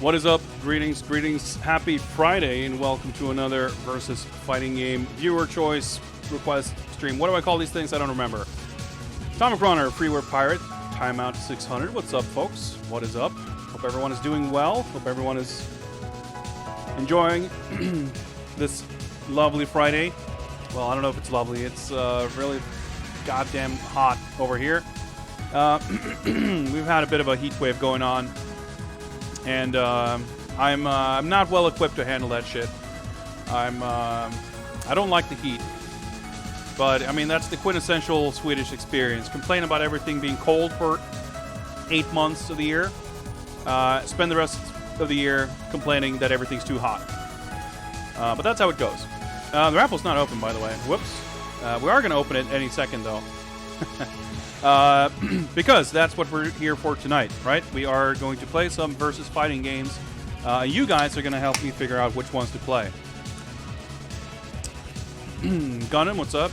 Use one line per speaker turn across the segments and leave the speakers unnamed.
What is up? Greetings, greetings. Happy Friday, and welcome to another versus fighting game viewer choice request stream. What do I call these things? I don't remember. Atomic Runner, Freeware Pirate, Timeout 600. What's up, folks? What is up? Hope everyone is doing well. Hope everyone is enjoying this lovely Friday. Well, I don't know if it's lovely. It's really goddamn hot over here. We've had a bit of a heat wave going on. And I'm not well equipped to handle that shit. I don't like the heat, but I mean that's the quintessential Swedish experience. Complain about everything being cold for 8 months of the year. Spend the rest of the year complaining that everything's too hot. But that's how it goes. The raffle's not open, by the way. Whoops. We are going to open it any second, though. Because that's what we're here for tonight, right? We are going to play some versus fighting games. You guys are going to help me figure out which ones to play. Gunham, what's up?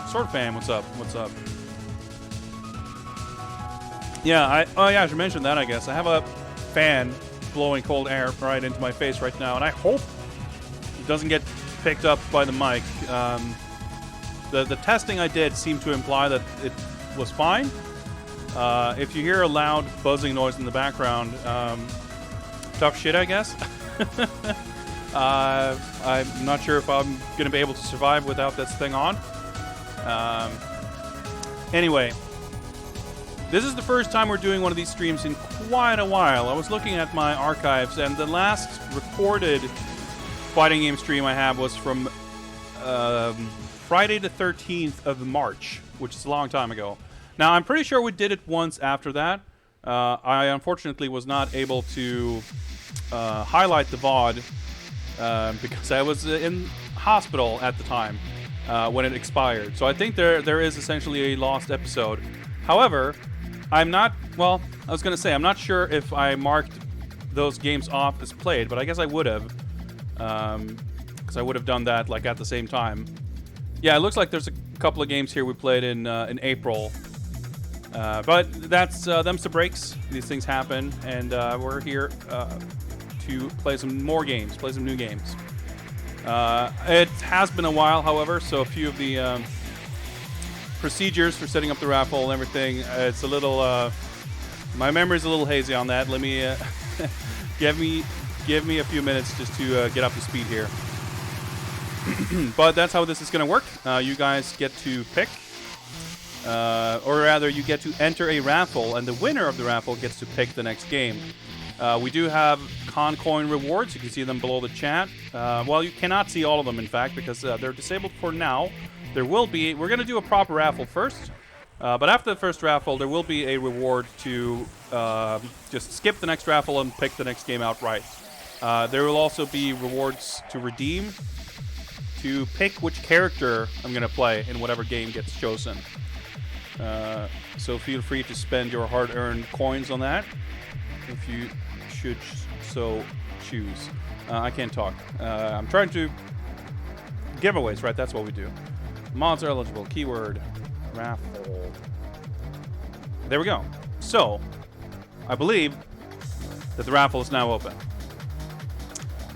Sword Fan, what's up? What's up? Yeah, I should mention that, I guess. I have a fan blowing cold air right into my face right now, and I hope it doesn't get picked up by the mic. The testing I did seemed to imply that it was fine. If you hear a loud buzzing noise in the background, tough shit, I guess. I'm not sure if I'm going to be able to survive without this thing on. Anyway, this is the first time we're doing one of these streams in quite a while. I was looking at my archives, and the last recorded fighting game stream I have was from Friday the 13th of March, which is a long time ago. Now, I'm pretty sure we did it once after that. I unfortunately was not able to highlight the VOD because I was in hospital at the time when it expired. So I think there is essentially a lost episode. However, I'm not sure if I marked those games off as played, but I guess I would have. Because I would have done that like at the same time. Yeah, it looks like there's a couple of games here we played in April. But that's them's the breaks. These things happen, and we're here to play some more games, play some new games. It has been a while, however, so a few of the procedures for setting up the raffle and everything, it's a little... my memory's a little hazy on that. Let me... give me a few minutes just to get up to speed here. But that's how this is going to work. You guys get to pick, or rather you get to enter a raffle, and the winner of the raffle gets to pick the next game. We do have coin rewards. You can see them below the chat. Well, you cannot see all of them, in fact, because they're disabled for now. There will be... We're going to do a proper raffle first, but after the first raffle, there will be a reward to just skip the next raffle and pick the next game outright. There will also be rewards to redeem to pick which character I'm going to play in whatever game gets chosen. So feel free to spend your hard-earned coins on that if you should so choose. I can't talk. I'm trying to... Giveaways, right? That's what we do. Mods are eligible. Keyword. Raffle. There we go. So, I believe that the raffle is now open.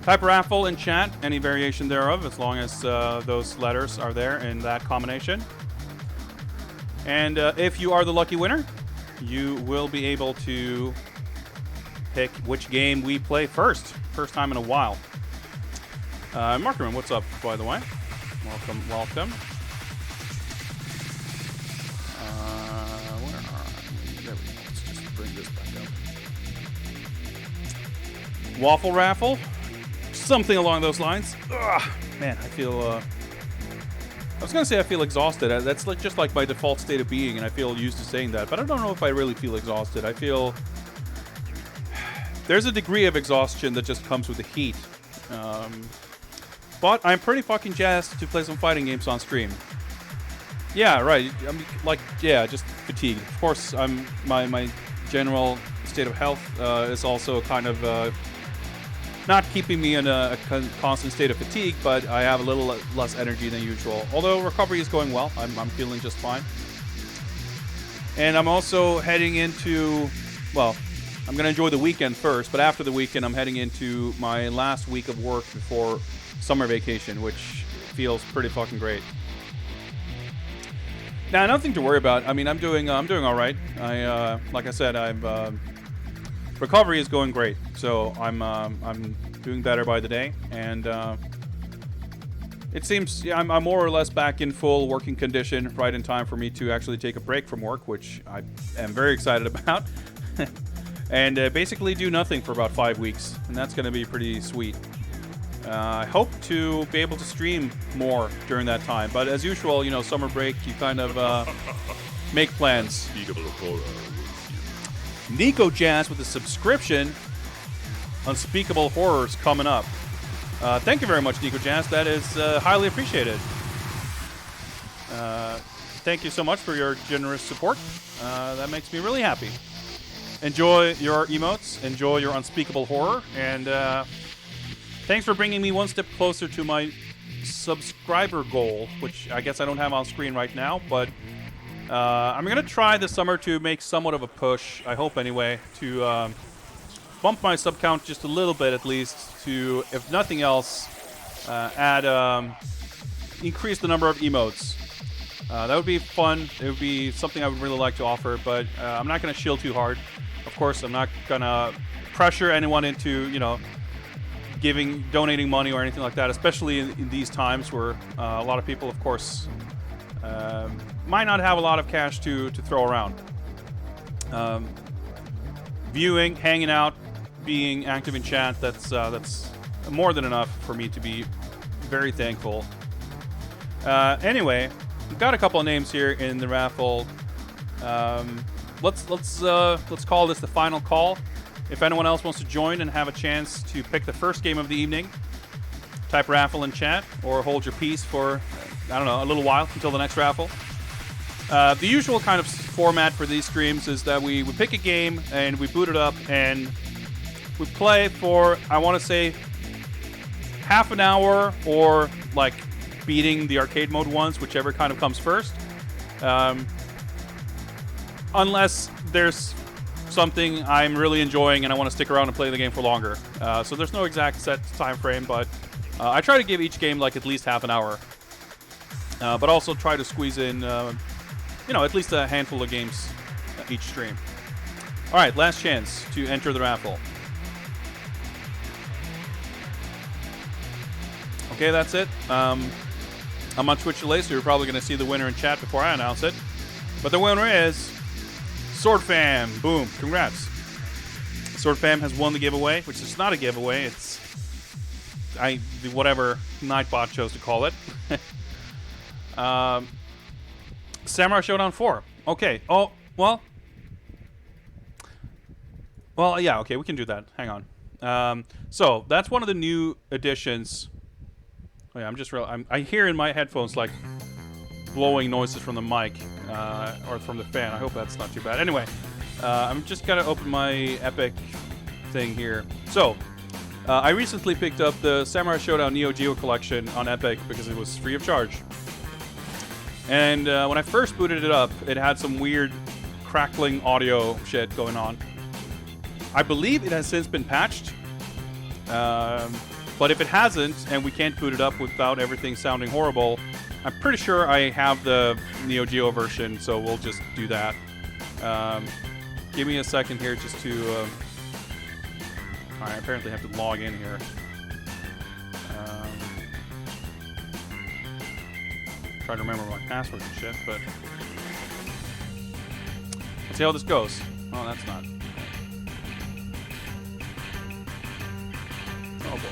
Type raffle in chat, any variation thereof, as long as those letters are there in that combination. And if you are the lucky winner, you will be able to pick which game we play first. First time in a while. Markerman, what's up, by the way? Welcome, welcome. Where are we? There we go. Let's just bring this back up. Waffle raffle. Something along those lines. Ugh, man, I feel... I was going to say I feel exhausted. That's just like my default state of being, and I feel used to saying that. But I don't know if I really feel exhausted. I feel... There's a degree of exhaustion that just comes with the heat. But I'm pretty fucking jazzed to play some fighting games on stream. Yeah, right. I'm like, yeah, just fatigued. Of course, my general state of health is also kind of... not keeping me in a constant state of fatigue, but I have a little less energy than usual. Although recovery is going well. I'm feeling just fine. And I'm also heading into, well, I'm going to enjoy the weekend first, but after the weekend, I'm heading into my last week of work before summer vacation, which feels pretty fucking great. Now, nothing to worry about. I mean, I'm doing all right. Like I said, recovery is going great, so I'm doing better by the day, and it seems I'm more or less back in full working condition, right in time for me to actually take a break from work, which I am very excited about. And basically do nothing for about 5 weeks, and that's going to be pretty sweet. I hope to be able to stream more during that time, but as usual, you know, summer break, you kind of make plans. Nico Jazz with a subscription. Unspeakable Horrors coming up. Thank you very much, Nico Jazz. That is highly appreciated. Thank you so much for your generous support. That makes me really happy. Enjoy your emotes, enjoy your unspeakable horror, and thanks for bringing me one step closer to my subscriber goal, which I guess I don't have on screen right now, but I'm going to try this summer to make somewhat of a push, I hope anyway, to bump my sub count just a little bit at least, to, if nothing else, increase the number of emotes. That would be fun. It would be something I would really like to offer, but I'm not going to shield too hard. Of course, I'm not going to pressure anyone into, you know, donating money or anything like that, especially in these times where a lot of people, of course, might not have a lot of cash to throw around. Viewing, hanging out, being active in chat, that's more than enough for me to be very thankful. Anyway, we've got a couple of names here in the raffle. Let's call this the final call. If anyone else wants to join and have a chance to pick the first game of the evening, type raffle in chat or hold your peace for, I don't know, a little while until the next raffle. The usual kind of format for these streams is that we pick a game and we boot it up and we play for, I want to say, half an hour or like beating the arcade mode once, whichever kind of comes first. Unless there's something I'm really enjoying and I want to stick around and play the game for longer. So there's no exact set time frame, but I try to give each game like at least half an hour. But also try to squeeze in, you know, at least a handful of games each stream. All right, last chance to enter the raffle. Okay, that's it. I'm on Twitch delay, so you're probably going to see the winner in chat before I announce it. But the winner is Sword Fam. Boom. Congrats. Sword Fam has won the giveaway, which is not a giveaway. It's whatever Nightbot chose to call it. Samurai Shodown 4. Okay. Oh, well. Well, yeah, okay, we can do that. Hang on. So, that's one of the new additions. Oh, yeah, I hear in my headphones, like, blowing noises from the mic or from the fan. I hope that's not too bad. Anyway, I'm just going to open my Epic thing here. So, I recently picked up the Samurai Shodown Neo Geo collection on Epic because it was free of charge. And when I first booted it up, it had some weird crackling audio shit going on. I believe it has since been patched. But if it hasn't, and we can't boot it up without everything sounding horrible, I'm pretty sure I have the Neo Geo version, so we'll just do that. Give me a second here just to... Alright, I apparently have to log in here. Try to remember my password and shit, but... Let's see how this goes. Oh, that's not... Oh, boy.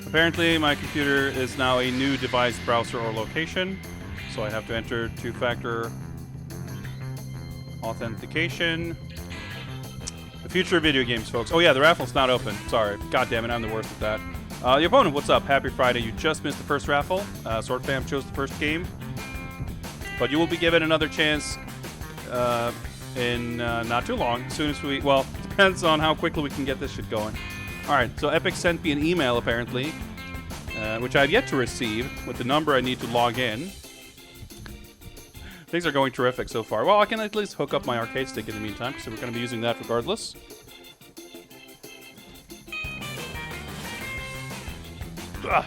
Apparently, my computer is now a new device, browser, or location, so I have to enter two-factor authentication. The future of video games, folks. Oh yeah, the raffle's not open. Sorry. God damn it, I'm the worst at that. The opponent, what's up? Happy Friday. You just missed the first raffle. Sword Fam chose the first game. But you will be given another chance in not too long. As soon as we... Well, depends on how quickly we can get this shit going. Alright, so Epic sent me an email, apparently, which I have yet to receive, with the number I need to log in. Things are going terrific so far. Well, I can at least hook up my arcade stick in the meantime, so we're going to be using that regardless. Ugh.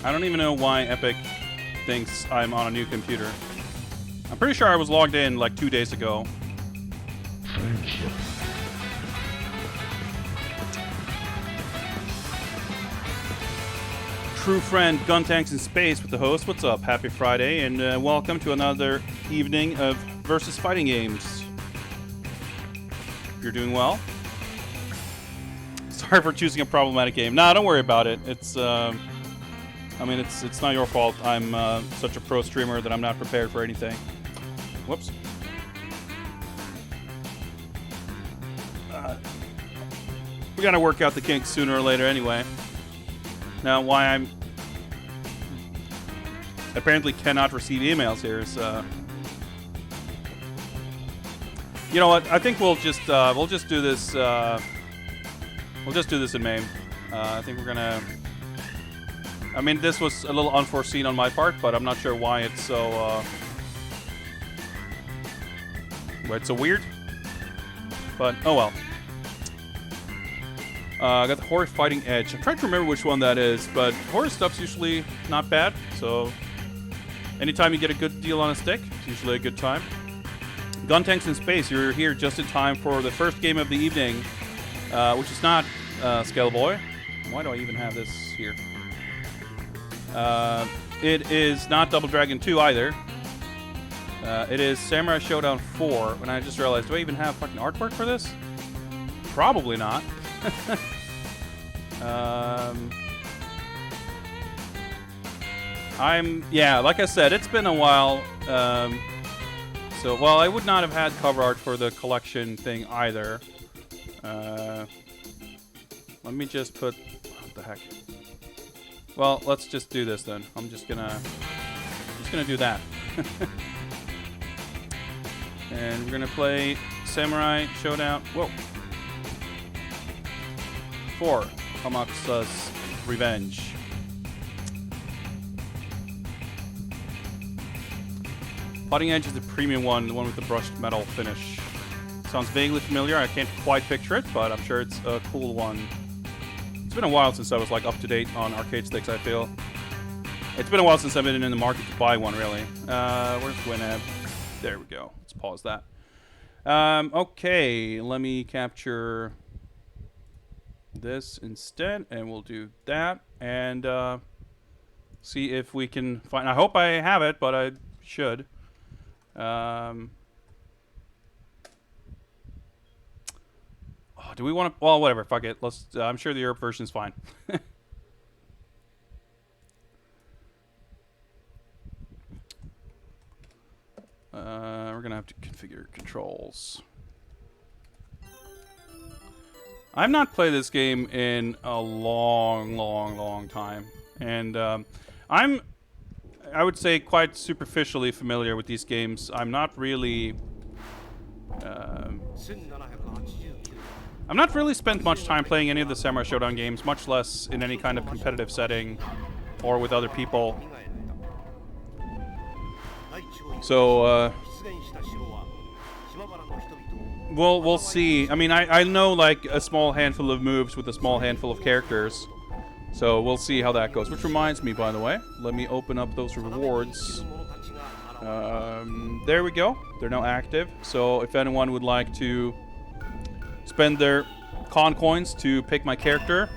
I don't even know why Epic thinks I'm on a new computer. I'm pretty sure I was logged in like 2 days ago.
Friendship.
True friend Gun Tanks in Space with the host. What's up? Happy Friday, and welcome to another evening of versus fighting games. You're doing well. Sorry for choosing a problematic game. Nah, don't worry about it. It's, I mean, it's not your fault. I'm such a pro streamer that I'm not prepared for anything. Whoops. We gotta work out the kinks sooner or later anyway. Now, why I'm apparently cannot receive emails here is, you know what? I think we'll just do this. We'll just do this in MAME. I think we're gonna. I mean, this was a little unforeseen on my part, but I'm not sure why it's so. Why it's so weird. But oh well. I got the Horror Fighting Edge. I'm trying to remember which one that is, but horror stuff's usually not bad. So anytime you get a good deal on a stick, it's usually a good time. Gun Tanks in Space, you're here just in time for the first game of the evening, which is not Scaleboy. Why do I even have this here? It is not Double Dragon 2 either. It is Samurai Shodown 4. And I just realized, do I even have fucking artwork for this? Probably not. Yeah, like I said, it's been a while. So, well, I would not have had cover art for the collection thing either. Let me just put, what the heck? Well, let's just do this then. I'm just gonna do that. And we're gonna play Samurai Shodown. Whoa. 4, Hamakusa's Revenge. Fighting Edge is the premium one, the one with the brushed metal finish. Sounds vaguely familiar. I can't quite picture it, but I'm sure it's a cool one. It's been a while since I was like up to date on arcade sticks, I feel. It's been a while since I've been in the market to buy one, really. Where's Winab? There we go. Let's pause that. Okay, let me capture this instead, and we'll do that, and see if we can find. I hope I have it, but I should. Oh, do we want to? Well, whatever. Fuck it. Let's. I'm sure the Europe version is fine. We're gonna have to configure controls. I've not played this game in a long time, and I would say, quite superficially familiar with these games. I'm not really spent much time playing any of the Samurai Shodown games, much less in any kind of competitive setting or with other people. So we'll see. I mean, I know like a small handful of moves with a small handful of characters. So we'll see how that goes. Which reminds me, by the way, let me open up those rewards. There we go. They're now active. So if anyone would like to spend their con coins to pick my character,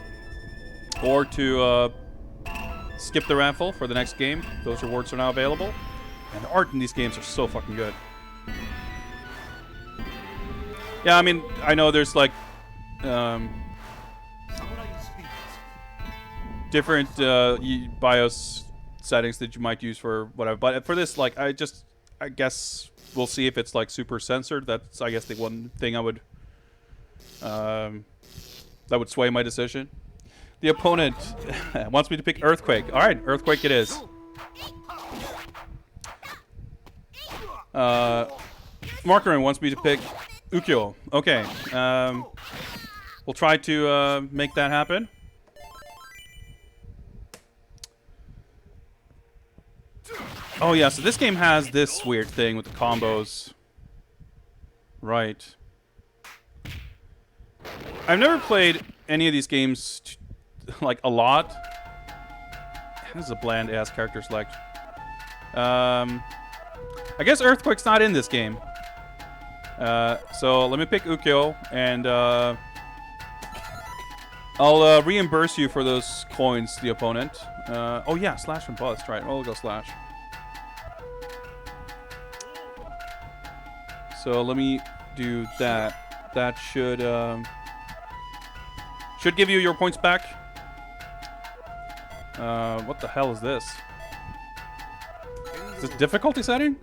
or to skip the raffle for the next game, those rewards are now available. And the art in these games are so fucking good. Yeah, I mean, I know there's like different BIOS settings that you might use for whatever, but for this, like, I guess we'll see if it's like super censored. That's, I guess, the one thing I would that would sway my decision. The opponent wants me to pick Earthquake. All right, Earthquake it is. Markerin wants me to pick Ukyo. Okay. We'll try to make that happen. Oh yeah, so this game has this weird thing with the combos. Right. I've never played any of these games like a lot. This is a bland ass character select. I guess Earthquake's not in this game. So let me pick Ukyo, and I'll reimburse you for those coins, the opponent. Oh yeah, Slash and Bust, right? We'll go Slash. So let me do that. That should give you your points back. What the hell is this? Is this difficulty setting?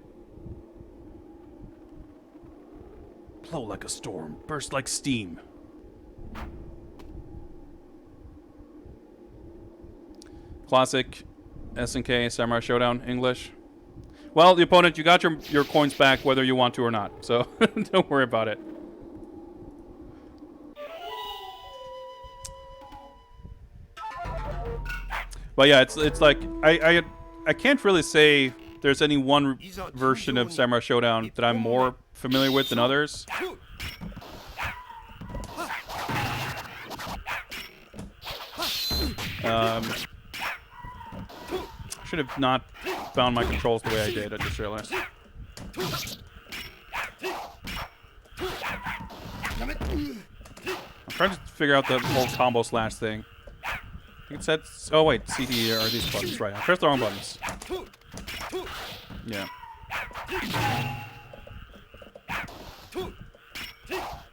Blow like a storm, burst like steam. Classic SNK Samurai Shodown English. Well, the opponent, you got your coins back whether you want to or not, so don't worry about it. But yeah, it's like I can't really say there's any one version of Samurai Shodown that I'm more familiar with than others. Should have not found my controls the way I did, I just realized. I'm trying to figure out the whole combo slash thing. I think it said... Oh wait, CD are these buttons, right. I pressed the wrong buttons. Yeah.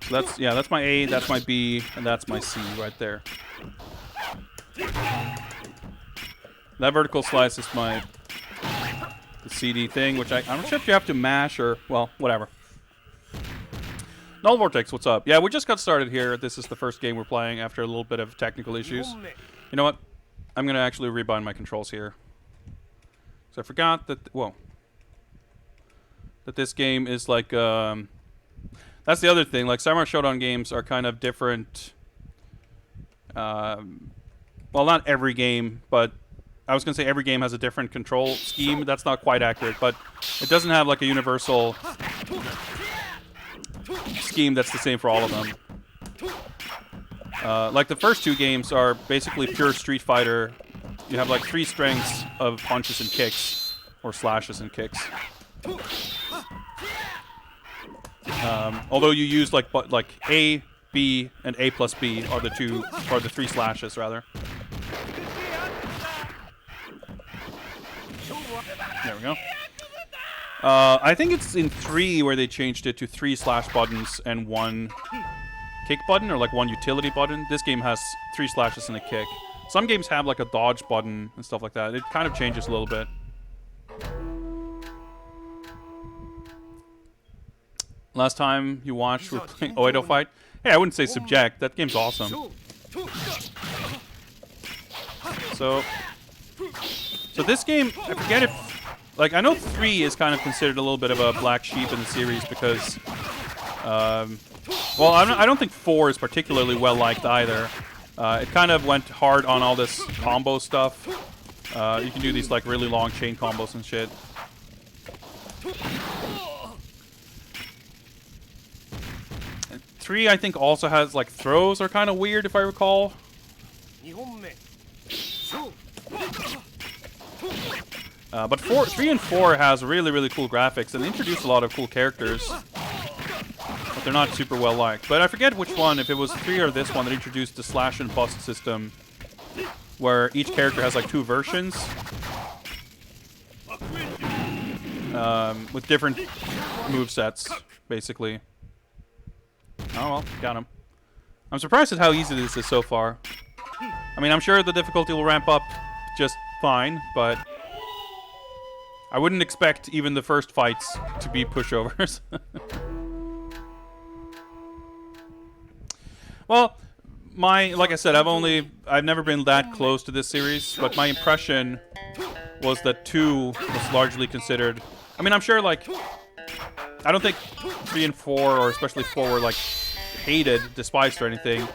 So that's my A, that's my B, and that's my C right there. That vertical slice is the CD thing, which I'm not sure if you have to mash or, well, whatever. Null Vortex, what's up? Yeah, we just got started here. This is the first game we're playing after a little bit of technical issues. You know what? I'm going to actually rebind my controls here. So I forgot that, that this game is like, that's the other thing. Like, Samurai Shodown games are kind of different. Well, not every game, but I was going to say every game has a different control scheme. That's not quite accurate, but it doesn't have like a universal scheme that's the same for all of them. Like the first two games are basically pure Street Fighter. You have like 3 strengths of punches and kicks, or slashes and kicks. Although you use like A, B, and A plus B are the 3 slashes rather. There we go. I think it's in 3 where they changed it to 3 slash buttons and 1 kick button, or like 1 utility button. This game has 3 slashes and a kick. Some games have like a dodge button and stuff like that. It kind of changes a little bit. Last time you watched, we were playing Oedo Fight. Hey, I wouldn't say subject. That game's awesome. So this game, I forget if... Like, I know 3 is kind of considered a little bit of a black sheep in the series because... well, I don't think 4 is particularly well-liked either. It kind of went hard on all this combo stuff. You can do these, like, really long chain combos and shit. 3, I think, also has, like, throws are kind of weird, if I recall. But 3 and 4 has really, really cool graphics, and they introduce a lot of cool characters. But they're not super well liked. But I forget which one, if it was 3 or this one that introduced the slash and bust system, where each character has like 2 versions. With different movesets, basically. Oh well, got him. I'm surprised at how easy this is so far. I mean, I'm sure the difficulty will ramp up just fine, but I wouldn't expect even the first fights to be pushovers. Well, like I said, I've never been that close to this series, but my impression was that 2 was largely considered. I mean, I'm sure, like, I don't think 3 and 4, or especially 4, were like hated, despised, or anything.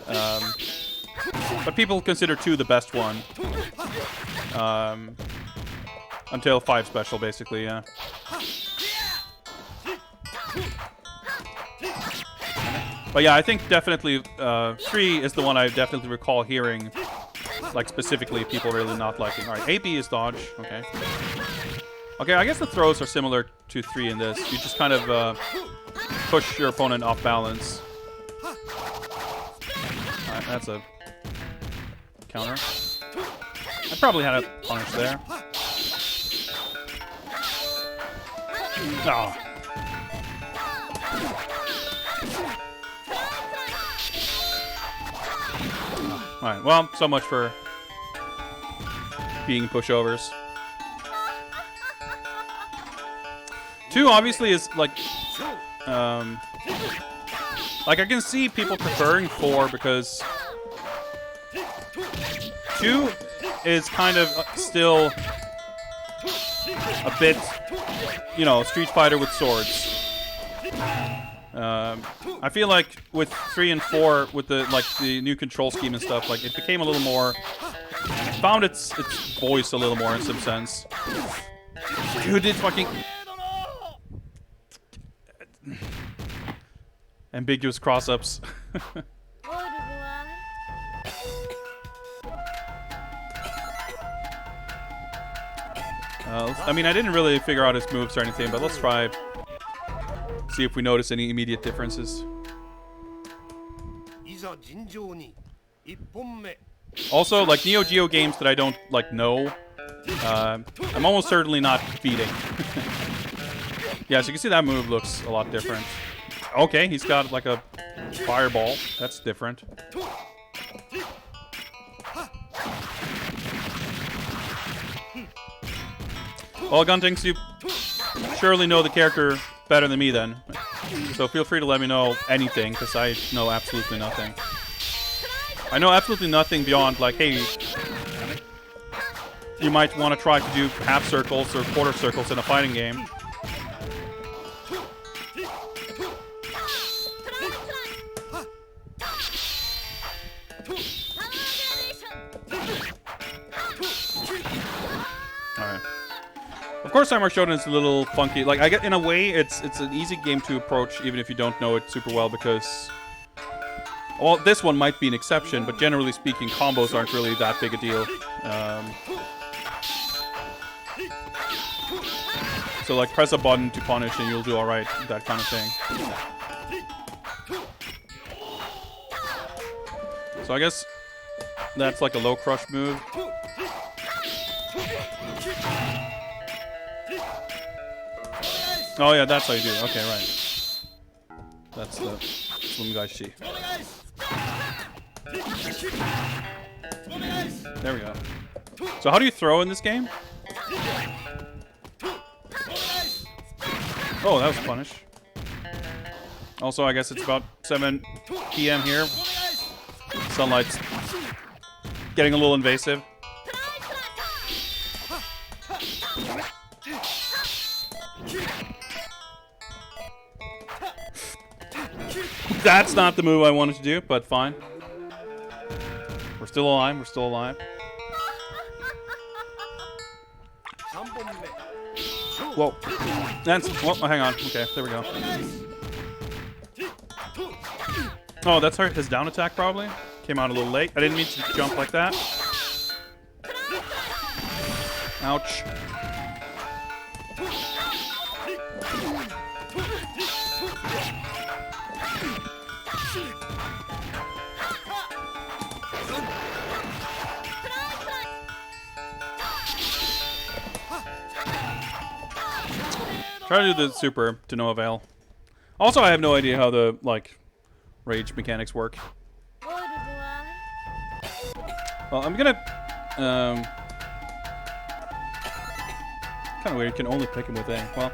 But people consider 2 the best one. Until 5 special, basically, yeah. But yeah, I think definitely 3 is the one I definitely recall hearing, like specifically people really not liking. All right, AB is dodge. Okay. Okay, I guess the throws are similar to 3 in this. You just kind of push your opponent off balance. All right, that's a counter. I probably had a punish there. Oh. Alright, well, so much for being pushovers. 2 obviously is like I can see people preferring 4 because 2 is kind of still a bit, you know, Street Fighter with swords. I feel like with 3 and 4, with the new control scheme and stuff, like it became a little more, found its voice a little more in some sense. Dude, it's fucking ambiguous cross-ups. I mean, I didn't really figure out his moves or anything, but let's try. See if we notice any immediate differences. Also, like Neo Geo games that I don't like know, I'm almost certainly not beating. Yeah, so you can see that move looks a lot different. Okay, he's got like a fireball. That's different. Well, Guntinks, you surely know the character better than me then. So feel free to let me know anything, because I know absolutely nothing. I know absolutely nothing beyond, like, hey, you might want to try to do half circles or quarter circles in a fighting game. Alright. Of course, Samurai Shodown is a little funky. Like, I get, in a way, it's an easy game to approach, even if you don't know it super well, because, well, this one might be an exception, but generally speaking, combos aren't really that big a deal. So, like, press a button to punish, and you'll do all right, that kind of thing. So I guess that's like a low crush move. Oh yeah, that's how you do it. Okay, right. That's the Slumgashi. There we go. So how do you throw in this game? Oh, that was a punish. Also, I guess it's about 7 p.m. here. Sunlight's getting a little invasive. That's not the move I wanted to do, but fine. We're still alive. We're still alive. Whoa. That's... Well, hang on. Okay, there we go. Oh, that's his down attack, probably. Came out a little late. I didn't mean to jump like that. Ouch. Try to do the super to no avail. Also, I have no idea how the, like, rage mechanics work. Well, I'm gonna... kind of weird, you can only pick him with A. Well,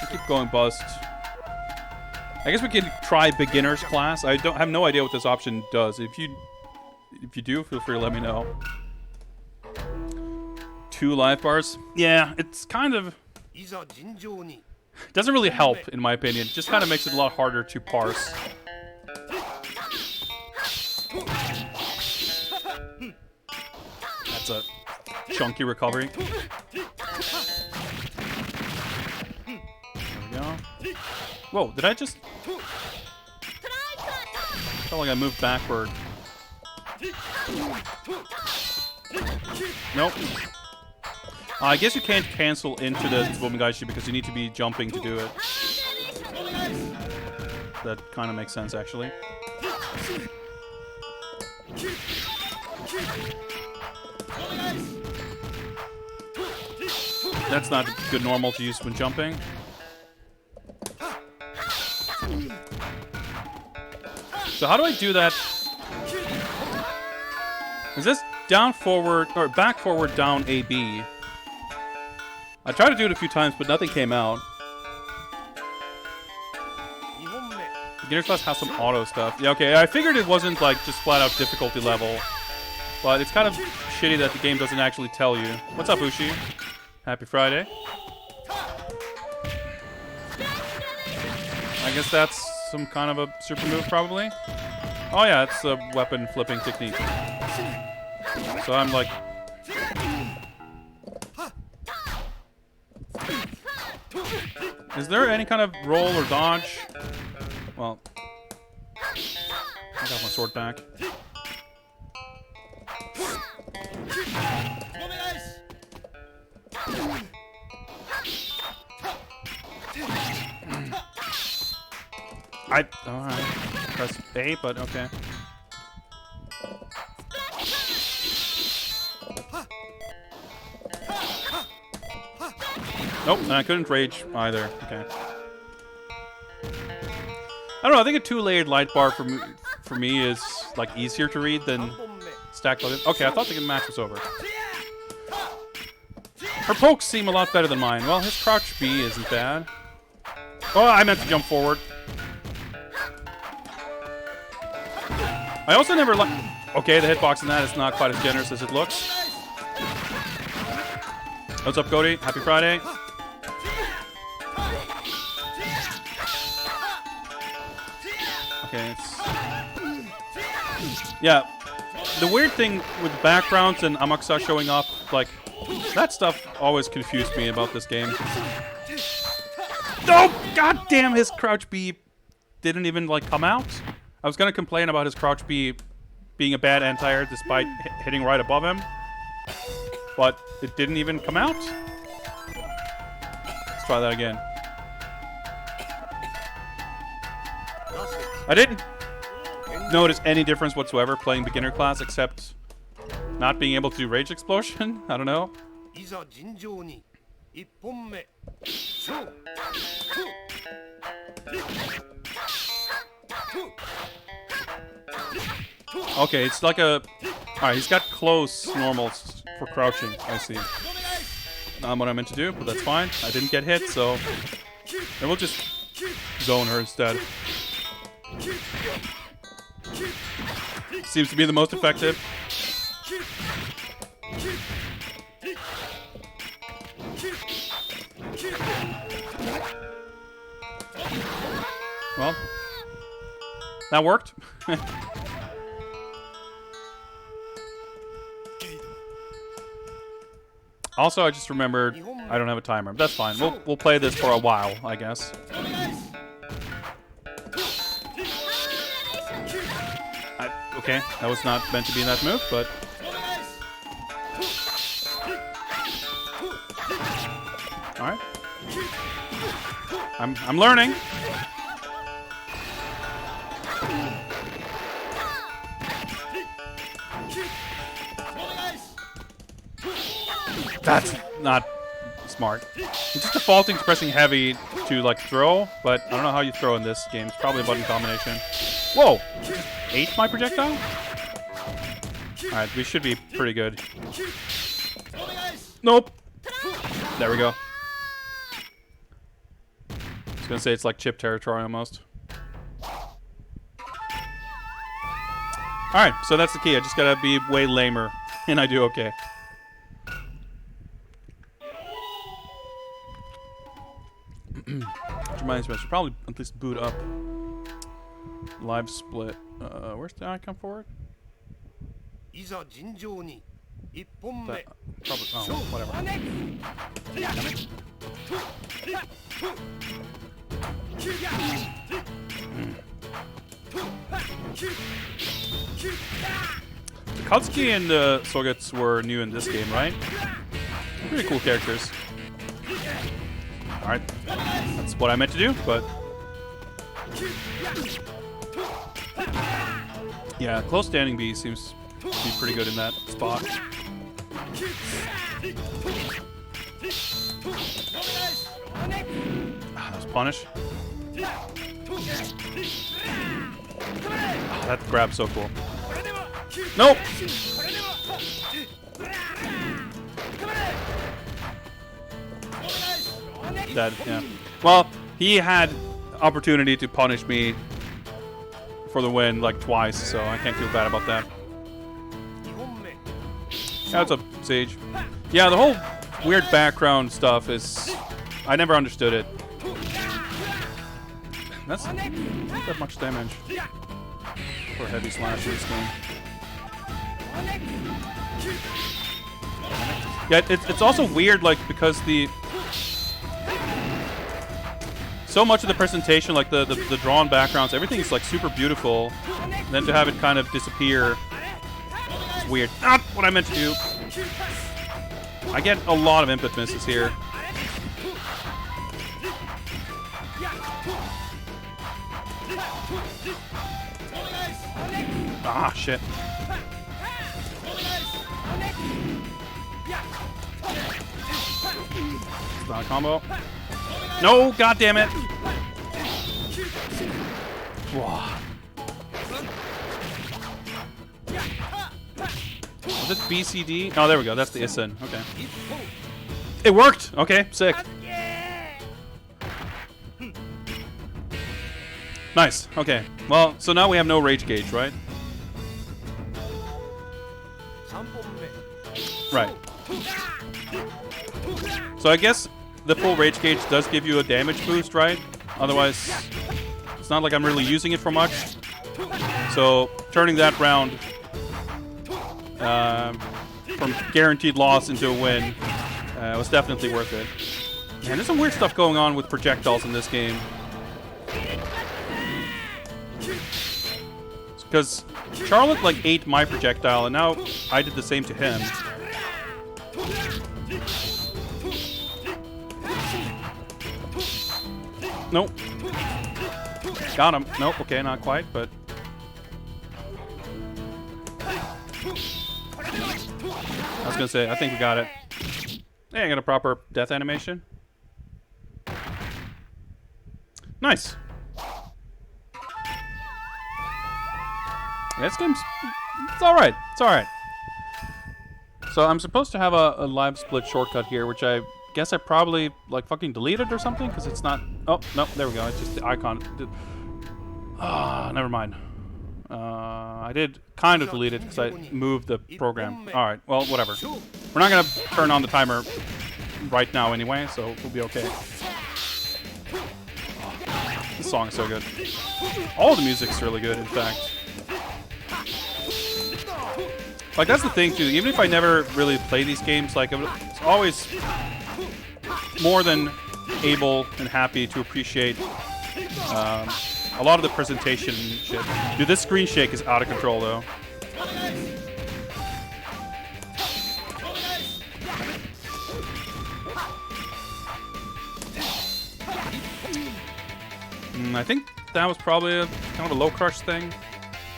we keep going bust. I guess we can try beginner's class. I have no idea what this option does. If you do, feel free to let me know. 2 life bars? Yeah, it's kind of... doesn't really help, in my opinion. It just kind of makes it a lot harder to parse. That's a chunky recovery. Whoa, did I just... felt like I moved backward. Nope. I guess you can't cancel into the Womengaishi because you need to be jumping to do it. That kind of makes sense, actually. That's not good normal to use when jumping. So how do I do that? Is this down, forward, or back, forward, down, AB? I tried to do it a few times, but nothing came out. Beginner's class has some auto stuff. Yeah, okay, I figured it wasn't like just flat out difficulty level. But it's kind of shitty that the game doesn't actually tell you. What's up, Ushi? Happy Friday. I guess that's some kind of a super move, probably. Oh yeah, it's a weapon flipping technique. So I'm like... Is there any kind of roll or dodge? Well... I got my sword back. Alright. Press A, but okay. Nope, and I couldn't rage either. Okay. I don't know, I think a two-layered light bar for me is like easier to read than stacked buttons. Okay, I thought the match was over. Her pokes seem a lot better than mine. Well, his crouch B isn't bad. Oh, I meant to jump forward. I also never like... Okay, the hitbox in that is not quite as generous as it looks. What's up, Cody? Happy Friday. Okay, it's... Yeah, the weird thing with backgrounds and Amakusa showing up, like, that stuff always confused me about this game. Oh, goddamn, his crouch B didn't even, like, come out. I was gonna complain about his crouch B being a bad anti-air despite hitting right above him, but it didn't even come out. Let's try that again. I didn't notice any difference whatsoever playing beginner class except not being able to do Rage Explosion. I don't know. Okay, it's like a... Alright, he's got close normals for crouching. I see. Not what I meant to do, but that's fine. I didn't get hit, so... And we'll just zone her instead. Seems to be the most effective. Well, that worked. Also, I just remembered I don't have a timer. That's fine. We'll play this for a while, I guess. Okay, that was not meant to be in that move, but... Alright. I'm learning. That's not smart. It's just defaulting to pressing heavy to, like, throw, but I don't know how you throw in this game. It's probably a button combination. Whoa! Ate my projectile? Alright, we should be pretty good. Nope! There we go. I was gonna say it's like chip territory almost. Alright, so that's the key. I just gotta be way lamer, and I do okay. Which reminds me, I should probably at least boot up. Live split. Where's the icon for it? Probably, oh, whatever. Katsuki and the Sogets were new in this game, right? Pretty cool characters. Alright. That's what I meant to do, but... yeah, close standing B seems to be pretty good in that spot. That was punish. Oh, that grab's so cool. Nope! Dead, yeah. Well, he had opportunity to punish me for the win like twice, so I can't feel bad about that. Yeah, what's up, Sage? Yeah, the whole weird background stuff is... I never understood it. That's not that much damage for a heavy slash in this game. Yeah, it's also weird, like, because the... so much of the presentation, like the drawn backgrounds, everything's like super beautiful. And then to have it kind of disappear, it's weird. Not what I meant to do. I get a lot of input misses here. Ah, shit. It's not a combo. No, god damn it. Whoa. Was it BCD? Oh, there we go. That's the Issen. Okay. It worked. Okay, sick. Nice. Okay. Well, so now we have no rage gauge, right? Right. So I guess the full rage gauge does give you a damage boost, right? Otherwise, it's not like I'm really using it for much. So turning that round from guaranteed loss into a win was definitely worth it. Man, there's some weird stuff going on with projectiles in this game. Because Charlotte like ate my projectile, and now I did the same to him. Nope. Got him. Nope. Okay, not quite, but... I was gonna say, I think we got it. Hey, I got a proper death animation. Nice. Yeah, this game's... it's alright. It's alright. So I'm supposed to have a live split shortcut here, which I guess I probably like fucking deleted or something, because it's not... oh, no, there we go. It's just the icon. Ah, never mind. I did kind of delete it because I moved the program. Alright, well, whatever. We're not going to turn on the timer right now anyway, so we'll be okay. This song is so good. All the music's really good, in fact. Like, that's the thing, too. Even if I never really play these games, like, it's always more than able and happy to appreciate a lot of the presentation shit. Dude, this screen shake is out of control, though. I think that was probably kind of a low crush thing.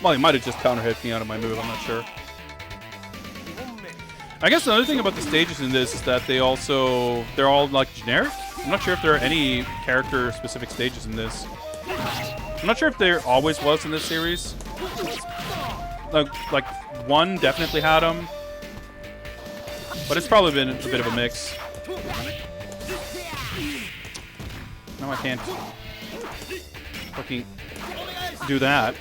Well, he might have just counter hit me out of my move, I'm not sure. I guess another thing about the stages in this is that they're all like generic. I'm not sure if there are any character specific stages in this. I'm not sure if there always was in this series. Like one definitely had them, but it's probably been a bit of a mix. No, I can't fucking do that.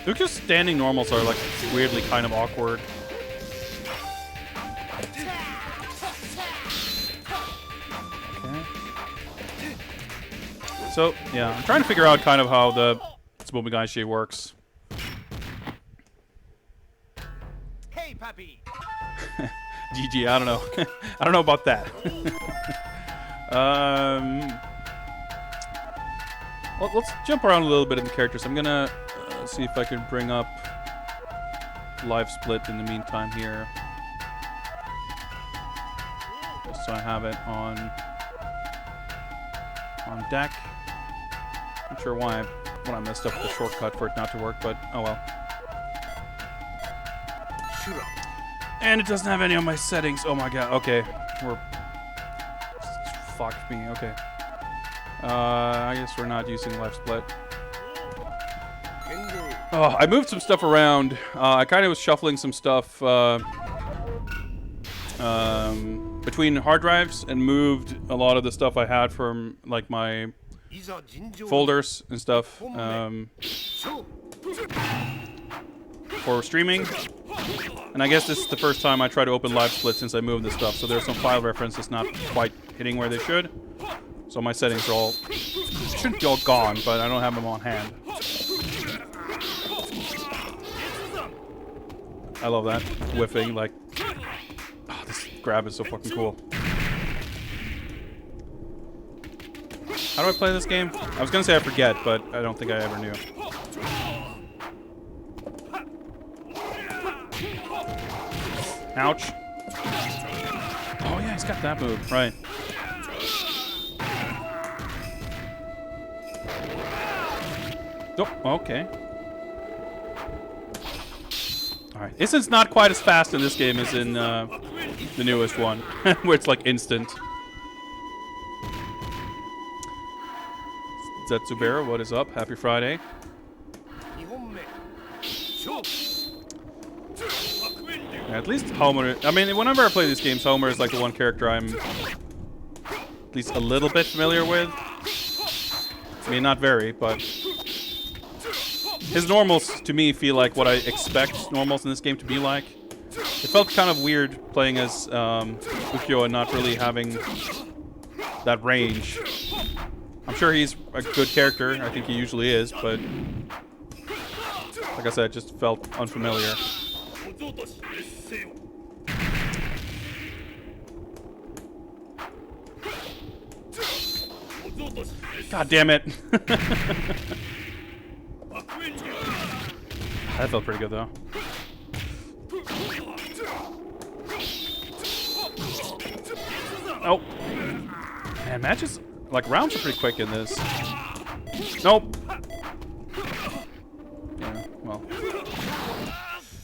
They're just standing normals are like weirdly kind of awkward. Okay. So yeah, I'm trying to figure out kind of how the Tsubomi works.
Hey, puppy.
GG. I don't know. I don't know about that. Well, let's jump around a little bit in the characters. I'm gonna see if I can bring up live split in the meantime here, just so I have it on deck. Not sure why when I messed up the shortcut for it not to work, but oh well. And it doesn't have any of my settings. Oh my god. Okay, fuck me. Okay. I guess we're not using live split. Oh, I moved some stuff around. I kind of was shuffling some stuff between hard drives and moved a lot of the stuff I had from like my folders and stuff for streaming. And I guess this is the first time I try to open live split since I moved this stuff. So there's some file references not quite hitting where they should. So my settings are all shouldn't be all gone, but I don't have them on hand. I love that whiffing. Like, oh, this grab is so fucking cool. How do I play this game? I was gonna say I forget, but I don't think I ever knew. Ouch. Oh yeah, he's got that move, right. Oh, okay. Alright. Instant's not quite as fast in this game as in the newest one, where it's like instant. Zetsubera, what is up? Happy Friday. Yeah, at least Homer... I mean, whenever I play these games, Homer is like the one character I'm at least a little bit familiar with. I mean, not very, but... His normals, to me, feel like what I expect normals in this game to be like. It felt kind of weird playing as Ukyo and not really having that range. I'm sure he's a good character. I think he usually is, but... Like I said, it just felt unfamiliar. God damn it. That felt pretty good though. Oh. Man, matches, like rounds are pretty quick in this. Nope. Yeah, well.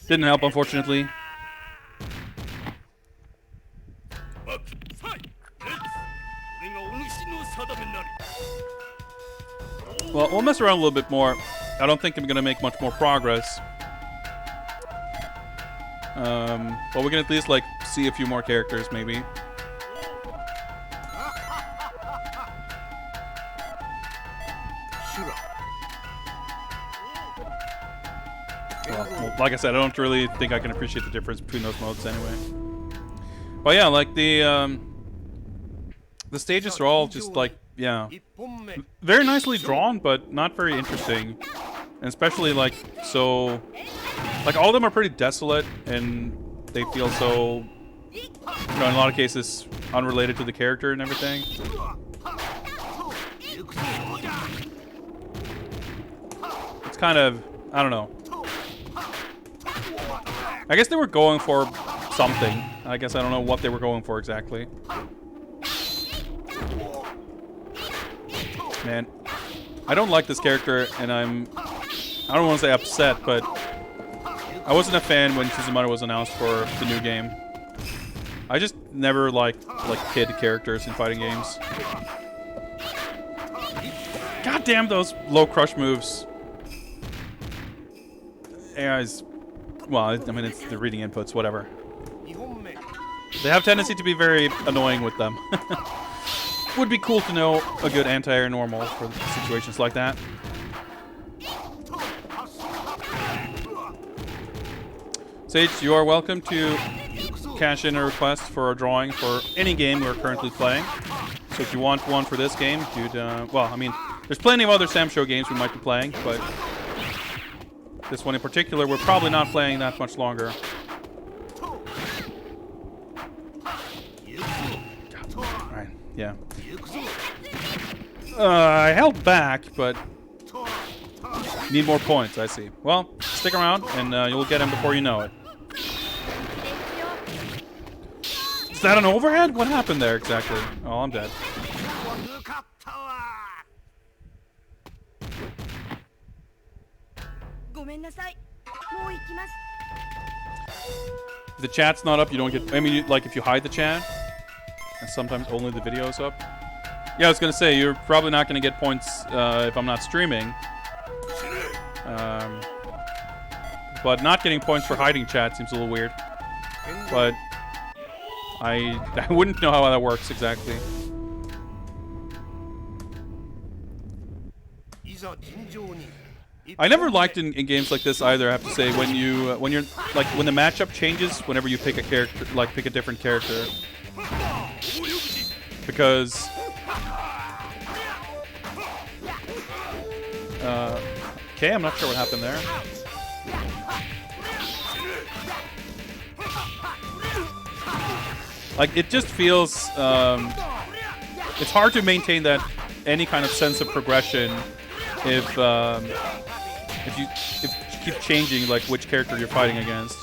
Didn't help, unfortunately. Well, we'll mess around a little bit more. I don't think I'm going to make much more progress. But we can at least, like, see a few more characters, maybe. Well, like I said, I don't really think I can appreciate the difference between those modes anyway. But yeah, like, the stages are all just, like, yeah, very nicely drawn, but not very interesting. And especially, like, so... Like, all of them are pretty desolate, and they feel so, you know, in a lot of cases, unrelated to the character and everything. It's kind of, I don't know. I guess they were going for something. I guess I don't know what they were going for exactly. Man, I don't like this character, and I don't want to say upset, but I wasn't a fan when Shizumata was announced for the new game. I just never liked kid characters in fighting games. God damn those low crush moves. AI's, well, I mean, it's the reading inputs, whatever. They have tendency to be very annoying with them. Would be cool to know a good anti-air normal for situations like that. Sage, you are welcome to cash in a request for a drawing for any game we're currently playing. So if you want one for this game, dude, well, I mean, there's plenty of other Sam Show games we might be playing, but this one in particular, we're probably not playing that much longer. Yeah. I held back, but need more points, I see. Well, stick around, and you'll get him before you know it. Is that an overhead? What happened there exactly? Oh, I'm dead. If the chat's not up, you don't get... I mean, like, if you hide the chat, and sometimes only the video is up. Yeah, I was gonna say, you're probably not gonna get points if I'm not streaming. But not getting points for hiding chat seems a little weird. But I wouldn't know how that works exactly. I never liked in games like this either. I have to say, when you're like when the matchup changes, whenever you pick a character, like pick a different character, because okay, I'm not sure what happened there. Like it just feels it's hard to maintain that any kind of sense of progression if you keep changing like which character you're fighting against.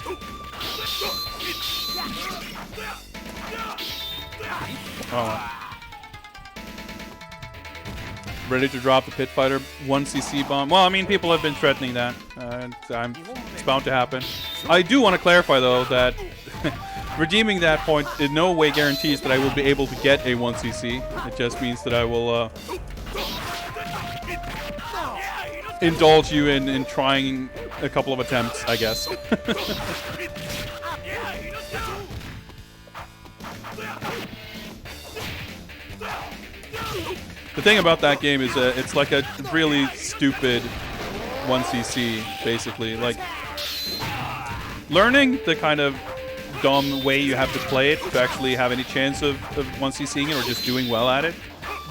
Oh. Ready to drop the Pit Fighter 1cc bomb. Well, I mean, people have been threatening that. It's bound to happen. I do want to clarify, though, that redeeming that point in no way guarantees that I will be able to get a 1cc. It just means that I will indulge you in trying a couple of attempts, I guess. The thing about that game is that it's like a really stupid 1cc, basically. Like, learning the kind of dumb way you have to play it to actually have any chance of 1cc'ing it or just doing well at it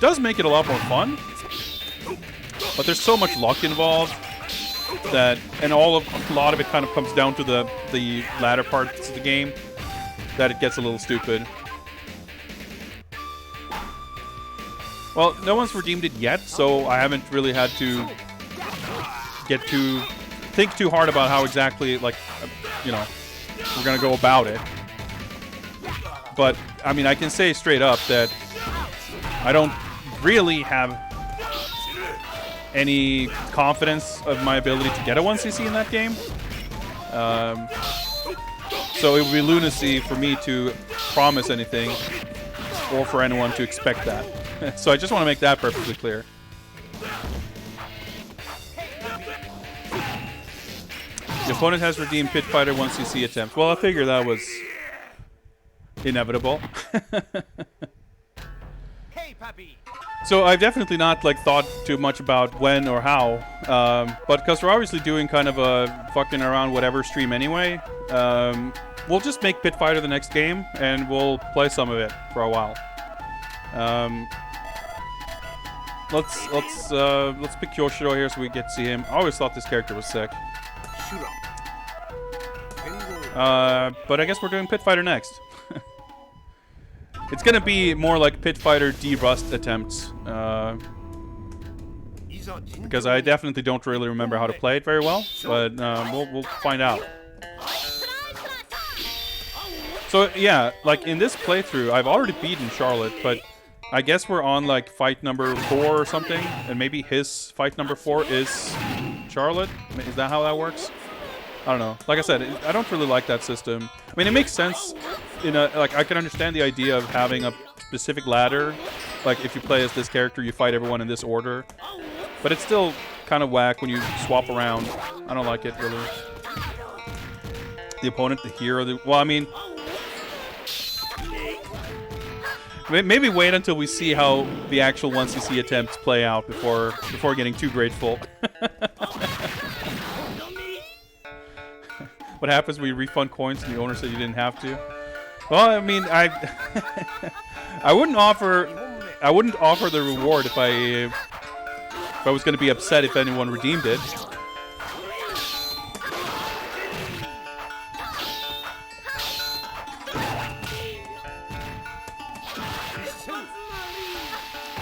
does make it a lot more fun. But there's so much luck involved that, and a lot of it kind of comes down to the latter parts of the game, that it gets a little stupid. Well, no one's redeemed it yet, so I haven't really had to think too hard about how exactly, like, you know, we're gonna go about it. But I mean, I can say straight up that I don't really have any confidence of my ability to get a 1cc in that game. So it would be lunacy for me to promise anything or for anyone to expect that. So I just want to make that perfectly clear. The opponent has redeemed Pit Fighter 1cc attempt. Well, I figure that was inevitable. So I've definitely not like thought too much about when or how, but because we're obviously doing kind of a fucking around whatever stream anyway, we'll just make Pit Fighter the next game and we'll play some of it for a while. Let's pick Yoshiro here so we get to see him. I always thought this character was sick. But I guess we're doing Pit Fighter next. It's gonna be more like Pit Fighter D-Rust attempts, because I definitely don't really remember how to play it very well, but we'll find out. So yeah, like in this playthrough, I've already beaten Charlotte, but I guess we're on like fight number 4 or something, and maybe his fight number 4 is Charlotte? Is that how that works? I don't know. Like I said, I don't really like that system. I mean, it makes sense in a, like, I can understand the idea of having a specific ladder. Like, if you play as this character, you fight everyone in this order. But it's still kind of whack when you swap around. I don't like it, really. The opponent, the hero, well, I mean, maybe wait until we see how the actual 1cc attempts play out before getting too grateful. What happens when you refund coins and the owner said you didn't have to? Well, I mean, I wouldn't offer the reward if I was going to be upset if anyone redeemed it.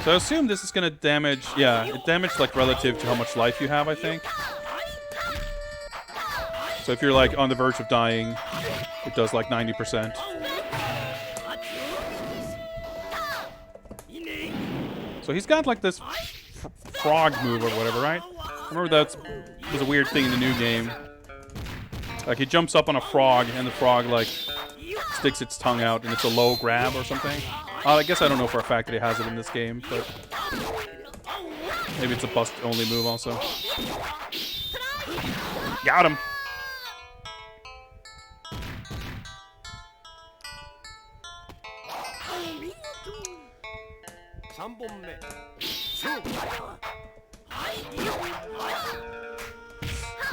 So I assume this is gonna damage. Yeah, it damaged like relative to how much life you have, I think. So if you're like on the verge of dying, it does like 90%. So he's got like this frog move or whatever, right? I remember that was a weird thing in the new game. Like he jumps up on a frog and the frog like sticks its tongue out and it's a low grab or something. I guess I don't know for a fact that he has it in this game, but maybe it's a bust only move also. Got him.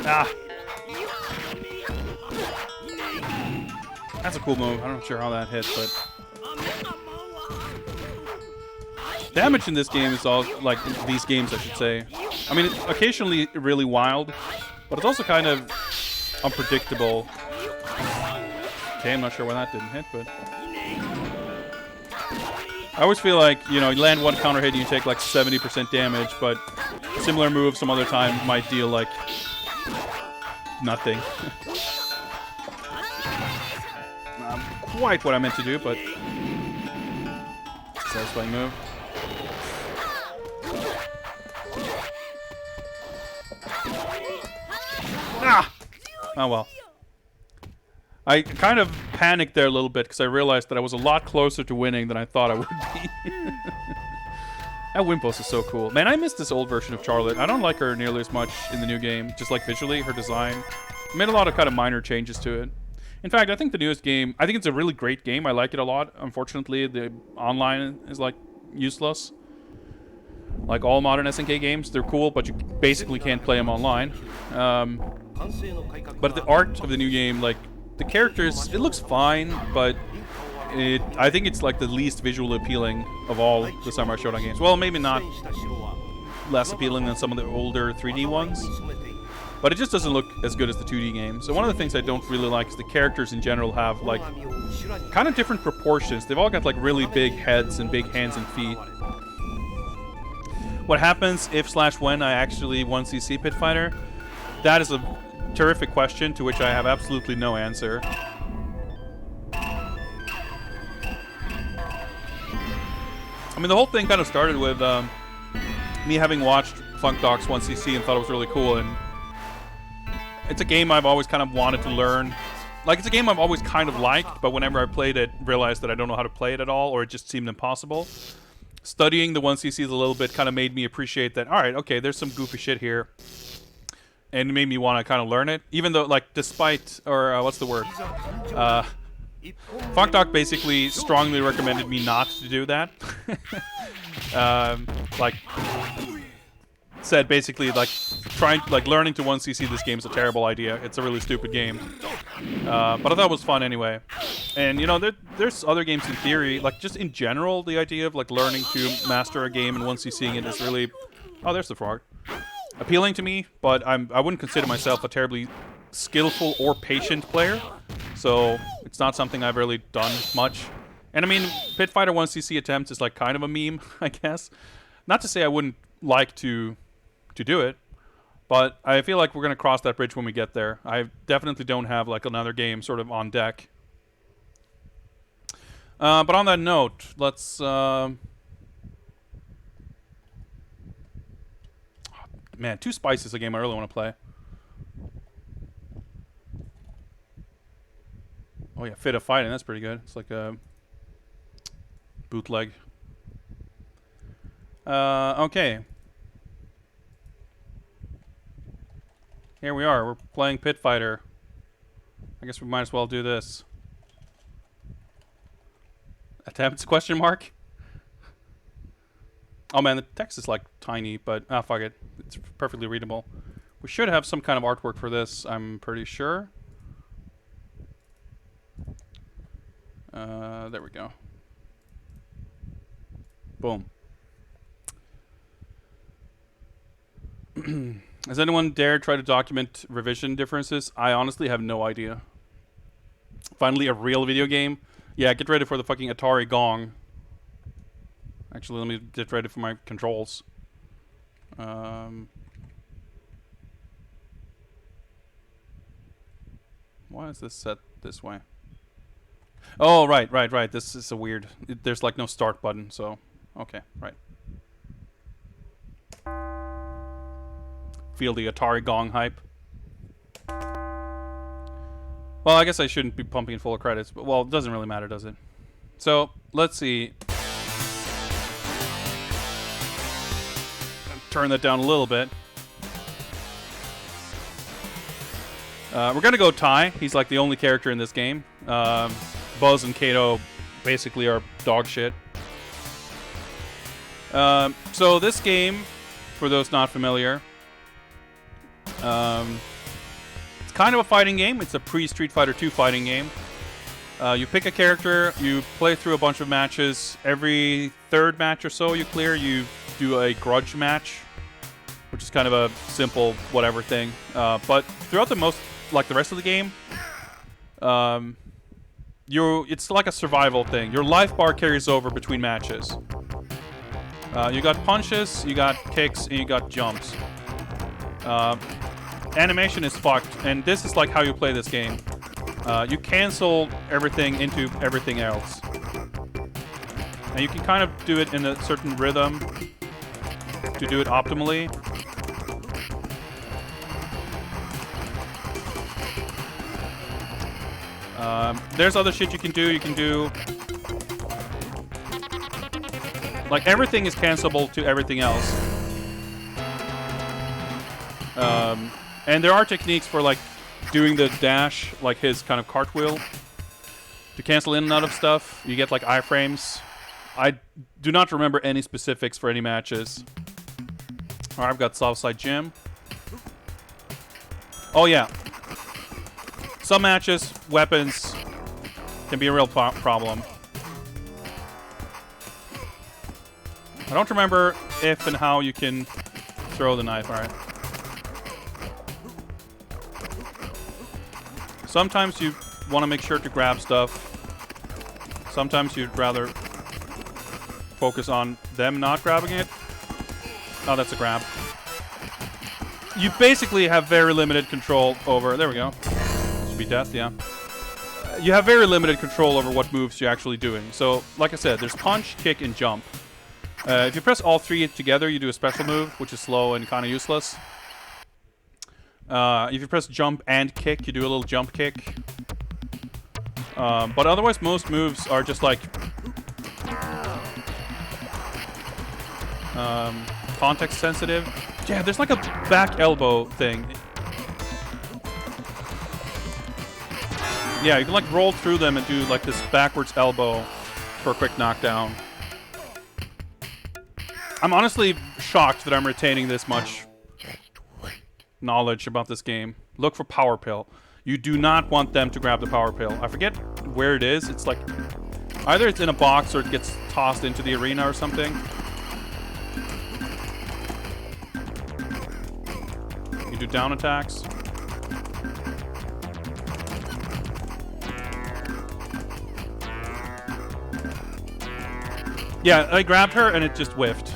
Ah. That's a cool move. I'm not sure how that hit, but damage in this game is all like these games, I should say. I mean, it's occasionally really wild, but it's also kind of unpredictable. Okay, I'm not sure why that didn't hit, but I always feel like, you know, you land one counter hit and you take like 70% damage, but similar move some other time might deal like nothing. Not quite what I meant to do, but satisfying move. Ah! Oh well. I kind of panicked there a little bit because I realized that I was a lot closer to winning than I thought I would be. That Wimpos is so cool. Man, I miss this old version of Charlotte. I don't like her nearly as much in the new game. Just like visually, her design. I made a lot of kind of minor changes to it. In fact, I think the newest game, I think it's a really great game. I like it a lot. Unfortunately, the online is like useless. Like all modern SNK games, they're cool, but you basically can't play them online. But the art of the new game, like, the characters, it looks fine, but I think it's like the least visually appealing of all the Samurai Shodown games. Well, maybe not less appealing than some of the older 3D ones, but it just doesn't look as good as the 2D games. So one of the things I don't really like is the characters in general have like kind of different proportions. They've all got like really big heads and big hands and feet. What happens if/when I actually 1cc Pit Fighter? That is a terrific question to which I have absolutely no answer. I mean, the whole thing kind of started with me having watched Funk Doc's 1cc and thought it was really cool, and it's a game I've always kind of wanted to learn. Like, it's a game I've always kind of liked, but whenever I played it, realized that I don't know how to play it at all, or it just seemed impossible. Studying the 1cc's a little bit kind of made me appreciate that, alright, okay, there's some goofy shit here. And it made me want to kind of learn it. Even though, like, despite, or what's the word? Funk Doc basically strongly recommended me not to do that. Like, said basically, like, learning to 1cc this game is a terrible idea. It's a really stupid game. But I thought it was fun anyway. And, you know, there's other games in theory, like, just in general, the idea of, like, learning to master a game and 1ccing it is really... Oh, there's the frog. Appealing to me, but I wouldn't consider myself a terribly skillful or patient player, so it's not something I've really done much. And I mean, Pit Fighter 1cc attempts is like kind of a meme, I guess. Not to say I wouldn't like to do it, but I feel like we're gonna cross that bridge when we get there. I definitely don't have like another game sort of on deck. But on that note, let's. Man, Too Spicy is a game I really want to play. Oh yeah, Fit of Fighting, that's pretty good. It's like a bootleg. Okay. Here we are, we're playing Pit Fighter. I guess we might as well do this. Attempts, question mark? Oh man, the text is like tiny, but fuck it. It's perfectly readable. We should have some kind of artwork for this, I'm pretty sure. There we go. Boom. Has anyone dared try to document revision differences? I honestly have no idea. Finally, a real video game? Yeah, get ready for the fucking Atari Gong. Actually, let me get ready for my controls. Why is this set this way? Oh, right. This is a weird... there's like no start button, so... Okay, right. Feel the Atari gong hype. Well, I guess I shouldn't be pumping full of credits, but well, it doesn't really matter, does it? So, let's see. Turn that down a little bit. We're gonna go Ty. He's like the only character in this game. Buzz and Kato basically are dog shit. So this game, for those not familiar, it's kind of a fighting game. It's a pre-Street Fighter 2 fighting game. You pick a character, you play through a bunch of matches. Every third match or so you clear, you do a grudge match, which is kind of a simple whatever thing. But throughout the rest of the game, it's like a survival thing. Your life bar carries over between matches. You got punches, you got kicks, and you got jumps. Animation is fucked, and this is like how you play this game. You cancel everything into everything else. And you can kind of do it in a certain rhythm to do it optimally. There's other shit you can do. You can do... like, everything is cancelable to everything else. And there are techniques for, like, doing the dash, like his kind of cartwheel, to cancel in and out of stuff. You get, like, iframes. I do not remember any specifics for any matches. Alright, I've got Southside Jim. Oh, yeah. Some matches, weapons, can be a real problem. I don't remember if and how you can throw the knife. Alright. Sometimes you want to make sure to grab stuff. Sometimes you'd rather focus on them not grabbing it. Oh, that's a grab. You basically have very limited control over... there we go. This should be death, yeah. You have very limited control over what moves you're actually doing. So, like I said, there's punch, kick, and jump. If you press all three together, you do a special move, which is slow and kind of useless. If you press jump and kick, you do a little jump kick. But otherwise, most moves are just like... context sensitive. Yeah, there's like a back elbow thing. Yeah, you can like roll through them and do like this backwards elbow for a quick knockdown. I'm honestly shocked that I'm retaining this much knowledge about this game. Look for Power Pill. You do not want them to grab the Power Pill. I forget where it is. It's like... either it's in a box or it gets tossed into the arena or something. You do down attacks. Yeah, I grabbed her and it just whiffed.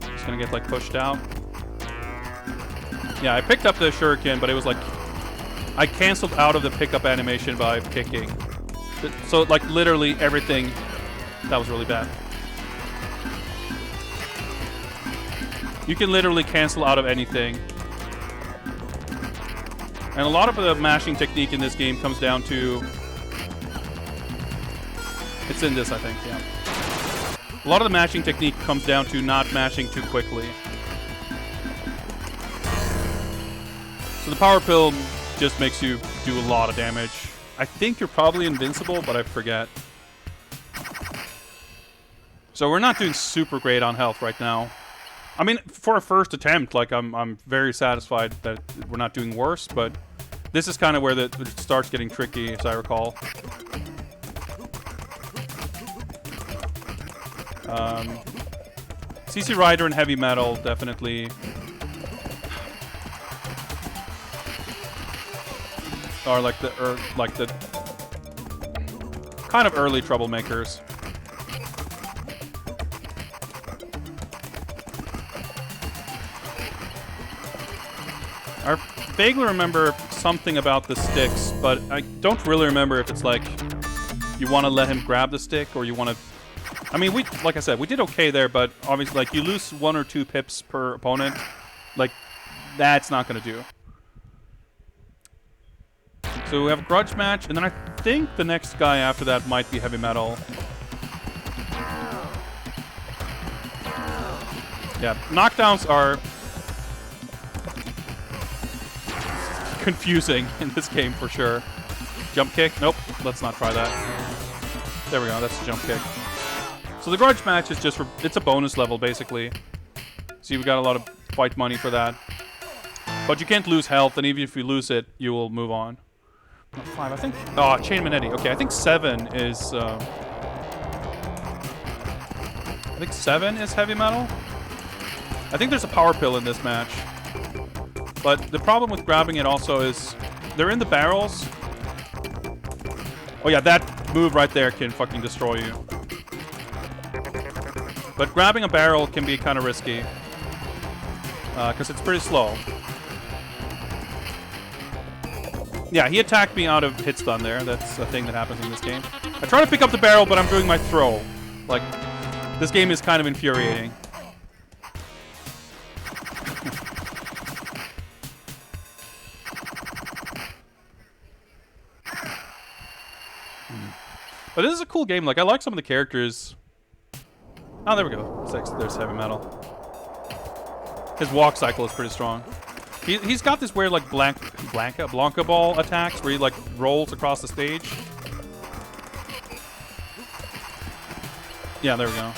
It's gonna get like pushed out. Yeah, I picked up the shuriken, but it was like... I canceled out of the pickup animation by kicking. So like literally everything... that was really bad. You can literally cancel out of anything. And a lot of the mashing technique in this game comes down to... it's in this, I think, yeah. A lot of the mashing technique comes down to not mashing too quickly. So the Power Pill just makes you do a lot of damage. I think you're probably invincible, but I forget. So we're not doing super great on health right now. I mean, for a first attempt, like I'm very satisfied that we're not doing worse, but this is kind of where it starts getting tricky, as I recall. CC Rider and Heavy Metal definitely are like the kind of early troublemakers. I vaguely remember something about the sticks, but I don't really remember if it's like you want to let him grab the stick or you want to... I mean, like I said, we did okay there, but obviously, like, you lose 1 or 2 pips per opponent. Like, that's not going to do. So we have a grudge match, and then I think the next guy after that might be heavy metal. Yeah, knockdowns are confusing in this game for sure. Jump kick? Nope, let's not try that. There we go, that's a jump kick. So the grudge match is just for, it's a bonus level basically. So you've got a lot of fight money for that. But you can't lose health, and even if you lose it, you will move on. 5, I think. Oh, Chain Manetti. Okay, I think 7 is. I think 7 is heavy metal. I think there's a power pill in this match. But the problem with grabbing it also is they're in the barrels. Oh yeah, that move right there can fucking destroy you. But grabbing a barrel can be kind of risky because it's pretty slow. Yeah, he attacked me out of hit stun there. That's a thing that happens in this game. I try to pick up the barrel, but I'm doing my throw. Like, this game is kind of infuriating. But this is a cool game. Like, I like some of the characters. Oh, there we go. 6. There's heavy metal. His walk cycle is pretty strong. He's got this weird, like, Blanca ball attacks where he, like, rolls across the stage. Yeah, there we go.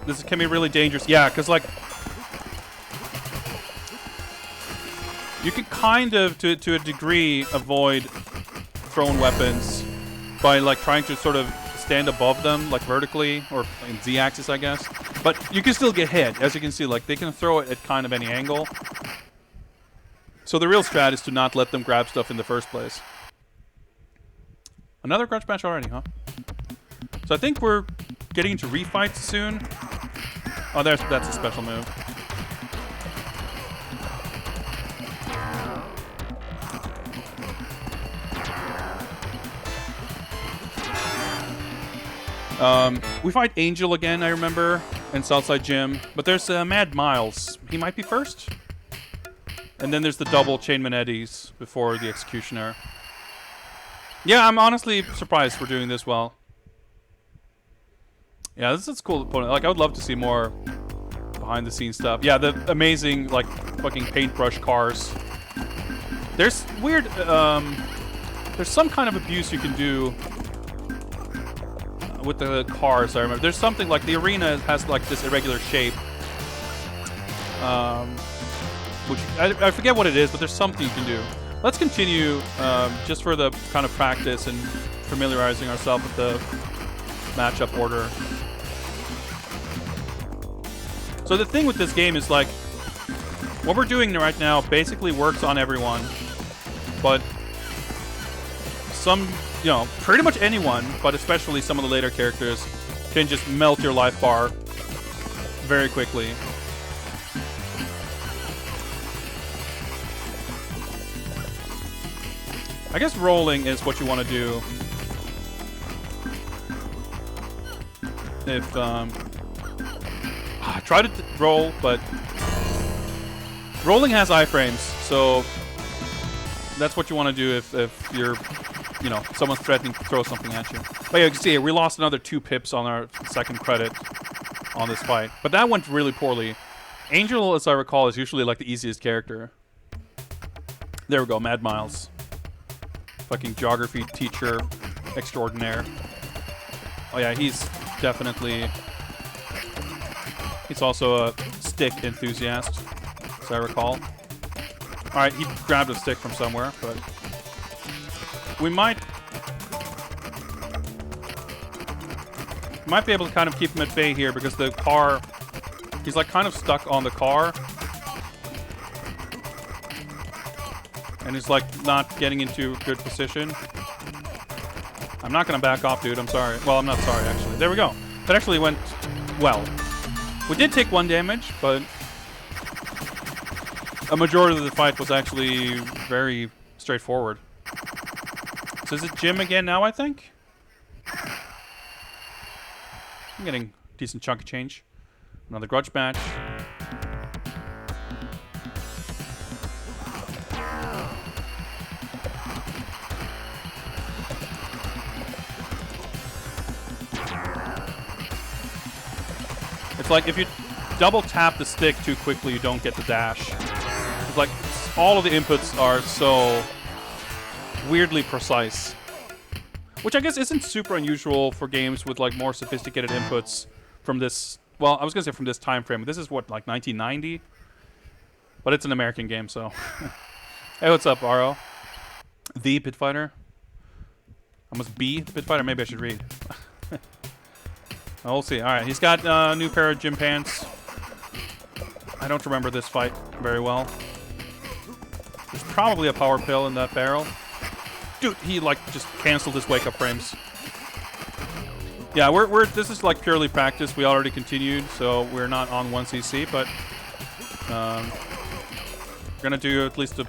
This can be really dangerous. Yeah, because, like, you can kind of, to a degree, avoid thrown weapons by, like, trying to sort of stand above them, like, vertically, or in Z-axis, I guess. But you can still get hit. As you can see, like, they can throw it at kind of any angle. So the real strat is to not let them grab stuff in the first place. Another grudge match already, huh? So I think we're getting into refights soon. Oh, that's a special move. We fight Angel again, I remember, in Southside Gym. But there's Mad Miles. He might be first. And then there's the double Chain Manettis before the Executioner. Yeah, I'm honestly surprised we're doing this well. Yeah, this is a cool opponent. Like, I would love to see more behind-the-scenes stuff. Yeah, the amazing, like, fucking paintbrush cars. There's weird, there's some kind of abuse you can do with the cars, I remember. There's something, like, the arena has, like, this irregular shape. Which, I forget what it is, but there's something you can do. Let's continue, just for the kind of practice and familiarizing ourselves with the matchup order. So the thing with this game is, like, what we're doing right now basically works on everyone, but some, you know, pretty much anyone, but especially some of the later characters, can just melt your life bar very quickly. I guess rolling is what you want to do if, I try to roll, but rolling has iframes, so that's what you want to do if you're, you know, someone's threatening to throw something at you. But yeah, you can see we lost another 2 pips on our second credit on this fight, but that went really poorly. Angel, as I recall, is usually like the easiest character. There we go, Mad Miles. Fucking geography teacher extraordinaire. Oh yeah, he's definitely... He's also a stick enthusiast, as I recall. Alright, he grabbed a stick from somewhere, but... We might be able to kind of keep him at bay here, because the car... He's like kind of stuck on the car. And he's like not getting into a good position. I'm not gonna back off, dude. I'm sorry. Well, I'm not sorry, actually. There we go. That actually went well. We did take 1 damage, but a majority of the fight was actually very straightforward. So is it Jim again now, I think? I'm getting a decent chunk of change. Another grudge match. It's like if you double tap the stick too quickly, you don't get the dash. It's like all of the inputs are so weirdly precise. Which I guess isn't super unusual for games with like more sophisticated inputs from this, well, I was gonna say from this time frame. This is what, like 1990? But it's an American game, so. Hey, what's up, Aro? The Pit Fighter? I must be the Pit Fighter? Maybe I should read. We'll see. Alright, he's got a new pair of gym pants. I don't remember this fight very well. There's probably a power pill in that barrel. Dude, he like just canceled his wake up frames. Yeah, we're this is like purely practice. We already continued, so we're not on 1cc, but we're gonna do at least a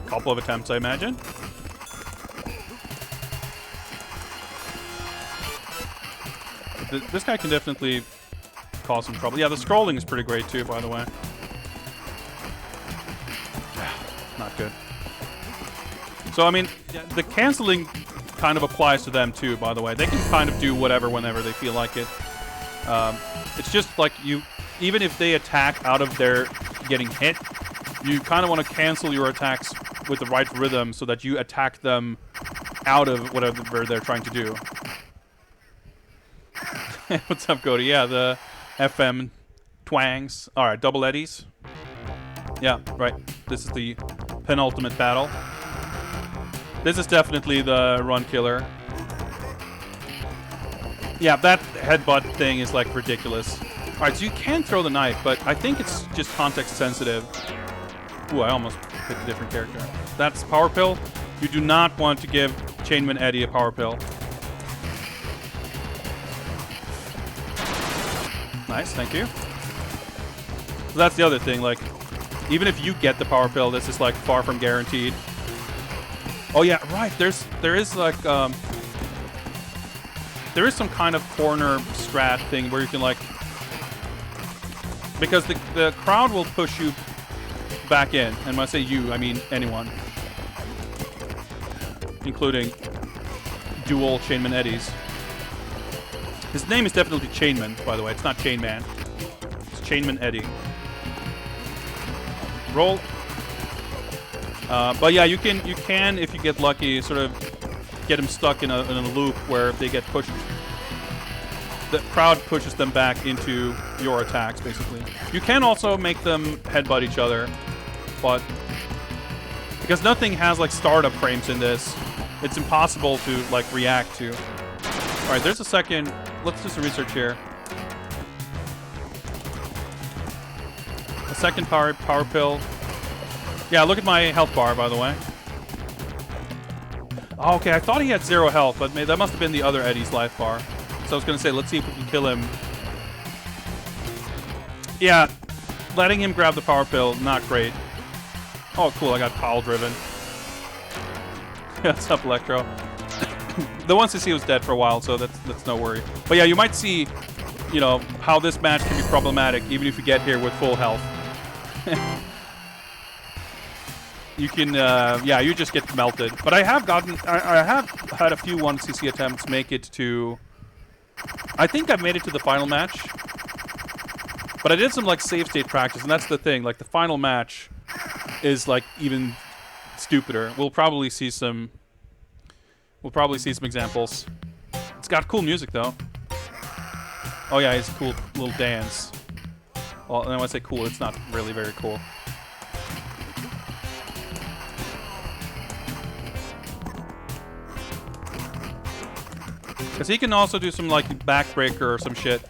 couple of attempts, I imagine. This guy can definitely cause some trouble. Yeah, the scrolling is pretty great too, by the way. Not good. So, I mean, the canceling kind of applies to them too, by the way. They can kind of do whatever whenever they feel like it. It's just like you, even if they attack out of their getting hit, you kind of want to cancel your attacks with the right rhythm so that you attack them out of whatever they're trying to do. What's up, Cody? Yeah, the FM twangs. Alright, double eddies. Yeah, right. This is the penultimate battle. This is definitely the run killer. Yeah, that headbutt thing is like ridiculous. Alright, so you can throw the knife, but I think it's just context sensitive. Ooh, I almost picked a different character. That's power pill. You do not want to give Chainman Eddie a power pill. Nice, thank you. So that's the other thing, like, even if you get the power pill, this is like far from guaranteed. Oh yeah, right, there is like, there is some kind of corner strat thing where you can like, because the crowd will push you back in, and when I say you, I mean anyone. Including dual Chainman Eddies. His name is definitely Chainman, by the way. It's not Chainman. It's Chainman Eddie. Roll. But yeah, you can, if you get lucky, sort of get them stuck in a loop where they get pushed. The crowd pushes them back into your attacks, basically. You can also make them headbutt each other, but because nothing has like startup frames in this, it's impossible to like react to. All right, there's a second. Let's do some research here. A second power pill. Yeah, look at my health bar, by the way. Oh, okay, I thought he had 0 health, but that must have been the other Eddie's life bar. So I was going to say, let's see if we can kill him. Yeah, letting him grab the power pill, not great. Oh, cool, I got pile driven. What's up, Electro? The 1cc was dead for a while, so that's no worry. But yeah, you might see, you know, how this match can be problematic even if you get here with full health. You can, yeah, you just get melted. But I have had a few 1cc attempts make it to, I think I've made it to the final match. But I did some like save state practice, and that's the thing. Like the final match is like even stupider. We'll probably see some examples. It's got cool music though. Oh yeah, it's a cool little dance. Well, and when I say cool, it's not really very cool. Because he can also do some like backbreaker or some shit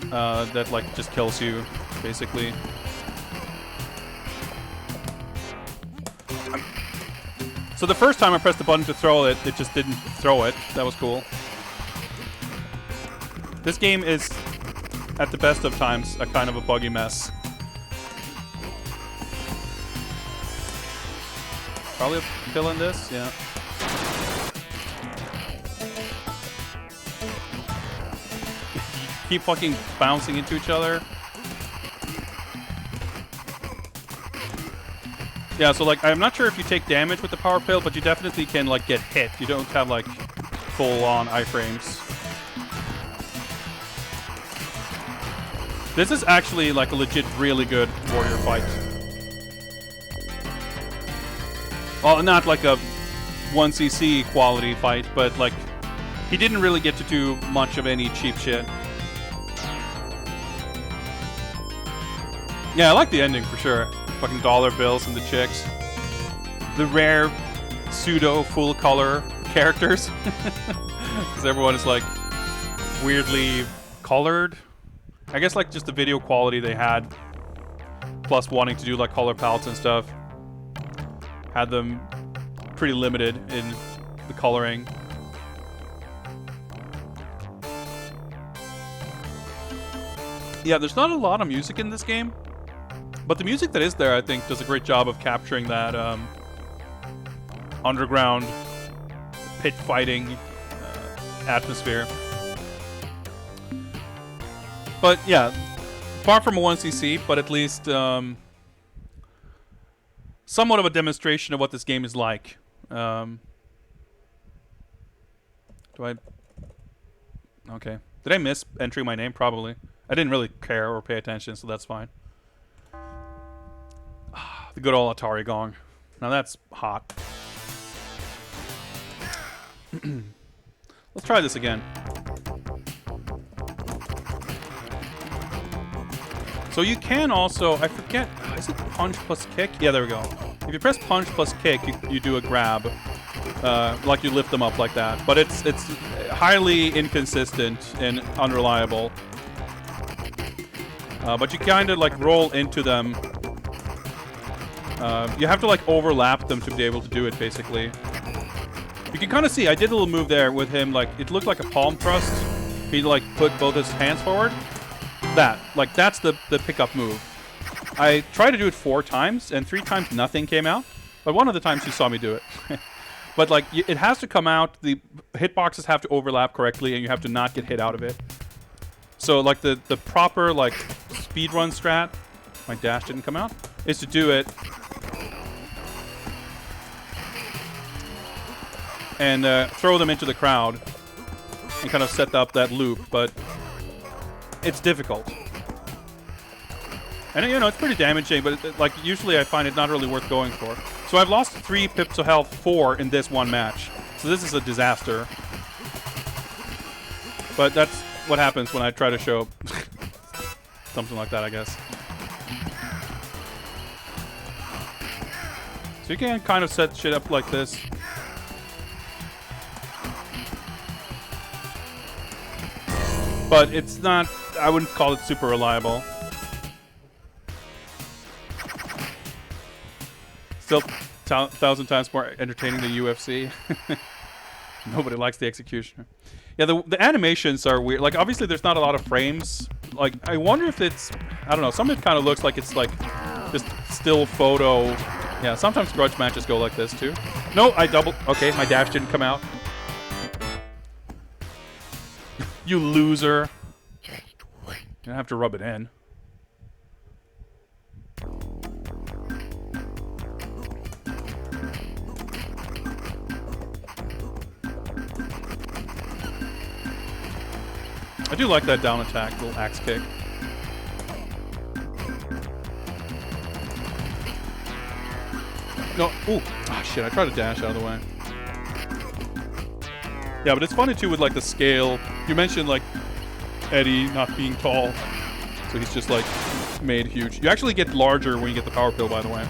that like just kills you, basically. So the first time I pressed the button to throw it, it just didn't throw it. That was cool. This game is, at the best of times, a kind of a buggy mess. Probably a kill in this, yeah. Keep fucking bouncing into each other. Yeah, so like, I'm not sure if you take damage with the power pill, but you definitely can like get hit. You don't have like full-on iframes. This is actually like a legit really good warrior fight. Well, not like a 1cc quality fight, but like, he didn't really get to do much of any cheap shit. Yeah, I like the ending for sure. Fucking dollar bills and the chicks. The rare pseudo full color characters. Because everyone is like weirdly colored. I guess like just the video quality they had, plus wanting to do like color palettes and stuff, had them pretty limited in the coloring. Yeah, there's not a lot of music in this game. But the music that is there, I think, does a great job of capturing that underground pit fighting atmosphere. But yeah, far from a 1cc, but at least somewhat of a demonstration of what this game is like. Do I... Okay. Did I miss entering my name? Probably. I didn't really care or pay attention, so that's fine. The good old Atari gong. Now that's hot. Let's try this again. So you can also, I forget, is it punch plus kick? Yeah, there we go. If you press punch plus kick, you do a grab. Like you lift them up like that. But it's highly inconsistent and unreliable. But you kind of like roll into them. You have to like overlap them to be able to do it, basically. You can kind of see, I did a little move there with him, like, it looked like a palm thrust. He like put both his hands forward. That's the pickup move. I tried to do it 4 times, and 3 times nothing came out. But one of the times you saw me do it. But like, it has to come out, the hitboxes have to overlap correctly, and you have to not get hit out of it. So like the proper like speedrun strat, my dash didn't come out, is to do it and throw them into the crowd and kind of set up that loop, but it's difficult. And you know, it's pretty damaging, but like usually I find it not really worth going for. So I've lost 3 pips of health, 4 in this one match. So this is a disaster. But that's what happens when I try to show something like that, I guess. So you can kind of set shit up like this. But it's not, I wouldn't call it super reliable. Still 1,000 times more entertaining than UFC. Nobody likes the executioner. Yeah, the animations are weird. Like, obviously there's not a lot of frames. Like, I wonder if it's, I don't know, some of it kind of looks like it's like just still photo. Yeah, sometimes grudge matches go like this too. No, I doubled. Okay, my dash didn't come out. You loser. You're gonna have to rub it in. I do like that down attack, little axe kick. No, ooh, ah, shit, I tried to dash out of the way. Yeah, but it's funny too with like the scale. You mentioned like Eddie not being tall, so he's just like made huge. You actually get larger when you get the power pill, by the way.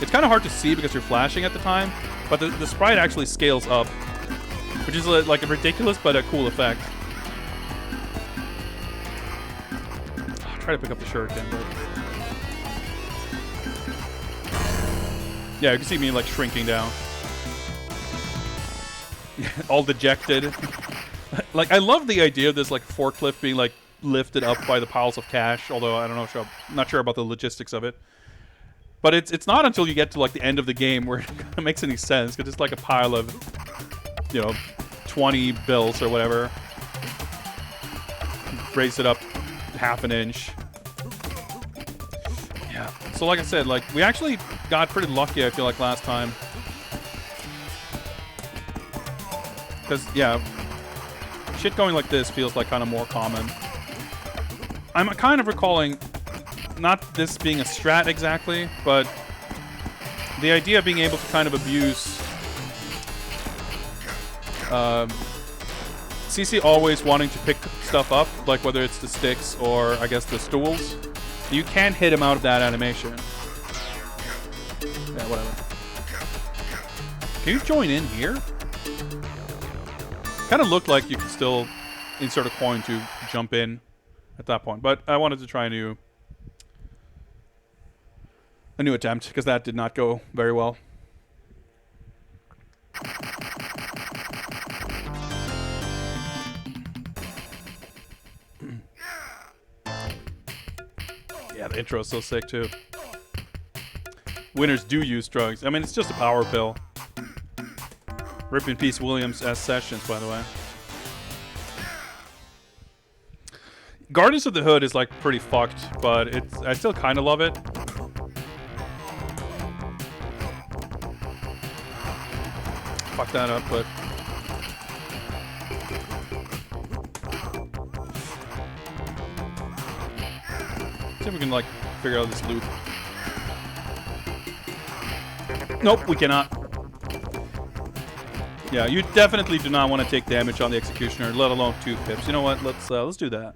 It's kind of hard to see because you're flashing at the time, but the sprite actually scales up, which is like a ridiculous but a cool effect. I'll try to pick up the shuriken, but Yeah, you can see me like shrinking down. All dejected. Like, I love the idea of this like forklift being like lifted up by the piles of cash, although I don't know, I'm not sure about the logistics of it. But it's not until you get to like the end of the game where it kind of makes any sense, because it's like a pile of, you know, 20 bills or whatever. Raise it up half an inch. Yeah. So like I said, like we actually got pretty lucky, I feel like, last time. Because, yeah, shit going like this feels like kind of more common. I'm kind of recalling, not this being a strat exactly, but the idea of being able to kind of abuse CC always wanting to pick stuff up, like whether it's the sticks or, I guess, the stools. You can't hit him out of that animation. Yeah, whatever. Can you join in here? Kind of looked like you could still insert a coin to jump in at that point, but I wanted to try a new attempt, because that did not go very well. Yeah, the intro is so sick too. Winners do use drugs. I mean, it's just a power pill. Rip in peace, Williams as Sessions, by the way. Guardians of the Hood is like pretty fucked, but I still kind of love it. Fuck that up, but see if we can like figure out this loop. Nope, we cannot. Yeah, you definitely do not want to take damage on the Executioner, let alone 2 pips. You know what? Let's do that.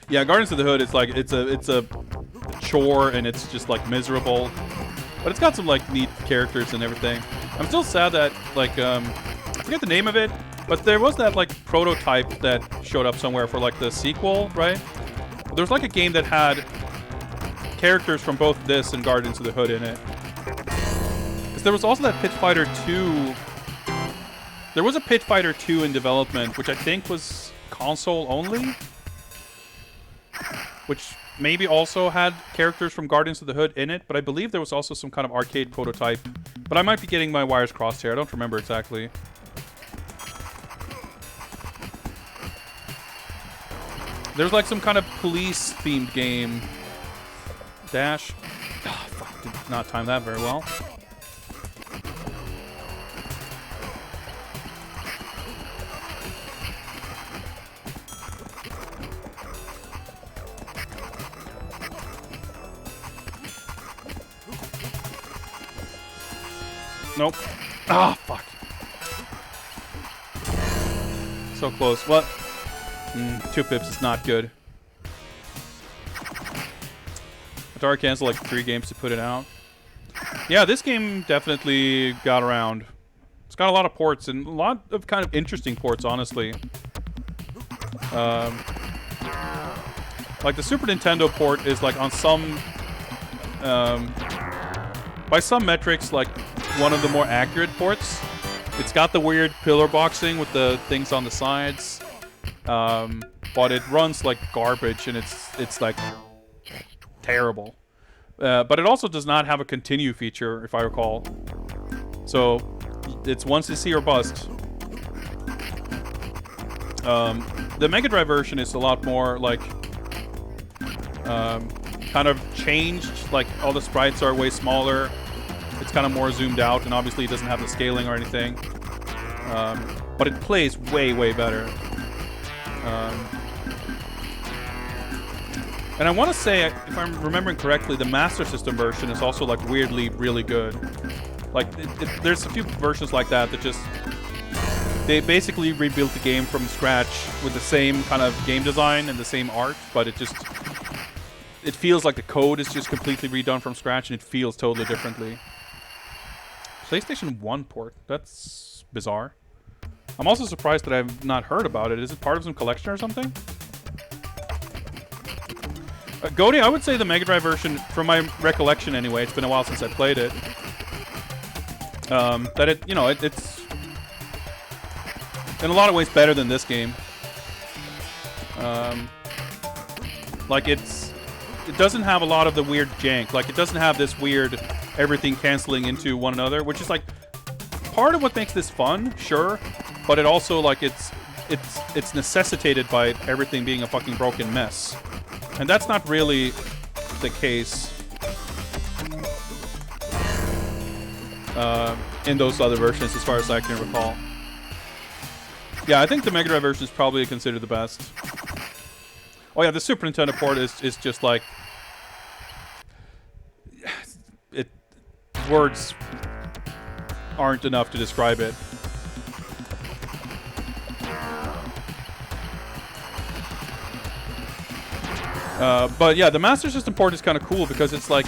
Yeah, Guardians of the Hood, it's like it's a chore, and it's just like miserable. But it's got some like neat characters and everything. I'm still sad that like I forget the name of it, but there was that like prototype that showed up somewhere for like the sequel, right? There was like a game that had characters from both this and Guardians of the Hood in it. Because there was also that Pit Fighter 2. There was a Pit Fighter 2 in development, which I think was console only, which maybe also had characters from Guardians of the Hood in it, but I believe there was also some kind of arcade prototype. But I might be getting my wires crossed here. I don't remember exactly. There's like some kind of police-themed game. Dash. Oh, fuck, did not time that very well. Nope. Ah, fuck. So close. What? 2 pips is not good. Atari canceled like 3 games to put it out. Yeah, this game definitely got around. It's got a lot of ports, and a lot of kind of interesting ports, honestly. Like the Super Nintendo port is like on some, by some metrics, like one of the more accurate ports. It's got the weird pillar boxing with the things on the sides, but it runs like garbage, and it's like terrible. But it also does not have a continue feature, if I recall. So it's once you see or bust. The Mega Drive version is a lot more like kind of changed. Like all the sprites are way smaller. It's kind of more zoomed out, and obviously it doesn't have the scaling or anything. But it plays way better. And I want to say, if I'm remembering correctly, the Master System version is also like weirdly really good. Like there's a few versions like that that just, they basically rebuilt the game from scratch with the same kind of game design and the same art, but it feels like the code is just completely redone from scratch, and it feels totally differently. PlayStation 1 port, that's bizarre. I'm also surprised that I've not heard about it. Is it part of some collection or something? Goaty, I would say the Mega Drive version, from my recollection anyway, it's been a while since I played it. That it, you know, it's in a lot of ways better than this game. Like it doesn't have a lot of the weird jank. Like it doesn't have this weird everything canceling into one another, which is like part of what makes this fun, sure, but it also like it's necessitated by everything being a fucking broken mess, and that's not really the case in those other versions, as far as I can recall. Yeah, I think the Mega Drive version is probably considered the best. Oh yeah, the Super Nintendo port is just like words aren't enough to describe it. But yeah, the Master System port is kind of cool because it's like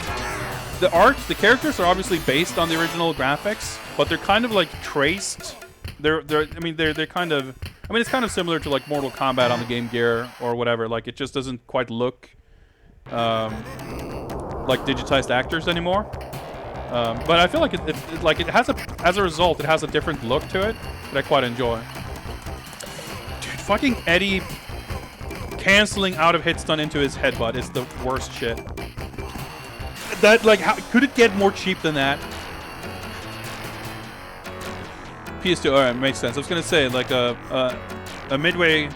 the art, the characters are obviously based on the original graphics, but they're kind of like traced. They're kind of, I mean, it's kind of similar to like Mortal Kombat on the Game Gear or whatever. Like it just doesn't quite look like digitized actors anymore. But I feel like it has as a result, it has a different look to it that I quite enjoy. Dude, fucking Eddie canceling out of hit stun into his headbutt is the worst shit. That, like, how could it get more cheap than that? PS2, alright, makes sense. I was gonna say, like, a Midway,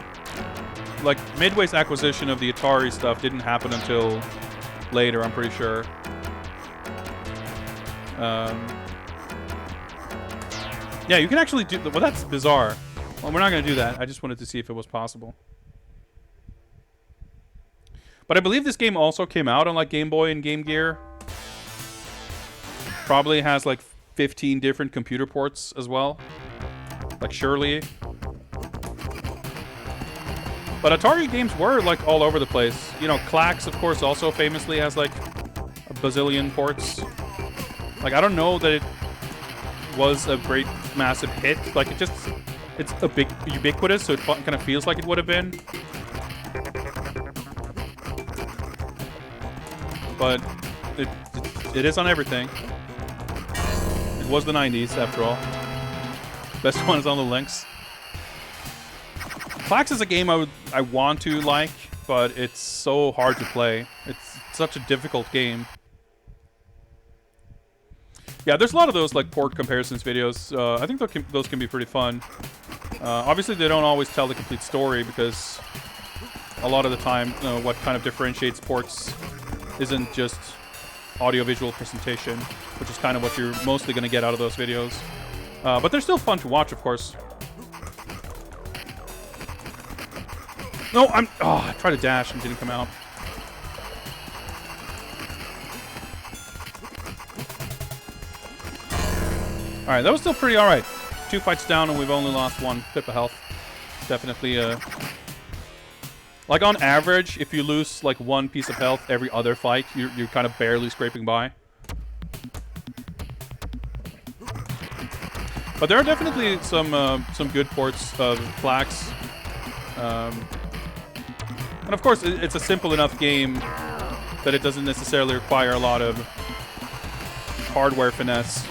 like, Midway's acquisition of the Atari stuff didn't happen until later, I'm pretty sure. Yeah, you can actually do... Well, that's bizarre. Well, we're not going to do that. I just wanted to see if it was possible. But I believe this game also came out on, like, Game Boy and Game Gear. Probably has, like, 15 different computer ports as well. Like, surely. But Atari games were, like, all over the place. You know, Klax, of course, also famously has, like, a bazillion ports. Like, I don't know that it was a great, massive hit. Like, it's a big ubiquitous, so it kind of feels like it would have been. But it is on everything. It was the 90s, after all. Best one is on the Lynx. Klax is a game I want to like, but it's so hard to play. It's such a difficult game. Yeah, there's a lot of those like port comparisons videos. I think those can be pretty fun. Obviously, they don't always tell the complete story because a lot of the time, what kind of differentiates ports isn't just audio-visual presentation, which is kind of what you're mostly going to get out of those videos. But they're still fun to watch, of course. No, I tried to dash and didn't come out. Alright, that was still pretty alright. 2 fights down and we've only lost 1 pip of health. Definitely, like on average, if you lose like 1 piece of health every other fight, you're kind of barely scraping by. But there are definitely some good ports of Klax. And of course, it's a simple enough game that it doesn't necessarily require a lot of hardware finesse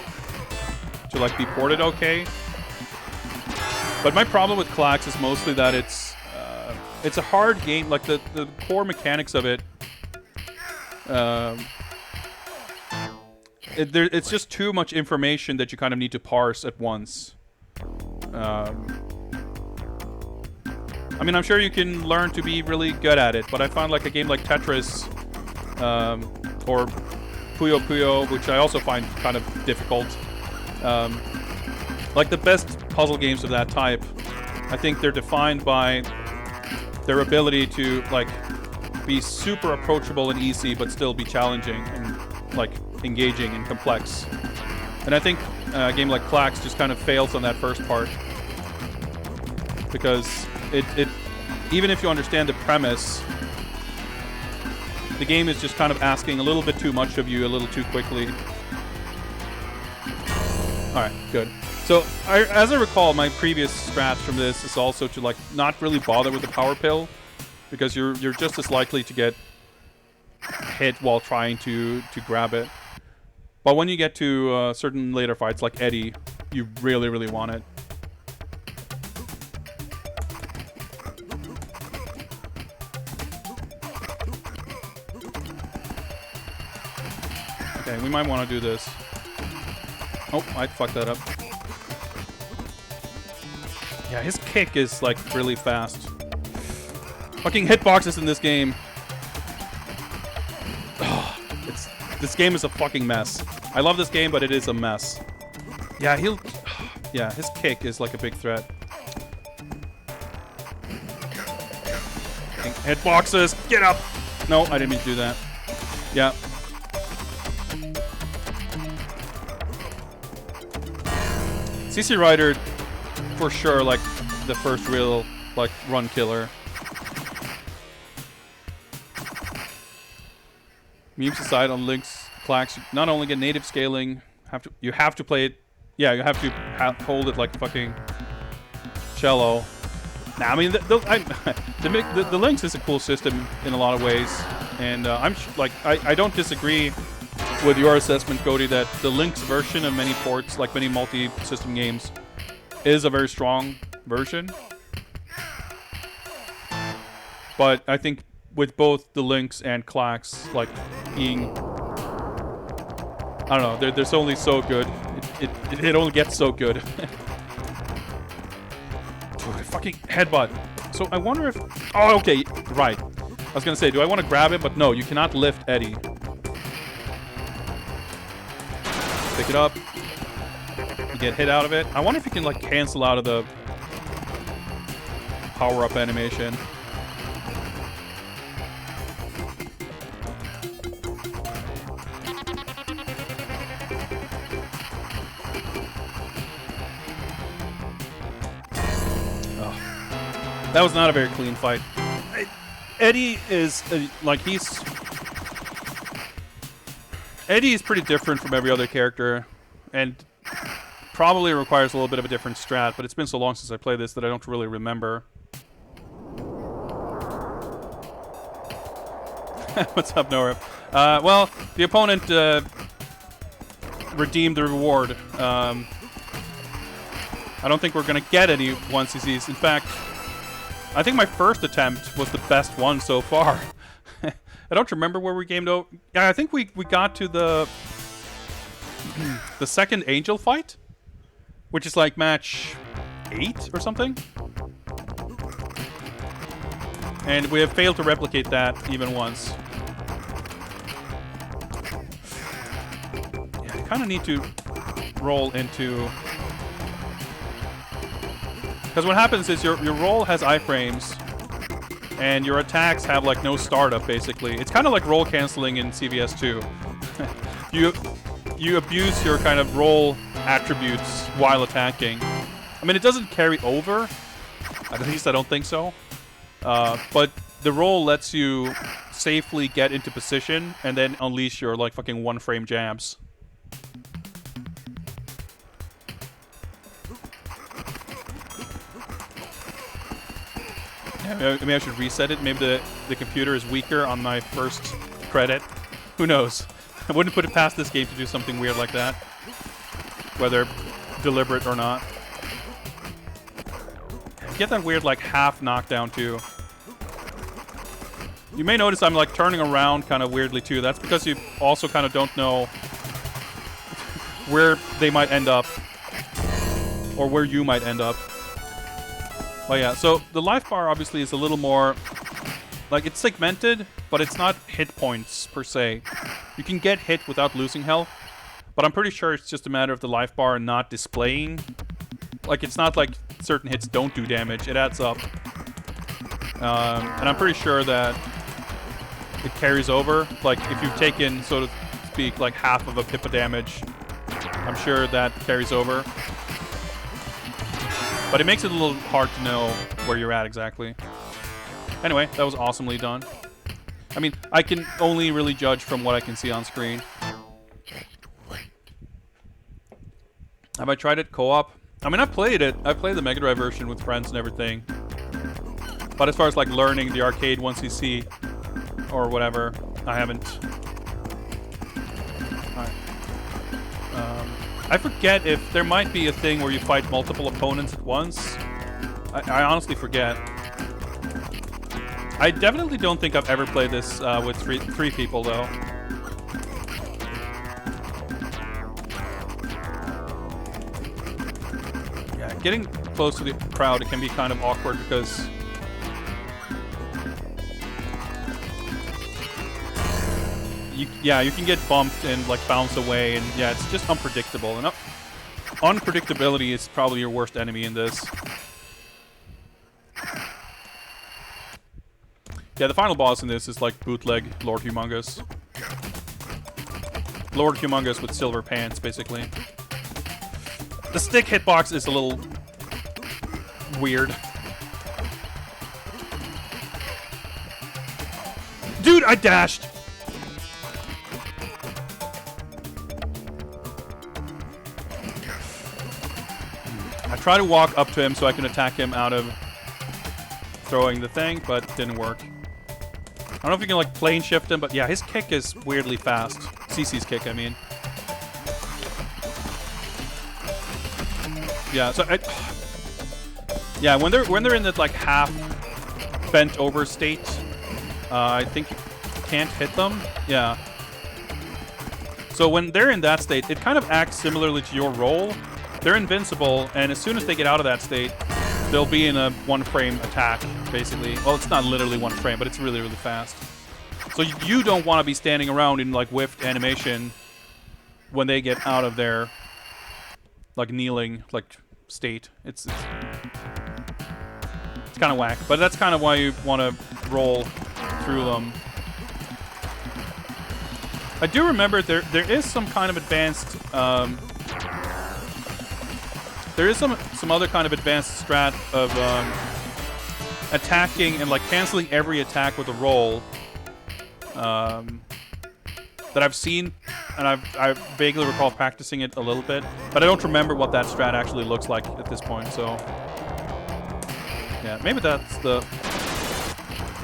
to like be ported okay. But my problem with Klax is mostly that it's a hard game. Like the core mechanics of it, it's just too much information that you kind of need to parse at once. I mean, I'm sure you can learn to be really good at it, but I find like a game like Tetris or Puyo Puyo, which I also find kind of difficult. Like the best puzzle games of that type, I think they're defined by their ability to like be super approachable and easy, but still be challenging and like engaging and complex. And I think a game like Klax just kind of fails on that first part because it even if you understand the premise, the game is just kind of asking a little bit too much of you a little too quickly. Alright, good. So, as I recall, my previous strats from this is also to like not really bother with the power pill, because you're just as likely to get hit while trying to grab it. But when you get to certain later fights like Eddie, you really, really want it. Okay, we might want to do this. Oh, I fucked that up. Yeah, his kick is like really fast. Fucking hitboxes in this game. This game is a fucking mess. I love this game, but it is a mess. Yeah, yeah, his kick is like a big threat. Hitboxes, get up! No, I didn't mean to do that. Yeah. CC Rider, for sure, like the first real like run killer. Memes aside, on Link's Clax, you not only get native scaling, you have to play it. Yeah, you have to hold it like fucking cello. Nah, I mean the Lynx is a cool system in a lot of ways, and I don't disagree with your assessment, Cody, that the Lynx version of many ports, like many multi-system games, is a very strong version. But I think with both the Lynx and Clax, like being, I don't know, they're only so good. It only gets so good. Fucking headbutt. So I wonder if, oh, okay, right. I was gonna say, do I want to grab it? But no, you cannot lift Eddie. Pick it up. You get hit out of it. I wonder if you can like cancel out of the power-up animation. That was not a very clean fight. Eddie is Eddie is pretty different from every other character, and probably requires a little bit of a different strat, but it's been so long since I played this that I don't really remember. What's up, Nora? Well, the opponent redeemed the reward. I don't think we're going to get any 1cc's. In fact, I think my first attempt was the best one so far. I don't remember where we gamed over. Yeah, I think we got to the second Angel fight, which is like match 8 or something. And we have failed to replicate that even once. Yeah, I kind of need to roll into... Because what happens is your roll has iframes, and your attacks have like no startup, basically. It's kind of like roll canceling in CVS 2. You abuse your kind of roll attributes while attacking. I mean, it doesn't carry over. At least I don't think so. But the roll lets you safely get into position and then unleash your like fucking one-frame jabs. Yeah, maybe I should reset it. Maybe the computer is weaker on my first credit. Who knows? I wouldn't put it past this game to do something weird like that. Whether deliberate or not. You get that weird like half knockdown too. You may notice I'm like turning around kind of weirdly too. That's because you also kind of don't know where they might end up. Or where you might end up. But yeah, so the life bar obviously is a little more, like it's segmented, but it's not hit points per se. You can get hit without losing health, but I'm pretty sure it's just a matter of the life bar not displaying. Like it's not like certain hits don't do damage, it adds up. And I'm pretty sure that it carries over. Like if you've taken, so to speak, like half of a pip of damage, I'm sure that carries over. But it makes it a little hard to know where you're at exactly. Anyway, that was awesomely done. I mean, I can only really judge from what I can see on screen. Have I tried it co-op? I mean, I played it. I played the Mega Drive version with friends and everything. But as far as like learning the arcade 1cc or whatever, I haven't. Alright. I forget if there might be a thing where you fight multiple opponents at once. I honestly forget. I definitely don't think I've ever played this with three people, though. Yeah, getting close to the crowd, it can be kind of awkward because... you can get bumped and like bounce away, and yeah, it's just unpredictable. And unpredictability is probably your worst enemy in this. Yeah, the final boss in this is like bootleg Lord Humongous. Lord Humongous with silver pants, basically. The stick hitbox is a little weird. Dude, I dashed! I try to walk up to him so I can attack him out of throwing the thing, but it didn't work. I don't know if you can like plane shift him, but yeah, his kick is weirdly fast. CC's kick, I mean. Yeah, so yeah, when they're in that like half bent over state, I think you can't hit them. Yeah. So when they're in that state, it kind of acts similarly to your roll. They're invincible, and as soon as they get out of that state, they'll be in a one-frame attack, basically. Well, it's not literally one frame, but it's really, really fast. So you don't want to be standing around in, like, whiffed animation when they get out of their, like, kneeling, like, state. It's kind of whack, but that's kind of why you want to roll through them. I do remember there is some kind of advanced... there is some other kind of advanced strat of attacking and like canceling every attack with a roll that I've seen, and I vaguely recall practicing it a little bit, but I don't remember what that strat actually looks like at this point. So yeah, maybe that's the...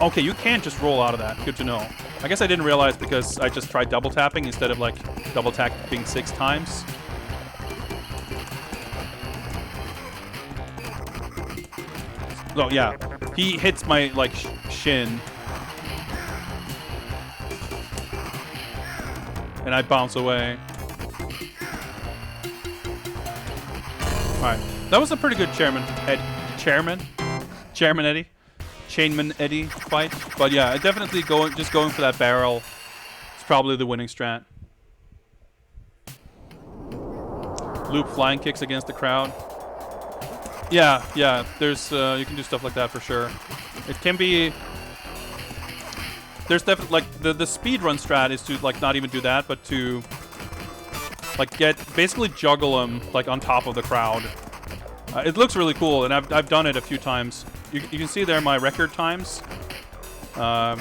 Okay, you can't just roll out of that. Good to know. I guess I didn't realize because I just tried double tapping instead of like double tapping 6 times. Oh yeah, he hits my like shin, and I bounce away. All right, that was a pretty good Chairman Eddie fight. But yeah, definitely going for that barrel is probably the winning strat. Loop flying kicks against the crowd. Yeah, there's you can do stuff like that for sure. It can be... There's definitely, like, the speedrun strat is to, like, not even do that, but to, like, basically juggle them, like, on top of the crowd. It looks really cool, and I've done it a few times. You can see there my record times. It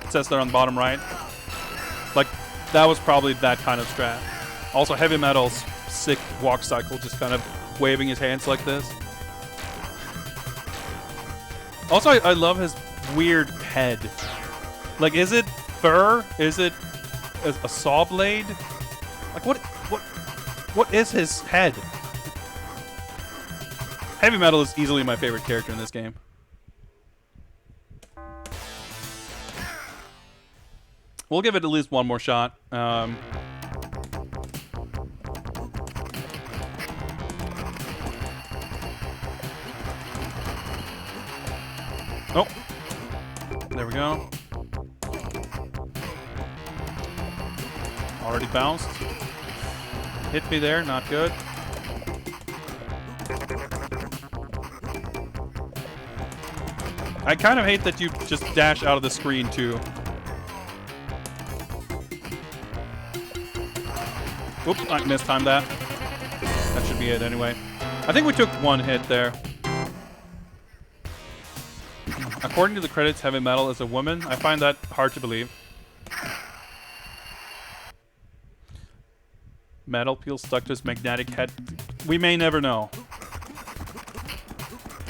says there on the bottom right. Like, that was probably that kind of strat. Also, Heavy Metal's sick walk cycle, just kind of waving his hands like this. Also, I love his weird head. Like, is it fur? Is it a saw blade? Like, what is his head? Heavy Metal is easily my favorite character in this game. We'll give it at least one more shot. Oh, there we go. Already bounced. Hit me there, not good. I kind of hate that you just dash out of the screen too. Oops, I mistimed that. That should be it anyway. I think we took one hit there. According to the credits, Heavy Metal is a woman. I find that hard to believe. Metal Peel stuck to his magnetic head. We may never know.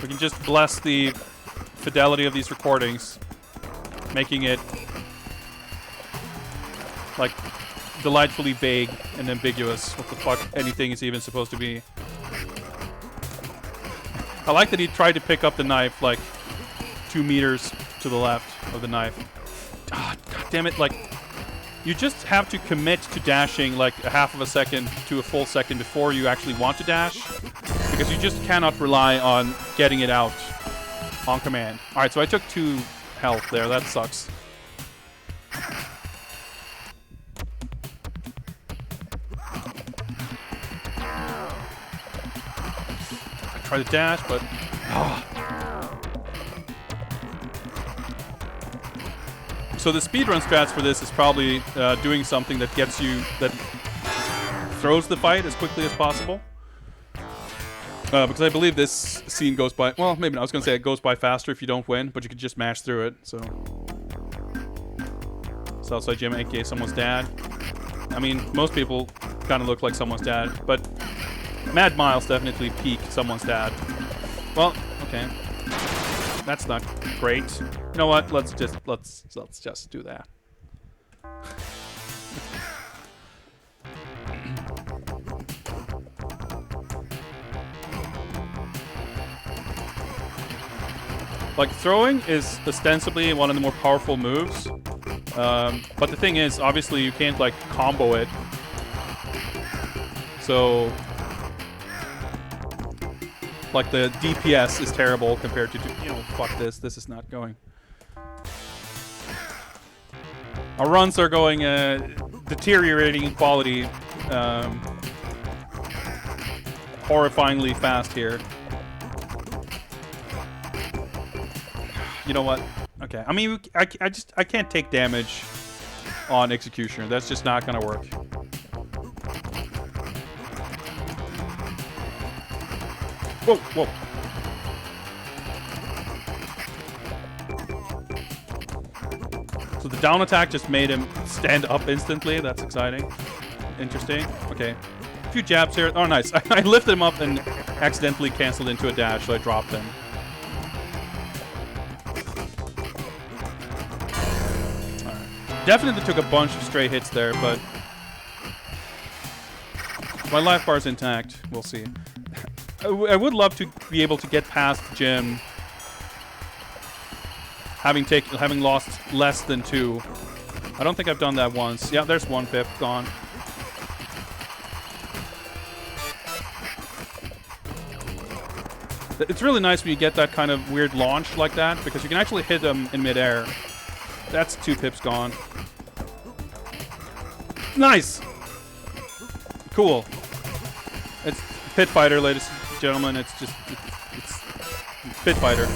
We can just bless the fidelity of these recordings, making it like delightfully vague and ambiguous. What the fuck anything is even supposed to be. I like that he tried to pick up the knife like 2 meters to the left of the knife. Ah, God damn it! Like, you just have to commit to dashing like a half of a second to a full second before you actually want to dash, because you just cannot rely on getting it out on command. All right, so I took 2 health there. That sucks. I try to dash, but So the speedrun strats for this is probably doing something that gets you, that throws the fight as quickly as possible. Because I believe this scene goes by, well, maybe not. I was going to say it goes by faster if you don't win, but you could just mash through it. So, Southside Jim, aka someone's dad. I mean, most people kind of look like someone's dad, but Mad Miles definitely peaked someone's dad. Well, okay. That's not great. You know what? Let's just do that. Like, throwing is ostensibly one of the more powerful moves. But the thing is, obviously, you can't, like, combo it. So, like, the DPS is terrible compared to, you know, fuck this. This is not going. Our runs are going deteriorating in quality horrifyingly fast here. You know what? Okay. I mean, I can't take damage on Executioner. That's just not gonna work. Whoa, whoa. So the down attack just made him stand up instantly. That's exciting. Interesting. Okay. A few jabs here. Oh, nice. I lifted him up and accidentally canceled into a dash, so I dropped him. Definitely took a bunch of stray hits there, but my life bar is intact. We'll see. I would love to be able to get past Jim, having lost less than 2. I don't think I've done that once. Yeah, there's 1 pip gone. It's really nice when you get that kind of weird launch like that, because you can actually hit them in midair. That's 2 pips gone. Nice! Cool. It's Pit Fighter, ladies and gentlemen. It's Pit Fighter.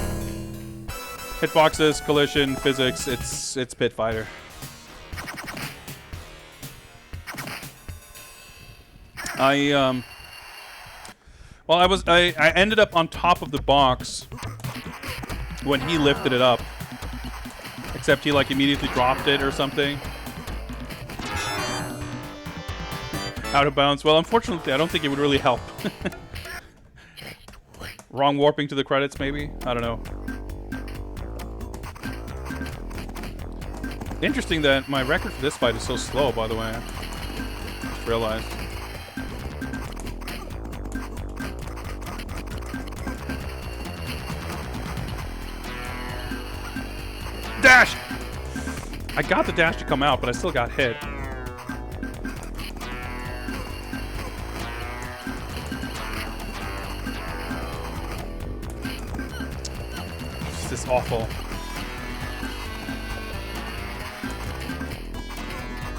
Hitboxes, collision, physics, it's Pit Fighter. I ended up on top of the box when he lifted it up. Except he, like, immediately dropped it or something. Out of bounds. Well, unfortunately, I don't think it would really help. Wrong warping to the credits, maybe? I don't know. Interesting that my record for this fight is so slow, by the way. Just realized. Dash! I got the dash to come out, but I still got hit. This is awful.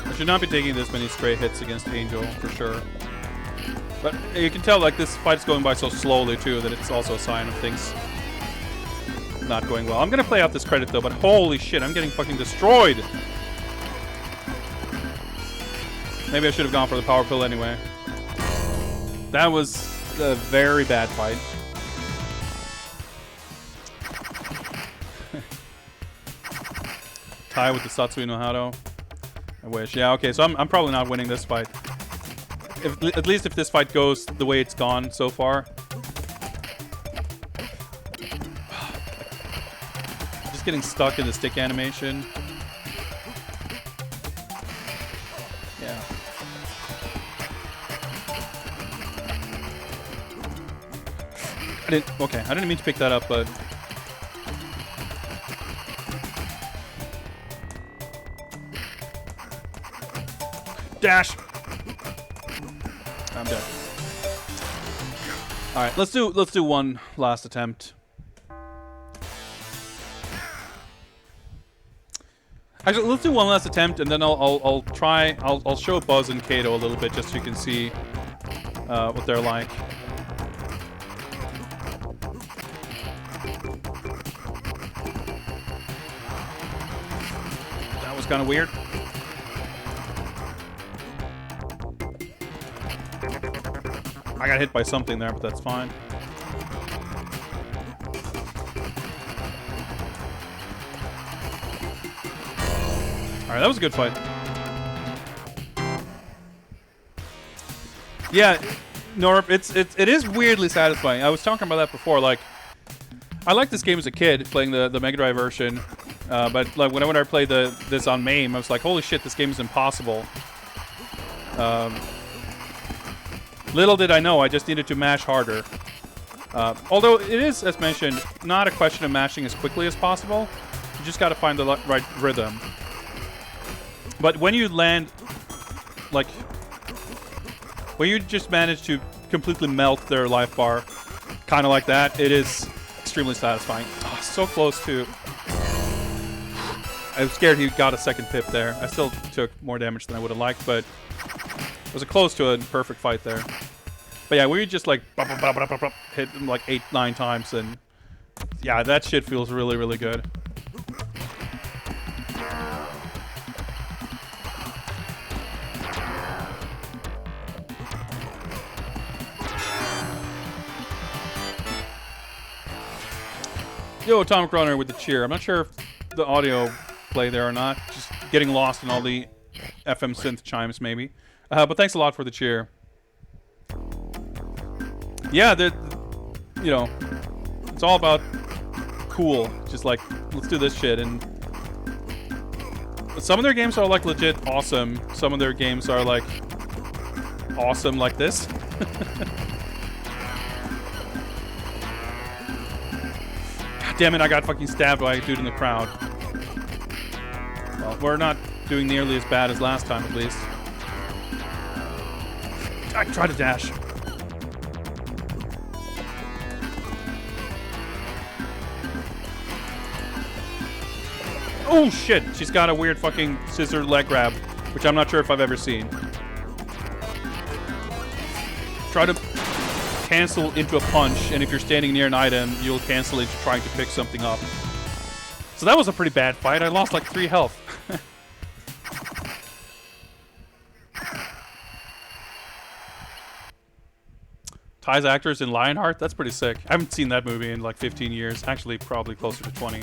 I should not be taking this many stray hits against Angel, for sure. But you can tell, like, this fight's going by so slowly, too, that it's also a sign of things not going well. I'm gonna play out this credit, though, but holy shit, I'm getting fucking destroyed! Maybe I should have gone for the power pill anyway. That was a very bad fight. Tie with the Satsui no Hado. I wish. Yeah, okay, so I'm probably not winning this fight. At least if this fight goes the way it's gone so far. Just getting stuck in the stick animation. Okay, I didn't mean to pick that up, but... Dash! I'm dead. Alright, let's do one last attempt. Actually, let's do one last attempt, and then I'll show Buzz and Kato a little bit just so you can see what they're like. That was kind of weird. I got hit by something there, but that's fine. Alright, that was a good fight. Yeah, Norb, it is weirdly satisfying. I was talking about that before. Like, I liked this game as a kid, playing the Mega Drive version. But like whenever I played this on MAME, I was like, holy shit, this game is impossible. Little did I know, I just needed to mash harder. Although it is, as mentioned, not a question of mashing as quickly as possible. You just got to find the right rhythm. But when you land, like, when you just manage to completely melt their life bar, kind of like that, it is extremely satisfying. Oh, so close to... I was scared he got a second pip there. I still took more damage than I would have liked, but it was close to a perfect fight there. But yeah, we just like hit him like 8-9 times, and yeah, that shit feels really, really good. Yo, Atomic Runner with the cheer. I'm not sure if the audio play there or not. Just getting lost in all the FM synth chimes, maybe. But thanks a lot for the cheer. Yeah, you know, it's all about cool. Just like, let's do this shit. And some of their games are like legit awesome. Some of their games are like awesome like this. God damn it, I got fucking stabbed by a dude in the crowd. Well, we're not doing nearly as bad as last time, at least. I tried to dash. Oh shit, she's got a weird fucking scissor leg grab, which I'm not sure if I've ever seen. Try to cancel into a punch, and if you're standing near an item, you'll cancel into trying to pick something up. So that was a pretty bad fight. I lost like 3 health. Ty's actors in Lionheart? That's pretty sick. I haven't seen that movie in like 15 years. Actually, probably closer to 20.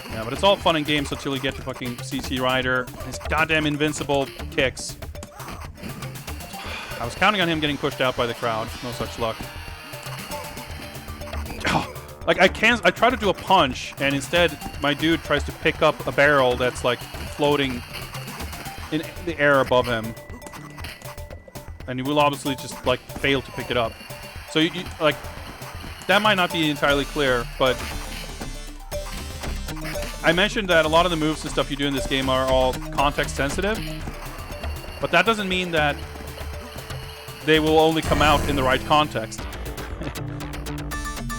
Yeah, but it's all fun and games until you get to fucking CC Rider. His goddamn invincible kicks. I was counting on him getting pushed out by the crowd. No such luck. Oh, like I try to do a punch, and instead my dude tries to pick up a barrel that's like floating in the air above him, and he will obviously just like fail to pick it up. So you like, that might not be entirely clear, but I mentioned that a lot of the moves and stuff you do in this game are all context sensitive, but that doesn't mean that they will only come out in the right context.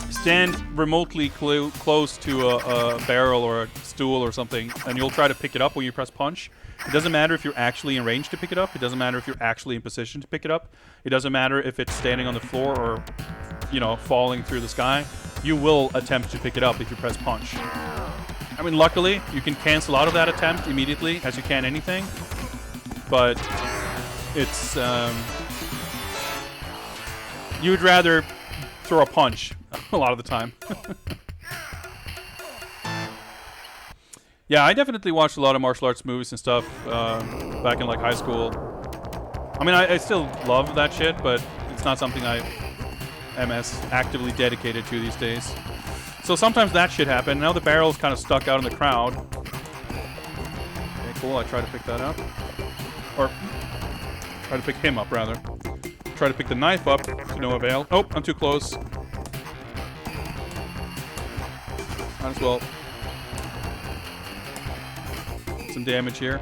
Stand remotely close to a barrel or a stool or something, and you'll try to pick it up when you press punch. It doesn't matter if you're actually in range to pick it up. It doesn't matter if you're actually in position to pick it up. It doesn't matter if it's standing on the floor or, you know, falling through the sky. You will attempt to pick it up if you press punch. I mean, luckily, you can cancel out of that attempt immediately, as you can anything. But it's... you would rather throw a punch a lot of the time. Yeah, I definitely watched a lot of martial arts movies and stuff back in like high school. I mean, I still love that shit, but it's not something I am as actively dedicated to these days. So sometimes that shit happened. Now the barrel's kind of stuck out in the crowd. Okay, cool. I try to pick that up. Or Try to pick him up, rather. Try to pick the knife up to no avail. Oh, I'm too close. Might as well. Some damage here.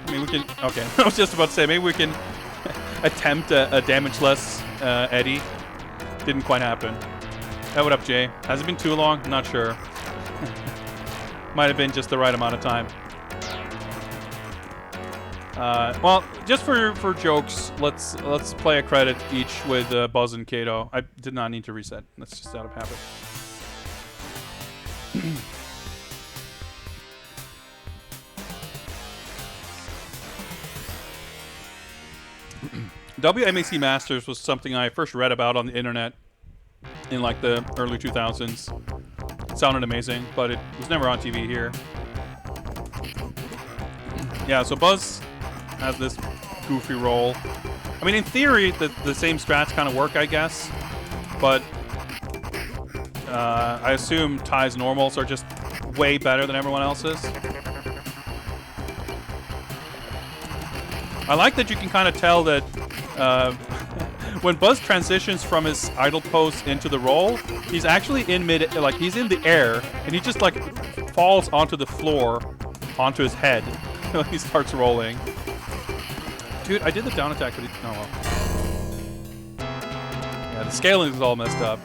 I mean, we can... Okay, I was just about to say, maybe we can attempt a damage-less Eddie. Didn't quite happen. Hey, what up, Jay? Has it been too long? I'm not sure. Might have been just the right amount of time. Well, just for jokes, let's play a credit each with Buzz and Kato. I did not need to reset. That's just out of habit. WMAC Masters was something I first read about on the internet in like the early 2000s. It sounded amazing, but it was never on TV here. Yeah, so Buzz has this goofy role. I mean, in theory, the same strats kind of work, I guess. But I assume Ty's normals are just way better than everyone else's. I like that you can kind of tell that when Buzz transitions from his idle pose into the roll, he's actually in like he's in the air, and he just like falls onto the floor, onto his head when he starts rolling. Dude, I did the down attack, but oh well. Yeah, the scaling is all messed up.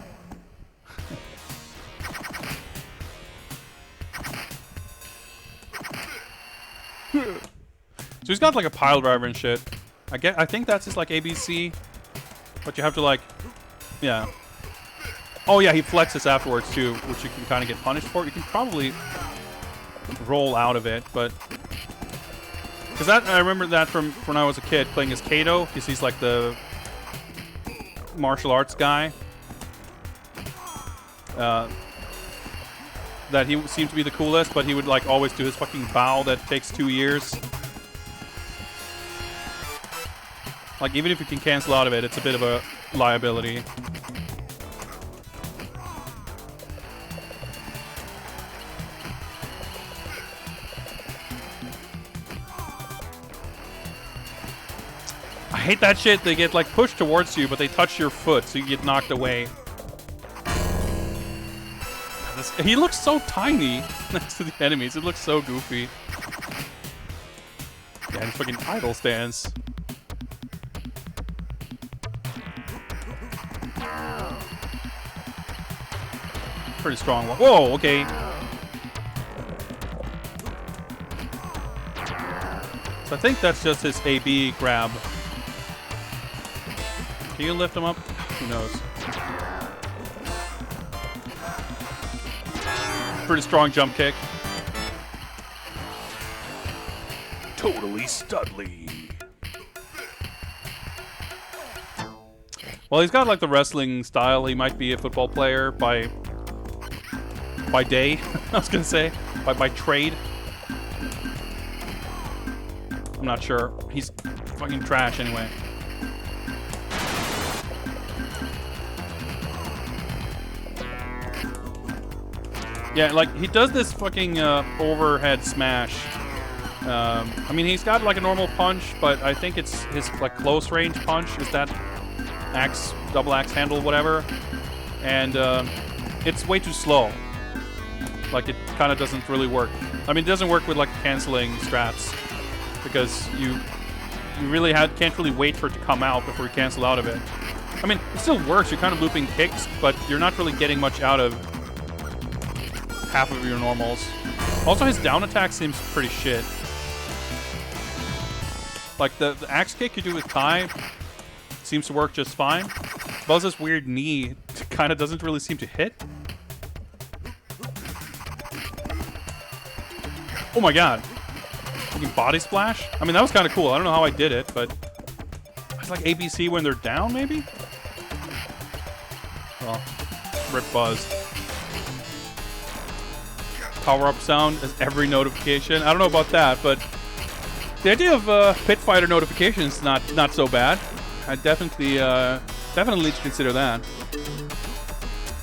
So he's got like a pile driver and shit. I think that's his like ABC, but you have to like, yeah. Oh yeah, he flexes afterwards too, which you can kind of get punished for. You can probably roll out of it, but because that I remember that from when I was a kid playing as Kato, because he's like the martial arts guy. That he seemed to be the coolest, but he would like always do his fucking bow that takes 2 years. Like, even if you can cancel out of it, it's a bit of a liability. I hate that shit. They get, like, pushed towards you, but they touch your foot, so you get knocked away. He looks so tiny next to the enemies. It looks so goofy. Yeah, and fucking idle stance. Pretty strong one. Whoa, okay. So I think that's just his AB grab. Can you lift him up? Who knows? Pretty strong jump kick. Totally studly. Well, he's got like the wrestling style. He might be a football player by day. I was gonna say by trade. I'm not sure. He's fucking trash anyway. Yeah, like he does this fucking overhead smash. I mean, he's got like a normal punch, but I think it's his like close range punch is that axe, double axe handle, whatever, and it's way too slow. Like it kind of doesn't really work. I mean, it doesn't work with like canceling strats because you really can't really wait for it to come out before you cancel out of it. I mean, it still works. You're kind of looping kicks, but you're not really getting much out of half of your normals. Also, his down attack seems pretty shit. Like the axe kick you do with Kai seems to work just fine. Buzz's weird knee kind of doesn't really seem to hit. Oh my god. Fucking body splash? I mean, that was kind of cool. I don't know how I did it, but it's like ABC when they're down, maybe? Well, rip Buzz. Power-up sound as every notification. I don't know about that, but the idea of pit fighter notifications not so bad. I definitely need to consider that.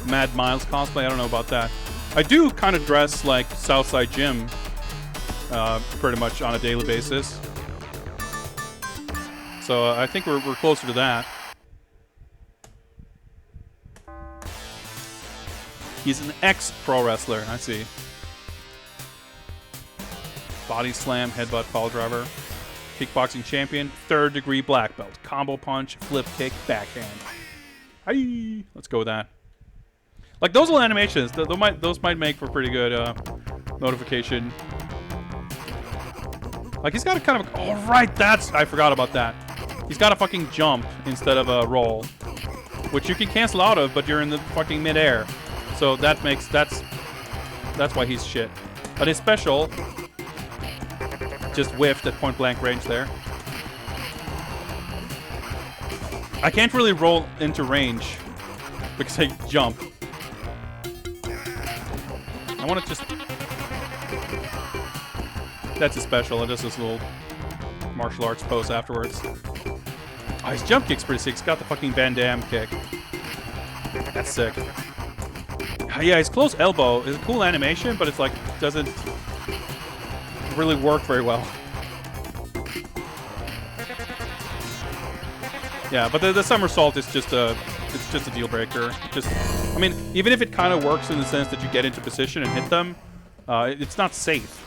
Mad Miles cosplay. I don't know about that. I do kind of dress like Southside Jim, pretty much on a daily basis. So I think we're closer to that. He's an ex-pro wrestler. I see. Body slam, headbutt, pile driver. Kickboxing champion, 3rd degree black belt. Combo punch, flip kick, backhand. Hi. Let's go with that. Like those little animations, those might make for pretty good notification. Like he's got a kind of. Oh right, I forgot about that. He's got a fucking jump instead of a roll, which you can cancel out of, but you're in the fucking midair. So that's why he's shit. But his special just whiffed at point blank range there. I can't really roll into range because I jump. I want to just... That's a special. It does this little martial arts pose afterwards. Oh, his jump kick's pretty sick. He's got the fucking Van Damme kick. That's sick. Yeah, his close elbow is a cool animation, but it's like doesn't really work very well. Yeah, but the somersault is just a deal breaker. I mean, even if it kind of works in the sense that you get into position and hit them, it's not safe.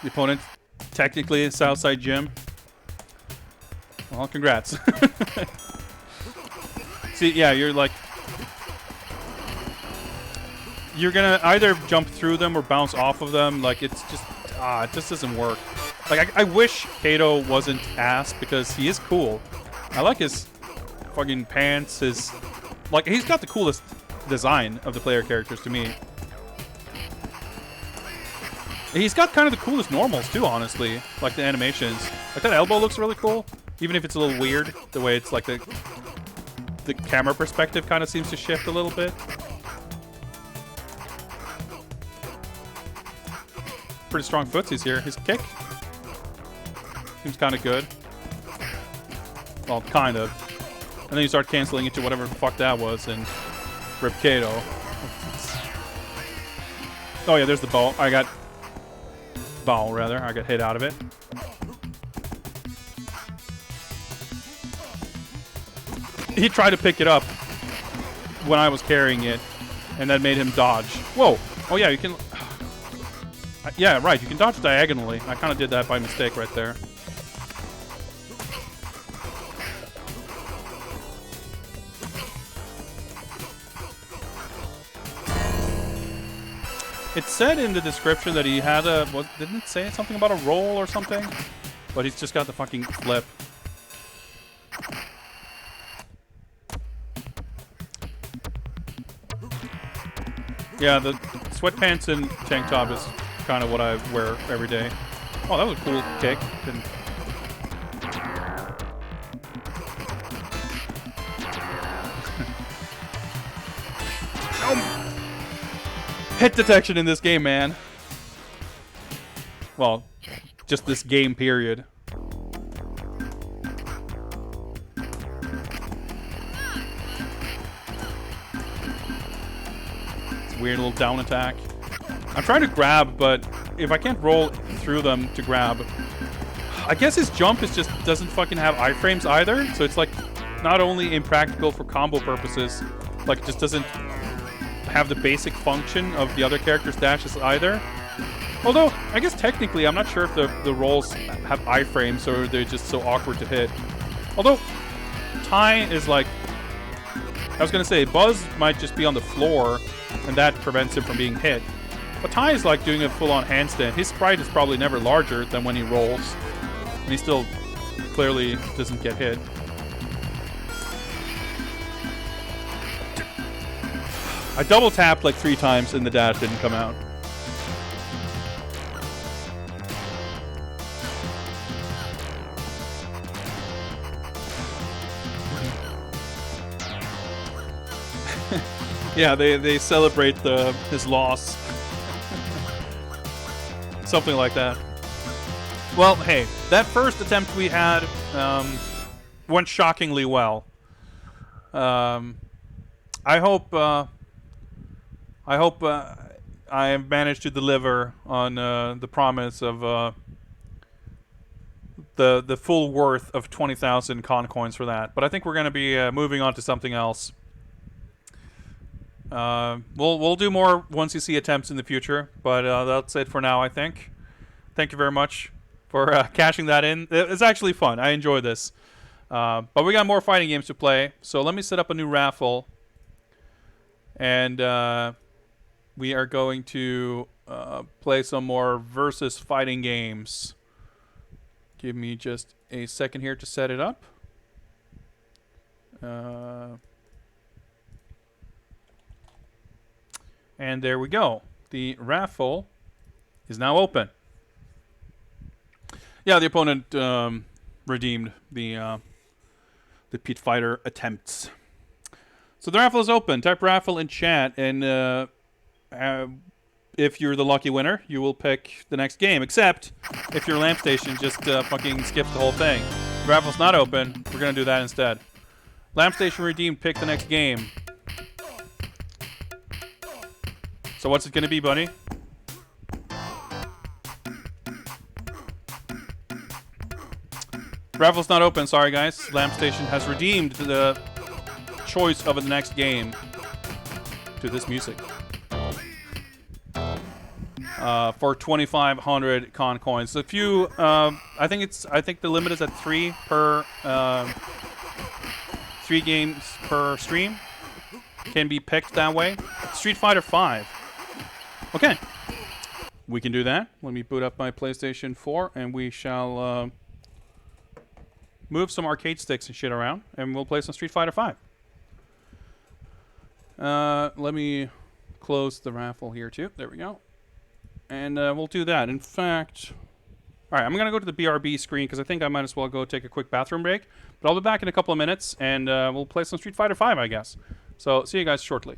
The opponent technically is Southside Jim. Well, congrats. See, yeah, you're gonna either jump through them or bounce off of them. Like, it's just, it just doesn't work. Like, I wish Kato wasn't ass because he is cool. I like his fucking pants, like, he's got the coolest design of the player characters to me. He's got kind of the coolest normals too, honestly. Like the animations. Like that elbow looks really cool. Even if it's a little weird, the way it's like the camera perspective kind of seems to shift a little bit. Pretty strong footsies here. His kick seems kind of good. Well, kind of. And then you start canceling into whatever the fuck that was and rip Kato. Oh yeah, there's the ball. I got hit out of it. He tried to pick it up when I was carrying it, and that made him dodge. Whoa! Oh yeah, you can... Yeah, right, you can dodge diagonally. I kind of did that by mistake right there. It said in the description that he had a... didn't it say something about a roll or something? But he's just got the fucking flip. Yeah, the sweatpants and tank top is kind of what I wear every day. Oh, that was a cool kick. Hit detection in this game, man. Well, just this game, period. It's a weird little down attack. I'm trying to grab, but if I can't roll through them to grab... I guess his jump doesn't fucking have iframes either, so it's like not only impractical for combo purposes, like it just doesn't have the basic function of the other characters' dashes either. Although, I guess technically, I'm not sure if the rolls have iframes or they're just so awkward to hit. Although, Ty is like... I was going to say, Buzz might just be on the floor, and that prevents him from being hit. But Ty is like doing a full-on handstand. His sprite is probably never larger than when he rolls. And he still clearly doesn't get hit. I double tapped like 3 times and the dash didn't come out. Yeah, they celebrate his loss. Something like that. Well, hey, that first attempt we had went shockingly well. I hope I have managed to deliver on the promise of the full worth of 20,000 con coins for that. But I think we're going to be moving on to something else. We'll do more once you see attempts in the future, but that's it for now, I think. Thank you very much for cashing that in. It's actually fun. I enjoy this. But we got more fighting games to play, so let me set up a new raffle. And we are going to play some more versus fighting games. Give me just a second here to set it up. And there we go. The raffle is now open. Yeah, the opponent redeemed the Pit Fighter attempts. So the raffle is open. Type raffle in chat, and if you're the lucky winner, you will pick the next game. Except if your lamp station just fucking skips the whole thing. The raffle's not open. We're gonna do that instead. Lamp station redeemed. Pick the next game. So what's it gonna be, Bunny? Raffle's not open. Sorry, guys. Lamp station has redeemed the choice of the next game to this music. For 2,500 con coins. So if you, I think the limit is at 3 per 3 games per stream. Can be picked that way. Street Fighter V. Okay, we can do that. Let me boot up my PlayStation 4, and we shall move some arcade sticks and shit around, and we'll play some Street Fighter V. Let me close the raffle here too. There we go. And we'll do that. In fact, all right, I'm going to go to the BRB screen because I think I might as well go take a quick bathroom break. But I'll be back in a couple of minutes, and we'll play some Street Fighter V, I guess. So see you guys shortly.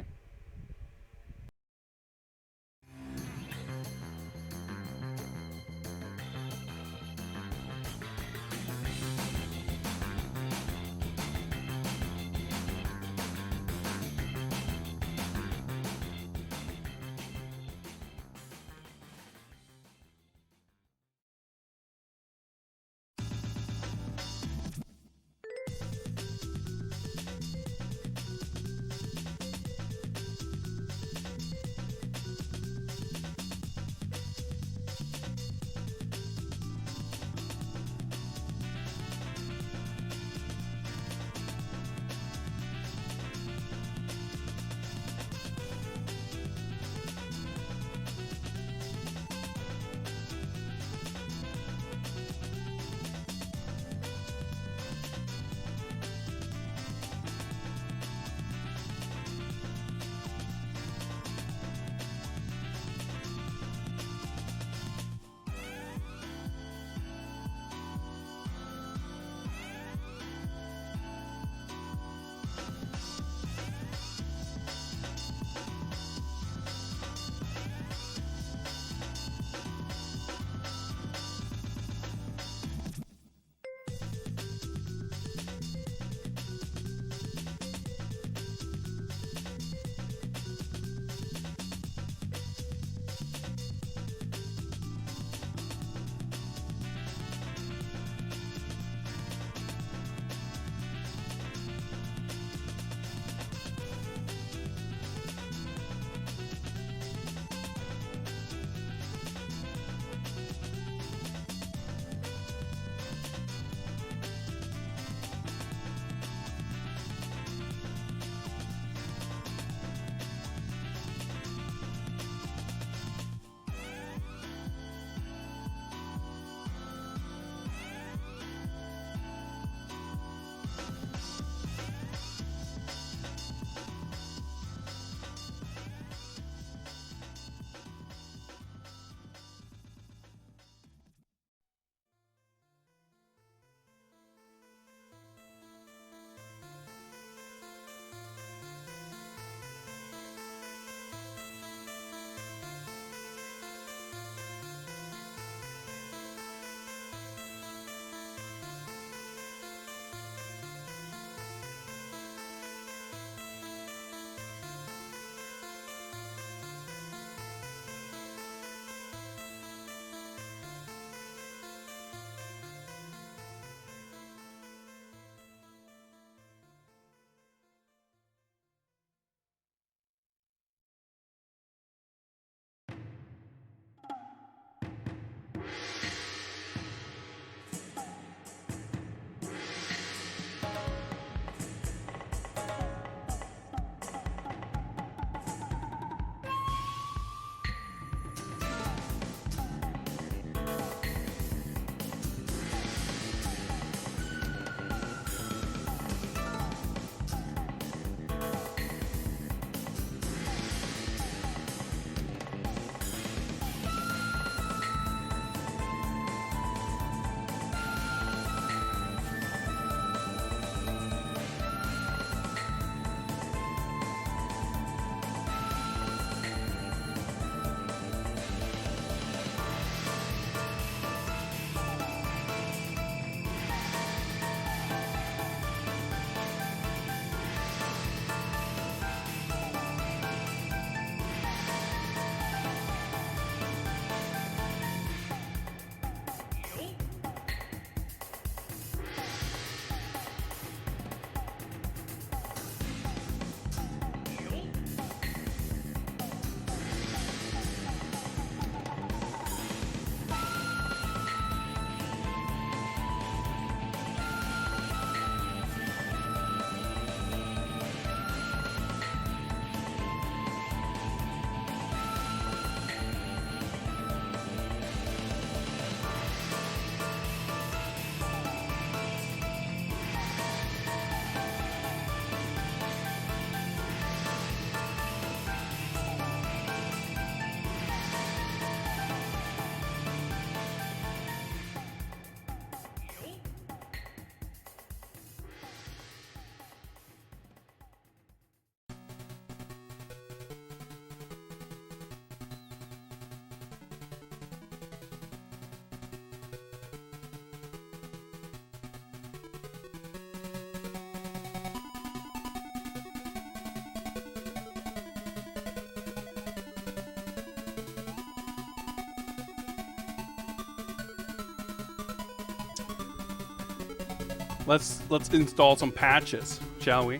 let's install some patches, shall we?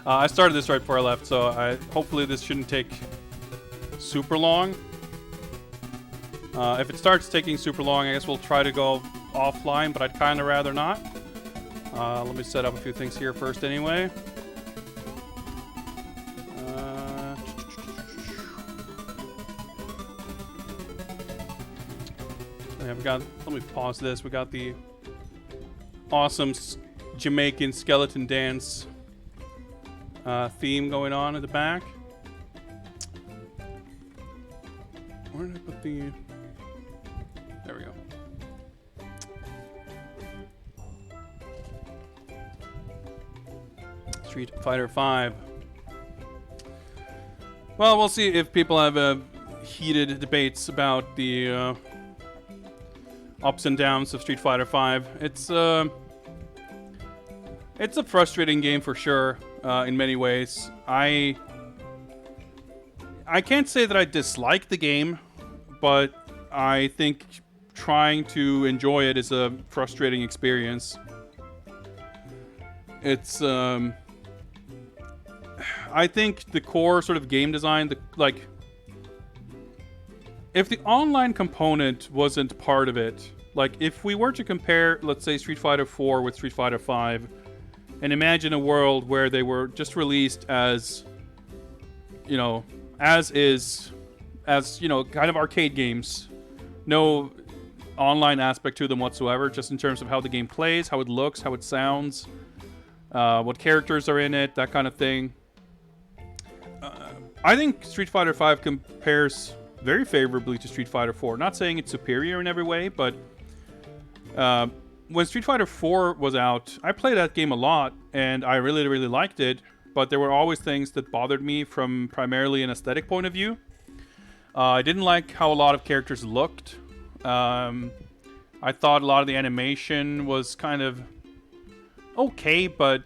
I started this right before I left, so hopefully this shouldn't take super long. If it starts taking super long, I guess we'll try to go offline, but I'd kind of rather not. Let me set up a few things here first anyway. Yeah, let me pause this. We got the awesome Jamaican skeleton dance theme going on in the back. Where did I put the... There we go. Street Fighter V. Well, we'll see if people have heated debates about the ups and downs of Street Fighter V. It's a frustrating game for sure in many ways. I can't say that I dislike the game, but I think trying to enjoy it is a frustrating experience. It's I think the core sort of game design, if the online component wasn't part of it, like if we were to compare, let's say, Street Fighter IV with Street Fighter V, and imagine a world where they were just released as, you know, as you know, kind of arcade games, no online aspect to them whatsoever, just in terms of how the game plays, how it looks, how it sounds, what characters are in it, that kind of thing. I think Street Fighter V compares very favorably to Street Fighter IV. Not saying it's superior in every way, but when Street Fighter IV was out, I played that game a lot, and I really, really liked it, but there were always things that bothered me from primarily an aesthetic point of view. I didn't like how a lot of characters looked. I thought a lot of the animation was kind of okay, but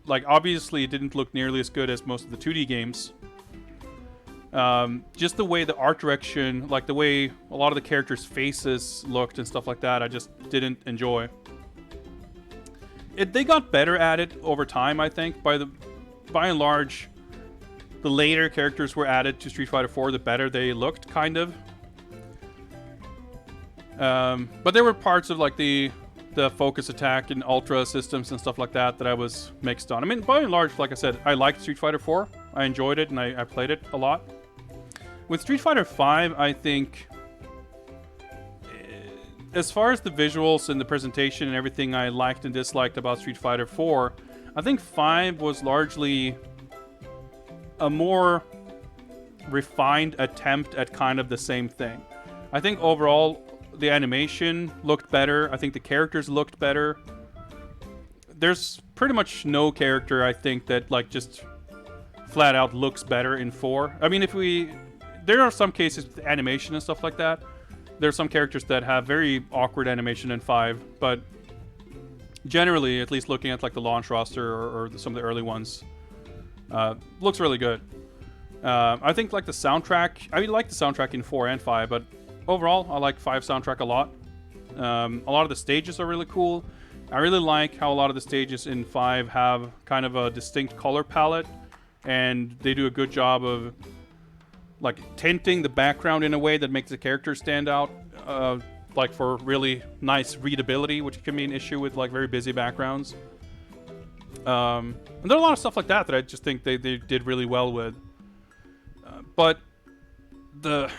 like obviously it didn't look nearly as good as most of the 2D games. Just the way the art direction, like the way a lot of the characters' faces looked and stuff like that, I just didn't enjoy. They got better at it over time, I think. By and large, the later characters were added to Street Fighter IV, the better they looked, kind of. But there were parts of like the focus attack and ultra systems and stuff like that I was mixed on. I mean, by and large, like I said, I liked Street Fighter IV. I enjoyed it, and I played it a lot. With Street Fighter V, I think, as far as the visuals and the presentation and everything I liked and disliked about Street Fighter IV, I think 5 was largely a more refined attempt at kind of the same thing. I think overall, the animation looked better. I think the characters looked better. There's pretty much no character, I think, that like just flat out looks better in 4. I mean, there are some cases with animation and stuff like that. There are some characters that have very awkward animation in 5, but generally, at least looking at like the launch roster or some of the early ones, looks really good. I think like the soundtrack, I like the soundtrack in 4 and 5, but overall, I like 5 soundtrack a lot. A lot of the stages are really cool. I really like how a lot of the stages in 5 have kind of a distinct color palette, and they do a good job of like tinting the background in a way that makes the characters stand out, like for really nice readability, which can be an issue with like very busy backgrounds. And there are a lot of stuff like that I just think they did really well with. But the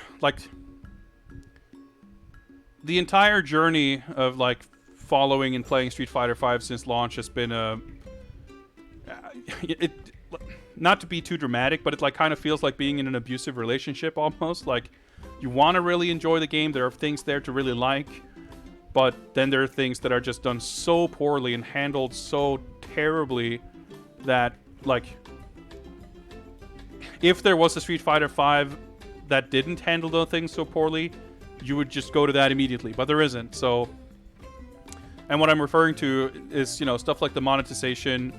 entire journey of like following and playing Street Fighter V since launch has been not to be too dramatic, but it like kind of feels like being in an abusive relationship almost. Like you want to really enjoy the game, there are things there to really like, but then there are things that are just done so poorly and handled so terribly that like if there was a Street Fighter V that didn't handle those things so poorly, you would just go to that immediately, but there isn't. So, and what I'm referring to is, you know, stuff like the monetization,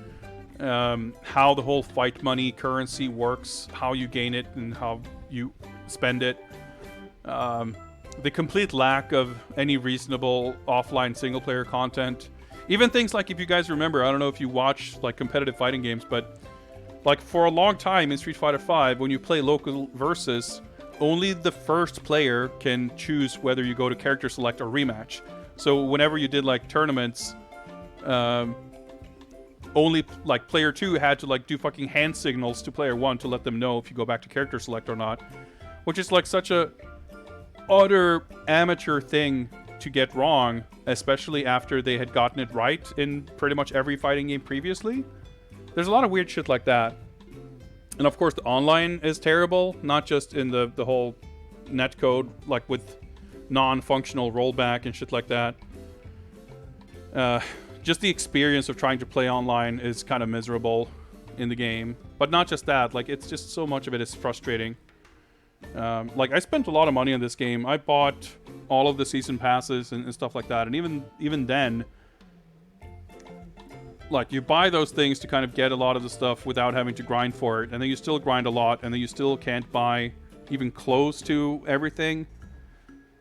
how the whole fight money currency works, how you gain it and how you spend it, the complete lack of any reasonable offline single player content, Even things like, if you guys remember, I don't know if you watch like competitive fighting games, but like for a long time in Street Fighter V, when you play local versus, only the first player can choose whether you go to character select or rematch. So whenever you did like tournaments, only like player 2 had to like do fucking hand signals to player 1 to let them know if you go back to character select or not, which is like such a utter amateur thing to get wrong, especially after they had gotten it right in pretty much every fighting game previously. There's a lot of weird shit like that. And of course the online is terrible, not just in the whole netcode, like with non-functional rollback and shit like that. Just the experience of trying to play online is kind of miserable in the game. But not just that, like it's just so much of it is frustrating. Like I spent a lot of money on this game. I bought all of the season passes and stuff like that, and even then, like you buy those things to kind of get a lot of the stuff without having to grind for it, and then you still grind a lot, and then you still can't buy even close to everything.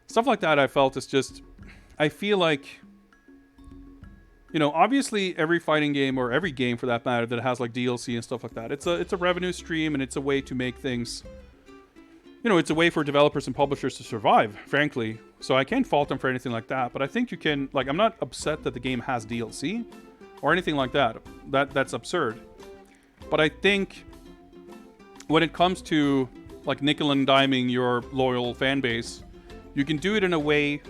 Stuff like that I felt is just, I feel like, you know, obviously every fighting game, or every game for that matter, that has like DLC and stuff like that, it's a revenue stream, and it's a way to make things, you know, it's a way for developers and publishers to survive, frankly. So I can't fault them for anything like that. But I think you can, like, I'm not upset that the game has DLC or anything like that. That's absurd. But I think when it comes to, like, nickel and diming your loyal fan base, you can do it in a way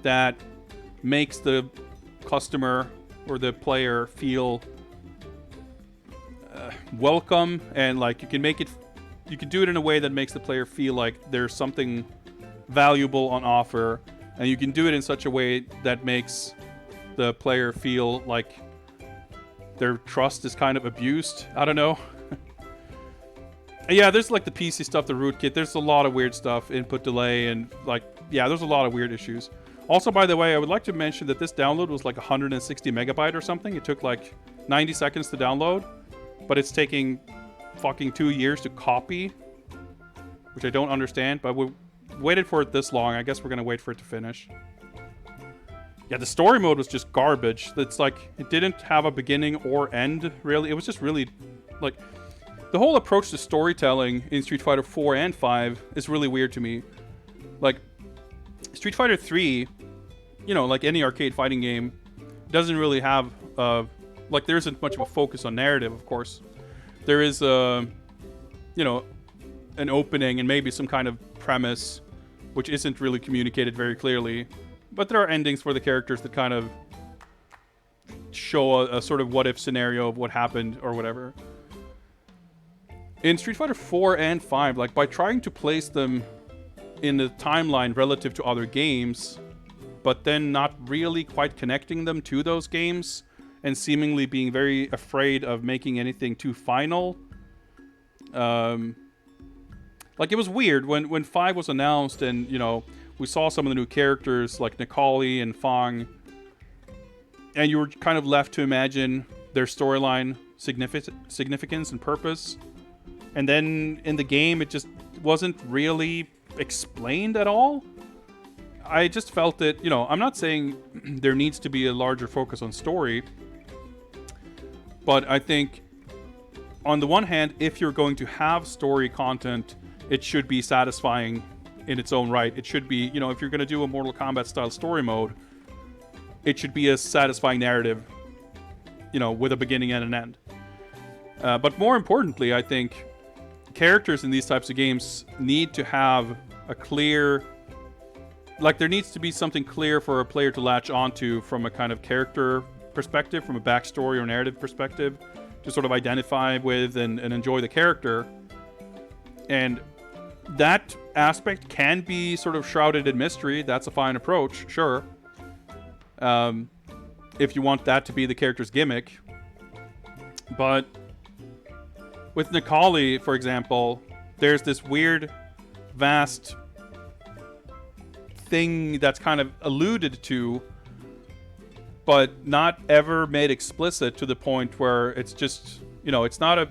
that makes the customer or the player feel welcome, and, like, you can do it in a way that makes the player feel like there's something valuable on offer, and you can do it in such a way that makes the player feel like their trust is kind of abused. I don't know. Yeah, there's like the PC stuff, the rootkit. There's a lot of weird stuff, input delay, and like, yeah, there's a lot of weird issues. Also, by the way, I would like to mention that this download was like 160 megabyte or something. It took like 90 seconds to download, but it's taking fucking 2 years to copy, which I don't understand, but we waited for it this long. I guess we're gonna wait for it to finish. Yeah, the story mode was just garbage. It's like, it didn't have a beginning or end, really. It was just really, like, the whole approach to storytelling in Street Fighter 4 and 5 is really weird to me. Like, Street Fighter 3, you know, like any arcade fighting game, doesn't really have, like, there isn't much of a focus on narrative, of course. There is, you know, an opening and maybe some kind of premise, which isn't really communicated very clearly. But there are endings for the characters that kind of show a sort of what-if scenario of what happened or whatever. In Street Fighter 4 and 5, like, by trying to place them in the timeline relative to other games, but then not really quite connecting them to those games, and seemingly being very afraid of making anything too final. Like, it was weird when 5 was announced, and, you know, we saw some of the new characters like Nikali and Fang, and you were kind of left to imagine their storyline significance and purpose. And then in the game, it just wasn't really explained at all. I just felt that, you know, I'm not saying there needs to be a larger focus on story, but I think on the one hand, if you're going to have story content, it should be satisfying in its own right. It should be, you know, if you're going to do a Mortal Kombat style story mode, it should be a satisfying narrative, you know, with a beginning and an end. But more importantly, I think characters in these types of games need to have a clear, like, there needs to be something clear for a player to latch onto from a kind of character perspective, from a backstory or narrative perspective, to sort of identify with and enjoy the character. And that aspect can be sort of shrouded in mystery. That's a fine approach, sure. If you want that to be the character's gimmick. But with Nikali, for example, there's this weird, vast thing that's kind of alluded to, but not ever made explicit to the point where it's just, you know, it's not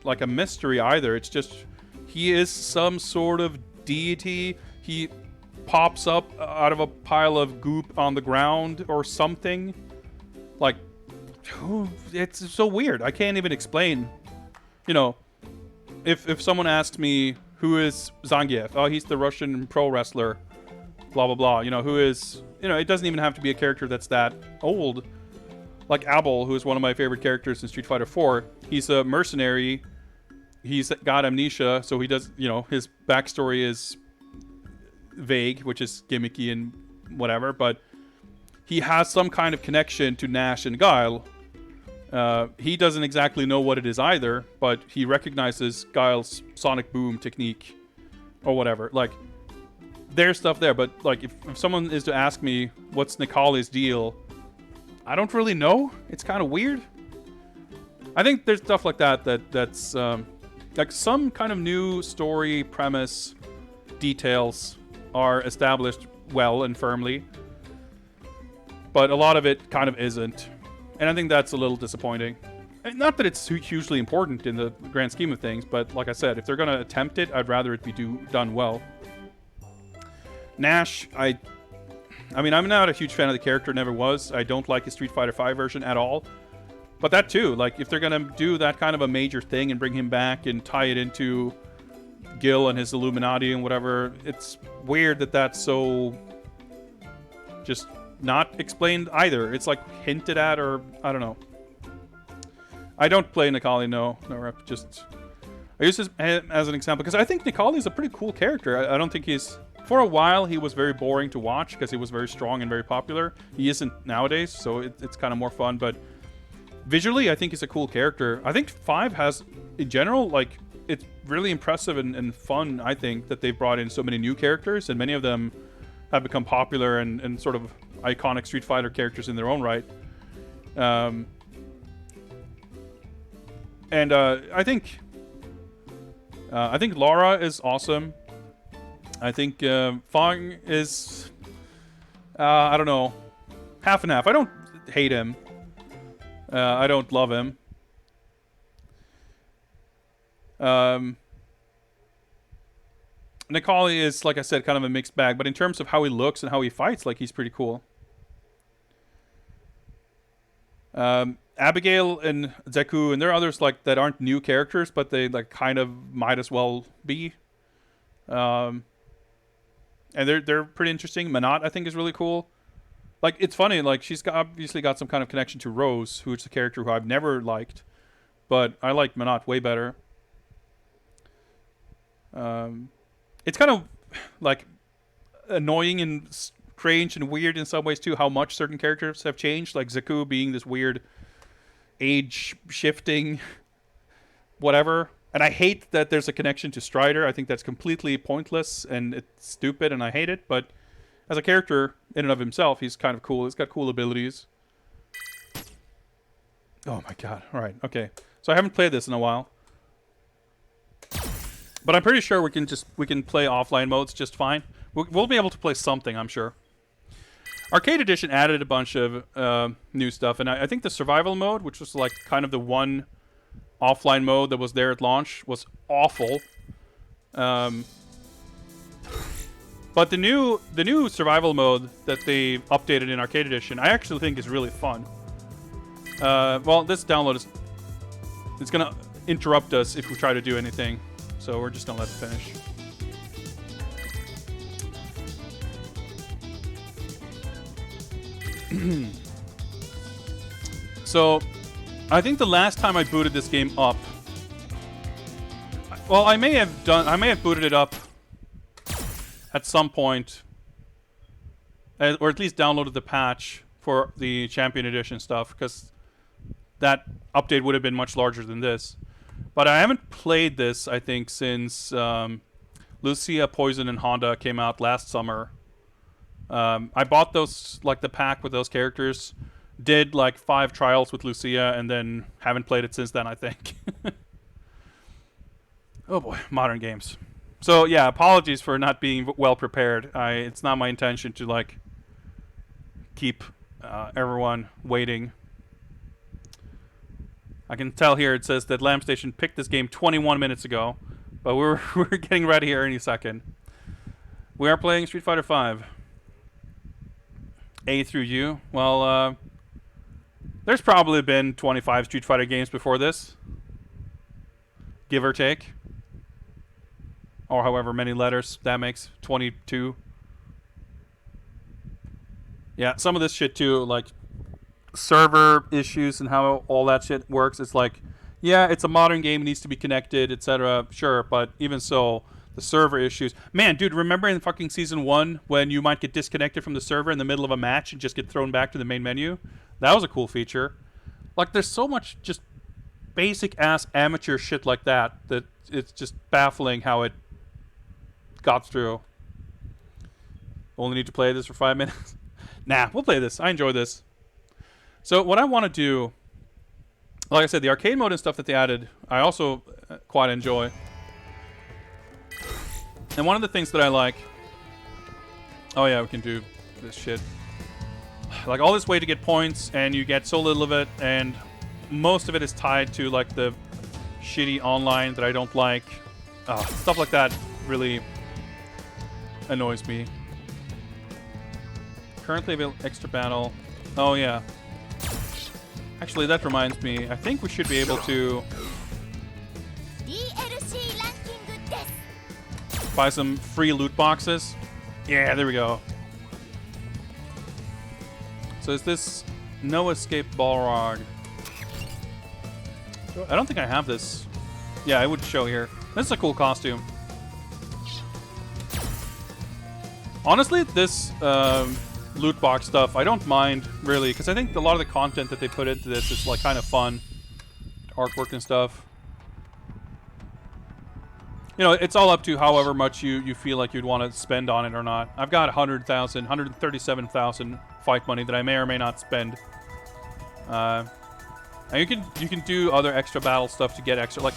like a mystery either. It's just, he is some sort of deity. He pops up out of a pile of goop on the ground or something. Like, it's so weird. I can't even explain. You know, if someone asked me who is Zangief, oh, he's the Russian pro wrestler, blah blah blah. You know, who is, you know, it doesn't even have to be a character that's that old. Like Abel, who is one of my favorite characters in Street Fighter 4. He's a mercenary. He's got amnesia, so he does, you know, his backstory is vague, which is gimmicky and whatever, but he has some kind of connection to Nash and Guile. He doesn't exactly know what it is either, but he recognizes Guile's sonic boom technique or whatever. Like, there's stuff there, but like if someone is to ask me what's Nikali's deal, I don't really know. It's kind of weird. I think there's stuff like that's like some kind of new story premise details are established well and firmly, but a lot of it kind of isn't, and I think that's a little disappointing. And not that it's hugely important in the grand scheme of things, but like I said, if they're going to attempt it, I'd rather it be done well. Nash, I mean, I'm not a huge fan of the character, never was. I don't like his Street Fighter V version at all. But that too, like, if they're going to do that kind of a major thing and bring him back and tie it into Gil and his Illuminati and whatever, it's weird that that's so just not explained either. It's like hinted at, or I don't know. I don't play Nikali, no rep. Just I use this as an example because I think Nikali is a pretty cool character. I don't think he's... For a while, he was very boring to watch because he was very strong and very popular. He isn't nowadays, so it's kind of more fun. But visually, I think he's a cool character. I think 5 has, in general, like, it's really impressive and fun, I think, that they've brought in so many new characters, and many of them have become popular and sort of iconic Street Fighter characters in their own right. I think Laura is awesome. I think Fong is, I don't know, half and half. I don't hate him. I don't love him. Nikali is, like I said, kind of a mixed bag. But in terms of how he looks and how he fights, like, he's pretty cool. Abigail and Zeku, and there are others like that aren't new characters, but they like kind of might as well be. And they're pretty interesting. Manat, I think, is really cool. Like, it's funny, like, she's obviously got some kind of connection to Rose, who's a character who I've never liked. But I like Manat way better. It's kind of, like, annoying and strange and weird in some ways, too, how much certain characters have changed. Like, Zeku being this weird age-shifting whatever. And I hate that there's a connection to Strider. I think that's completely pointless and it's stupid and I hate it. But as a character in and of himself, he's kind of cool. He's got cool abilities. Oh my god. All right. Okay. So I haven't played this in a while. But I'm pretty sure we can play offline modes just fine. We'll be able to play something, I'm sure. Arcade Edition added a bunch of new stuff. And I think the survival mode, which was like kind of the one offline mode that was there at launch, was awful. But the new survival mode that they updated in Arcade Edition, I actually think is really fun. Well, this download it's gonna interrupt us if we try to do anything, so we're just gonna let it finish. So, I think the last time I booted this game up, well, I may have booted it up at some point, or at least downloaded the patch for the Champion Edition stuff, because that update would have been much larger than this. But I haven't played this, I think, since Lucia, Poison, and Honda came out last summer. I bought those, like the pack with those characters, did like 5 trials with Lucia, and then haven't played it since then, I think. Oh boy, modern games. So yeah, apologies for not being well prepared. It's not my intention to like keep everyone waiting. I can tell here it says that Lamp Station picked this game 21 minutes ago, but we're getting ready here any second. We are playing Street Fighter V. A through U. Well, There's probably been 25 Street Fighter games before this, give or take, or however many letters that makes. 22. Yeah, some of this shit too, like server issues and how all that shit works. It's like, yeah, it's a modern game, it needs to be connected, etc. Sure, but even so, the server issues. Man, dude, remember in fucking season 1 when you might get disconnected from the server in the middle of a match and just get thrown back to the main menu? That was a cool feature. Like, there's so much just basic ass amateur shit like that it's just baffling how it got through. Only need to play this for 5 minutes. Nah, we'll play this. I enjoy this. So what I want to do, like I said, the arcade mode and stuff that they added, I also quite enjoy. And one of the things that I like, oh yeah, we can do this shit. Like all this way to get points, and you get so little of it, and most of it is tied to like the shitty online that I don't like. Stuff like that really annoys me. Currently available extra battle. Oh yeah. Actually, that reminds me. I think we should be able to buy some free loot boxes. Yeah, there we go. So is this No Escape Balrog? I don't think I have this. Yeah, it would show here. This is a cool costume. Honestly, this loot box stuff, I don't mind really, because I think a lot of the content that they put into this is like kind of fun. Artwork and stuff. You know, it's all up to however much you feel like you'd want to spend on it or not. I've got 100,000, 137,000 fight money that I may or may not spend. And you can do other extra battle stuff to get extra. Like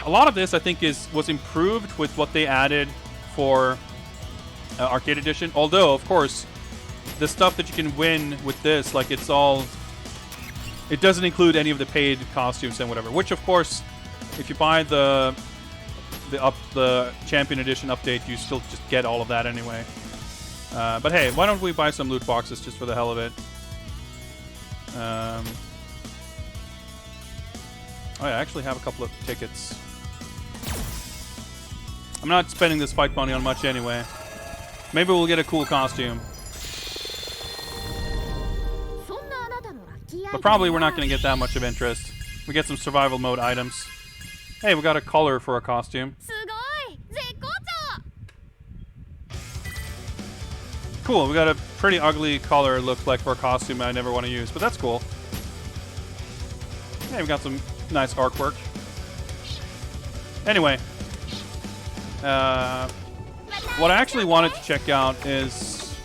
a lot of this, I think, was improved with what they added for Arcade Edition. Although, of course, the stuff that you can win with this, like it doesn't include any of the paid costumes and whatever. Which, of course, if you buy the Champion Edition update, you still just get all of that anyway. But hey, why don't we buy some loot boxes just for the hell of it? Oh yeah, I actually have a couple of tickets. I'm not spending this fight money on much anyway. Maybe we'll get a cool costume. But probably we're not going to get that much of interest. We get some survival mode items. Hey, we got a color for a costume. Cool, we got a pretty ugly color, it looks like, for a costume I never want to use, but that's cool. Hey, we got some nice artwork. Anyway, what I actually wanted to check out is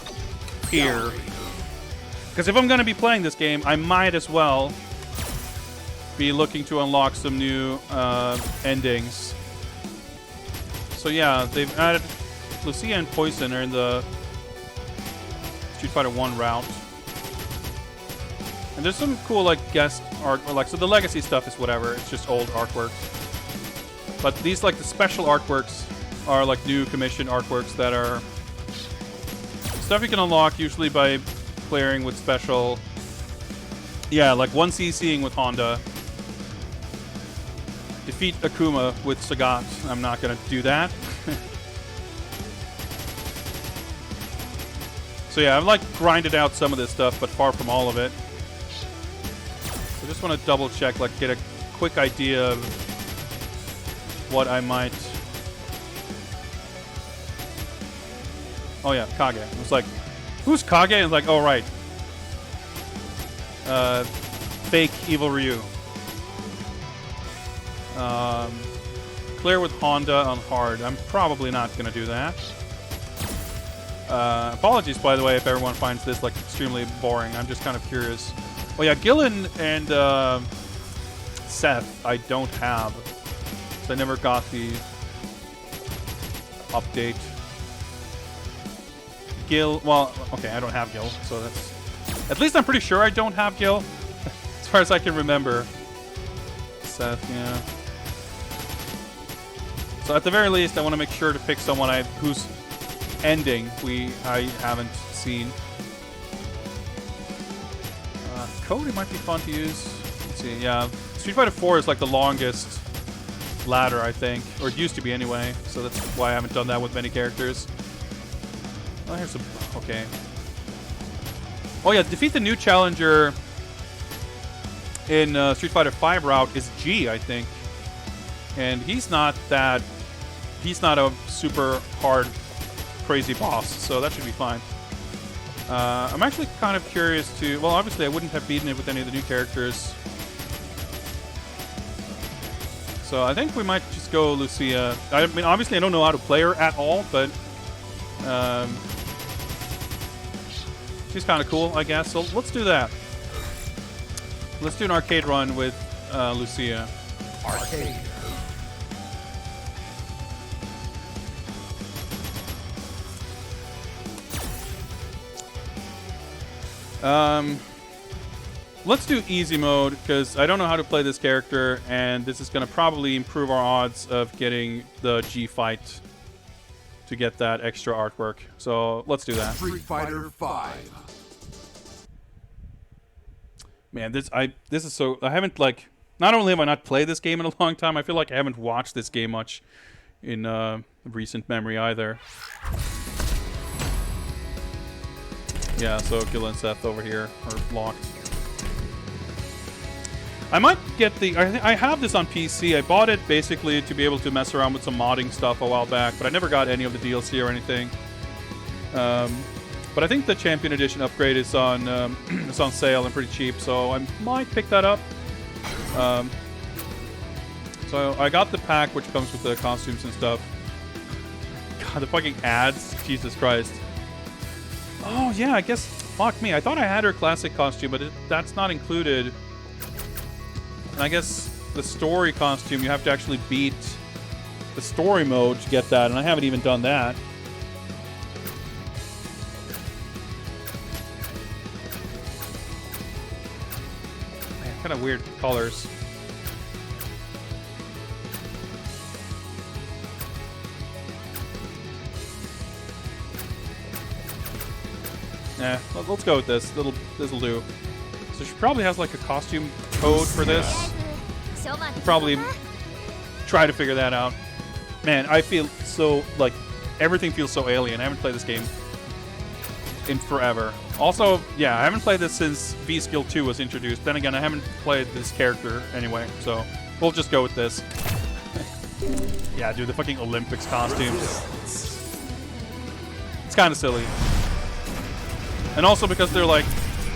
here. Because if I'm going to be playing this game, I might as well be looking to unlock some new endings. So yeah, they've added Lucia and Poison are in the Street Fighter 1 route. And there's some cool like guest art, or like, so the legacy stuff is whatever, it's just old artwork. But these like the special artworks are like new commission artworks that are stuff you can unlock usually by clearing with special, yeah, like 1CCing with Honda. Defeat Akuma with Sagat. I'm not gonna do that. So yeah, I've like grinded out some of this stuff, but far from all of it. So I just want to double check, like get a quick idea of what I might. Oh yeah, Kage. I was like, who's Kage? And it's like, oh right. Fake Evil Ryu. Clear with Honda on hard. I'm probably not going to do that. Apologies, by the way, if everyone finds this like extremely boring. I'm just kind of curious. Oh yeah, Gillen and Seth I don't have. So I never got the update. Gil, well, okay, I don't have Gil, so that's... At least I'm pretty sure I don't have Gil, as far as I can remember. Seth, yeah. So at the very least, I want to make sure to pick someone whose ending I haven't seen. Cody might be fun to use. Let's see. Yeah, Street Fighter 4 is like the longest ladder, I think, or it used to be anyway. So that's why I haven't done that with many characters. Oh, here's some. Okay. Oh yeah, defeat the new challenger in Street Fighter 5 route is G, I think, and he's not a super hard, crazy boss, so that should be fine. I'm actually kind of curious to. Well, obviously, I wouldn't have beaten it with any of the new characters, so I think we might just go Lucia. I mean, obviously, I don't know how to play her at all, but she's kind of cool, I guess. So let's do that. Let's do an arcade run with Lucia.
Arcade.
Let's do easy mode because I don't know how to play this character, and this is going to probably improve our odds of getting the G fight to get that extra artwork. So let's do that.
Street Fighter 5.
Man, this is so. I haven't like. Not only have I not played this game in a long time, I feel like I haven't watched this game much in recent memory either. Yeah, so Gil and Seth over here are locked. I might get the. I have this on PC. I bought it basically to be able to mess around with some modding stuff a while back, but I never got any of the DLC or anything. But I think the Champion Edition upgrade is on it's on sale and pretty cheap, so I might pick that up. So I got the pack, which comes with the costumes and stuff. God, the fucking ads! Jesus Christ! Oh yeah, I guess. Fuck me! I thought I had her classic costume, but that's not included. And I guess the story costume, you have to actually beat the story mode to get that, and I haven't even done that. Man, kind of weird colors. Yeah, let's go with this. This'll do. So she probably has like a costume code for this. Probably try to figure that out. Man, I feel so like everything feels so alien. I haven't played this game in forever. Also, yeah, I haven't played this since V-Skill 2 was introduced. Then again, I haven't played this character anyway, so we'll just go with this. Yeah, dude, the fucking Olympics costumes. It's kind of silly. And also because they're like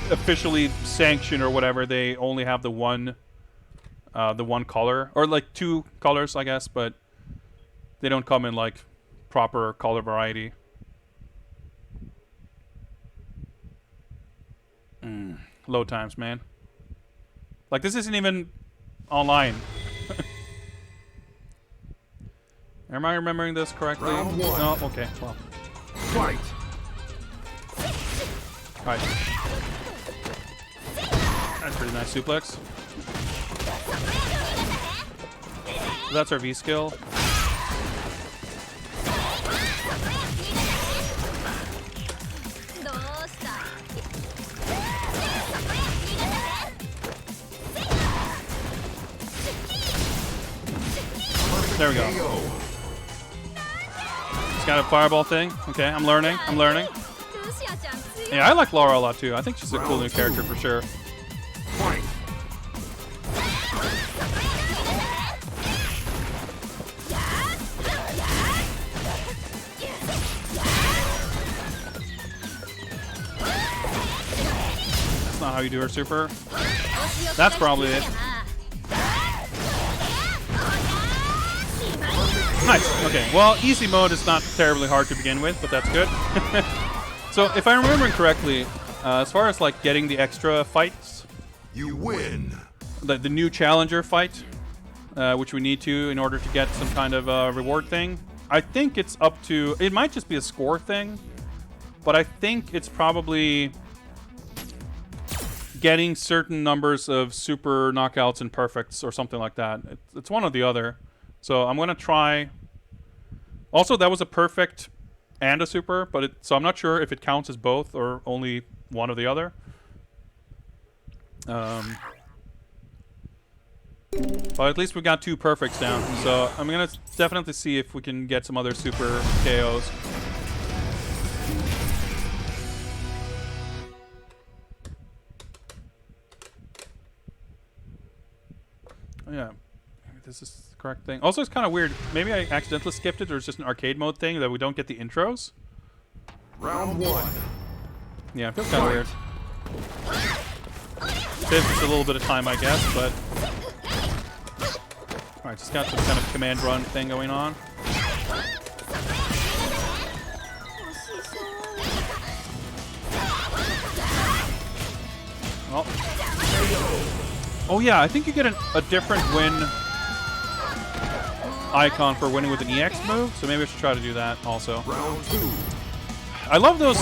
officially sanctioned or whatever, they only have the one color, or like two colors, I guess, but they don't come in like proper color variety. Load times, man. Like this isn't even online. Am I remembering this correctly?
Round one.
No, okay, well.
Fight.
Alright. That's a pretty nice suplex. That's our V skill. There we go. It's got a fireball thing. Okay, I'm learning. I'm learning. Yeah, I like Laura a lot too. I think she's a cool new character for sure.
Fight.
That's not how you do her super. That's probably it. Nice. Okay. Well, easy mode is not terribly hard to begin with, but that's good. So, if I'm remembering correctly, as far as like getting the extra fights,
You win.
the new challenger fight, which we need to in order to get some kind of reward thing, I think it's up to. It might just be a score thing, but I think it's probably getting certain numbers of super knockouts and perfects or something like that. It's one or the other. So I'm gonna try. Also, that was a perfect and a super, but so I'm not sure if it counts as both or only one or the other. But at least we got 2 perfects down. So I'm gonna definitely see if we can get some other super KOs. Oh, yeah, maybe this is the correct thing. Also, it's kind of weird. Maybe I accidentally skipped it, or it's just an arcade mode thing that we don't get the intros.
Round 1.
Yeah, it feels kind of weird. Saves us a little bit of time, I guess, but... Alright, just got some kind of command run thing going on. Well. Oh yeah, I think you get a different win icon for winning with an EX move, so maybe I should try to do that also.
Round 2.
I love those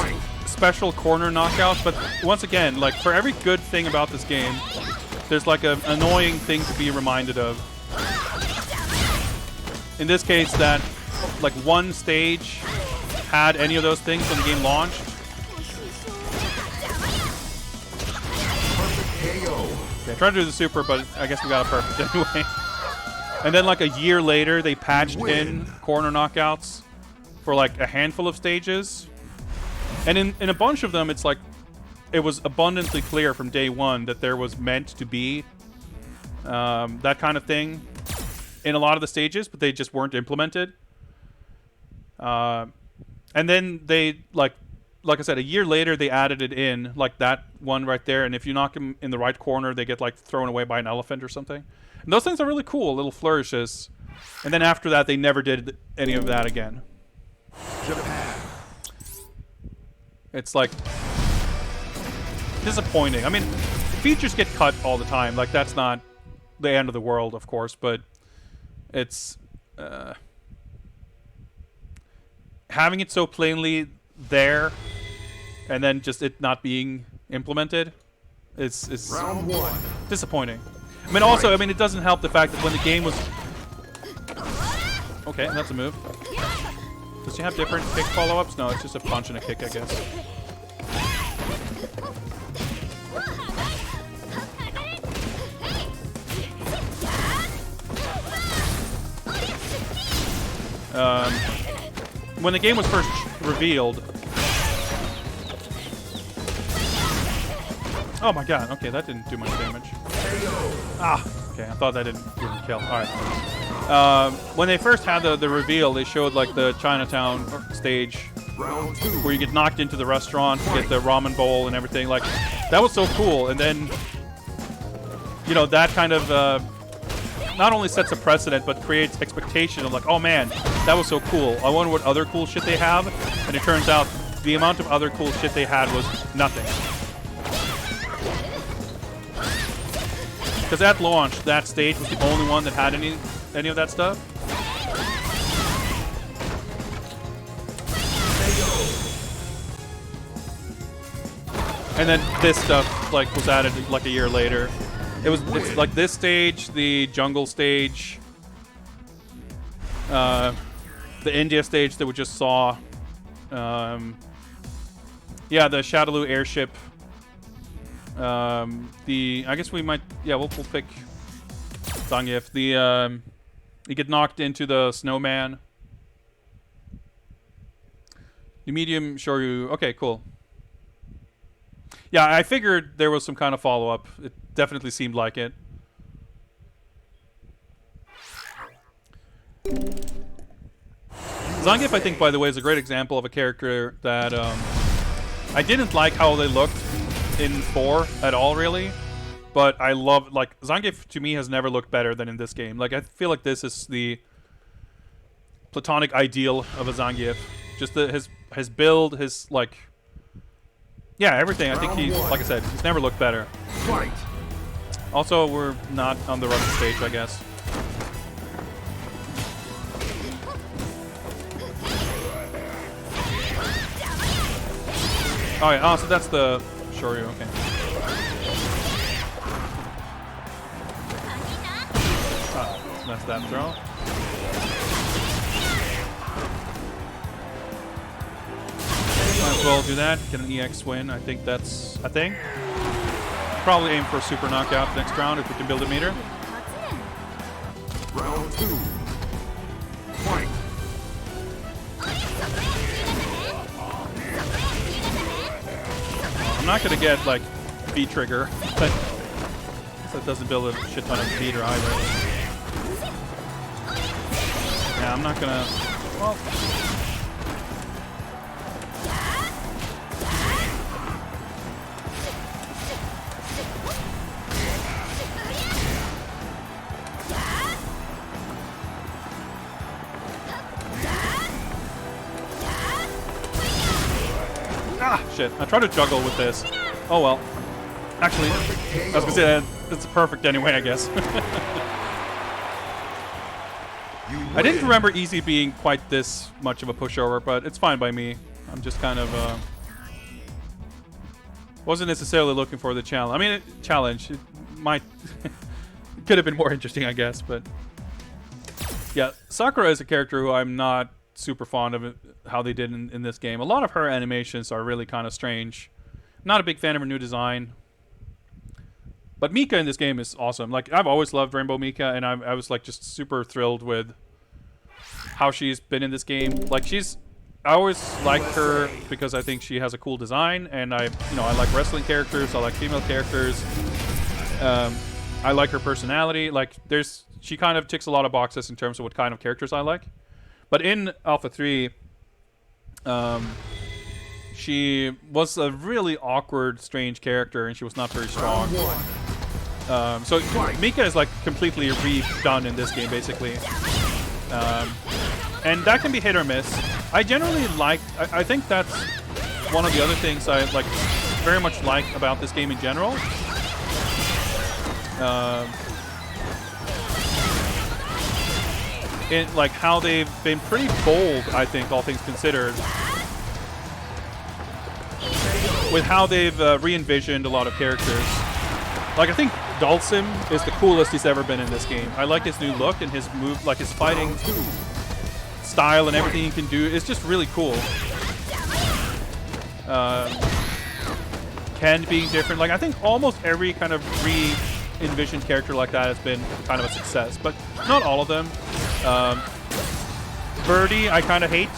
special corner knockouts, but once again, like, for every good thing about this game, there's like an annoying thing to be reminded of. In this case, that like one stage had any of those things when the game launched.
Perfect KO.
Okay, I tried to do the super, but I guess we got a perfect anyway. And then like a year later, they patched in corner knockouts for like a handful of stages. And in a bunch of them, it's like it was abundantly clear from day one that there was meant to be that kind of thing in a lot of the stages, but they just weren't implemented. And then they, like I said, a year later, they added it in, like that one right there. And if you knock them in the right corner, they get like thrown away by an elephant or something. And those things are really cool, little flourishes. And then after that, they never did any of that again.
Japan.
It's like disappointing. I mean, features get cut all the time. Like, that's not the end of the world, of course, but it's having it so plainly there and then just it not being implemented is
Round 1.
disappointing. I mean, also, I mean, it doesn't help the fact that when the game was... Okay, that's a move. Does she have different kick follow-ups? No, it's just a punch and a kick, I guess. When the game was first revealed... Oh my god, okay, that didn't do much damage. Ah, okay, I thought that didn't kill. Alright. When they first had the reveal, they showed like the Chinatown stage
Round 2.
where you get knocked into the restaurant, get the ramen bowl and everything. Like, that was so cool. And then, you know, that kind of not only sets a precedent, but creates expectation of like, oh man, that was so cool. I wonder what other cool shit they have. And it turns out the amount of other cool shit they had was nothing. Because at launch, that stage was the only one that had any of that stuff. And then this stuff like was added like a year later. It's like this stage, the jungle stage, the India stage that we just saw. Yeah, the Shadaloo airship. I guess we might. Yeah, we'll pick Zangief. You get knocked into the snowman. The medium Shoryu. Okay, cool. Yeah, I figured there was some kind of follow-up. It definitely seemed like it. Zangief, I think, by the way, is a great example of a character that I didn't like how they looked in 4 at all, really. But I love, like, Zangief to me has never looked better than in this game. Like, I feel like this is the platonic ideal of a Zangief. Just his build, his, like... Yeah, everything. I think he, like I said, he's never looked better.
Fight.
Also, we're not on the Russian stage, I guess. Oh, yeah. Oh, so that's the Shoryu. Okay. Oh, that's that throw. Might as well do that. Get an EX win. I think that's a thing. probably aim for a super knockout next round if we can build a meter.
Round 2. Fight.
I'm not gonna get like B trigger, but that doesn't build a shit ton of meter either. Yeah, I'm not gonna. Well. Ah, shit. I tried to juggle with this. Oh well. Actually, I was gonna say that it's perfect anyway, I guess. I didn't remember Easy being quite this much of a pushover, but it's fine by me. I'm just kind of wasn't necessarily looking for the challenge. I mean, challenge. It might could have been more interesting, I guess, but yeah, Sakura is a character who I'm not super fond of how they did in this game. A lot of her animations are really kind of strange. Not a big fan of her new design. But Mika in this game is awesome. Like, I've always loved Rainbow Mika, and I was like just super thrilled with how she's been in this game. Like, I always liked her because I think she has a cool design, and I like wrestling characters, I like female characters. I like her personality. Like, she kind of ticks a lot of boxes in terms of what kind of characters I like. But in Alpha 3, she was a really awkward, strange character, and she was not very strong. So Mika is like completely redone in this game, basically. And that can be hit or miss. I generally like... I think that's one of the other things I like very much like about this game in general. Like how they've been pretty bold, I think, all things considered, with how they've re-envisioned a lot of characters. Like, I think Dhalsim is the coolest he's ever been in this game. I like his new look and his move, like his fighting style and everything he can do. It's just really cool. Ken being different. Like, I think almost every kind of re-envisioned character like that has been kind of a success, but not all of them. Birdie, I kind of hate.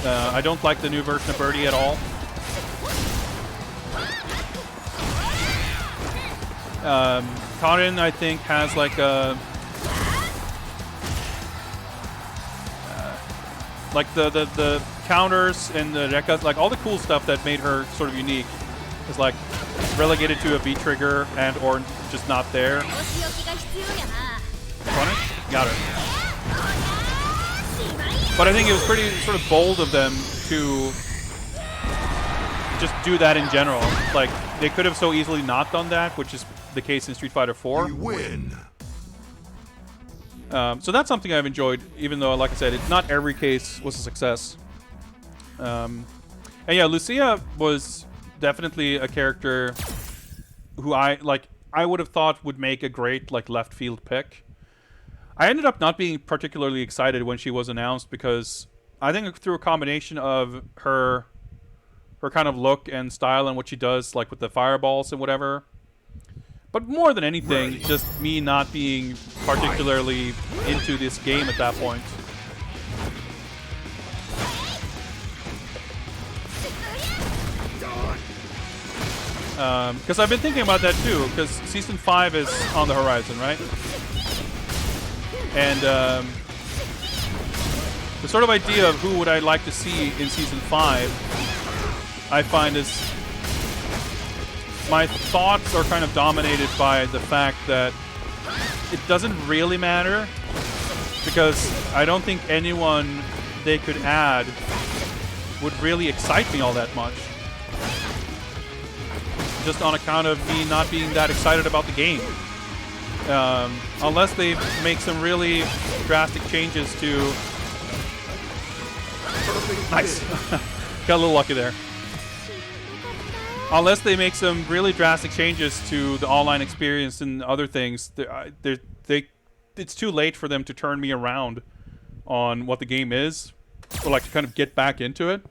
I don't like the new version of Birdie at all. Karin, I think, has like a like the counters and the rekkas, like all the cool stuff that made her sort of unique is like relegated to a V trigger and or just not there. Punish? Got her. But I think it was pretty sort of bold of them to just do that in general. Like, they could have so easily not done that, which is the case in Street Fighter IV.
You win.
So that's something I've enjoyed, even though, like I said, not every case was a success. And yeah, Lucia was definitely a character who I would have thought would make a great like left field pick. I ended up not being particularly excited when she was announced because I think through a combination of her kind of look and style and what she does, like with the fireballs and whatever. But more than anything, just me not being particularly into this game at that point. Because I've been thinking about that too, because Season 5 is on the horizon, right? And the sort of idea of who would I like to see in Season 5, I find is... my thoughts are kind of dominated by the fact that it doesn't really matter, because I don't think anyone they could add would really excite me all that much. Just on account of me not being that excited about the game. Unless they make some really drastic changes to... Nice! Got a little lucky there. Unless they make some really drastic changes to the online experience and other things, it's too late for them to turn me around on what the game is, or like to kind of get back into it.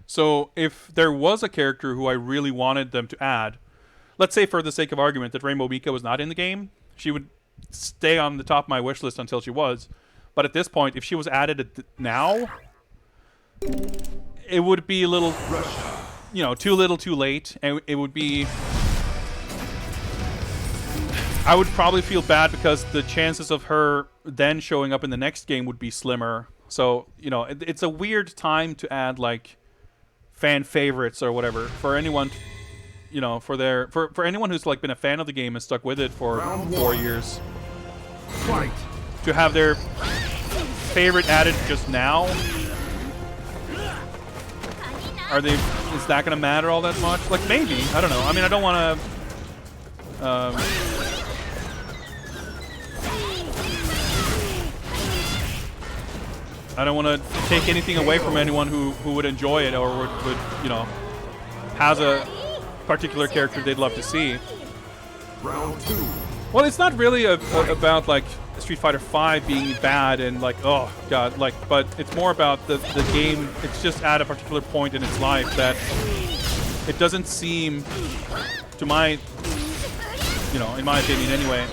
So if there was a character who I really wanted them to add, let's say for the sake of argument that Rainbow Mika was not in the game, she would stay on the top of my wish list until she was. But at this point, if she was added now, it would be a little, too little too late. And it would be... I would probably feel bad because the chances of her then showing up in the next game would be slimmer. So, it's a weird time to add, like, fan favorites or whatever for anyone, for anyone who's, like, been a fan of the game and stuck with it for 4 years.
Fight.
To have their favorite added just now, is that gonna matter all that much? Like, maybe, I don't know. I mean, I don't want to I don't want to take anything away from anyone who would enjoy it or would has a particular character they'd love to see.
Round 2.
Well, it's not really about, like, Street Fighter V being bad and, like, oh god, like, but it's more about the game. It's just at a particular point in its life that it doesn't seem, to my, in my opinion anyway,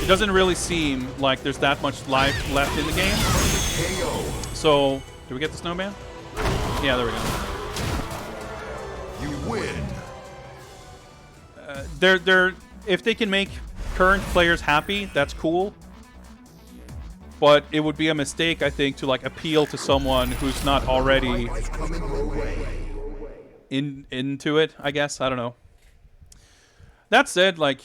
it doesn't really seem like there's that much life left in the game. So, do we get the snowman? Yeah, there we go.
You win.
If they can make current players happy, that's cool. But it would be a mistake, I think, to, like, appeal to someone who's not already into it, I guess. I don't know. That said, like,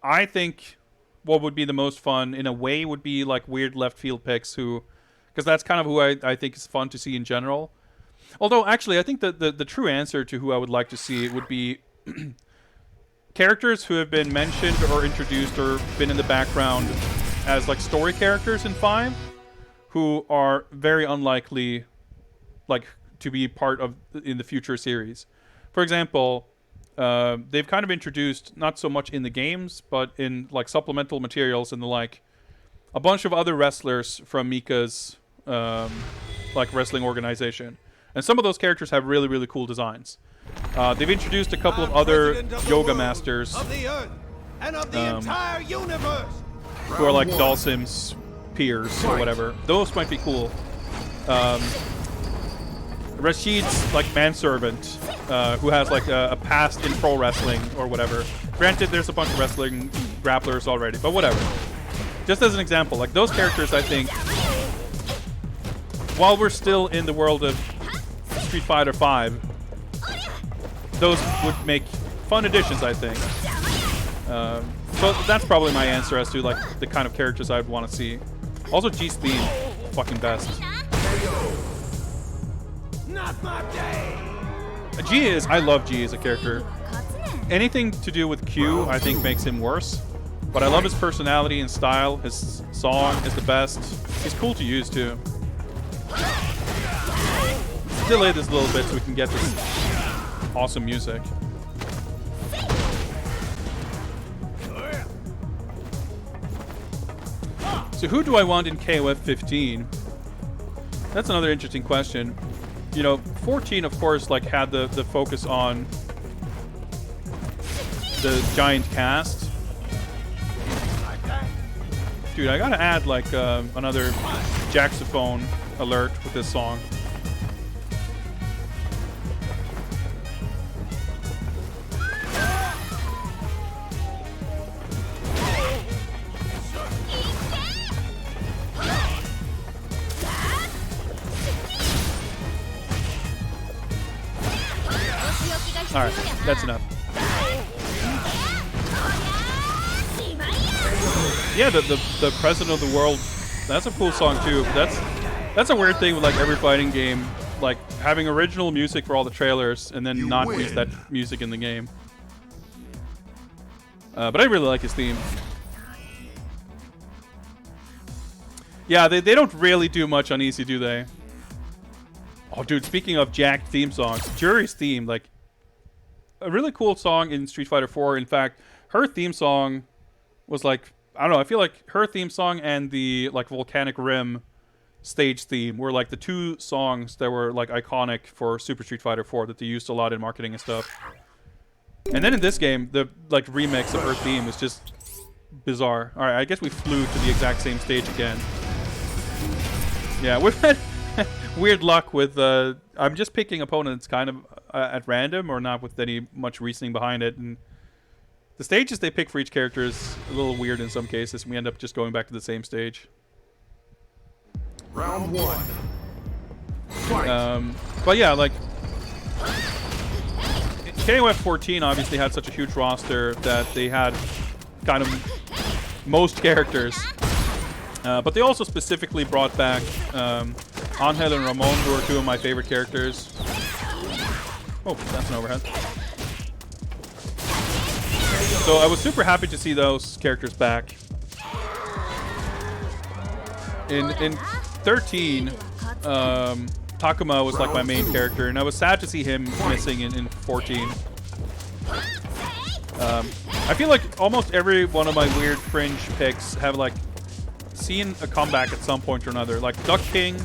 I think what would be the most fun, in a way, would be, like, weird left field picks because that's kind of who I think is fun to see in general. Although, actually, I think the true answer to who I would like to see would be characters who have been mentioned or introduced or been in the background as, like, story characters in 5, who are very unlikely, like, to be part of in the future series. For example, they've kind of introduced, not so much in the games, but in, like, supplemental materials and the like, a bunch of other wrestlers from Mika's like, wrestling organization. And some of those characters have really, really cool designs. They've introduced a couple of other yoga masters
of the earth and of the entire universe,
who are, like, Dalsim's peers or whatever. Those might be cool. Rashid's, like, manservant, who has, like, a past in pro wrestling or whatever. Granted, there's a bunch of wrestling grapplers already, but whatever. Just as an example, like, those characters, I think, while we're still in the world of Street Fighter V, those would make fun additions, I think. So that's probably my answer as to, like, the kind of characters I'd want to see. Also, G's theme, fucking best.
not my day.
I love G as a character. Anything to do with Q, I think, makes him worse. But I love his personality and style. His song is the best. He's cool to use, too. Let's delay this a little bit so we can get this awesome music. So who do I want in KOF 15? That's another interesting question. You know, 14, of course, like, had the focus on the giant cast. Dude, I gotta add, like, another jaxophone alert with this song. Alright, that's enough. Yeah, the President of the World, that's a cool song too. That's a weird thing with, like, every fighting game, like, having original music for all the trailers and then not use that music in the game. But I really like his theme. Yeah, they don't really do much on easy, do they? Oh, dude, speaking of jacked theme songs, Jury's theme, like, a really cool song in Street Fighter 4. In fact, her theme song was, like, I don't know, I feel like her theme song and the, like, Volcanic Rim stage theme were like the two songs that were like iconic for Super Street Fighter 4 that they used a lot in marketing and stuff. And then in this game, the like remix of her theme is just bizarre. All right, I guess we flew to the exact same stage again. Yeah, we've had weird luck with. I'm just picking opponents kind of at random or not with any much reasoning behind it, and the stages they pick for each character is a little weird in some cases, and we end up just going back to the same stage.
Round 1. Fight.
But yeah, like KOF 14 obviously had such a huge roster that they had kind of most characters. But they also specifically brought back Angel and Ramon, who are two of my favorite characters. Oh, that's an overhead. So I was super happy to see those characters back. In 13, Takuma was like my main character, and I was sad to see him missing in 14. I feel like almost every one of my weird fringe picks have like seen a comeback at some point or another. Like Duck King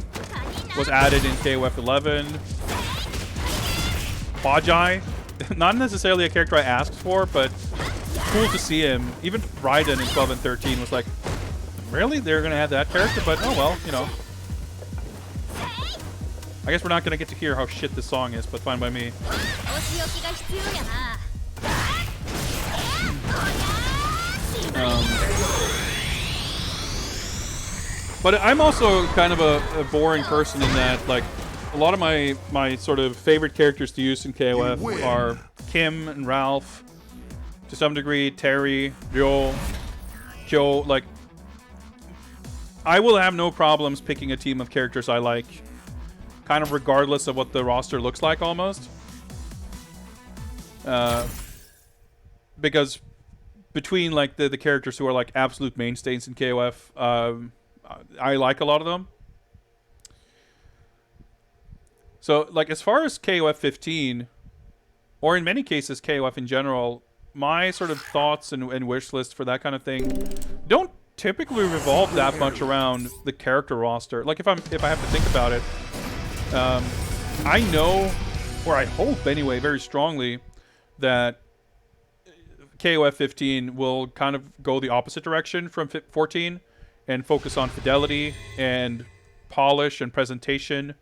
was added in KOF 11. Bajai, not necessarily a character I asked for, but cool to see him. Even Raiden in 12 and 13 was like, really? They're gonna have that character? But oh well, you know. I guess we're not gonna get to hear how shit this song is, but fine by me. But I'm also kind of a boring person in that, like, a lot of my sort of favorite characters to use in KOF are Kim and Ralph, to some degree, Terry, Ryo, Joe. Like, I will have no problems picking a team of characters I like, kind of regardless of what the roster looks like, almost. Because between like the characters who are like absolute mainstays in KOF, I like a lot of them. So like as far as KOF 15, or in many cases KOF in general, my sort of thoughts and wish list for that kind of thing don't typically revolve that much around the character roster. Like if I have to think about it, I know, or I hope anyway, very strongly that KOF 15 will kind of go the opposite direction from 14 and focus on fidelity and polish and presentation.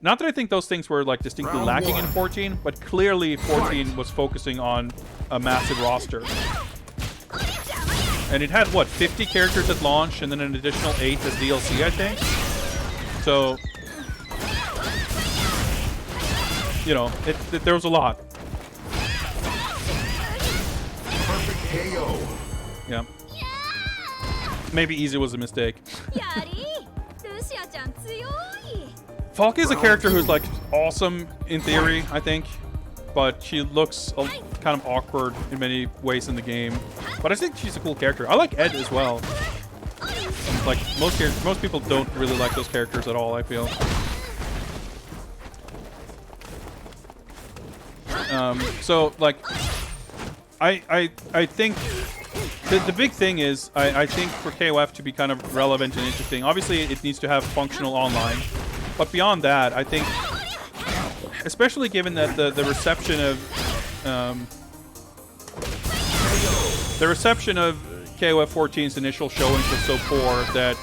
Not that I think those things were like distinctly lacking in 14, but clearly 14 was focusing on a massive roster. And it had, what, 50 characters at launch and then an additional 8 as DLC, I think? So, you know, there was a lot.
Perfect KO.
Yeah. Maybe easy was a mistake. Falk is a character who's like awesome in theory, I think, but she looks kind of awkward in many ways in the game. But I think she's a cool character. I like Ed as well. Like most people don't really like those characters at all, I feel. So like, I think the big thing is I think for KOF to be kind of relevant and interesting, obviously it needs to have functional online. But beyond that, I think, especially given that the reception of KOF 14's initial showings was so poor, that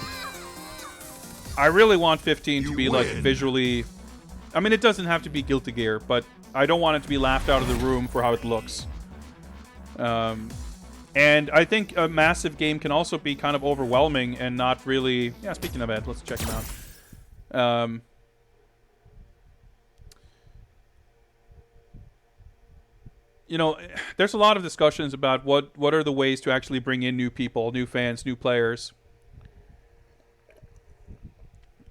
I really want 15 to be like visually. I mean, it doesn't have to be Guilty Gear, but I don't want it to be laughed out of the room for how it looks. And I think a massive game can also be kind of overwhelming and not really. Yeah, speaking of Ed, let's check him out. You know, there's a lot of discussions about what are the ways to actually bring in new people, new fans, new players.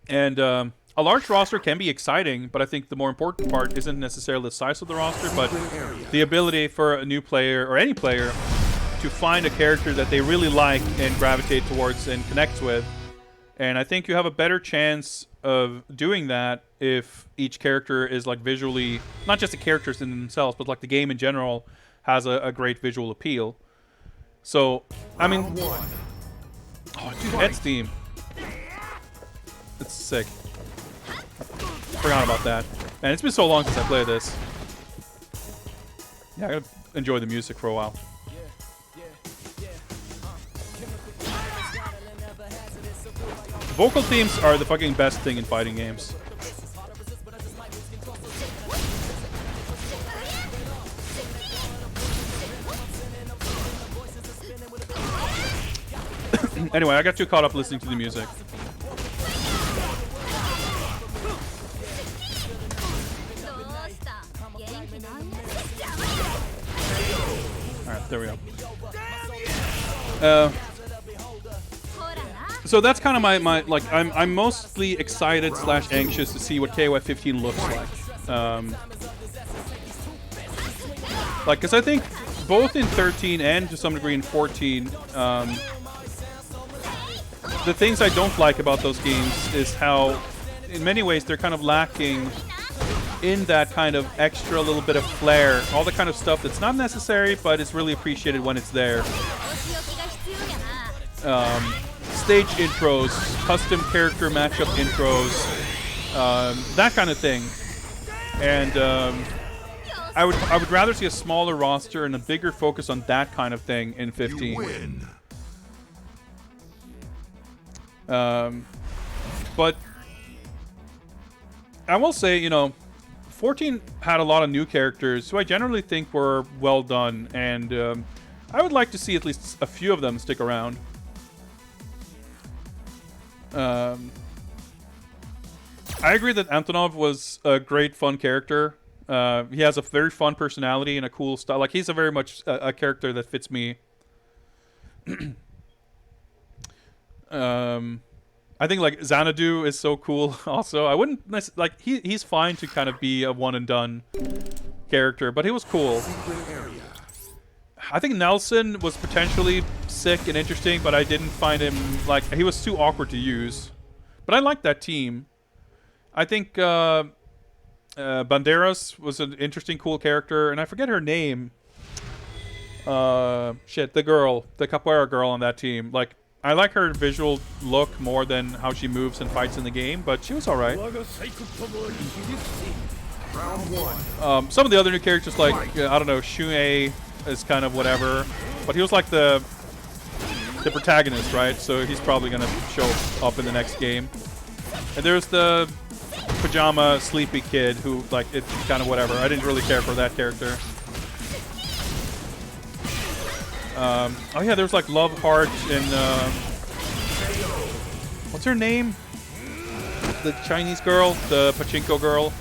And a large roster can be exciting, but I think the more important part isn't necessarily the size of the roster, but the ability for a new player or any player to find a character that they really like and gravitate towards and connect with. And I think you have a better chance of doing that if each character is like visually, not just the characters in themselves, but like the game in general has a great visual appeal. So, I mean, oh dude, Ed's theme. It's sick. Forgot about that. Man, it's been so long since I played this. Yeah, I gotta enjoy the music for a while. Vocal themes are the fucking best thing in fighting games. Anyway, I got too caught up listening to the music. Alright, there we go. So that's kind of my like I'm mostly excited / anxious to see what KOF 15 looks like. Like, because I think both in 13 and to some degree in 14, the things I don't like about those games is how, in many ways, they're kind of lacking in that kind of extra little bit of flair, all the kind of stuff that's not necessary, but is really appreciated when it's there. Stage intros, custom character matchup intros, that kind of thing. And I would rather see a smaller roster and a bigger focus on that kind of thing in 15.
You win.
But I will say, you know, 14 had a lot of new characters who I generally think were well done, and I would like to see at least a few of them stick around. I agree that Antonov was a great, fun character. He has a very fun personality and a cool style. Like, he's a very much a character that fits me. I think like Xanadu is so cool. Also, I wouldn't like he's fine to kind of be a one and done character, but he was cool. I think Nelson was potentially sick and interesting, but I didn't find him, like, he was too awkward to use. But I liked that team. I think Banderas was an interesting, cool character, and I forget her name. Shit, the girl, the capoeira girl on that team. Like, I like her visual look more than how she moves and fights in the game, but she was alright. Some of the other new characters, like, I don't know, Shun'ei is kind of whatever, but he was like the protagonist, right? So he's probably gonna show up in the next game. And there's the pajama sleepy kid who, like, it's kind of whatever. I didn't really care for that character. Oh yeah, there's like Love Heart and what's her name? The Chinese girl, the pachinko girl.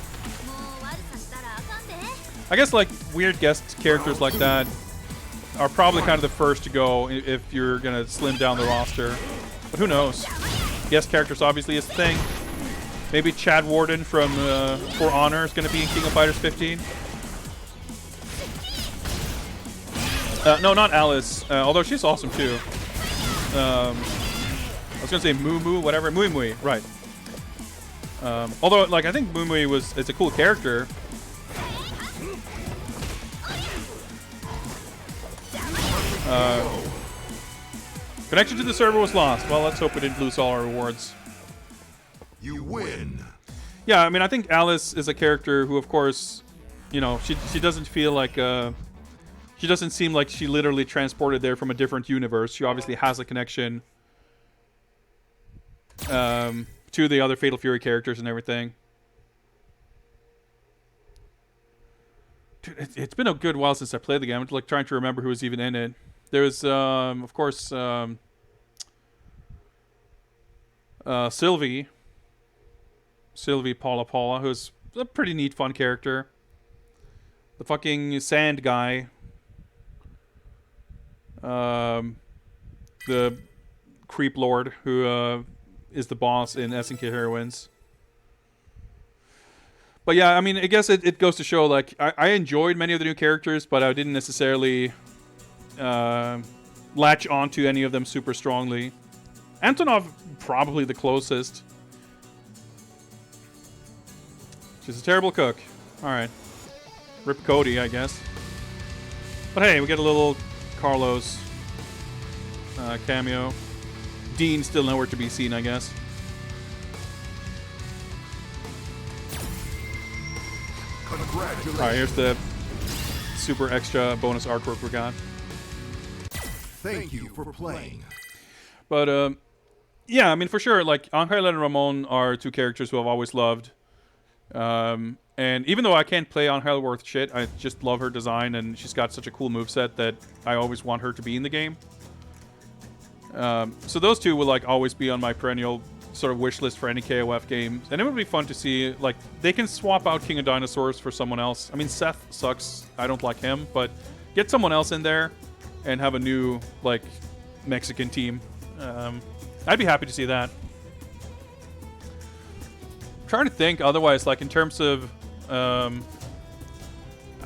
I guess like weird guest characters like that are probably kind of the first to go if you're gonna slim down the roster. But who knows? Guest characters obviously is the thing. Maybe Chad Warden from For Honor is gonna be in King of Fighters 15. No, not Alice. Although she's awesome too. I was gonna say Moo, whatever. Mui, right? Although, like, I think Mui is a cool character. Connection to the server was lost. Well, let's hope we didn't lose all our rewards.
You win.
Yeah, I mean, I think Alice is a character who, of course, you know, she doesn't feel like she doesn't seem like she literally transported there from a different universe. She obviously has a connection to the other Fatal Fury characters and everything. Dude, it's been a good while since I played the game. I'm like trying to remember who was even in it. There's, of course, Sylvie Paula, who's a pretty neat, fun character. The fucking sand guy. The creep lord who is the boss in SNK Heroines. But yeah, I mean, I guess it goes to show, like, I enjoyed many of the new characters, but I didn't necessarily latch onto any of them super strongly. Antonov, probably the closest. She's a terrible cook. Alright. Rip Cody, I guess. But hey, we get a little Carlos cameo. Dean still nowhere to be seen, I guess.
Congratulations.
All right, here's the super extra bonus artwork we got.
Thank you for playing.
But yeah, I mean, for sure, like Angel and Ramon are two characters who I've always loved. And even though I can't play Angel worth shit, I just love her design, and she's got such a cool moveset that I always want her to be in the game. So those two will like always be on my perennial sort of wish list for any KOF game. And it would be fun to see, like, they can swap out King of Dinosaurs for someone else. I mean, Seth sucks. I don't like him, but get someone else in there and have a new, like, Mexican team. I'd be happy to see that. I'm trying to think otherwise, like, in terms of... I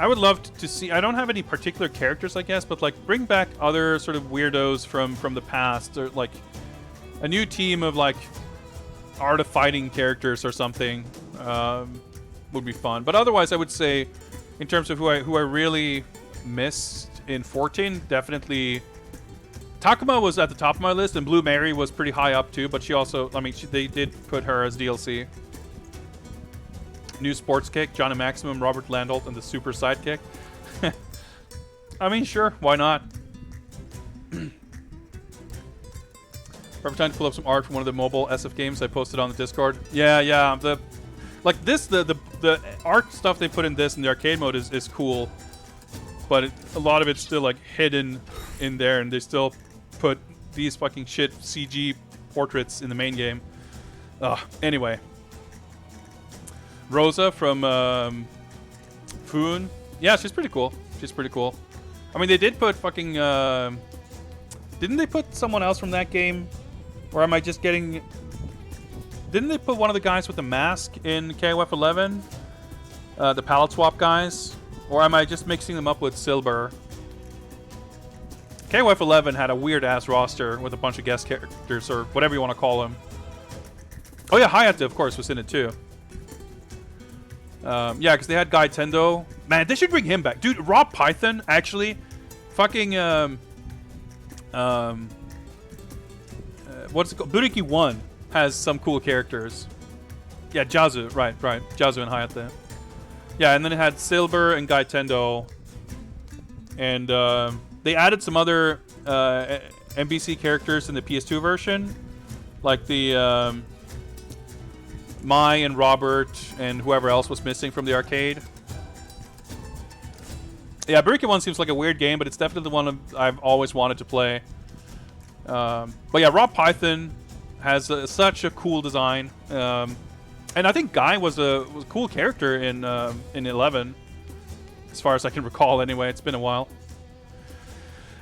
would love to see... I don't have any particular characters, I guess, but, like, bring back other sort of weirdos from the past, or, like, a new team of, like, Art of Fighting characters or something would be fun. But otherwise, I would say, in terms of who I really missed in 14, definitely Takuma was at the top of my list, and Blue Mary was pretty high up too. But she also, I mean, they did put her as DLC. New Sports Kick, Johnny Maximum, Robert Landolt, and the Super Sidekick. I mean, sure, why not? Perfect time to pull up some art from one of the mobile SF games I posted on the Discord. Yeah. The art stuff they put in this in the arcade mode is cool, but a lot of it's still like hidden in there, and they still put these fucking shit CG portraits in the main game. Anyway, Rosa from Foon. Yeah, she's pretty cool. I mean, they did put fucking. Didn't they put someone else from that game? Or am I just getting... Didn't they put one of the guys with the mask in KOF 11? The palette swap guys? Or am I just mixing them up with Silber? KOF 11 had a weird-ass roster with a bunch of guest characters, or whatever you want to call them. Oh yeah, Hayate, of course, was in it too. Yeah, because they had Guy Tendo. Man, they should bring him back. Dude, Rob Python, actually, fucking... what's it called? Buriki 1 has some cool characters. Yeah, Jazu, right. Jazu and Hayate. Yeah, and then it had Silber and Guy Tendo. And they added some other MBC characters in the PS2 version. Like the Mai and Robert and whoever else was missing from the arcade. Yeah, Buriki 1 seems like a weird game, but it's definitely the one I've always wanted to play. But yeah, Rob Python has such a cool design, and I think Guy was a cool character in 11, as far as I can recall. Anyway, it's been a while.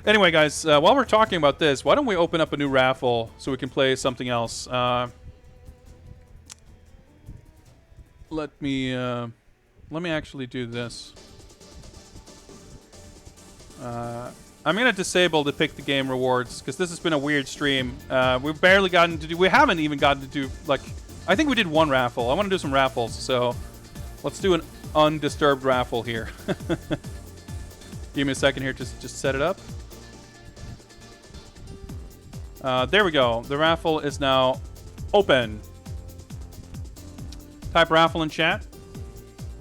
Anyway, guys, while we're talking about this, why don't we open up a new raffle so we can play something else? Let me actually do this. I'm gonna disable the pick the game rewards because this has been a weird stream. We've barely gotten to do. We haven't even gotten to do, like, I think we did one raffle. I want to do some raffles, so let's do an undisturbed raffle here. Give me a second here to just set it up. There we go. The raffle is now open. Type raffle in chat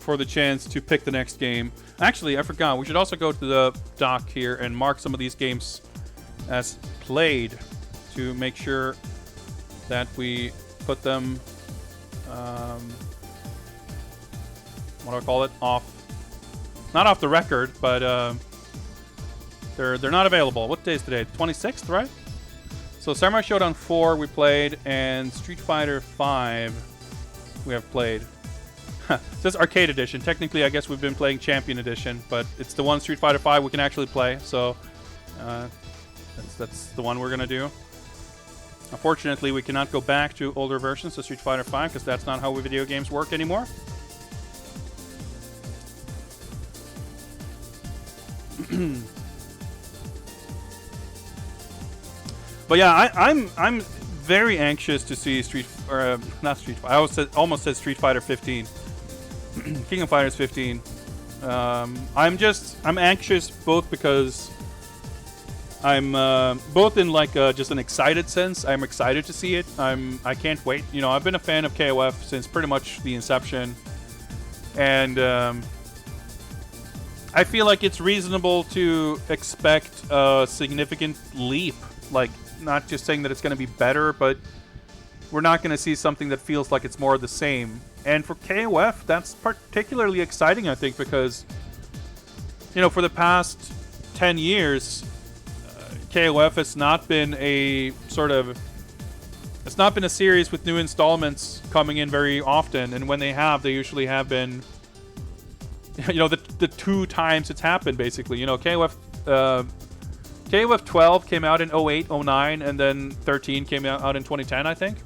for the chance to pick the next game. Actually, I forgot. We should also go to the doc here and mark some of these games as played to make sure that we put them, what do I call it? Off. Not off the record, but they're not available. What day is today? 26th, right? So Samurai Shodown 4 we played, and Street Fighter 5 we have played. It says Arcade Edition. Technically, I guess we've been playing Champion Edition, but it's the one Street Fighter 5 we can actually play, so that's the one we're going to do. Unfortunately, we cannot go back to older versions of Street Fighter 5 because that's not how video games work anymore. But yeah, I'm very anxious to see almost said Street Fighter 15. King of Fighters 15. I'm anxious both because I'm both in like just an excited sense. I'm excited to see it. I can't wait. You know, I've been a fan of KOF since pretty much the inception, and I feel like it's reasonable to expect a significant leap. Like, not just saying that it's going to be better, but we're not going to see something that feels like it's more of the same. And for KOF, that's particularly exciting, I think, because, you know, for the past 10 years, KOF has not been a sort of... It's not been a series with new installments coming in very often, and when they have, they usually have been, you know, the 2 times it's happened, basically. You know, KOF 12 came out in 08, 09, and then 13 came out in 2010, I think.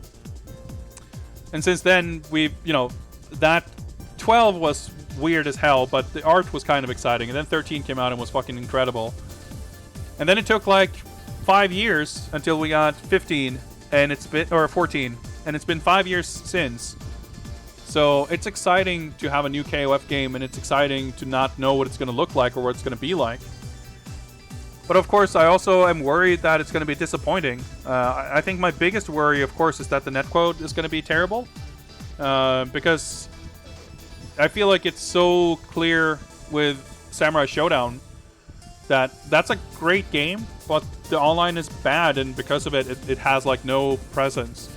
And since then, we've, you know, that 12 was weird as hell, but the art was kind of exciting, and then 13 came out and was fucking incredible. And then it took like 5 years until we got 15. And it's been, or 14, and it's been 5 years since. So it's exciting to have a new KOF game, and it's exciting to not know what it's going to look like or what it's going to be like. But of course, I also am worried that it's going to be disappointing. I think my biggest worry, of course, is that the netcode is going to be terrible. Because I feel like it's so clear with Samurai Shodown that that's a great game, but the online is bad, and because of it, it has like no presence.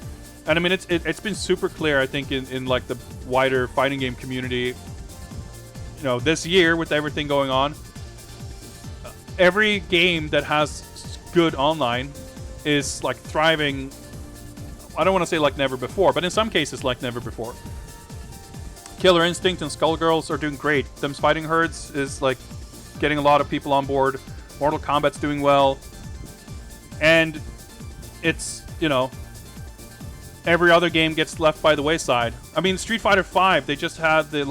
And I mean, it's been super clear, I think, in like the wider fighting game community. You know, this year with everything going on, every game that has good online is like thriving. I don't want to say like never before, but in some cases like never before. Killer Instinct and Skullgirls are doing great. Them's Fighting Herds is like getting a lot of people on board. Mortal Kombat's doing well. And it's, you know, every other game gets left by the wayside. I mean, Street Fighter V, they just had the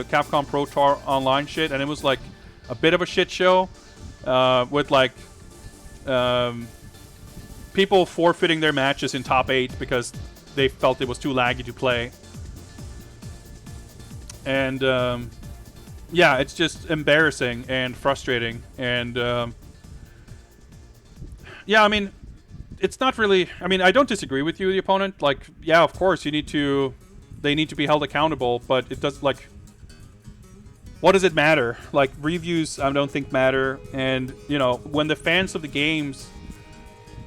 Capcom Pro Tour online shit, and it was like a bit of a shit show with like people forfeiting their matches in top 8 because they felt it was too laggy to play. And yeah, it's just embarrassing and frustrating. And yeah, I mean, it's not really... I mean, I don't disagree with you, the opponent. Like, yeah, of course, they need to be held accountable, but it does, like... What does it matter? Like, reviews, I don't think matter. And, you know, when the fans of the games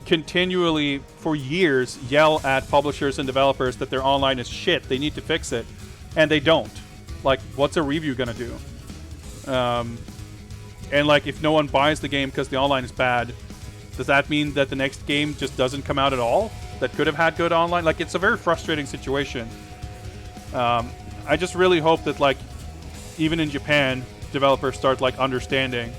continually, for years, yell at publishers and developers that their online is shit, they need to fix it, and they don't. Like, what's a review gonna do? And, like, if no one buys the game because the online is bad... Does that mean that the next game just doesn't come out at all? That could have had good online? Like, it's a very frustrating situation. I just really hope that, like, even in Japan, developers start, like, understanding.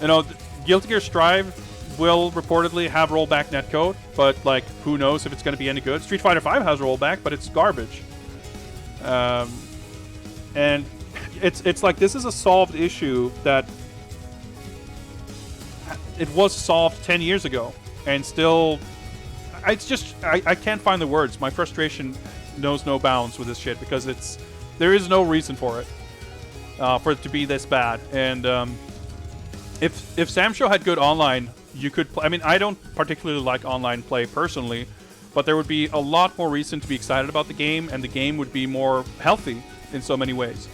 You know, Guilty Gear Strive will reportedly have rollback netcode, but, like, who knows if it's going to be any good. Street Fighter V has rollback, but it's garbage. And it's like, this is a solved issue that... It was solved 10 years ago, and still, it's just, I can't find the words. My frustration knows no bounds with this shit, because there is no reason for it to be this bad. And if Samsho had good online, you could play. I mean, I don't particularly like online play personally, but there would be a lot more reason to be excited about the game, and the game would be more healthy in so many ways.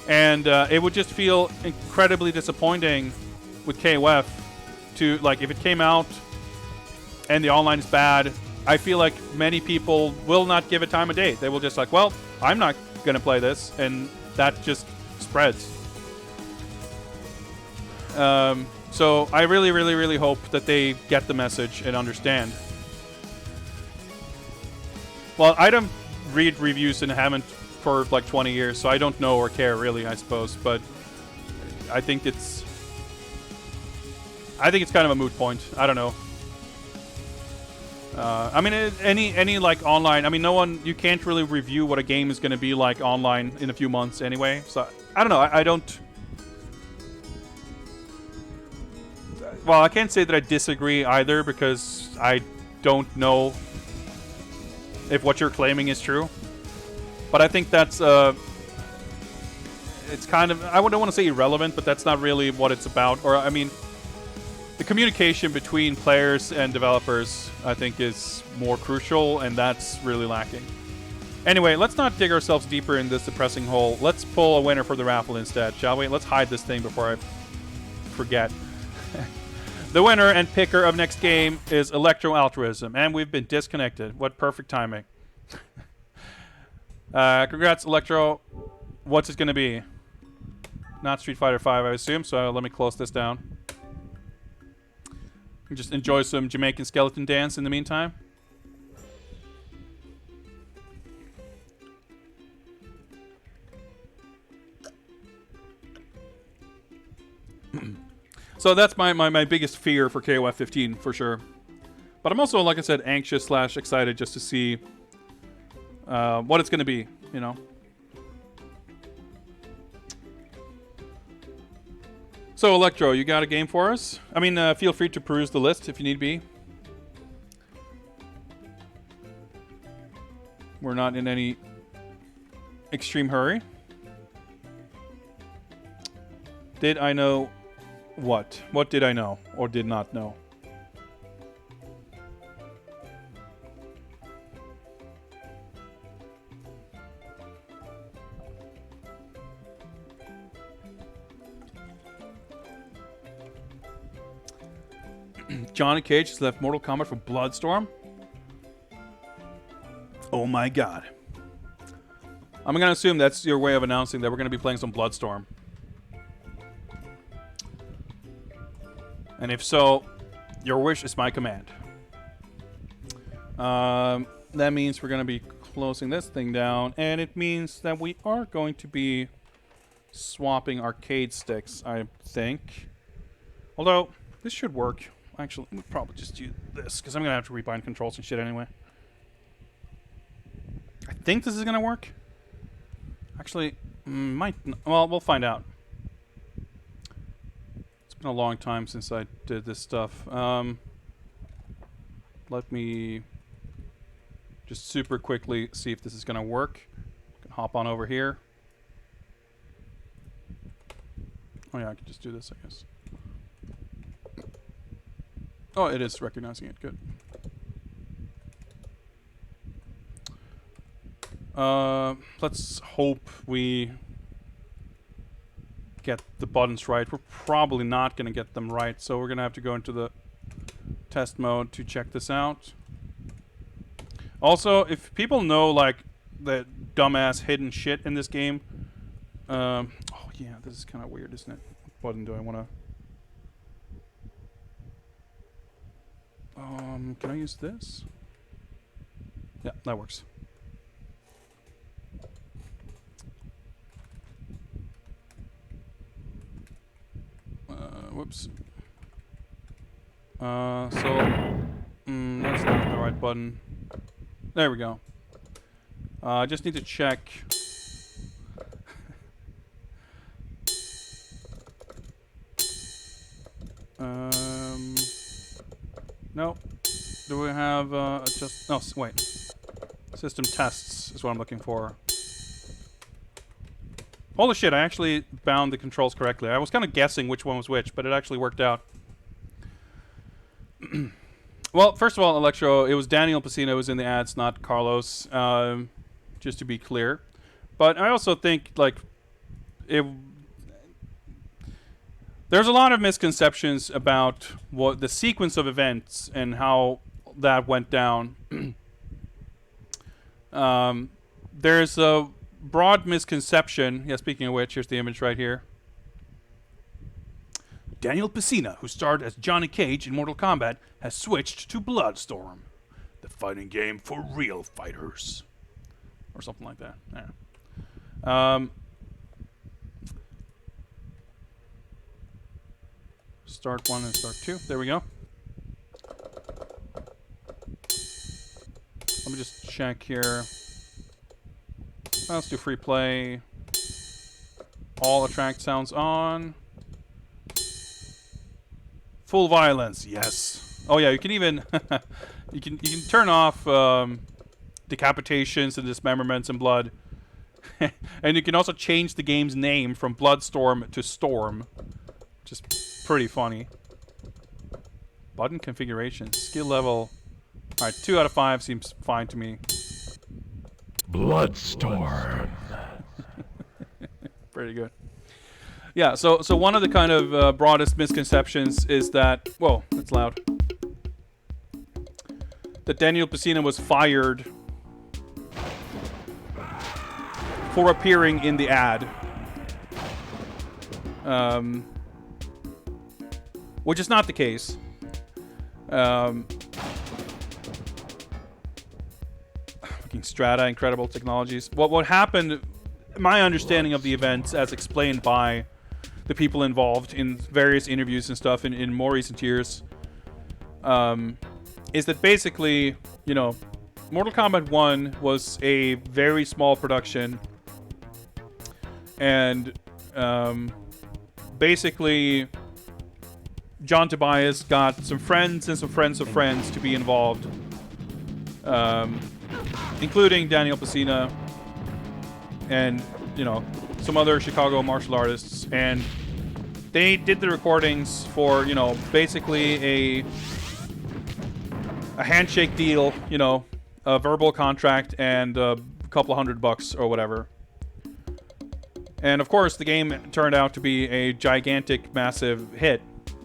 And it would just feel incredibly disappointing with KOF to, like, if it came out and the online is bad, I feel like many people will not give it time of day. They will just like, well, I'm not going to play this, and that just spreads. So I really, really, really hope that they get the message and understand. Well, I don't read reviews and haven't for like 20 years, so I don't know or care really, I suppose, but I think it's kind of a moot point. I don't know. I mean, any like online... I mean, you can't really review what a game is going to be like online in a few months anyway. So, I don't know. I don't... Well, I can't say that I disagree either, because I don't know if what you're claiming is true. But I think that's... it's kind of... I don't want to say irrelevant, but that's not really what it's about. Or, I mean... The communication between players and developers, I think, is more crucial, and that's really lacking. Anyway, let's not dig ourselves deeper in this depressing hole. Let's pull a winner for the raffle instead, shall we? Let's hide this thing before I forget. The winner and picker of next game is Electro Altruism, and we've been disconnected. What perfect timing. Congrats, Electro. What's it going to be? Not Street Fighter V, I assume, so let me close this down. Just enjoy some Jamaican skeleton dance in the meantime. So that's my biggest fear for KOF 15 for sure. But I'm also, like I said, anxious / excited just to see what it's going to be, you know. So Electro, you got a game for us? I mean, feel free to peruse the list if you need be. We're not in any extreme hurry. Did I know what? What did I know or did not know? Johnny Cage has left Mortal Kombat for Bloodstorm. Oh my god. I'm going to assume that's your way of announcing that we're going to be playing some Bloodstorm. And if so, your wish is my command. That means we're going to be closing this thing down, and it means that we are going to be swapping arcade sticks, I think. Although, this should work. Actually, we'll probably just do this, because I'm going to have to rebind controls and shit anyway. I think this is going to work. Actually, might... Well, we'll find out. It's been a long time since I did this stuff. Let me just super quickly see if this is going to work. Hop on over here. Oh yeah, I can just do this, I guess. Oh, it is recognizing it. Good. Let's hope we get the buttons right. We're probably not going to get them right, so we're going to have to go into the test mode to check this out. Also, if people know, like, the dumbass hidden shit in this game... oh, yeah, this is kind of weird, isn't it? What button do I want to... can I use this? Yeah, that works. Whoops. That's not the right button. There we go. I just need to check. No. Do we have just... No, wait. System tests is what I'm looking for. Holy shit, I actually bound the controls correctly. I was kind of guessing which one was which, but it actually worked out. Well, first of all, Electro, it was Daniel Pacino who was in the ads, not Carlos, just to be clear. But I also think, like, there's a lot of misconceptions about what the sequence of events and how that went down. There's a broad misconception. Yeah, speaking of which, here's the image right here. Daniel Pacino, who starred as Johnny Cage in Mortal Kombat, has switched to Bloodstorm, the fighting game for real fighters. Or something like that. Yeah. Start 1 and start 2. There we go. Let me just check here. Let's do free play. All attract sounds on. Full violence, yes. Oh yeah, you can even you can turn off decapitations and dismemberments and blood. And you can also change the game's name from Bloodstorm to Storm. Which is pretty funny. Button configuration, skill level. Alright, 2 out of 5 seems fine to me.
Bloodstorm.
Pretty good. Yeah, so one of the kind of broadest misconceptions is that, whoa, that's loud, that Daniel Pesina was fired for appearing in the ad. Which is not the case. Fucking Strata, Incredible Technologies. What happened, my understanding of the events as explained by the people involved in various interviews and stuff in more recent years, is that basically, you know, Mortal Kombat 1 was a very small production, and basically John Tobias got some friends and some friends of friends to be involved, including Daniel Pesina and, you know, some other Chicago martial artists, and they did the recordings for, you know, basically a handshake deal, you know, a verbal contract and a couple $100 or whatever. And of course, the game turned out to be a gigantic, massive hit.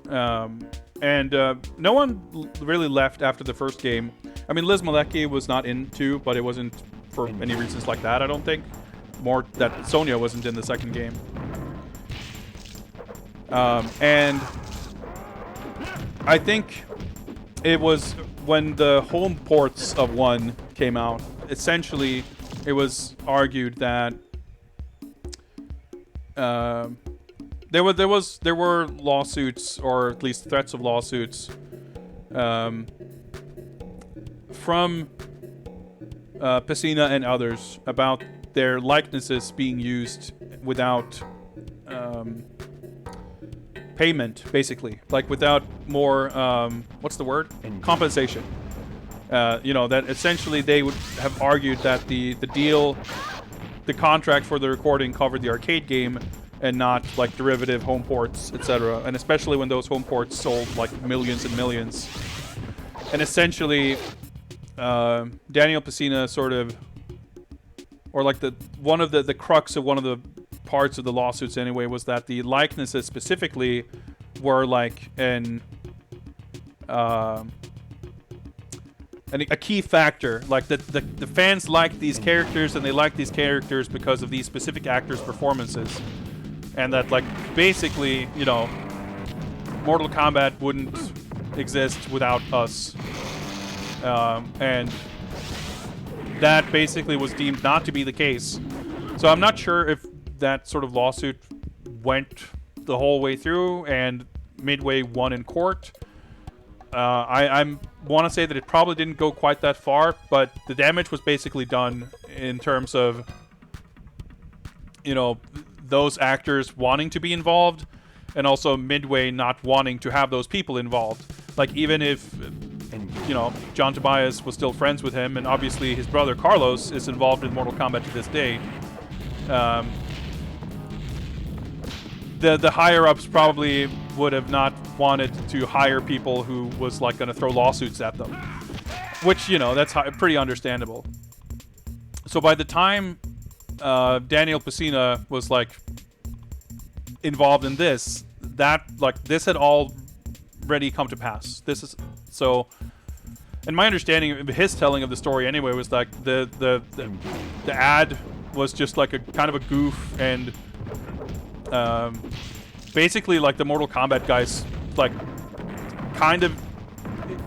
And no one really left after the first game. I mean, Liz Malecki was not in 2, but it wasn't for any reasons like that, I don't think. More that Sonya wasn't in the second game. And I think it was when the home ports of 1 came out, essentially it was argued that there were lawsuits, or at least threats of lawsuits, from Pesina and others about their likenesses being used without payment, basically, like without more what's the word? Compensation. You know, that essentially they would have argued that the deal, the contract for the recording covered the arcade game and not like derivative home ports, etc. And especially when those home ports sold like millions and millions. And essentially, Daniel Pesina sort of, or like one of the crux of one of the parts of the lawsuits anyway, was that the likenesses specifically were like a key factor. Like the fans liked these characters, and they liked these characters because of these specific actors' performances. And that, like, basically, you know, Mortal Kombat wouldn't exist without us. And that basically was deemed not to be the case. So I'm not sure if that sort of lawsuit went the whole way through and Midway won in court. I want to say that it probably didn't go quite that far, but the damage was basically done in terms of, you know, those actors wanting to be involved, and also Midway not wanting to have those people involved. Like, even if, you know, John Tobias was still friends with him, and obviously his brother Carlos is involved in Mortal Kombat to this day, the higher-ups probably would have not wanted to hire people who was, like, going to throw lawsuits at them. Which, you know, that's pretty understandable. So by the time Daniel Pesina was like involved in this, that like this had already come to pass. This is so, and my understanding of his telling of the story anyway was like the ad was just like a kind of a goof, and basically like the Mortal Kombat guys like kind of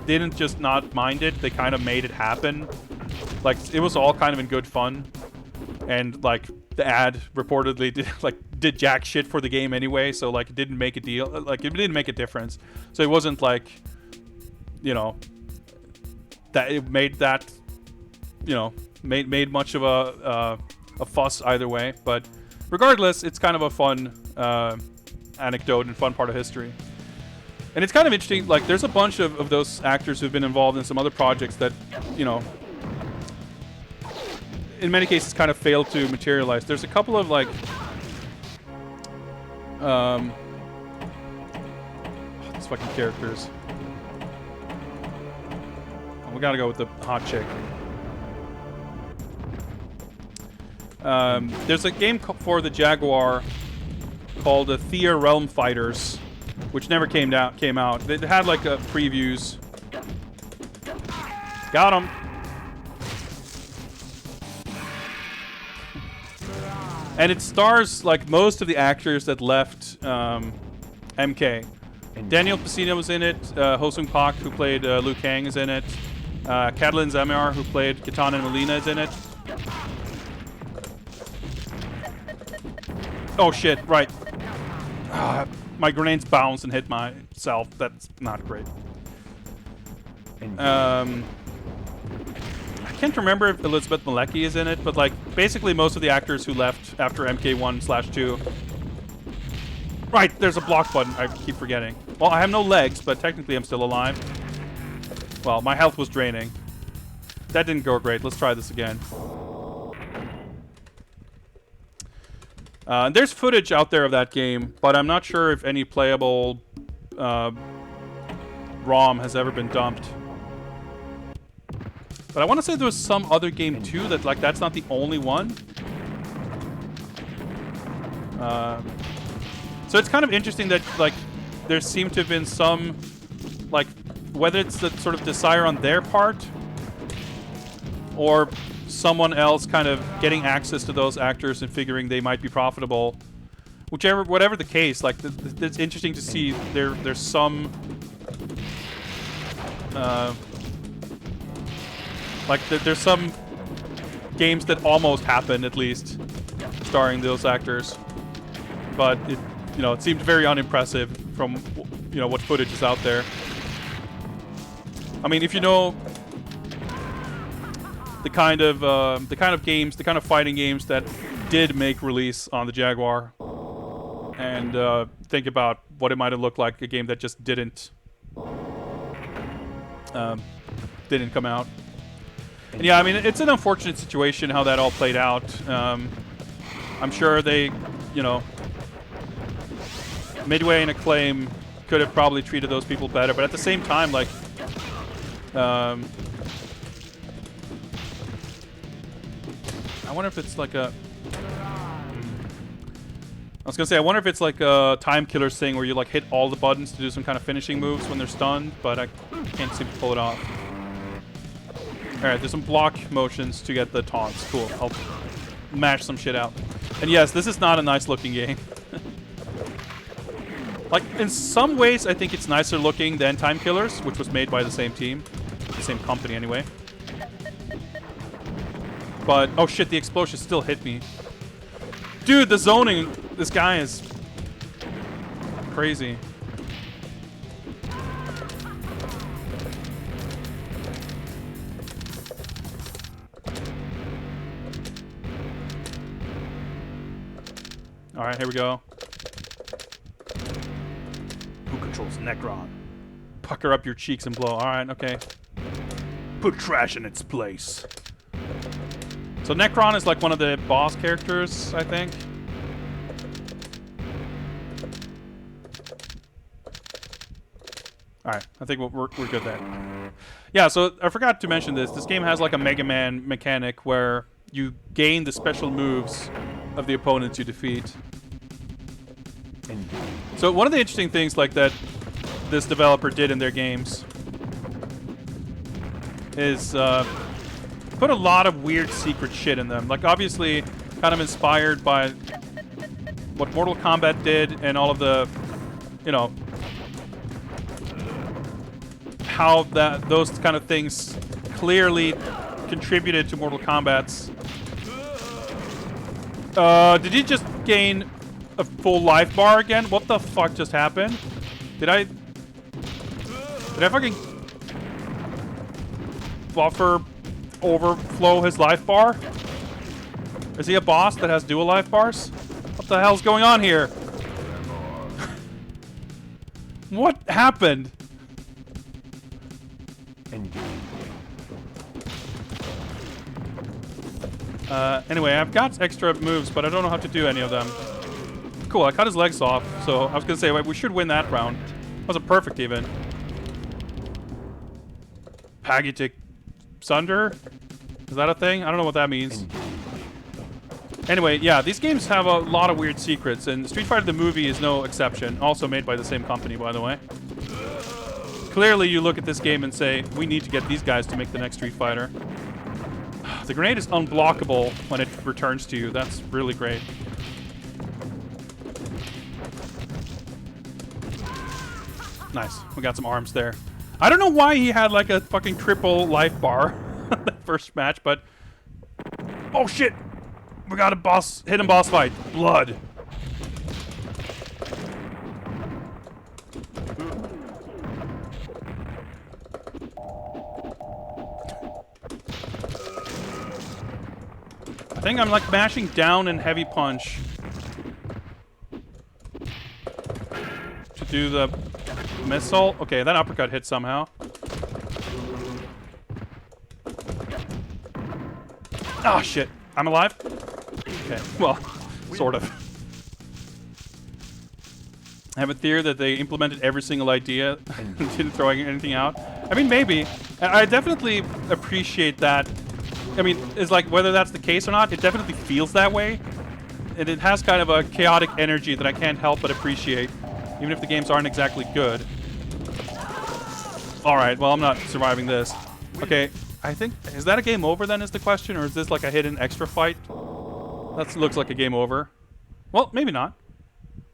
didn't just not mind it, they kind of made it happen. Like, it was all kind of in good fun. And like the ad reportedly did jack shit for the game anyway, so like it didn't make a deal, like it didn't make a difference. So it wasn't like, you know, that it made that, you know, made much of a fuss either way. But regardless, it's kind of a fun anecdote and fun part of history. And it's kind of interesting, like there's a bunch of those actors who've been involved in some other projects that, you know, in many cases kind of failed to materialize. There's a couple of like these fucking characters. Oh, we gotta go with the hot chick. There's a game for the Jaguar called the Thea Realm Fighters, which never came out. They had like previews. Got him. And it stars like most of the actors that left MK. Daniel Pacino was in it. Ho Sung Pak, who played Liu Kang, is in it. Catalin Zamir, who played Kitana and Melina, is in it. Oh shit! Right. My grenades bounced and hit myself. That's not great. I can't remember if Elizabeth Malecki is in it, but like basically most of the actors who left after MK1/2. Right, there's a block button. I keep forgetting. Well, I have no legs, but technically I'm still alive. Well, my health was draining. That didn't go great. Let's try this again. There's footage out there of that game, but I'm not sure if any playable ROM has ever been dumped. But I want to say there was some other game too that like that's not the only one. So it's kind of interesting that like there seemed to have been some like whether it's the sort of desire on their part or someone else kind of getting access to those actors and figuring they might be profitable. Whatever the case, like it's interesting to see there's some there's some games that almost happened at least starring those actors, but it seemed very unimpressive from what footage is out there. I mean, if you know the kind of games, the kind of fighting games that did make release on the Jaguar, and think about what it might have looked like a game that just didn't come out. And yeah, I mean, it's an unfortunate situation how that all played out. I'm sure they, Midway and Acclaim could have probably treated those people better, but at the same time, like, I wonder if it's like a... I was gonna say, I wonder if it's like a Time Killers thing where you like hit all the buttons to do some kind of finishing moves when they're stunned, but I can't seem to pull it off. Alright, there's some block motions to get the taunts. Cool, I'll mash some shit out. And yes, this is not a nice looking game. Like, in some ways, I think it's nicer looking than Time Killers, which was made by the same team. The same company, anyway. But, oh shit, the explosion still hit me. Dude, the zoning, this guy is crazy. Alright, here we go. Who controls Necron? Pucker up your cheeks and blow. Alright, okay. Put trash in its place. So Necron is like one of the boss characters, I think. Alright, I think we're good there. Yeah, so I forgot to mention this. This game has like a Mega Man mechanic where you gain the special moves of the opponents you defeat. So one of the interesting things like that this developer did in their games is put a lot of weird secret shit in them. Like obviously kind of inspired by what Mortal Kombat did and all of the, how those kind of things clearly contributed to Mortal Kombat's. Did he just gain a full life bar again? What the fuck just happened? Did I fucking buffer overflow his life bar? Is he a boss that has dual life bars? What the hell's going on here? What happened? Anyway, I've got extra moves, but I don't know how to do any of them. Cool, I cut his legs off, so I was gonna say, wait, we should win that round. That was a perfect even. Pagitic Sunder? Is that a thing? I don't know what that means. Anyway, yeah, these games have a lot of weird secrets, and Street Fighter the movie is no exception. Also made by the same company, by the way. Clearly, you look at this game and say, we need to get these guys to make the next Street Fighter. The grenade is unblockable when it returns to you. That's really great. Nice. We got some arms there. I don't know why he had like a fucking triple life bar that first match, but... Oh, shit! We got a hidden boss fight. Blood. I think I'm like mashing down and heavy punch to do the missile. Okay, that uppercut hit somehow. Ah, shit. I'm alive? Okay, well, sort of. I have a theory that they implemented every single idea and didn't throw anything out. I mean, maybe. I definitely appreciate that. I mean, it's like, whether that's the case or not, it definitely feels that way. And it has kind of a chaotic energy that I can't help but appreciate, even if the games aren't exactly good. Alright, well, I'm not surviving this. Okay, I think... Is that a game over then is the question? Or is this like a hidden extra fight? That looks like a game over. Well, maybe not.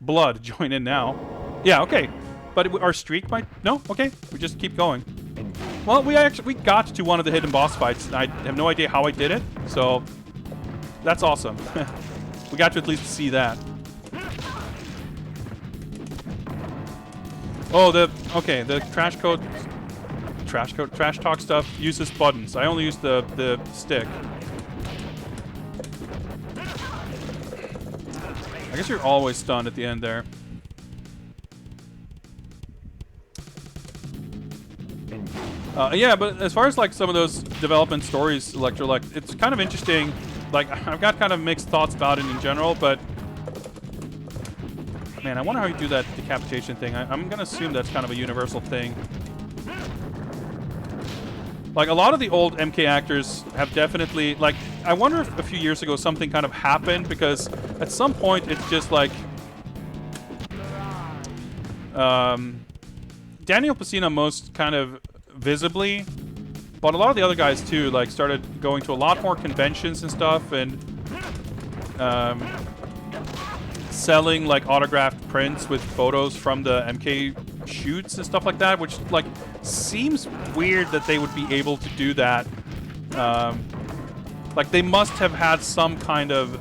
Blood, join in now. Yeah, okay. But our streak might... No? Okay, we just keep going. Well, we got to one of the hidden boss fights. I have no idea how I did it, so that's awesome. We got to at least see that. Oh, the trash talk stuff uses buttons. I only use the stick. I guess you're always stunned at the end there. Yeah, but as far as like some of those development stories, Electrolect, it's kind of interesting. Like, I've got kind of mixed thoughts about it in general, but man, I wonder how you do that decapitation thing. I'm gonna assume that's kind of a universal thing. Like, a lot of the old MK actors have definitely, like, I wonder if a few years ago something kind of happened, because at some point it's just like Daniel Pacina most kind of visibly, but a lot of the other guys too, like, started going to a lot more conventions and stuff, and selling like autographed prints with photos from the MK shoots and stuff like that, which like seems weird that they would be able to do that. Like, they must have had some kind of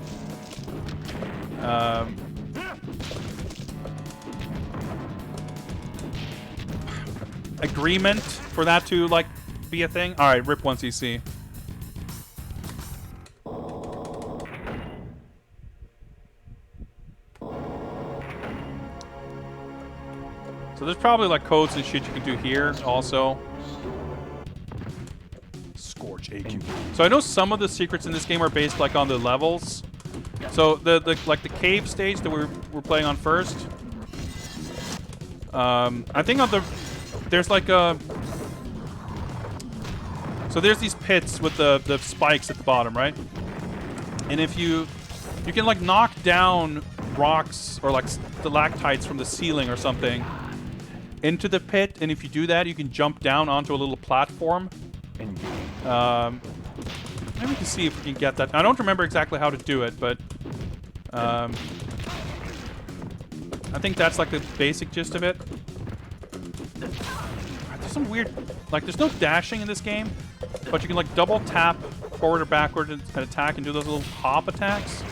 agreement for that to like be a thing. All right, rip 1cc. So there's probably like codes and shit you can do here also. Scorch AQ. So I know some of the secrets in this game are based like on the levels. So the like the cave stage that we're playing on first. I think on there's like a... So there's these pits with the spikes at the bottom, right? And if you can like knock down rocks or like stalactites from the ceiling or something into the pit, and if you do that, you can jump down onto a little platform. Maybe we can see if we can get that. I don't remember exactly how to do it, but I think that's like the basic gist of it. There's some weird, like, there's no dashing in this game, but you can like double tap forward or backward and attack and do those little hop attacks.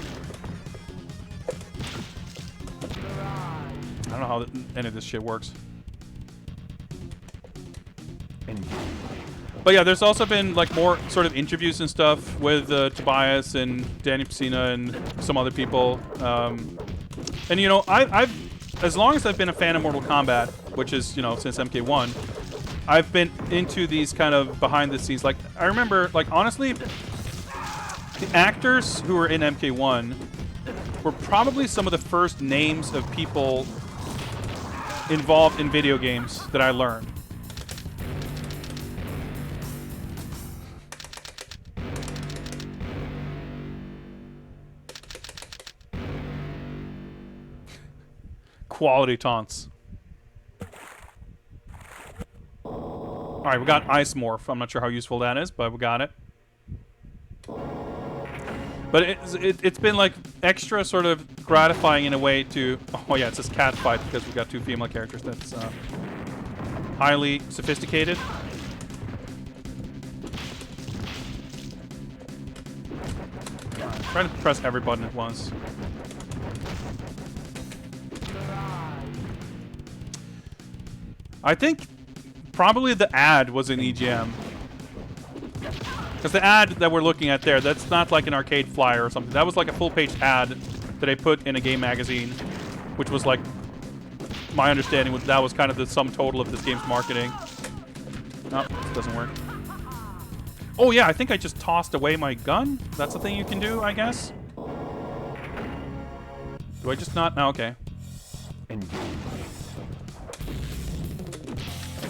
I don't know how any of this shit works. But yeah, there's also been like more sort of interviews and stuff with Tobias and Danny Pacina and some other people. And you know, I've as long as I've been a fan of Mortal Kombat, which is, you know, since MK1, I've been into these kind of behind the scenes. Like, I remember, like, honestly, the actors who were in MK1 were probably some of the first names of people involved in video games that I learned. quality taunts. Alright, we got Ice Morph. I'm not sure how useful that is, but we got it. But it's been like extra sort of gratifying in a way to... Oh yeah, it's this cat fight because we've got 2 female characters. That's highly sophisticated. Trying to press every button at once. I think probably the ad was in EGM. Because the ad that we're looking at there, that's not like an arcade flyer or something. That was like a full-page ad that I put in a game magazine, which was like, my understanding was that was kind of the sum total of this game's marketing. No, this doesn't work. Oh yeah, I think I just tossed away my gun. That's the thing you can do, I guess. Do I just not? No, okay.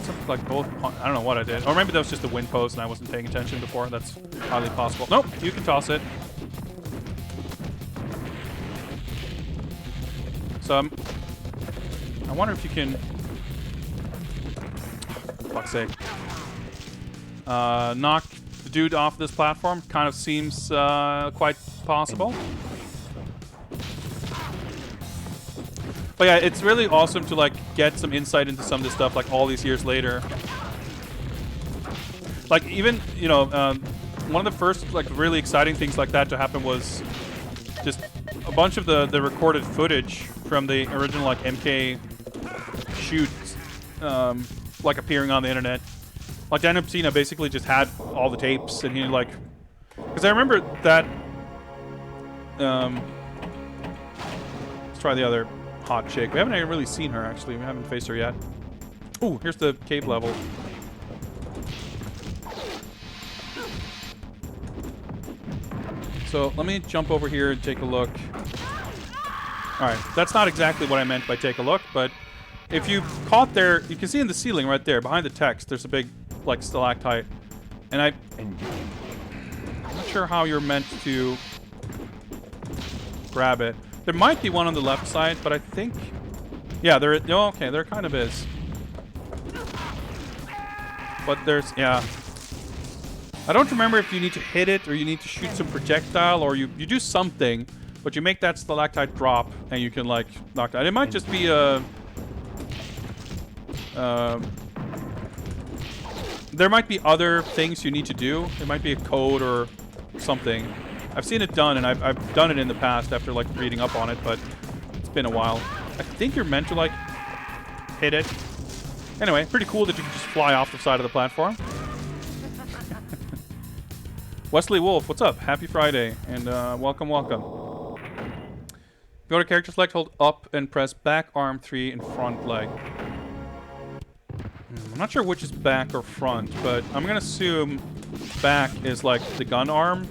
Something like both. I don't know what I did. Or maybe that was just a wind post and I wasn't paying attention before. That's highly possible. Nope, you can toss it. So I wonder if you can. For fuck's sake. Knock the dude off this platform. Kind of seems quite possible. But yeah, it's really awesome to like get some insight into some of this stuff like all these years later. Like even, you know, one of the first like really exciting things like that to happen was just a bunch of the recorded footage from the original like MK shoots like appearing on the internet. Like Dan Epsina basically just had all the tapes and he like, because I remember that let's try the other hot chick. We haven't really seen her, actually. We haven't faced her yet. Ooh, here's the cave level. So let me jump over here and take a look. Alright, that's not exactly what I meant by take a look, but if you caught there, you can see in the ceiling right there, behind the text, there's a big, like, stalactite. And I'm not sure how you're meant to grab it. There might be one on the left side, but I think... Yeah, there... Oh, okay, there kind of is. But there's... Yeah. I don't remember if you need to hit it, or you need to shoot some projectile, or you do something, but you make that stalactite drop, and you can, like, knock that. It might just be a... there might be other things you need to do. It might be a code or something. I've seen it done, and I've done it in the past after, like, reading up on it, but it's been a while. I think you're meant to, like, hit it. Anyway, pretty cool that you can just fly off the side of the platform. Wesley Wolf, what's up? Happy Friday, and welcome, welcome. Go to character select, hold up, and press back arm 3 and front leg. I'm not sure which is back or front, but I'm gonna assume back is, like, the gun arm.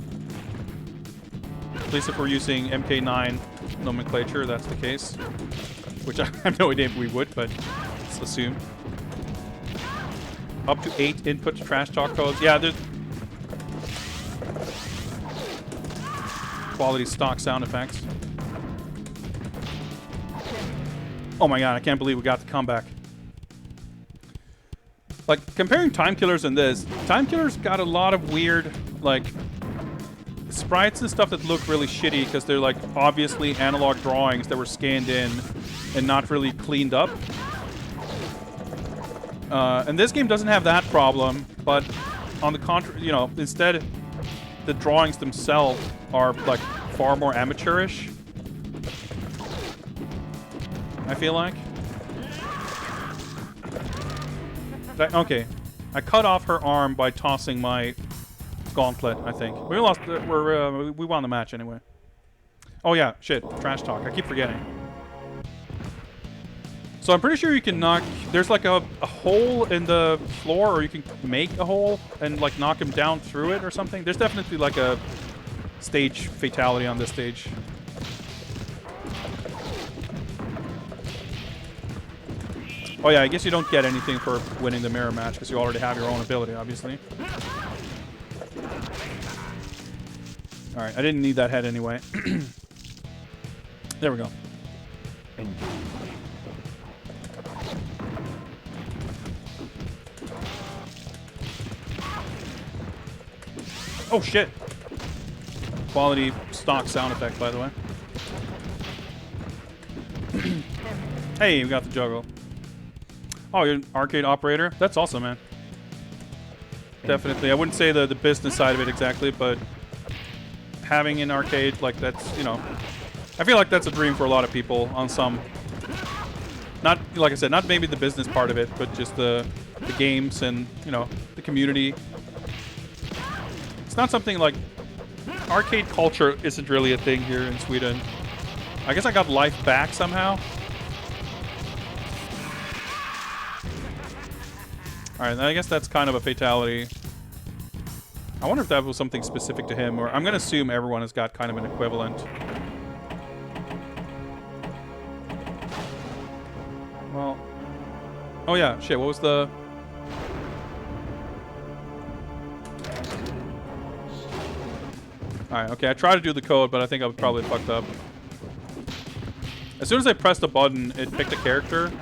At least if we're using MK9 nomenclature, that's the case. Which I have no idea if we would, but let's assume. Up to 8 input trash talk codes. Yeah, there's... Quality stock sound effects. Oh my god, I can't believe we got the comeback. Like, comparing Time Killers and this, Time Killers got a lot of weird, like... sprites and stuff that look really shitty because they're like obviously analog drawings that were scanned in and not really cleaned up. And this game doesn't have that problem, but on the contrary, you know, instead the drawings themselves are like far more amateurish. I feel like. Okay, I cut off her arm by tossing my gauntlet, I think. We lost. We won the match anyway. Oh yeah, shit. Trash talk. I keep forgetting. So I'm pretty sure you can knock... There's like a hole in the floor, or you can make a hole and like knock him down through it or something. There's definitely like a stage fatality on this stage. Oh yeah, I guess you don't get anything for winning the mirror match because you already have your own ability, obviously. Alright, I didn't need that head anyway. There we go. Oh shit! Quality stock sound effect, by the way. Hey, we got the juggle. Oh, you're an arcade operator? That's awesome, man. Definitely. I wouldn't say the business side of it exactly, but having an arcade, like, that's, you know, I feel like that's a dream for a lot of people on some, not, like I said, not maybe the business part of it, but just the games and, you know, the community. It's not something like, arcade culture isn't really a thing here in Sweden. I guess I got life back somehow. Alright, I guess that's kind of a fatality. I wonder if that was something specific to him, or I'm going to assume everyone has got kind of an equivalent. Well... Oh yeah, shit, what was the... Alright, okay, I tried to do the code, but I think I was probably fucked up. As soon as I pressed the button, it picked a character.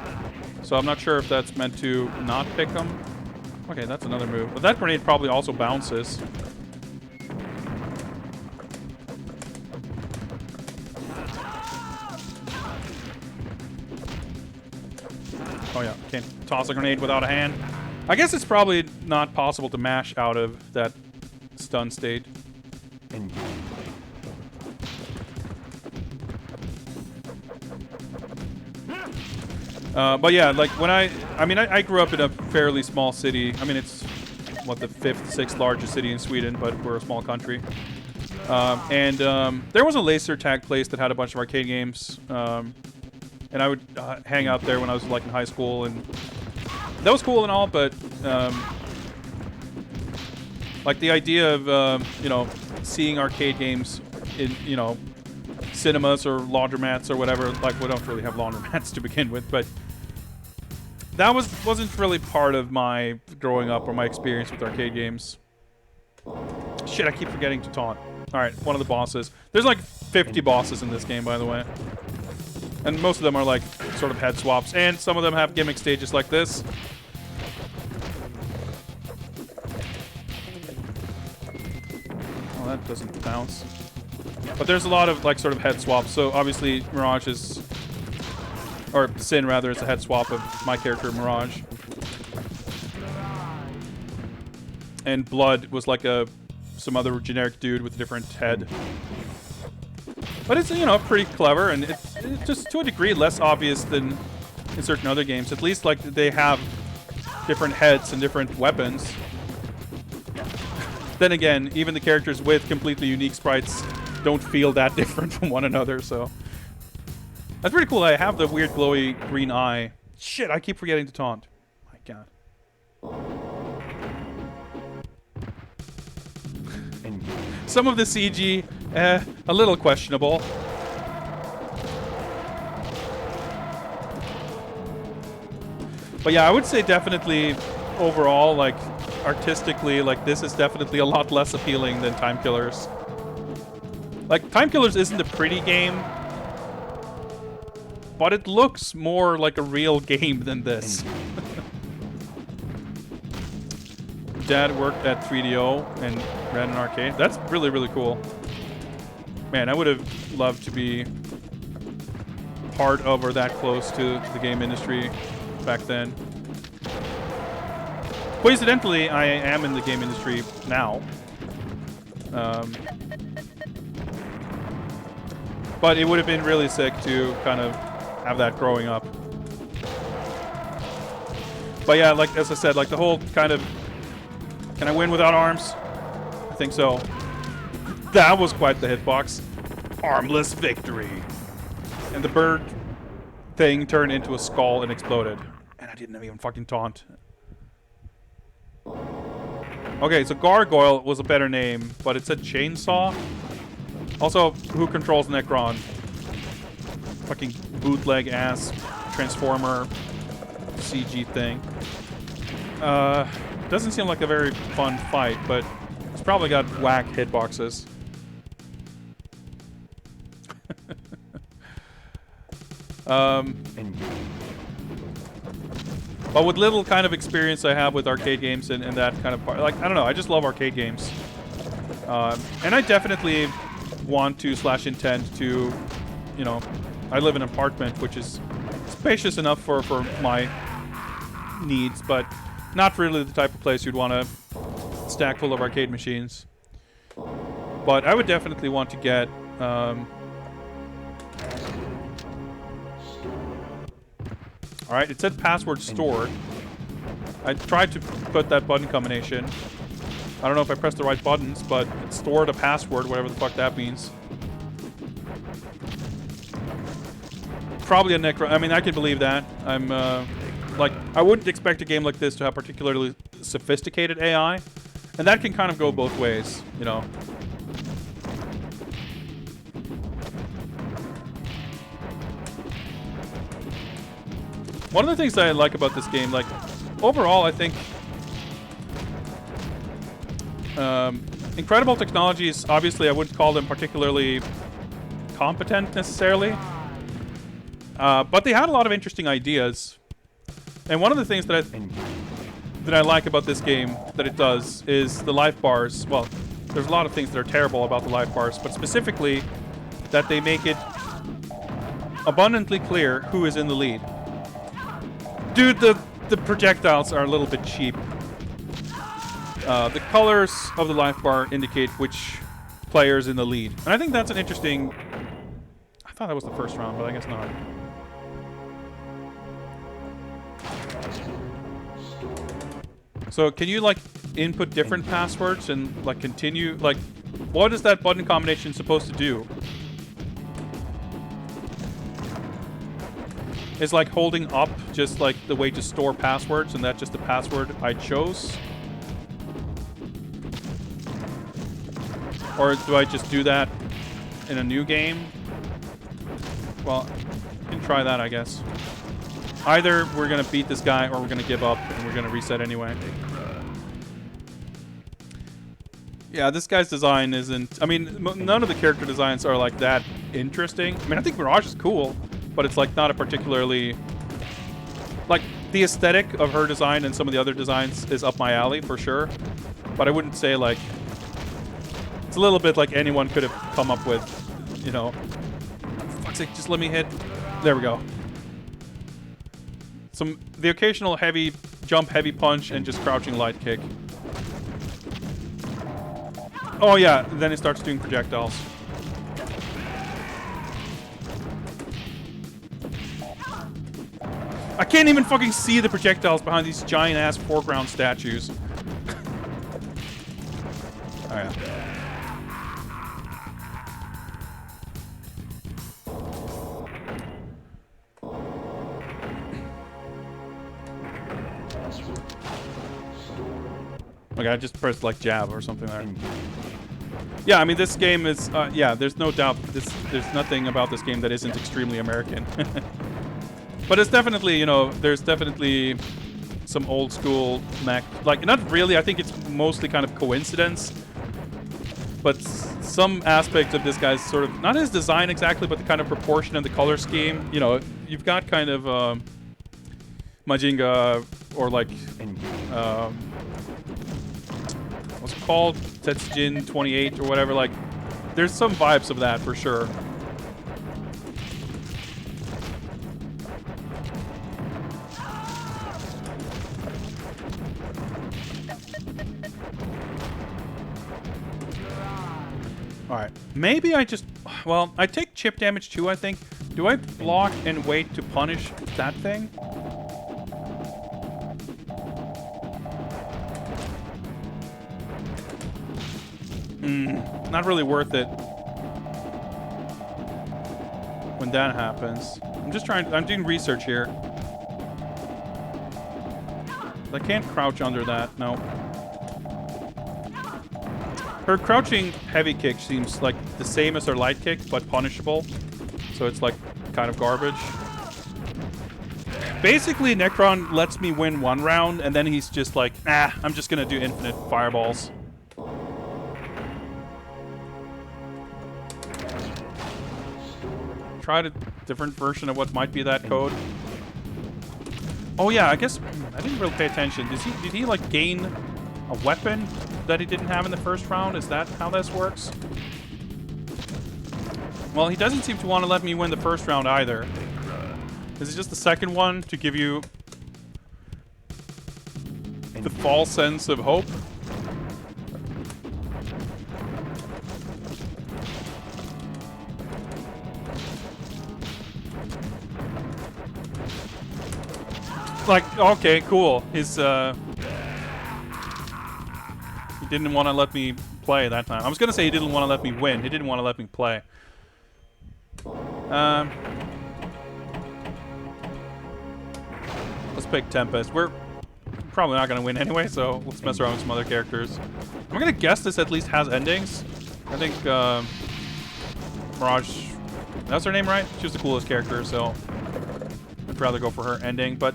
So I'm not sure if that's meant to not pick them. Okay, that's another move. But that grenade probably also bounces. Oh yeah, can't toss a grenade without a hand. I guess it's probably not possible to mash out of that stun state. But yeah, like when I mean, I grew up in a fairly small city. I mean, it's what, the 5th, 6th largest city in Sweden, but we're a small country. There was a laser tag place that had a bunch of arcade games, and I would hang out there when I was like in high school, and that was cool and all. But like the idea of you know, seeing arcade games in, you know, cinemas or laundromats or whatever. Like, we don't really have laundromats to begin with, but that wasn't really part of my growing up or my experience with arcade games. Shit, I keep forgetting to taunt. Alright, one of the bosses. There's like 50 bosses in this game, by the way. And most of them are like sort of head swaps, and some of them have gimmick stages like this. Oh, that doesn't bounce. But there's a lot of like sort of head swaps. So obviously Mirage is, or Sin rather, is a head swap of my character Mirage. And Blood was like some other generic dude with a different head. But it's, you know, pretty clever, and it's just to a degree less obvious than in certain other games. At least like they have different heads and different weapons. Then again, even the characters with completely unique sprites don't feel that different from one another, so that's pretty cool. I have the weird glowy green eye. Shit, I keep forgetting to taunt. My god. Some of the CG, a little questionable. But yeah, I would say definitely overall, like artistically, like this is definitely a lot less appealing than Time Killers. Like, Time Killers isn't a pretty game, but it looks more like a real game than this. Dad worked at 3DO and ran an arcade. That's really, really cool. Man, I would have loved to be part of or that close to the game industry back then. Coincidentally, I am in the game industry now. But it would have been really sick to kind of have that growing up. But yeah, like as I said, like the whole kind of, can I win without arms? I think so. That was quite the hitbox. Armless victory. And the bird thing turned into a skull and exploded. And I didn't even fucking taunt. Okay, so Gargoyle was a better name, but it said chainsaw. Also, who controls Necron? Fucking bootleg ass Transformer CG thing. Doesn't seem like a very fun fight, but it's probably got whack hitboxes. But with little kind of experience I have with arcade games and that kind of part, like, I don't know, I just love arcade games. And I definitely want to / intend to, you know, I live in an apartment which is spacious enough for my needs, but not really the type of place you'd want to stack full of arcade machines. But I would definitely want to get alright, it said password stored. I tried to put that button combination. I don't know if I pressed the right buttons, but it stored a password, whatever the fuck that means. Probably a Necro. I mean, I can believe that. I'm, like, I wouldn't expect a game like this to have particularly sophisticated AI. And that can kind of go both ways, you know. One of the things that I like about this game, like, overall, I think incredible technologies, obviously, I wouldn't call them particularly competent necessarily. But they had a lot of interesting ideas. And one of the things that I like about this game that it does is the life bars. Well, there's a lot of things that are terrible about the life bars, but specifically that they make it abundantly clear who is in the lead. Dude, the projectiles are a little bit cheap. The colors of the life bar indicate which player is in the lead. And I think that's an interesting... I thought that was the first round, but I guess not. So can you, like, input different passwords and, like, continue? Like, what is that button combination supposed to do? Is, like, holding up just, like, the way to store passwords, and that's just the password I chose? Or do I just do that in a new game? Well, we can try that, I guess. Either we're going to beat this guy, or we're going to give up, and we're going to reset anyway. Yeah, this guy's design isn't... I mean, none of the character designs are, like, that interesting. I mean, I think Mirage is cool, but it's, like, not a particularly... Like, the aesthetic of her design and some of the other designs is up my alley, for sure. But I wouldn't say, like... It's a little bit like anyone could have come up with, you know... For fuck's sake, just let me hit... There we go. The occasional heavy jump, heavy punch, and just crouching light kick. Oh yeah, then it starts doing projectiles. I can't even fucking see the projectiles behind these giant-ass foreground statues. Oh yeah. Like, I just pressed, like, jab or something there. Yeah, I mean, this game is... yeah, there's no doubt... There's nothing about this game that isn't extremely American. But it's definitely, you know, there's definitely some old school mech. Like, not really. I think it's mostly kind of coincidence. But some aspect of this guy's sort of... Not his design exactly, but the kind of proportion and the color scheme. You know, you've got kind of... Majinga or, like... what's it called? Tetsujin 28 or whatever. Like, there's some vibes of that for sure. Alright. Maybe I just... Well, I take chip damage too, I think. Do I block and wait to punish that thing? Not really worth it when that happens. I'm just trying... I'm doing research here. I can't crouch under that. No. Her crouching heavy kick seems like the same as her light kick, but punishable. So it's like kind of garbage. Basically, Necron lets me win one round, and then he's just like, nah, I'm just gonna do infinite fireballs. Tried a different version of what might be that code. Oh yeah, I guess I didn't really pay attention. Did he like gain a weapon that he didn't have in the first round. Is that how this works? Well, he doesn't seem to want to let me win the first round either. This is just the second one to give you the false sense of hope. Like, okay, cool. His, he didn't want to let me play that time. I was gonna say he didn't want to let me win. He didn't want to let me play. Let's pick Tempest. We're probably not gonna win anyway, so let's mess around with some other characters. I'm gonna guess this at least has endings. I think, Mirage, that's her name, right? She was the coolest character, so I'd rather go for her ending, but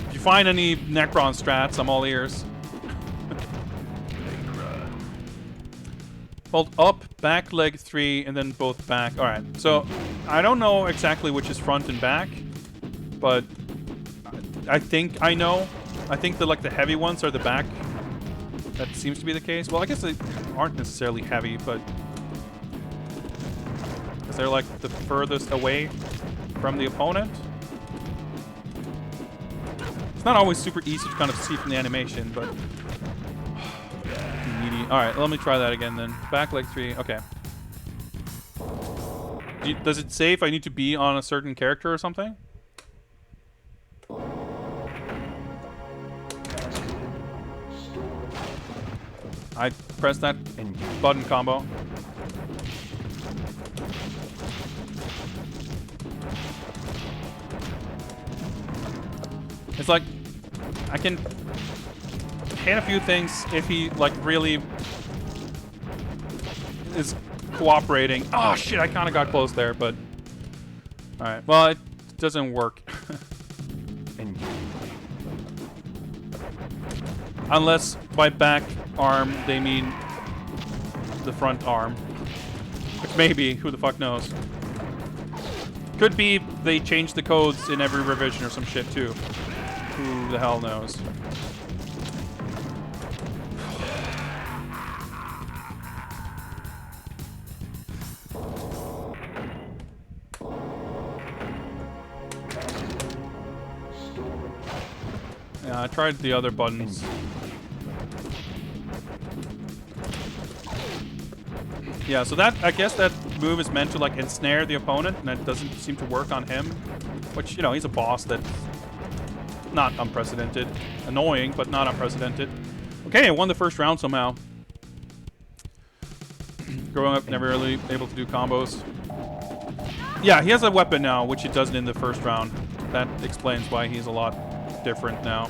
if you find any Necron strats, I'm all ears. Hold up, back leg 3, and then both back. Alright, so I don't know exactly which is front and back, but I think I know. I think the heavy ones are the back. That seems to be the case. Well, I guess they aren't necessarily heavy, but because they're like the furthest away from the opponent. It's not always super easy to kind of see from the animation, but alright, let me try that again then. Back leg 3, okay. Does it say if I need to be on a certain character or something? I press that button combo. It's like, I can hit a few things if he, like, really is cooperating. Oh, shit, I kind of got close there, but... Alright, well, it doesn't work. Unless by back arm, they mean the front arm. Which maybe, who the fuck knows. Could be they changed the codes in every revision or some shit, too. Who the hell knows? Yeah, I tried the other buttons. Yeah, so that, I guess that move is meant to, like, ensnare the opponent, and that doesn't seem to work on him. Which, you know, he's a boss that's not unprecedented. Annoying, but not unprecedented. Okay, I won the first round somehow. Growing up, never really able to do combos. Yeah, he has a weapon now, which he doesn't in the first round. That explains why he's a lot different now.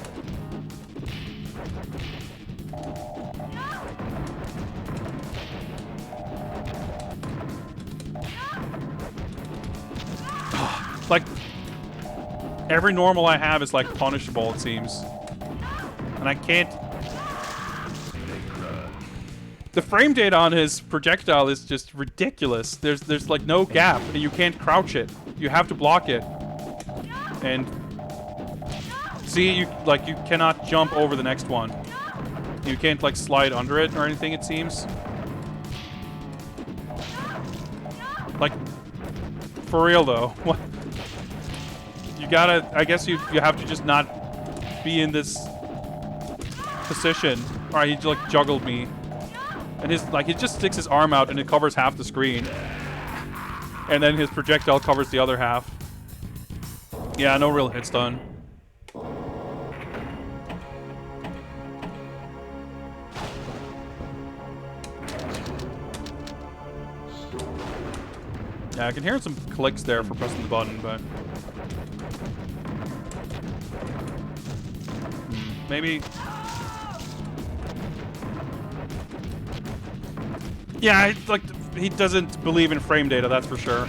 Like, every normal I have is, like, punishable, it seems. And I can't... The frame data on his projectile is just ridiculous. There's like, no gap, and you can't crouch it. You have to block it. And... See, you cannot jump over the next one. You can't, like, slide under it or anything, it seems. Like, for real, though. What? You gotta, I guess you have to just not be in this position. Alright, he, like, juggled me. And his, like, he just sticks his arm out and it covers half the screen. And then his projectile covers the other half. Yeah, no real hits done. Yeah, I can hear some clicks there for pressing the button, but... Maybe... Yeah, like, he doesn't believe in frame data, that's for sure.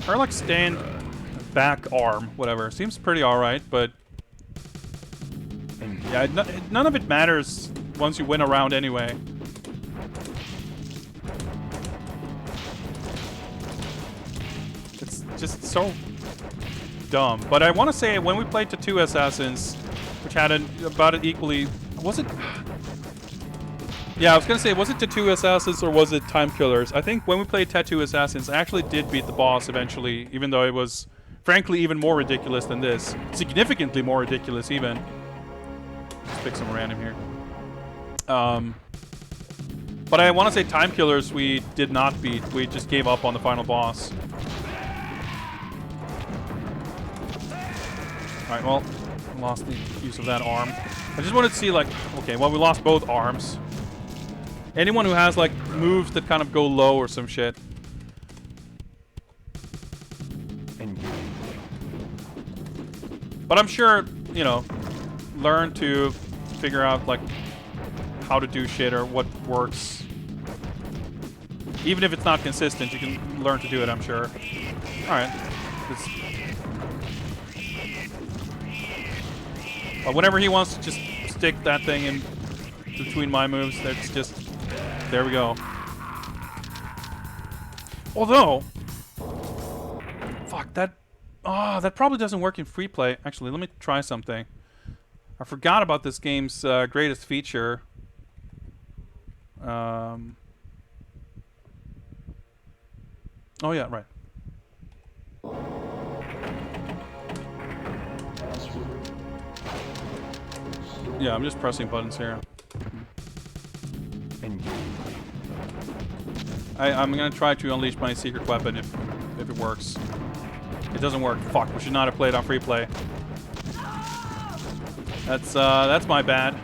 Or, like, stand back arm, whatever. Seems pretty alright, but... Yeah, none of it matters once you win a round anyway. just so dumb. But I want to say when we played Tattoo Assassins, which had about it equally, was it? Yeah, I was gonna say, was it Tattoo Assassins or was it Time Killers? I think when we played Tattoo Assassins, I actually did beat the boss eventually, even though it was, frankly, even more ridiculous than this. Significantly more ridiculous, even. Let's pick some random here. But I want to say Time Killers we did not beat. We just gave up on the final boss. Alright, well, lost the use of that arm. I just wanted to see, like, okay, well, we lost both arms. Anyone who has, like, moves that kind of go low or some shit. But I'm sure, you know, learn to figure out, like, how to do shit or what works. Even if it's not consistent, you can learn to do it, I'm sure. Alright. But whenever he wants to just stick that thing in between my moves, that's just... There we go. Although... Fuck, that... Oh, that probably doesn't work in free play. Actually, let me try something. I forgot about this game's greatest feature. Oh yeah, right. Yeah, I'm just pressing buttons here. I'm gonna try to unleash my secret weapon if it works. It doesn't work. Fuck, we should not have played on free play. That's my bad.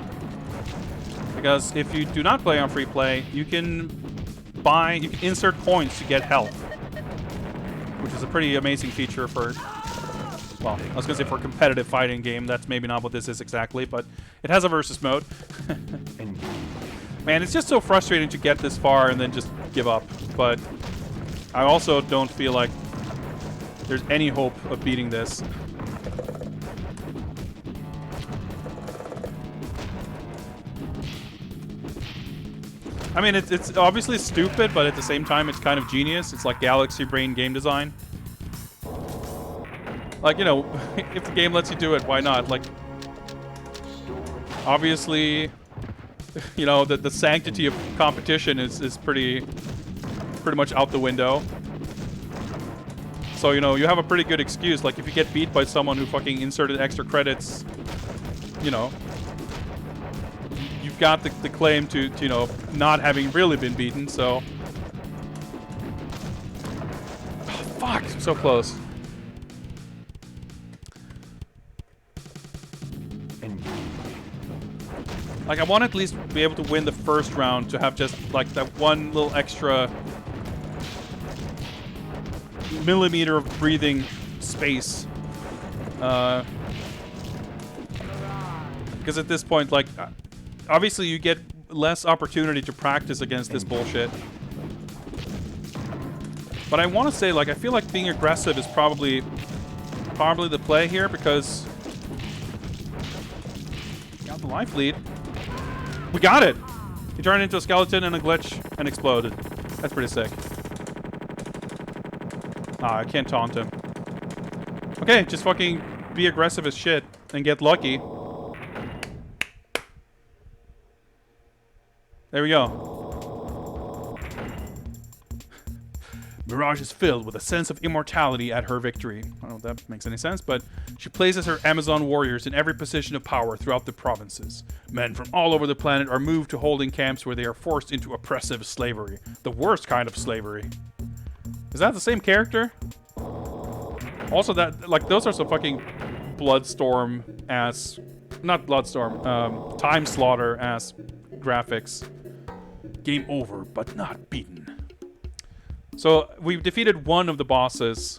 Because if you do not play on free play, you can insert coins to get health. Which is a pretty amazing feature for, well, I was gonna say for a competitive fighting game. That's maybe not what this is exactly, but it has a versus mode. Man, it's just so frustrating to get this far and then just give up. But I also don't feel like there's any hope of beating this. I mean, it's obviously stupid, but at the same time, it's kind of genius. It's like Galaxy Brain game design. Like, you know, if the game lets you do it, why not? Like, obviously, you know, the sanctity of competition is pretty much out the window. So, you know, you have a pretty good excuse. Like, if you get beat by someone who fucking inserted extra credits, you know, you've got the claim to, you know, not having really been beaten, so... Oh, fuck! So close. Like, I want to at least be able to win the first round to have just, like, that one little extra millimeter of breathing space. Because at this point, like, obviously you get less opportunity to practice against this bullshit. But I want to say, like, I feel like being aggressive is probably the play here, because... Got the life lead. We got it! He turned into a skeleton and a glitch and exploded. That's pretty sick. Ah, I can't taunt him. Okay, just fucking be aggressive as shit and get lucky. There we go. Mirage is filled with a sense of immortality at her victory. I don't know if that makes any sense, but she places her Amazon warriors in every position of power throughout the provinces. Men from all over the planet are moved to holding camps where they are forced into oppressive slavery. The worst kind of slavery. Is that the same character? Also, that, like, those are some fucking Bloodstorm-ass... Not Bloodstorm, Time Slaughter-ass graphics. Game over, but not beaten. So, we've defeated one of the bosses.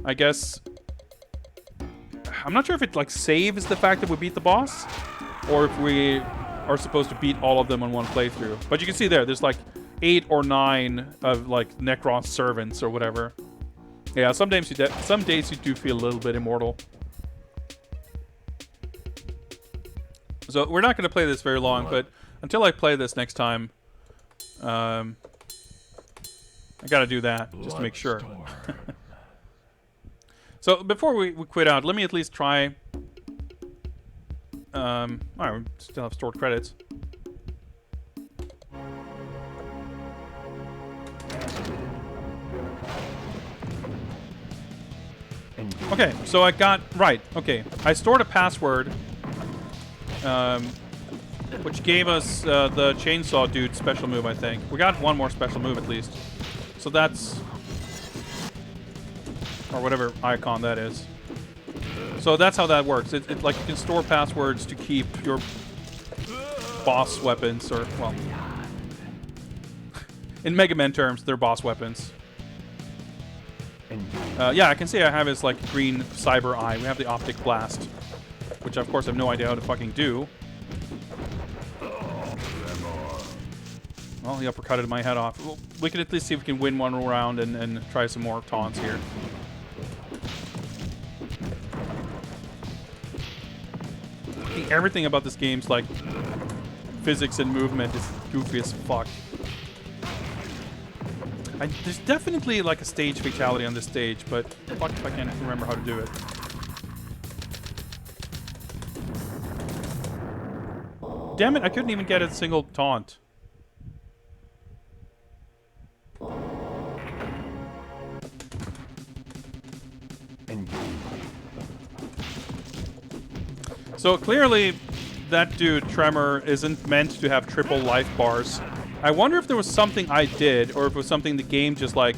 I guess... I'm not sure if it, like, saves the fact that we beat the boss, or if we are supposed to beat all of them on one playthrough. But you can see there's, like, 8 or 9 of, like, Necron's servants or whatever. Yeah, some days you do feel a little bit immortal. So, we're not going to play this very long, but until I play this next time... I gotta do that just to make sure. So before we quit out, let me at least try. Alright, we still have stored credits. Okay, so I got right. Okay, I stored a password, which gave us the chainsaw dude special move. I think we got one more special move at least. So that's, or whatever icon that is. So that's how that works. It like you can store passwords to keep your boss weapons, or well, in Mega Man terms, they're boss weapons. Yeah, I can see I have his like green cyber eye. We have the optic blast, which of course I have no idea how to fucking do. Well, he uppercutted my head off. Well, we can at least see if we can win one round and try some more taunts here. Everything about this game's like physics and movement is goofy as fuck. There's definitely like a stage fatality on this stage, but fuck if I can't remember how to do it. Damn it, I couldn't even get a single taunt. So clearly, that dude, Tremor, isn't meant to have triple life bars. I wonder if there was something I did, or if it was something the game just like,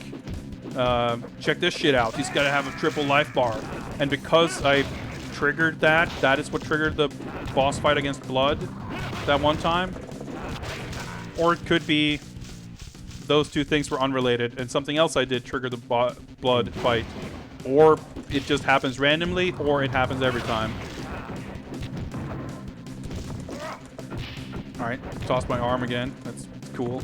check this shit out. He's got to have a triple life bar. And because I triggered that, that is what triggered the boss fight against Blood that one time. Or it could be those two things were unrelated, and something else I did trigger the Blood fight. Or it just happens randomly, or it happens every time. Alright, toss my arm again. That's cool.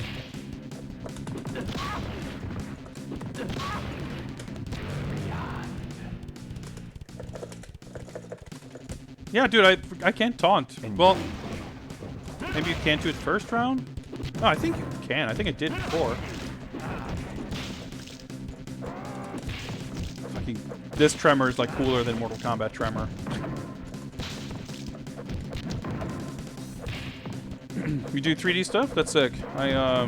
Yeah, dude, I can't taunt. Well, maybe you can't do it first round? No, I think you can. I think I did before. Fucking, this Tremor is like cooler than Mortal Kombat Tremor. You do 3D stuff? That's sick. I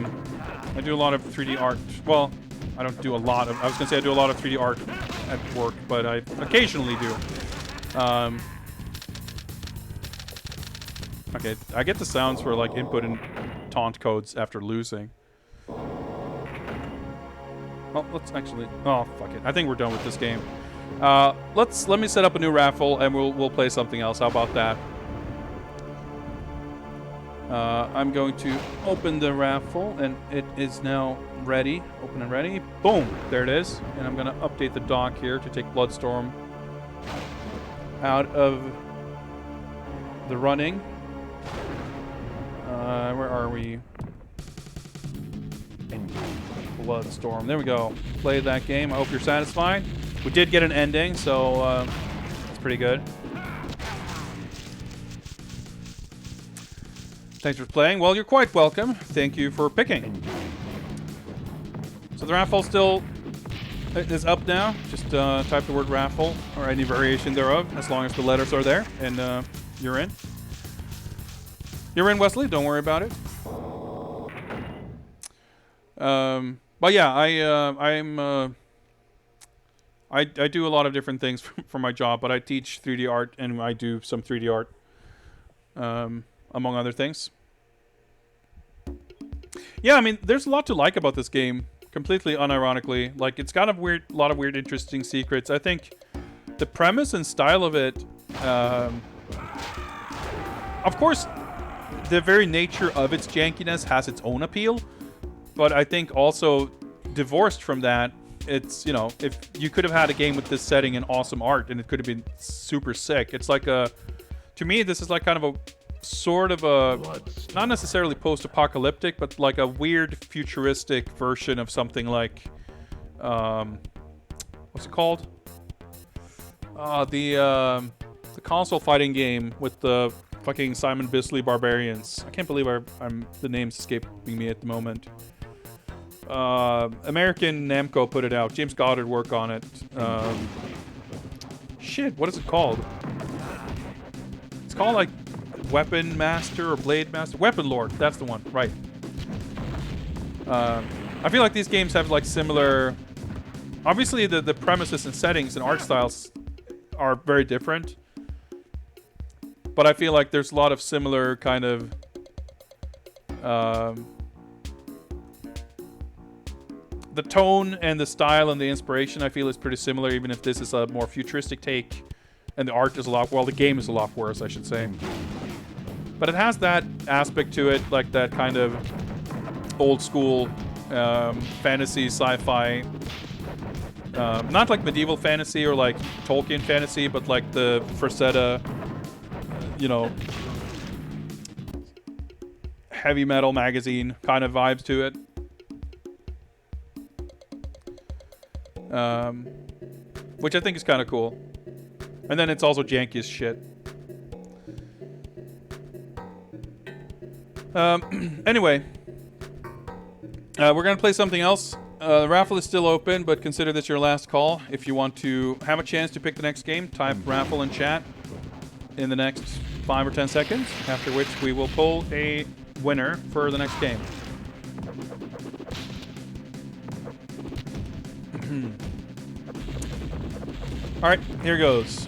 do a lot of 3D art. Well, I don't do a lot of... I was gonna say I do a lot of 3D art at work, but I occasionally do. Okay, I get the sounds for like input and taunt codes after losing. Well, let's actually... Oh, fuck it. I think we're done with this game. Let me set up a new raffle and we'll play something else. How about that? I'm going to open the raffle, and it is now ready. Open and ready. Boom! There it is. And I'm going to update the dock here to take Bloodstorm out of the running. Where are we? Bloodstorm. There we go. Play that game. I hope you're satisfied. We did get an ending, so it's pretty good. Thanks for playing. Well, you're quite welcome. Thank you for picking. So the raffle still is up now. Just type the word raffle or any variation thereof, as long as the letters are there, and you're in. You're in, Wesley. Don't worry about it. But yeah, I do a lot of different things for my job, but I teach 3D art and I do some 3D art. Among other things. Yeah, I mean, there's a lot to like about this game, completely unironically. Like, it's got a lot of weird, interesting secrets. I think the premise and style of it, of course, the very nature of its jankiness has its own appeal, but I think also divorced from that, it's, you know, if you could have had a game with this setting and awesome art, and it could have been super sick. It's like a, to me, this is like kind of a sort of a, not necessarily post-apocalyptic, but like a weird futuristic version of something like, what's it called? The console fighting game with the fucking Simon Bisley Barbarians. I can't believe the name's escaping me at the moment. American Namco put it out. James Goddard worked on it. Shit, what is it called? It's called like Weapon Master or Blade Master. Weapon Lord, that's the one, right. I feel like these games have like similar... Obviously the premises and settings and art styles are very different. But I feel like there's a lot of similar kind of... the tone and the style and the inspiration I feel is pretty similar, even if this is a more futuristic take and the art is a lot, well, the game is a lot worse, I should say. But it has that aspect to it, like that kind of old school fantasy, sci-fi, not like medieval fantasy or like Tolkien fantasy, but like the Frazetta, you know, heavy metal magazine kind of vibes to it. Which I think is kind of cool. And then it's also janky as shit. Anyway, we're going to play something else. The raffle is still open, but consider this your last call. If you want to have a chance to pick the next game, type raffle in chat in the next 5 or 10 seconds, after which we will pull a winner for the next game. Alright, here goes.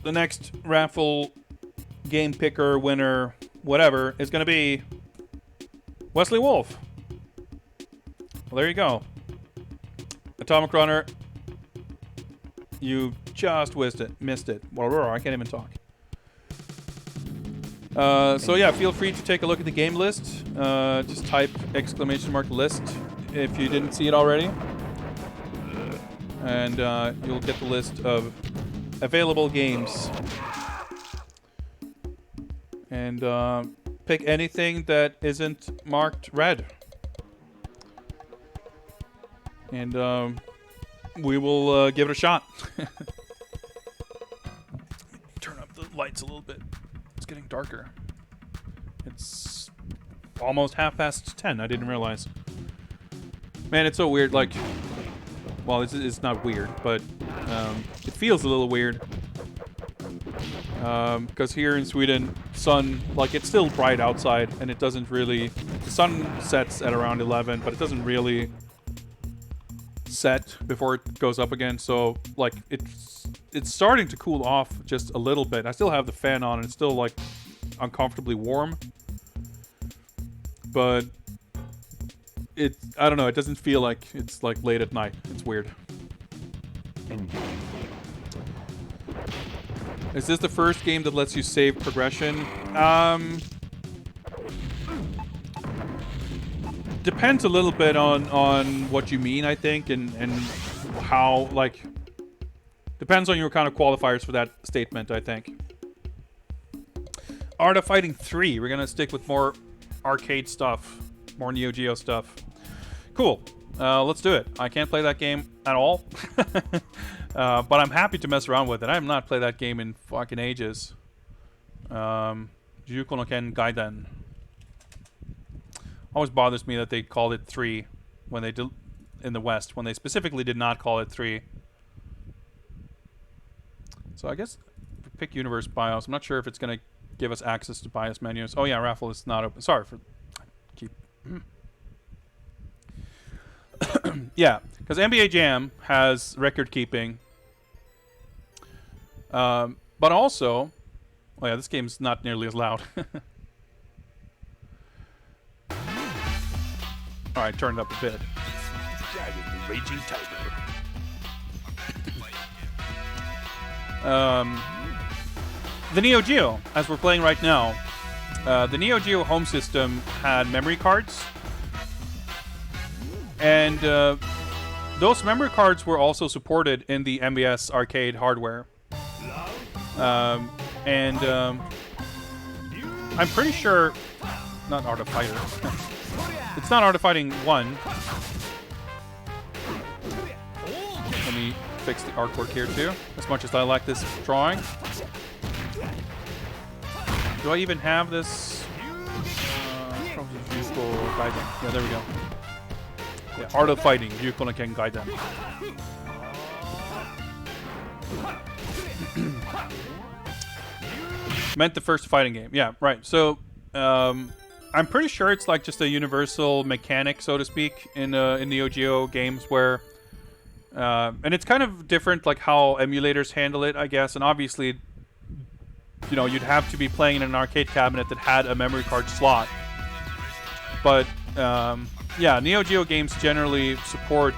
The next raffle game picker, winner, whatever, is going to be Wesley Wolf. Well, there you go. Atomic Runner, you just missed it. I can't even talk. So yeah, feel free to take a look at the game list. Just type !list if you didn't see it already. And you'll get the list of available games. And pick anything that isn't marked red. And we will give it a shot. Turn up the lights a little bit. It's getting darker. It's almost 10:30. I didn't realize. Man, it's so weird. Like, well, it's not weird, but it feels a little weird. Because here in Sweden, sun, like, it's still bright outside, and it doesn't really... The sun sets at around 11, but it doesn't really set before it goes up again. So, like, it's starting to cool off just a little bit. I still have the fan on, and it's still, like, uncomfortably warm. But I don't know, it doesn't feel like it's, like, late at night. It's weird. Is this the first game that lets you save progression? Depends a little bit on what you mean, I think, and how, like... Depends on your kind of qualifiers for that statement, I think. Art of Fighting 3. We're gonna stick with more arcade stuff. More Neo Geo stuff. Cool. Let's do it. I can't play that game at all. But I'm happy to mess around with it. I have not played that game in fucking ages. Juko no Ken Gaiden. Always bothers me that they called it 3 when they did in the West, when they specifically did not call it 3. So I guess pick Universe BIOS. I'm not sure if it's going to give us access to BIOS menus. Oh yeah, raffle is not open. Sorry for keep. Yeah, because NBA Jam has record keeping. But also, oh yeah, this game's not nearly as loud. All right, turn it up a bit.
Raging Tiger.
The Neo Geo, as we're playing right now, the Neo Geo home system had memory cards. And those memory cards were also supported in the MBS arcade hardware. I'm pretty sure... Not Art of Fighter. It's not Art of Fighting 1. Let me fix the artwork here too, as much as I like this drawing. Do I even have this? Probably useful guiding. Yeah, there we go. Yeah, Art of Fighting, Ryuko no Ken Gaiden. Meant the first fighting game. Yeah, right. So, I'm pretty sure it's like just a universal mechanic, so to speak, in the OGO games where, and it's kind of different, like how emulators handle it, I guess. And obviously, you know, you'd have to be playing in an arcade cabinet that had a memory card slot. But yeah, Neo Geo games generally support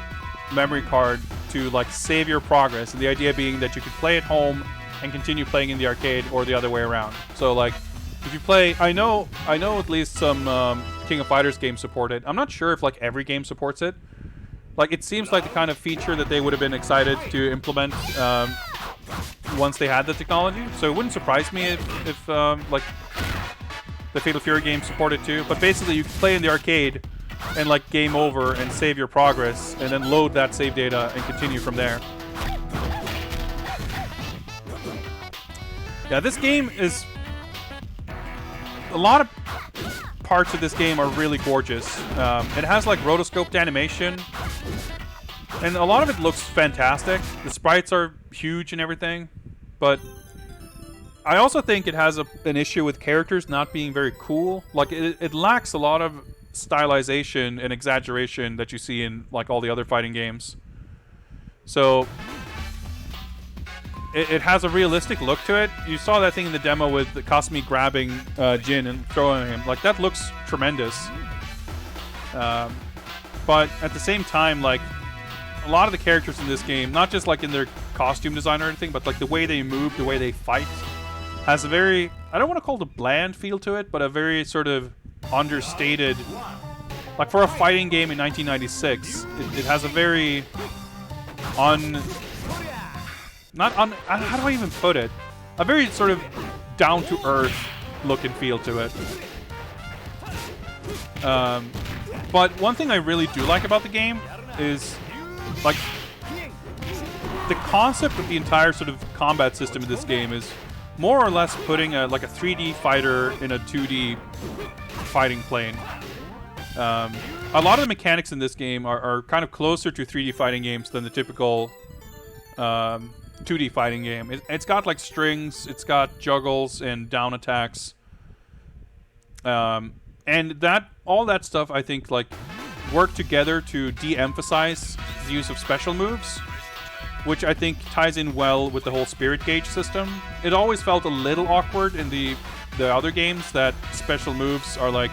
memory card to like save your progress, and the idea being that you could play at home and continue playing in the arcade, or the other way around. So like, if you play, I know at least some King of Fighters games support it. I'm not sure if like every game supports it. Like, it seems like the kind of feature that they would have been excited to implement once they had the technology. So it wouldn't surprise me if like the Fatal Fury game supported too. But basically, you can play in the arcade and like game over and save your progress, and then load that save data and continue from there. Yeah, this game is... A lot of parts of this game are really gorgeous. It has like rotoscoped animation, and a lot of it looks fantastic. The sprites are huge and everything, but I also think it has an issue with characters not being very cool. Like, it lacks a lot of stylization and exaggeration that you see in like all the other fighting games. So it has a realistic look to it. You saw that thing in the demo with Kasumi grabbing Jin and throwing him. Like, that looks tremendous. But at the same time, like, a lot of the characters in this game, not just like in their costume design or anything, but like the way they move, the way they fight, has a very, I don't want to call it a bland feel to it, but a very sort of understated, like for a fighting game in 1996, it has a very how do I even put it? A very sort of down-to-earth look and feel to it. But one thing I really do like about the game is, like, the concept of the entire sort of combat system in this game is more or less putting like a 3D fighter in a 2D fighting plane. A lot of the mechanics in this game are kind of closer to 3D fighting games than the typical 2D fighting game. It's got like strings, it's got juggles and down attacks, and all that stuff I think like work together to de-emphasize the use of special moves, which I think ties in well with the whole spirit gauge system. It always felt a little awkward in the other games that special moves are like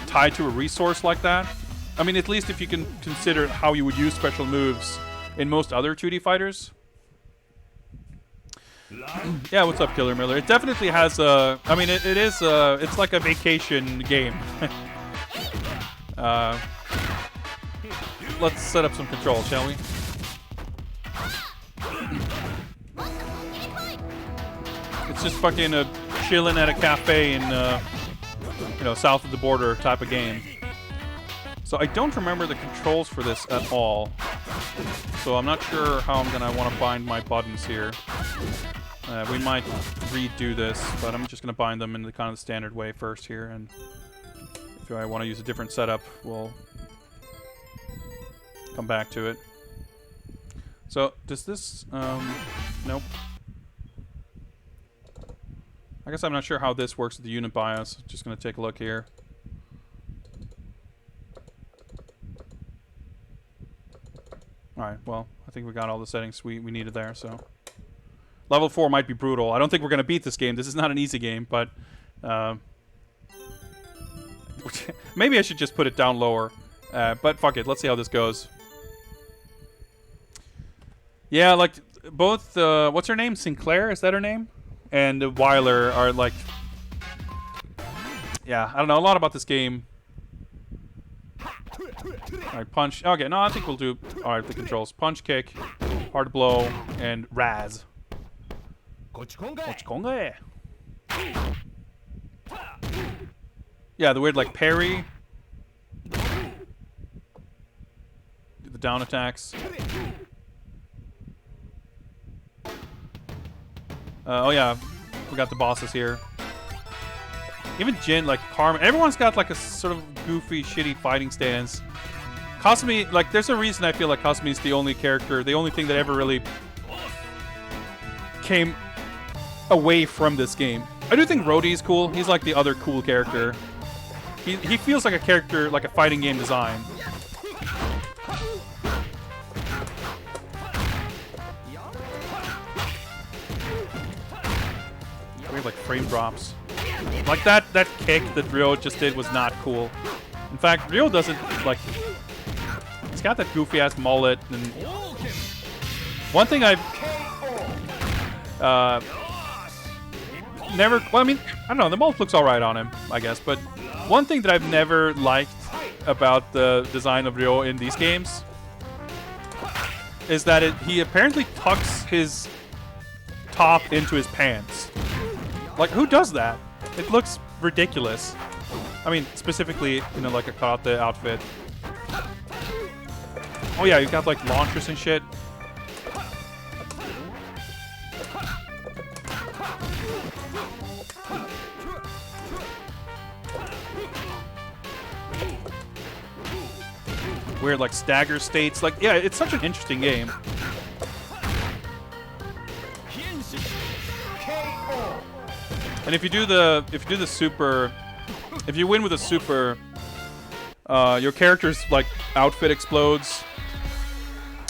tied to a resource like that. I mean, at least if you can consider how you would use special moves in most other 2D fighters. Yeah, what's up, Killer Miller? It definitely has a... I mean, it is it's like a vacation game. Let's set up some controls, shall we? It's just fucking chilling at a cafe in, you know, south of the border type of game. So I don't remember the controls for this at all. So I'm not sure how I'm gonna want to bind my buttons here. We might redo this, but I'm just gonna bind them in the kind of standard way first here, and if I want to use a different setup, we'll come back to it. So does this? Nope. I guess I'm not sure how this works with the unit BIOS. Just gonna take a look here. Alright, well, I think we got all the settings we needed there, so... Level 4 might be brutal. I don't think we're going to beat this game. This is not an easy game, but... maybe I should just put it down lower. But fuck it, let's see how this goes. Yeah, like, both... what's her name? Sinclair? Is that her name? And Weiler are, like... Yeah, I don't know a lot about this game. Alright, punch. Okay, no, I think we'll do... Alright, the controls. Punch, kick, hard blow, and Raz. Yeah, the weird, like, parry. Do the down attacks. Oh, yeah. We got the bosses here. Even Jin, like Carmen, everyone's got like a sort of goofy, shitty fighting stance. Kasumi, like, there's a reason I feel like Kasumi's the only character, the only thing that ever really came away from this game. I do think Rhodey's cool. He's like the other cool character. He feels like a character, like a fighting game design. We have like frame drops. Like that kick that Ryo just did was not cool. In fact, Ryo doesn't like. He's got that goofy ass mullet, and one thing I've never. Well, I mean, I don't know. The mullet looks all right on him, I guess. But one thing that I've never liked about the design of Ryo in these games is that he apparently tucks his top into his pants. Like, who does that? It looks ridiculous. I mean, specifically, you know, like a karate outfit. Oh yeah, you got like launchers and shit. Weird like stagger states. Like, yeah, it's such an interesting game. And if you do the super, if you win with a super, your character's like outfit explodes,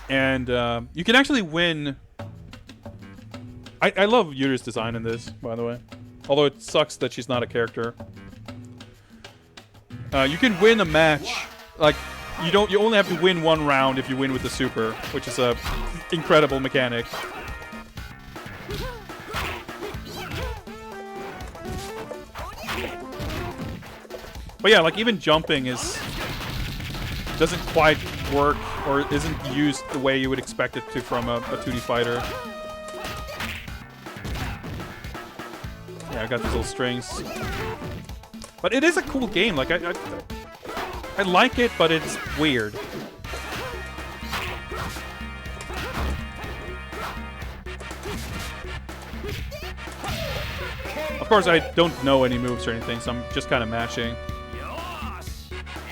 and you can actually win. I love Yuri's design in this, by the way, although it sucks that she's not a character. You can win a match, like you only have to win one round if you win with the super, which is a incredible mechanic. But yeah, like even jumping doesn't quite work or isn't used the way you would expect it to from a 2D fighter. Yeah, I got these little strings. But it is a cool game. Like I like it, but it's weird. Of course, I don't know any moves or anything, so I'm just kind of mashing.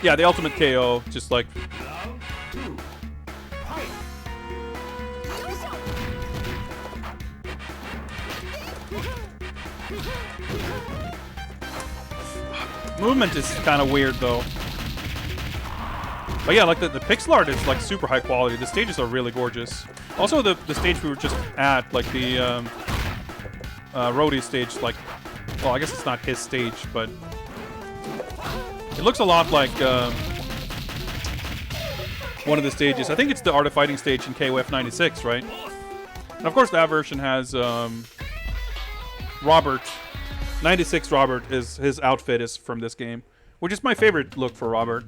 Yeah, the ultimate KO, just like... Movement is kind of weird, though. But yeah, like the pixel art is like super high quality. The stages are really gorgeous. Also, the stage we were just at, like the Rhodey stage, like... Well, I guess it's not his stage, but... It looks a lot like one of the stages. I think it's the Art of Fighting stage in KOF 96, right? And of course, that version has Robert. 96 Robert is his outfit is from this game, which is my favorite look for Robert.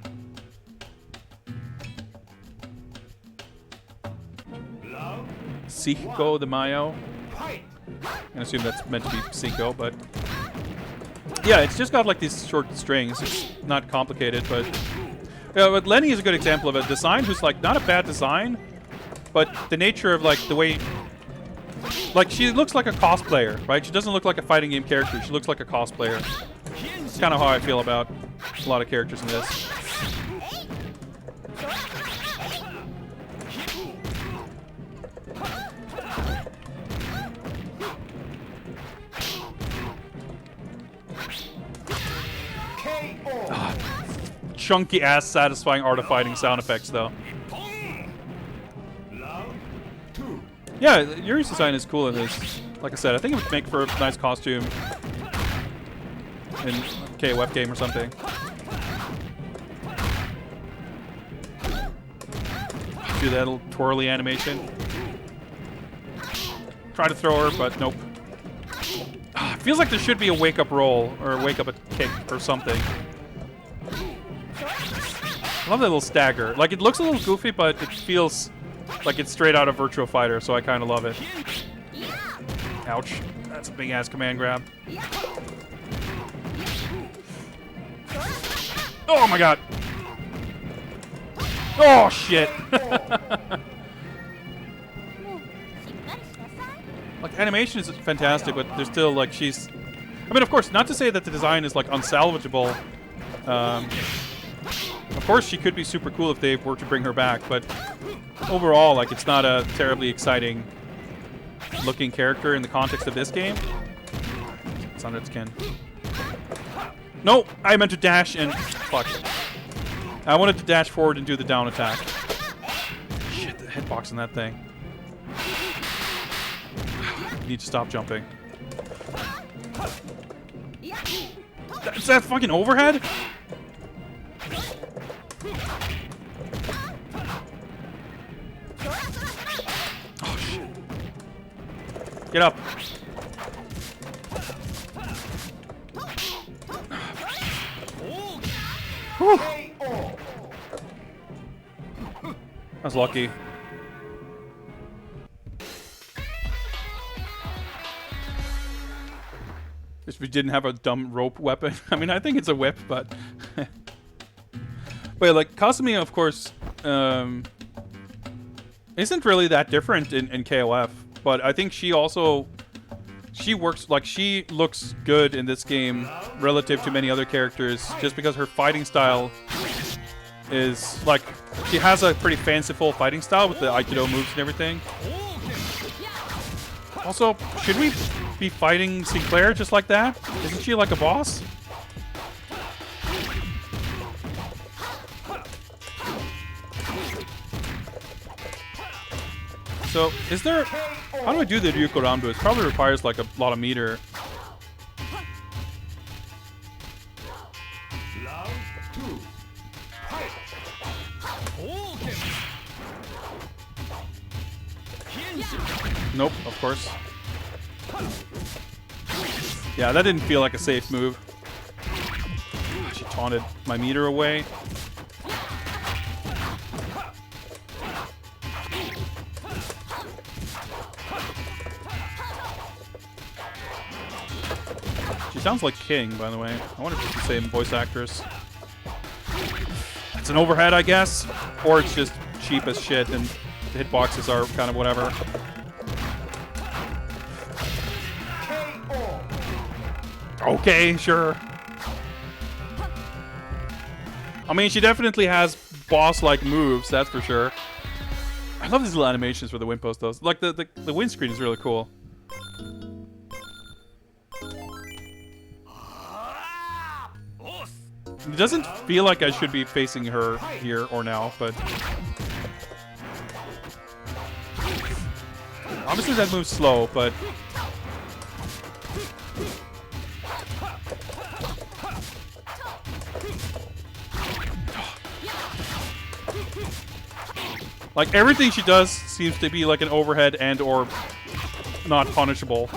Cinco de Mayo. I assume that's meant to be Cinco, but yeah, it's just got like these short strings. It's not complicated, but yeah, but Lenny is a good example of a design who's like not a bad design, but the nature of like the way, like she looks like a cosplayer, right? She doesn't look like a fighting game character. She looks like a cosplayer. It's kind of how I feel about a lot of characters in this. Chunky ass satisfying Art of Fighting sound effects though. Yeah, Yuri's design is cool in this. Like I said, I think it would make for a nice costume in a KOF game or something. Do that little twirly animation. Try to throw her, but nope. Feels like there should be a wake-up roll or a wake-up kick or something. I love that little stagger. Like, it looks a little goofy, but it feels like it's straight out of Virtua Fighter, so I kind of love it. Ouch. That's a big-ass command grab. Oh, my God. Oh, shit. Like, animation is fantastic, but there's still, like, she's... I mean, of course, not to say that the design is like unsalvageable. Of course, she could be super cool if they were to bring her back, but overall, like, it's not a terribly exciting looking character in the context of this game. It's on its skin. No, I meant to dash and fuck. I wanted to dash forward and do the down attack. Shit, the hitbox on that thing. I need to stop jumping. Is that fucking overhead? Oh shit. Get up. Whew. I was lucky. If we didn't have a dumb rope weapon. I mean, I think it's a whip, but... But yeah, like, Kasumi, of course, isn't really that different in KOF. But I think she also... She works, like, she looks good in this game relative to many other characters just because her fighting style is, like, she has a pretty fanciful fighting style with the Aikido moves and everything. Also, should we be fighting Sinclair just like that? Isn't she like a boss? So, is there... How do I do the Ryuko Rambu? It probably requires like a lot of meter. Nope, of course. Yeah, that didn't feel like a safe move. She taunted my meter away. She sounds like King, by the way. I wonder if it's the same voice actress. It's an overhead, I guess. Or it's just cheap as shit and the hitboxes are kind of whatever. Okay, sure. I mean, she definitely has boss-like moves, that's for sure. I love these little animations for the wind post, though. Like, the windscreen is really cool. It doesn't feel like I should be facing her here or now, but... Obviously that move's slow, but... Like, everything she does seems to be like an overhead and or not punishable.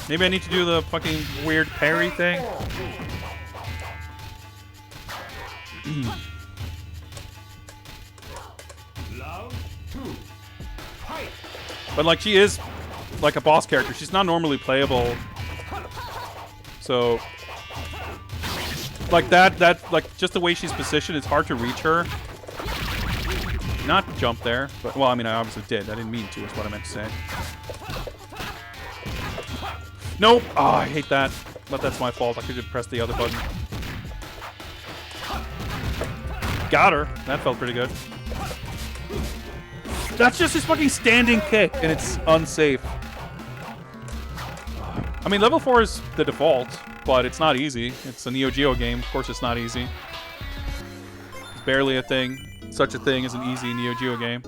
Maybe I need to do the fucking weird parry thing. But like, she is like a boss character. She's not normally playable. So like that like just the way she's positioned, it's hard to reach her. Not jump there, but well, I mean, I obviously did. I didn't mean to, is what I meant to say. Nope. Oh, I hate that. But that's my fault. I could have pressed the other button. Got her. That felt pretty good. That's just his fucking standing kick, and it's unsafe. I mean, level 4 is the default, but it's not easy. It's a Neo Geo game. Of course it's not easy. It's barely a thing. Such a thing as an easy Neo Geo game.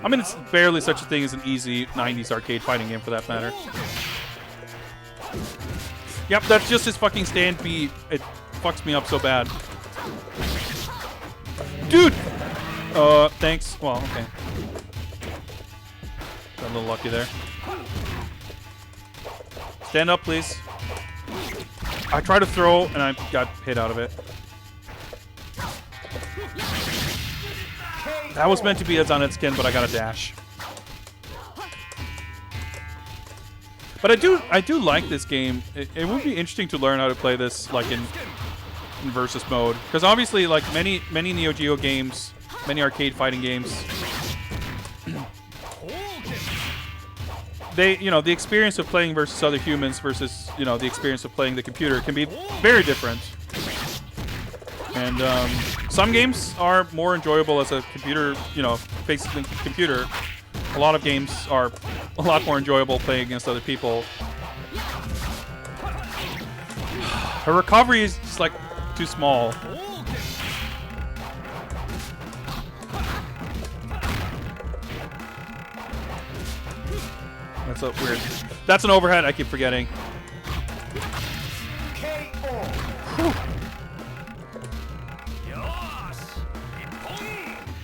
I mean, it's barely such a thing as an easy 90s arcade fighting game, for that matter. Yep, that's just his fucking stand beat. It fucks me up so bad. Dude! Thanks. Well, okay. Got a little lucky there. Stand up, please. I tried to throw, and I got hit out of it. That was meant to be a on its skin, but I got a dash. But I do like this game. It would be interesting to learn how to play this like in versus mode, because obviously, like many Neo Geo games, many arcade fighting games, the experience of playing versus other humans versus, the experience of playing the computer can be very different. And some games are more enjoyable as a computer, facing the computer. A lot of games are a lot more enjoyable playing against other people. Her recovery is just like too small. That's so weird. That's an overhead. I keep forgetting. Whew.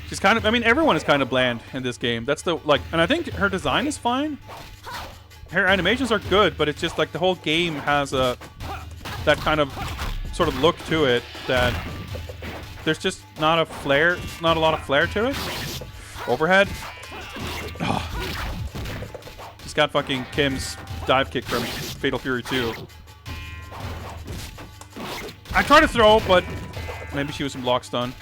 She's kind of. I mean, everyone is kind of bland in this game. That's the and I think her design is fine. Her animations are good, but it's just like the whole game has that kind of sort of look to it that there's just not a lot of flair to it. Overhead. Oh. Just got fucking Kim's dive kick from Fatal Fury 2. I tried to throw, but maybe she was in block stun.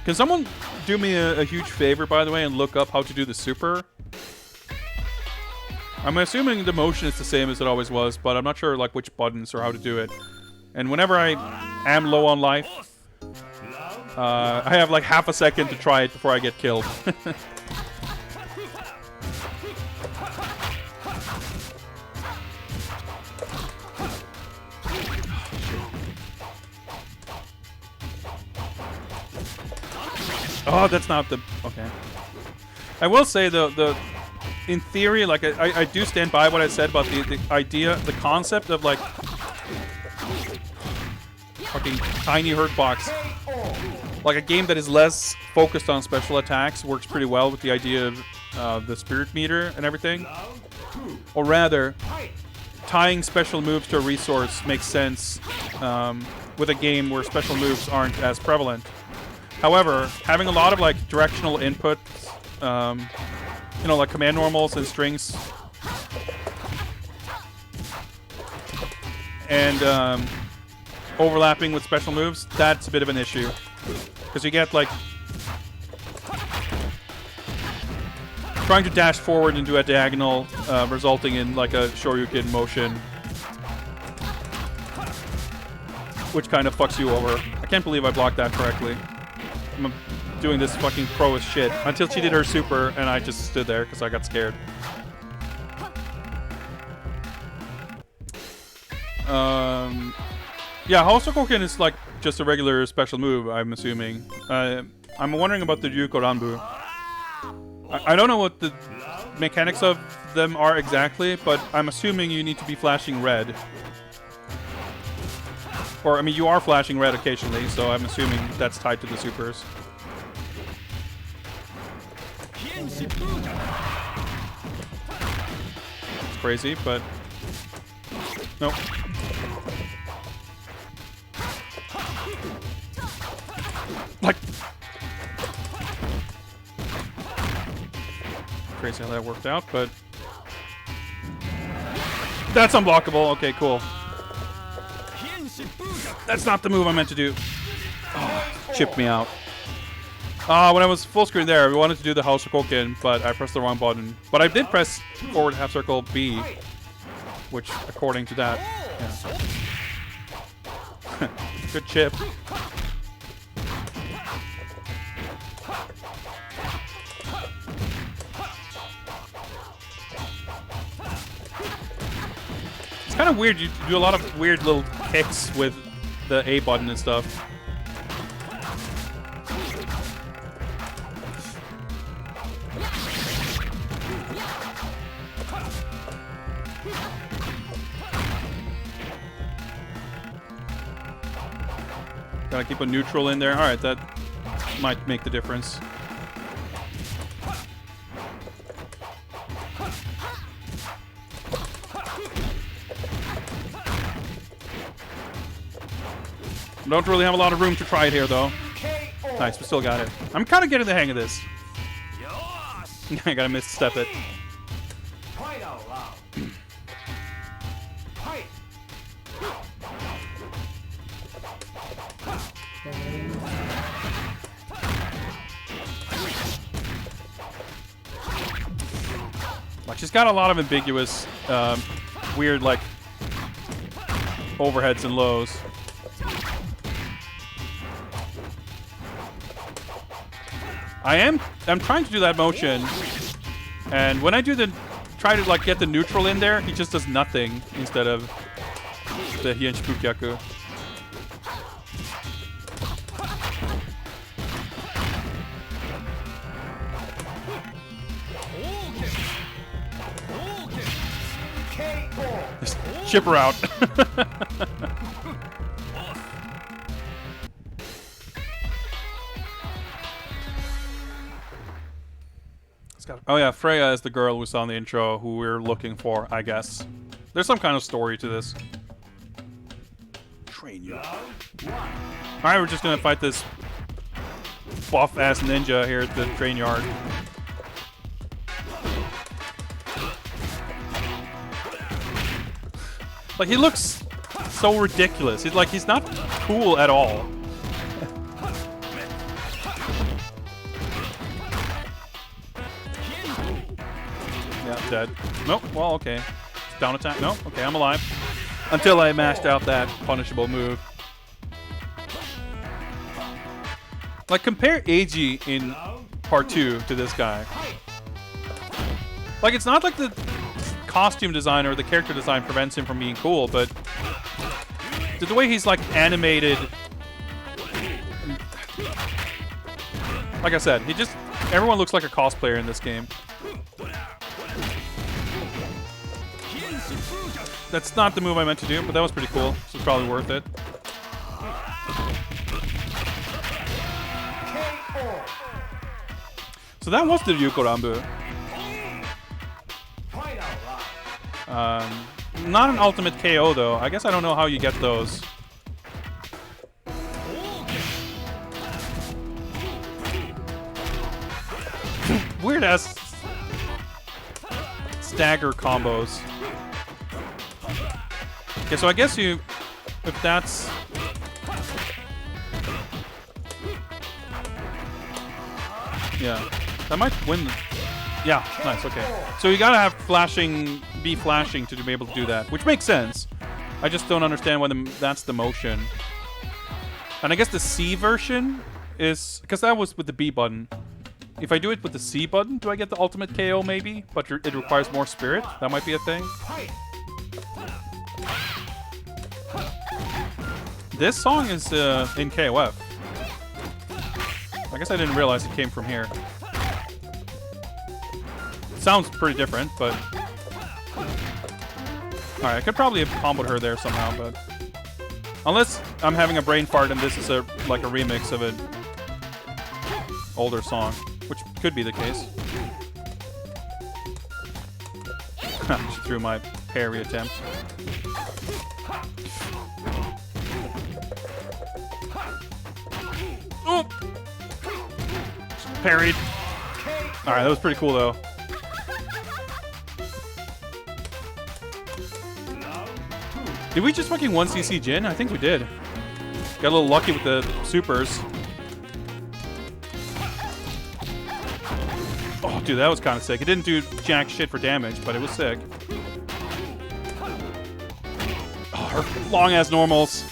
Can someone do me a huge favor, by the way, and look up how to do the super? I'm assuming the motion is the same as it always was, but I'm not sure like which buttons or how to do it. And whenever I am low on life, I have like half a second to try it before I get killed. Oh, that's not the... Okay. I will say, the in theory, like, I do stand by what I said about the idea, the concept of, like, fucking tiny hurt box. Like, a game that is less focused on special attacks works pretty well with the idea of the spirit meter and everything. Or rather, tying special moves to a resource makes sense with a game where special moves aren't as prevalent. However, having a lot of like directional inputs, like command normals and strings, and overlapping with special moves, that's a bit of an issue. Because you get like trying to dash forward into a diagonal, resulting in like a Shoryuken motion, which kind of fucks you over. I can't believe I blocked that correctly. I'm doing this fucking pro as shit until she did her super and I just stood there because I got scared. Yeah, Hosokoken is like just a regular special move, I'm assuming. I'm wondering about the Ryuko Ranbu. I don't know what the mechanics of them are exactly, but I'm assuming you need to be flashing red. Or, I mean, you are flashing red occasionally, so I'm assuming that's tied to the supers. It's crazy, but... Nope. Like... Crazy how that worked out, but... That's unblockable. Okay, cool. That's not the move I meant to do. Oh, chipped me out. When I was full screen there, we wanted to do the Hosokoken, but I pressed the wrong button. But I did press forward half circle B, which, according to that, yeah. Good chip. It's kind of weird. You do a lot of weird little kicks with the A button and stuff. Gotta keep a neutral in there. Alright, that might make the difference. Don't really have a lot of room to try it here, though. Nice, we still got it. I'm kind of getting the hang of this. I gotta misstep it. Like, she's got a lot of ambiguous, weird, like, overheads and lows. I'm trying to do that motion, and when I do try to like get the neutral in there, he just does nothing instead of the Hien Shipukyaku. Just chip her out. Oh yeah, Freya is the girl we saw in the intro who we're looking for, I guess. There's some kind of story to this. Train you. Alright, we're just gonna fight this buff-ass ninja here at the train yard. Like, he looks so ridiculous. He's not cool at all. Yeah, dead. Nope. Well, okay. Down attack. Nope. Okay, I'm alive. Until I mashed out that punishable move. Like, compare Eiji in part 2 to this guy. Like, it's not like the costume design or the character design prevents him from being cool, but the way he's, like, animated... Like I said, everyone looks like a cosplayer in this game. That's not the move I meant to do, but that was pretty cool, so it's probably worth it. So that was the Ryuko Rambu. Not an ultimate KO though. I guess I don't know how you get those. Weird ass stagger combos. Okay, so I guess if that's... Yeah, that might win. Yeah, nice, okay. So you gotta have be flashing to be able to do that, which makes sense. I just don't understand why that's the motion. And I guess the C version is... Because that was with the B button. If I do it with the C button, do I get the ultimate KO maybe? But it requires more spirit? That might be a thing. This song is in KOF. I guess I didn't realize it came from here. Sounds pretty different, but... Alright, I could probably have comboed her there somehow, but... Unless I'm having a brain fart and this is like a remix of an older song, which could be the case. She threw my parry attempt. Oh! Parried. Alright, that was pretty cool though. Did we just fucking 1cc Jin? I think we did. Got a little lucky with the supers. Oh, dude, that was kind of sick. It didn't do jack shit for damage, but it was sick. Oh, her long-ass normals.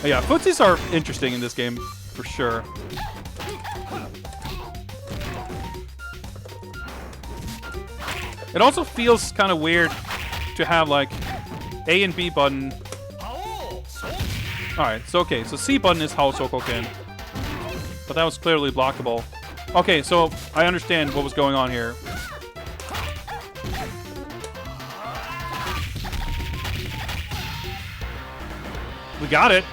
Oh, yeah, footsies are interesting in this game, for sure. It also feels kind of weird to have, like, A and B button. Alright, so okay, so C button is Hao Sokoken. But that was clearly blockable. Okay, so I understand what was going on here. We got it.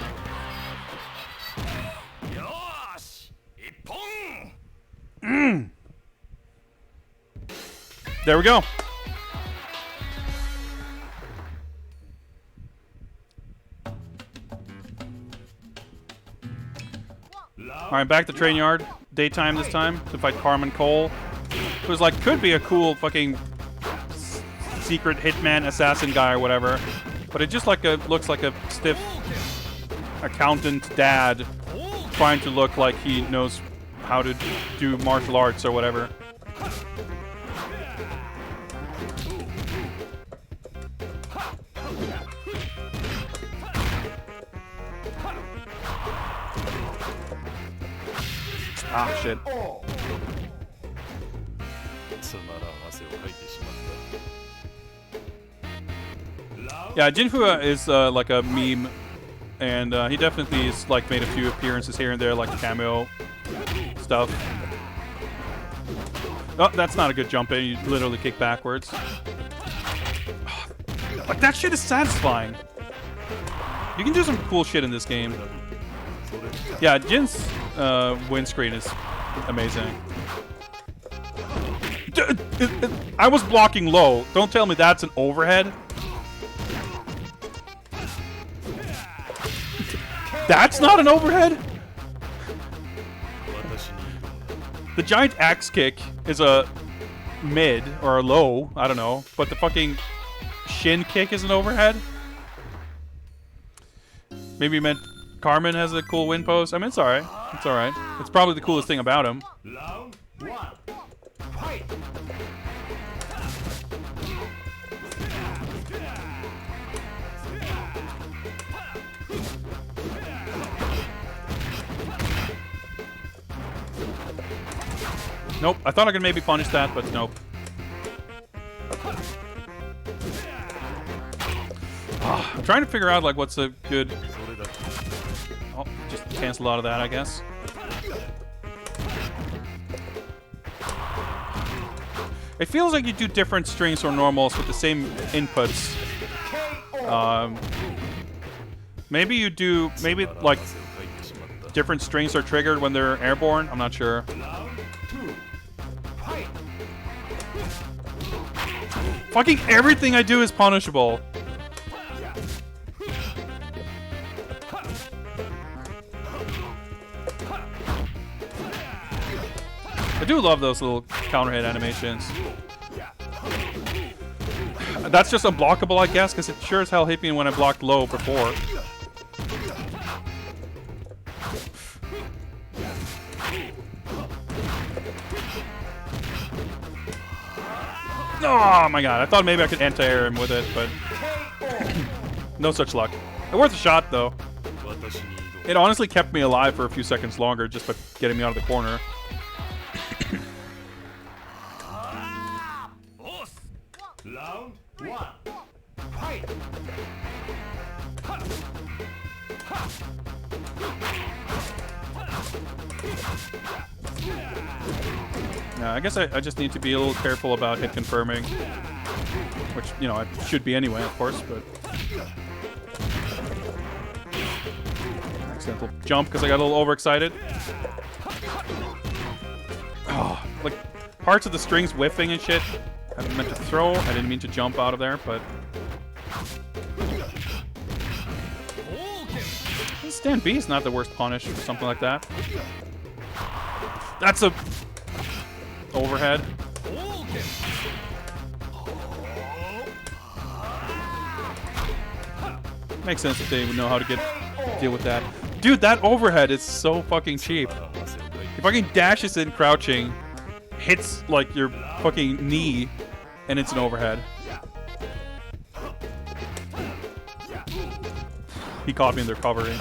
There we go. Alright, back to train yard. Daytime this time to fight Carmen Cole. It was like, could be a cool fucking secret hitman assassin guy or whatever. But it just like looks like a stiff accountant dad trying to look like he knows how to do martial arts or whatever. Ah, shit.
つまらん汗をかいてしまった。
Yeah, Jinfu is like a meme, and he definitely is like made a few appearances here and there, like cameo stuff. Oh, that's not a good jump in. You literally kick backwards. Like that shit is satisfying. You can do some cool shit in this game. Yeah, Jin's windscreen is amazing. I was blocking low. Don't tell me that's an overhead. That's not an overhead? The giant axe kick is a mid or a low, I don't know, but the fucking shin kick is an overhead? Maybe you meant Carmen has a cool win pose? I mean, it's alright. It's alright. It's probably the coolest thing about him.
Round 1. Fight!
Nope. I thought I could maybe punish that, but nope. I'm trying to figure out like what's a good... Oh, just cancel out of that, I guess. It feels like you do different strings or normals with the same inputs. Maybe you do... Maybe like different strings are triggered when they're airborne. I'm not sure. Fucking everything I do is punishable. I do love those little counter hit animations. That's just unblockable, I guess, because it sure as hell hit me when I blocked low before. Oh my god, I thought maybe I could anti-air him with it, but no such luck. It worth a shot, though. It honestly kept me alive for a few seconds longer just by getting me out of the corner.
Round 1. Fight!
I guess I just need to be a little careful about hit confirming. Which, you know, I should be anyway, of course, but... Accidental jump because I got a little overexcited. Oh, like, parts of the strings whiffing and shit. I meant to throw. I didn't mean to jump out of there, but... Stand B is not the worst punish for something like that. That's a... overhead. Makes sense if they would know how to deal with that. Dude, that overhead is so fucking cheap. He fucking dashes in crouching, hits like your fucking knee, and it's an overhead. He caught me in the recovery.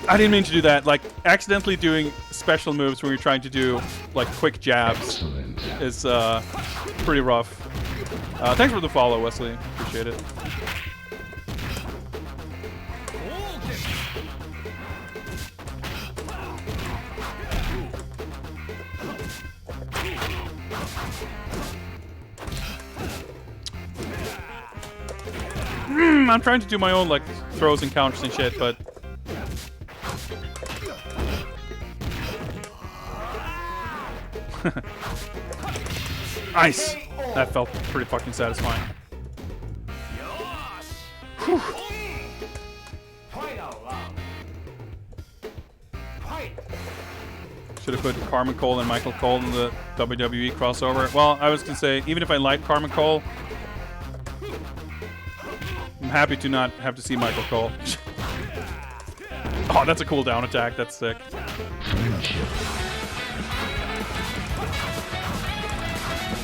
I didn't mean to do that. Like, accidentally doing special moves when you're trying to do, like, quick jabs is pretty rough. Thanks for the follow, Wesley. Appreciate it. I'm trying to do my own, like, throws and counters and shit, but... Nice! That felt pretty fucking satisfying. Whew. Should have put Carmen Cole and Michael Cole in the WWE crossover. Well, I was gonna say, even if I like Carmen Cole, I'm happy to not have to see Michael Cole. Oh, that's a cool down attack. That's sick.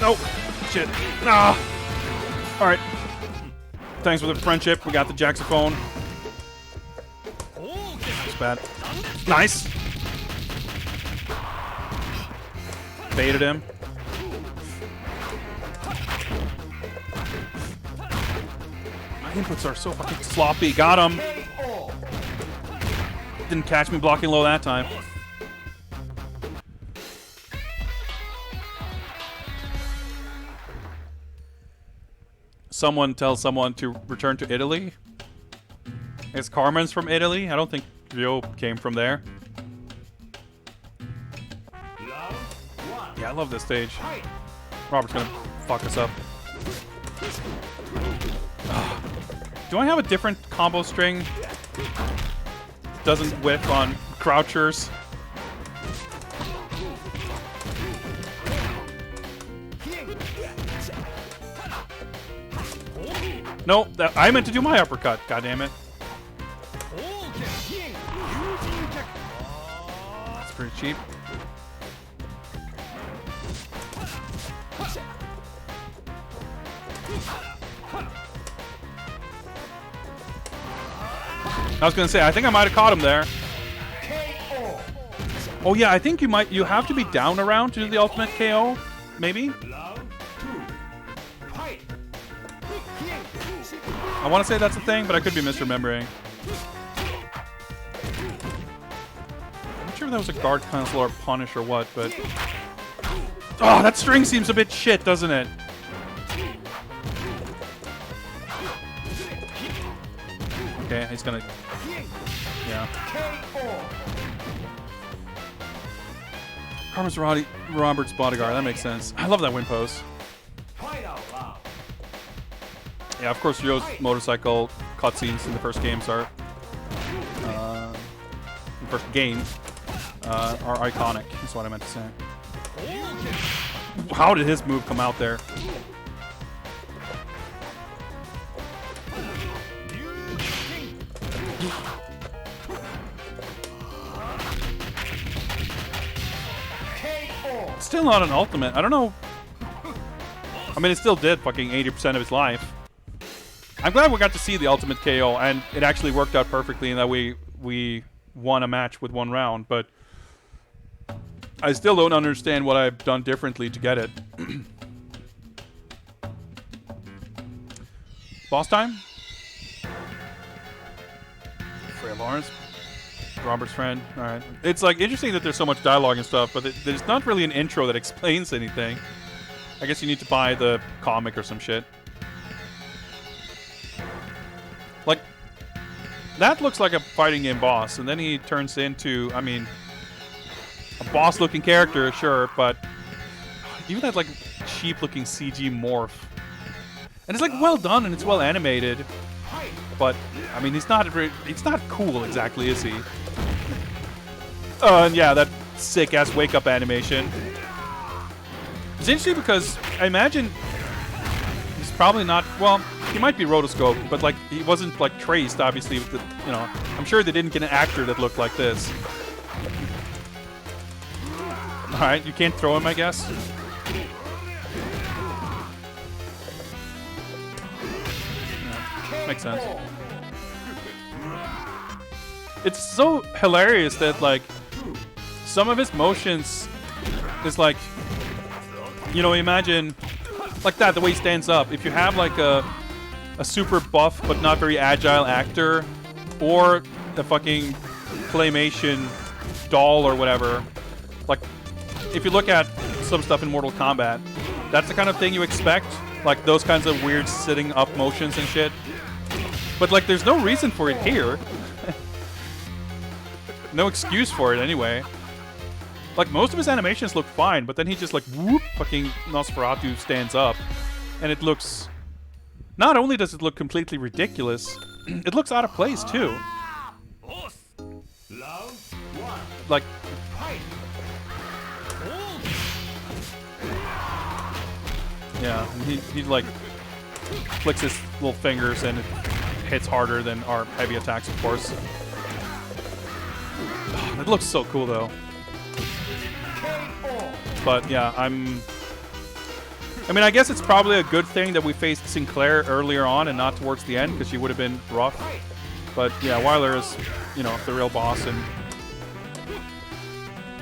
Nope. Shit. Ah. All right. Thanks for the friendship. We got the Jaxophone. That's bad. Nice. Baited him. My inputs are so fucking sloppy. Got him. Didn't catch me blocking low that time. Someone tells someone to return to Italy. Is Carmen's from Italy? I don't think Ryo came from there. Yeah, I love this stage. Robert's gonna fuck us up. Do I have a different combo string? Doesn't whiff on crouchers. No, I meant to do my uppercut. God damn it. That's pretty cheap. I was gonna say, I think I might have caught him there. Oh yeah, I think you have to be down around to do the ultimate KO, maybe? I want to say that's a thing, but I could be misremembering. I'm not sure if that was a guard cancel or punish or what, but... Oh, that string seems a bit shit, doesn't it? Okay, he's gonna... Yeah. Carmen's Robert's bodyguard, that makes sense. I love that win pose. Yeah, of course, Ryo's motorcycle cutscenes in the first games are... the first game are iconic, is what I meant to say. How did his move come out there? Still not an ultimate. I don't know. I mean, it still did fucking 80% of his life. I'm glad we got to see the ultimate KO, and it actually worked out perfectly in that we won a match with one round, but I still don't understand what I've done differently to get it. Boss time? Freya Lawrence. Robert's friend. Alright. It's like interesting that there's so much dialogue and stuff, but there's not really an intro that explains anything. I guess you need to buy the comic or some shit. Like, that looks like a fighting game boss, and then he turns into, I mean, a boss-looking character, sure, but even that, like, cheap-looking CG morph. And it's, like, well done, and it's well animated, but, I mean, it's not cool exactly, is he? And yeah, that sick-ass wake-up animation. It's interesting because I imagine he's probably not, well, he might be rotoscoped, but like he wasn't like traced, obviously, with the, you know, I'm sure they didn't get an actor that looked like this. Alright, you can't throw him, I guess. Yeah, makes sense. It's so hilarious that like some of his motions is like, you know, imagine like that, the way he stands up. If you have like a super buff but not very agile actor, or a fucking claymation doll or whatever, like if you look at some stuff in Mortal Kombat, that's the kind of thing you expect, like those kinds of weird sitting up motions and shit. But like there's no reason for it here. No excuse for it anyway. Like most of his animations look fine, but then he just like whoop, fucking Nosferatu stands up, and it looks. Not only does it look completely ridiculous, it looks out of place too. Like. Yeah, and he like flicks his little fingers and it hits harder than our heavy attacks, of course. Oh, it looks so cool though. But yeah, I'm I mean, I guess it's probably a good thing that we faced Sinclair earlier on and not towards the end, because she would have been rough. But yeah, Weiler is, you know, the real boss and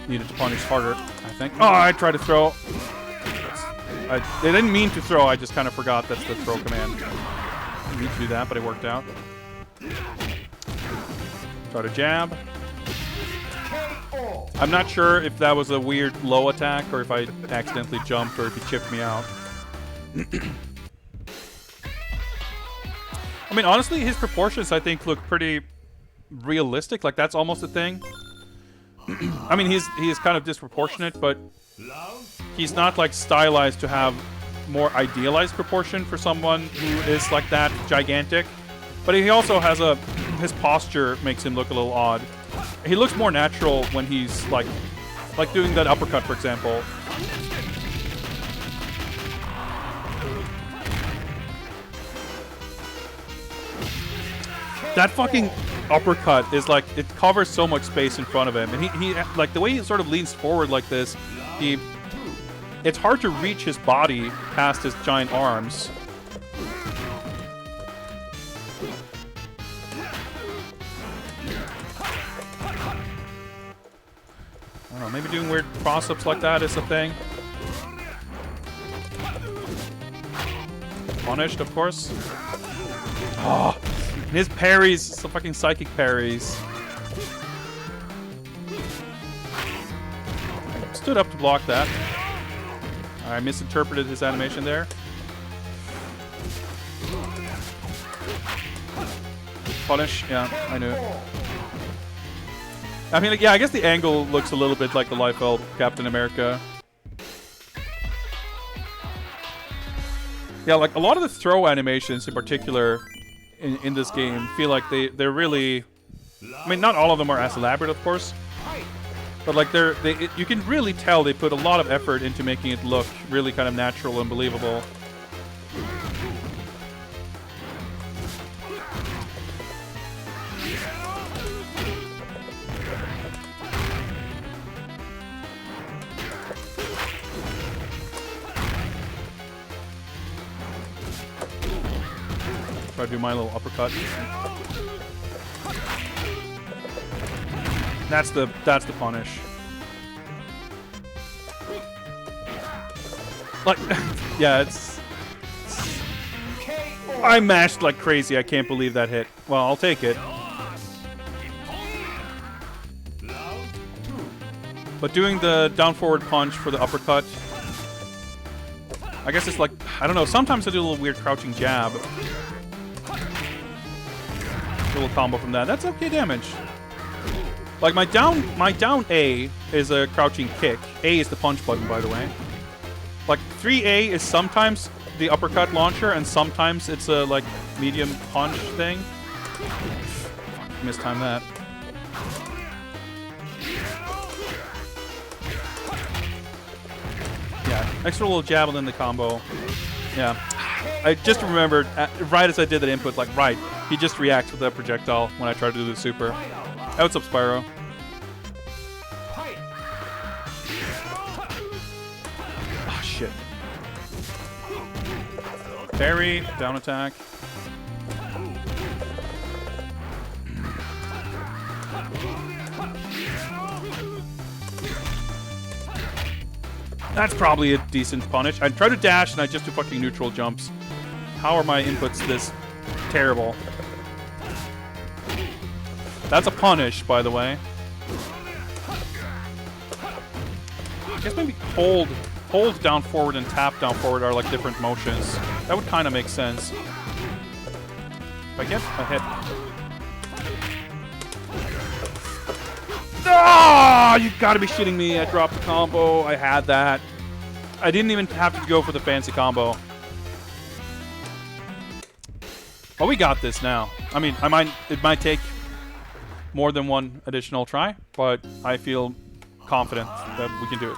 needed to punish harder, I think. Oh, I tried to throw. I didn't mean to throw, I just kind of forgot that's the throw command. I didn't need to do that, but it worked out. Try to jab. I'm not sure if that was a weird low attack or if I accidentally jumped or if he chipped me out. I mean, honestly, his proportions, I think, look pretty realistic. Like, that's almost a thing. I mean, he is kind of disproportionate, but he's not, like, stylized to have more idealized proportion for someone who is, like, that gigantic. But he also has a... His posture makes him look a little odd. He looks more natural when he's, like doing that uppercut, for example. That fucking uppercut is like, it covers so much space in front of him. And he like, the way he sort of leans forward like this, it's hard to reach his body past his giant arms. I don't know, maybe doing weird cross-ups like that is a thing. Punished, of course. Oh, and his parries, some fucking psychic parries. I stood up to block that. I misinterpreted his animation there. Punish, yeah, I knew. I mean, yeah, I guess the angle looks a little bit like the Liefeld Captain America. Yeah, like a lot of the throw animations in particular in this game feel like they're really... I mean, not all of them are as elaborate, of course. But like you can really tell they put a lot of effort into making it look really kind of natural and believable. Try to do my little uppercut. That's the punish. Like, yeah, it's I mashed like crazy. I can't believe that hit. Well, I'll take it. But doing the down forward punch for the uppercut, I guess it's like, I don't know, sometimes I do a little weird crouching jab. Little combo from that. That's okay damage. Like my down A is a crouching kick. A is the punch button, by the way. Like 3A is sometimes the uppercut launcher, and sometimes it's a like medium punch thing. Fuck, mistimed that. Yeah, extra little jab and then the combo. Yeah. I just remembered, right as I did that input, like, right, he just reacts with that projectile when I try to do the super. Hey, what's up, Spyro? Oh, shit. Parry, down attack. That's probably a decent punish. I try to dash and I just do fucking neutral jumps. How are my inputs this terrible? That's a punish, by the way. I guess maybe hold down forward and tap down forward are like different motions. That would kind of make sense. If I get a hit. Ah! You gotta be shitting me. I dropped the combo. I had that. I didn't even have to go for the fancy combo. Oh, we got this now. I mean, it might take more than one additional try, but I feel confident that we can do it.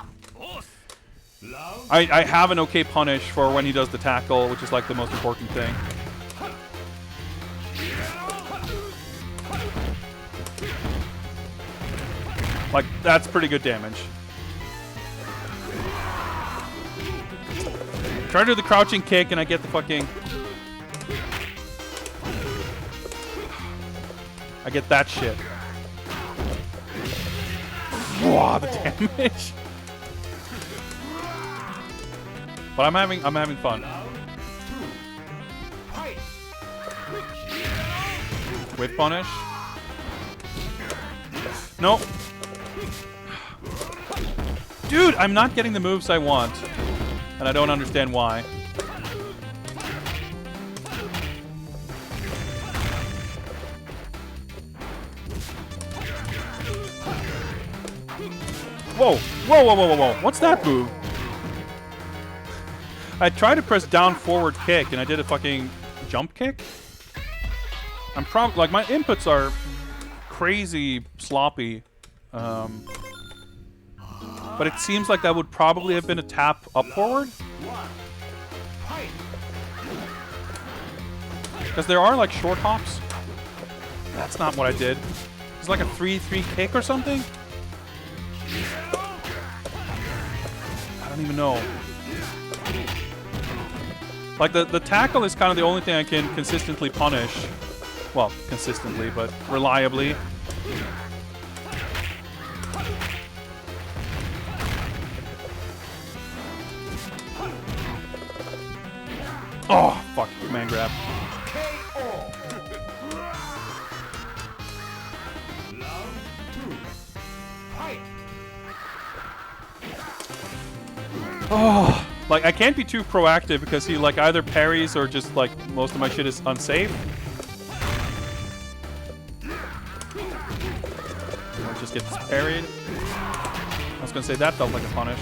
I have an okay punish for when he does the tackle, which is like the most important thing. Like, that's pretty good damage. Try to do the crouching kick and I get the fucking... I get that shit. Wow, the damage. But I'm having fun. With punish. No. Dude, I'm not getting the moves I want. And I don't understand why. Whoa. Whoa, whoa, whoa, whoa, whoa. What's that move? I tried to press down forward kick and I did a fucking jump kick. I'm like my inputs are crazy sloppy. But it seems like that would probably have been a tap up forward. Because there are like short hops. That's not what I did. It's like a 3-3 kick or something. I don't even know. Like the tackle is kind of the only thing I can consistently punish. Well, consistently, but reliably. Oh, fuck. Man grab. Oh, like I can't be too proactive because he like either parries or just like most of my shit is unsafe. Or just gets parried. I was gonna say that felt like a punish.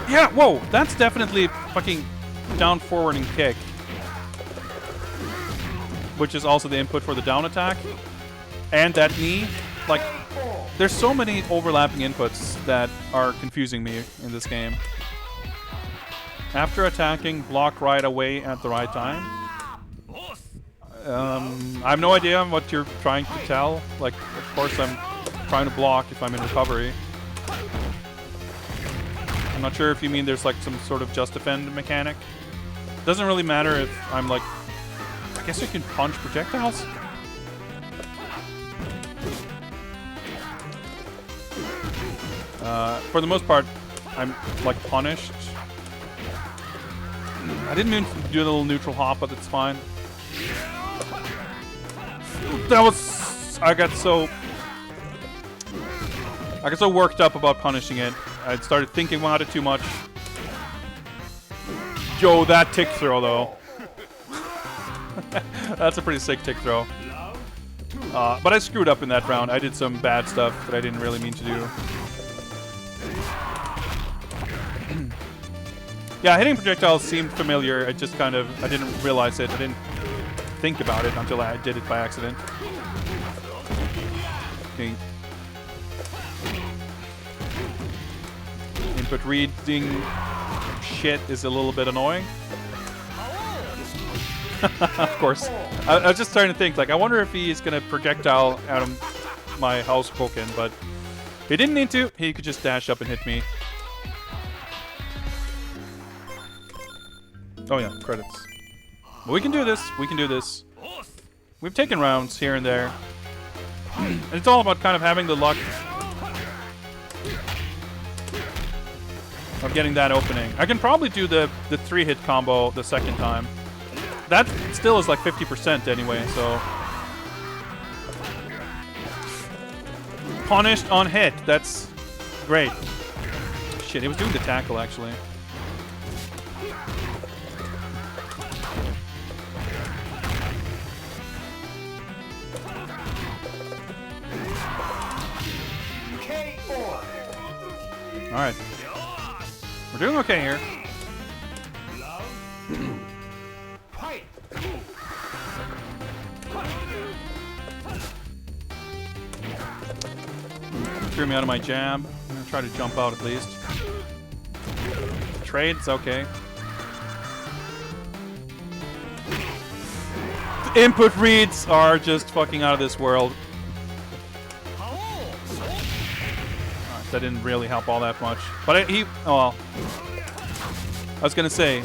Yeah, whoa, that's definitely fucking down forward and kick. Which is also the input for the down attack. And that knee. Like, there's so many overlapping inputs that are confusing me in this game. After attacking, block right away at the right time. I have no idea what you're trying to tell. Like, of course I'm trying to block if I'm in recovery. I'm not sure if you mean there's like some sort of just defend mechanic. Doesn't really matter if I'm like... I guess you can punch projectiles? For the most part, I'm like punished. I didn't mean to do a little neutral hop, but it's fine. That was... I got so worked up about punishing it. I started thinking about it too much. Yo, that tick throw, though. That's a pretty sick tick throw. But I screwed up in that round. I did some bad stuff that I didn't really mean to do. Yeah, hitting projectiles seemed familiar. It just kind of... I didn't realize it. I didn't think about it until I did it by accident. Okay. Input reading shit is a little bit annoying. Of course. I was just starting to think, like, I wonder if he's going to projectile out of my house cooking, but he didn't need to. He could just dash up and hit me. Oh yeah, credits. But we can do this. We can do this. We've taken rounds here and there. And it's all about kind of having the luck of getting that opening. I can probably do the 3-hit combo the second time. That still is like 50% anyway, so... Punished on hit. That's great. Shit, he was doing the tackle, actually. Alright. We're doing okay here. Threw me out of my jab. I'm gonna try to jump out at least. Trade's okay. The input reads are just fucking out of this world. That didn't really help all that much. But I was gonna say.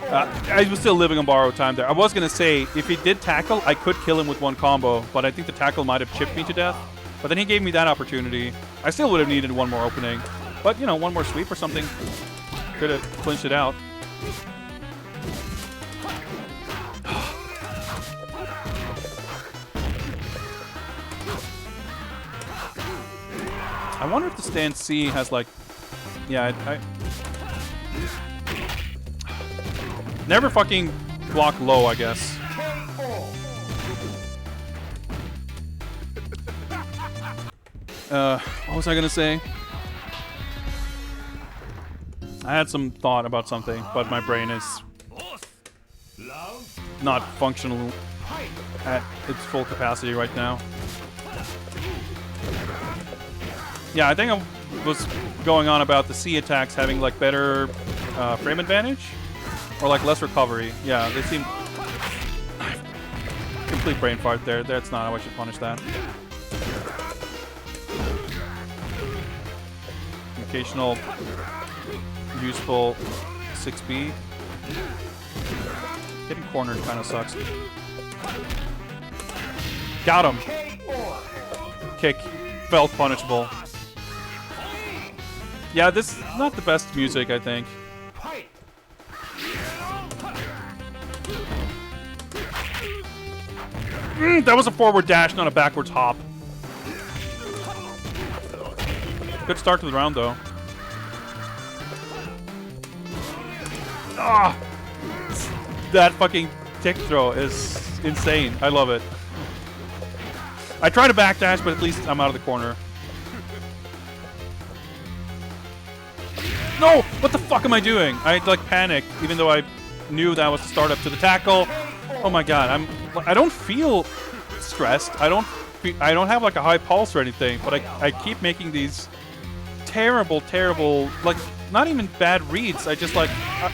Well, I was still living on borrowed time there. I was gonna say if he did tackle, I could kill him with one combo, but I think the tackle might have chipped me to death. But then he gave me that opportunity. I still would have needed one more opening, but you know, one more sweep or something could have clinched it out. I wonder if the stand C has like, yeah, I never fucking block low, I guess. What was I gonna say? I had some thought about something, but my brain is not functional at its full capacity right now. Yeah, I think I was going on about the C attacks having like better frame advantage or like less recovery. Yeah, they seem complete brain fart there. That's not how I should punish that. Occasional useful 6B. Getting cornered kind of sucks. Got him. Kick. Felt punishable. Yeah, this is not the best music, I think. That was a forward dash, not a backwards hop. Good start to the round, though. Ah! That fucking kick throw is insane. I love it. I try to backdash, but at least I'm out of the corner. No! What the fuck am I doing? I like panicked, even though I knew that was the start up to the tackle. Oh my god, I don't feel stressed. I don't have like a high pulse or anything, but I keep making these terrible, like not even bad reads. I just like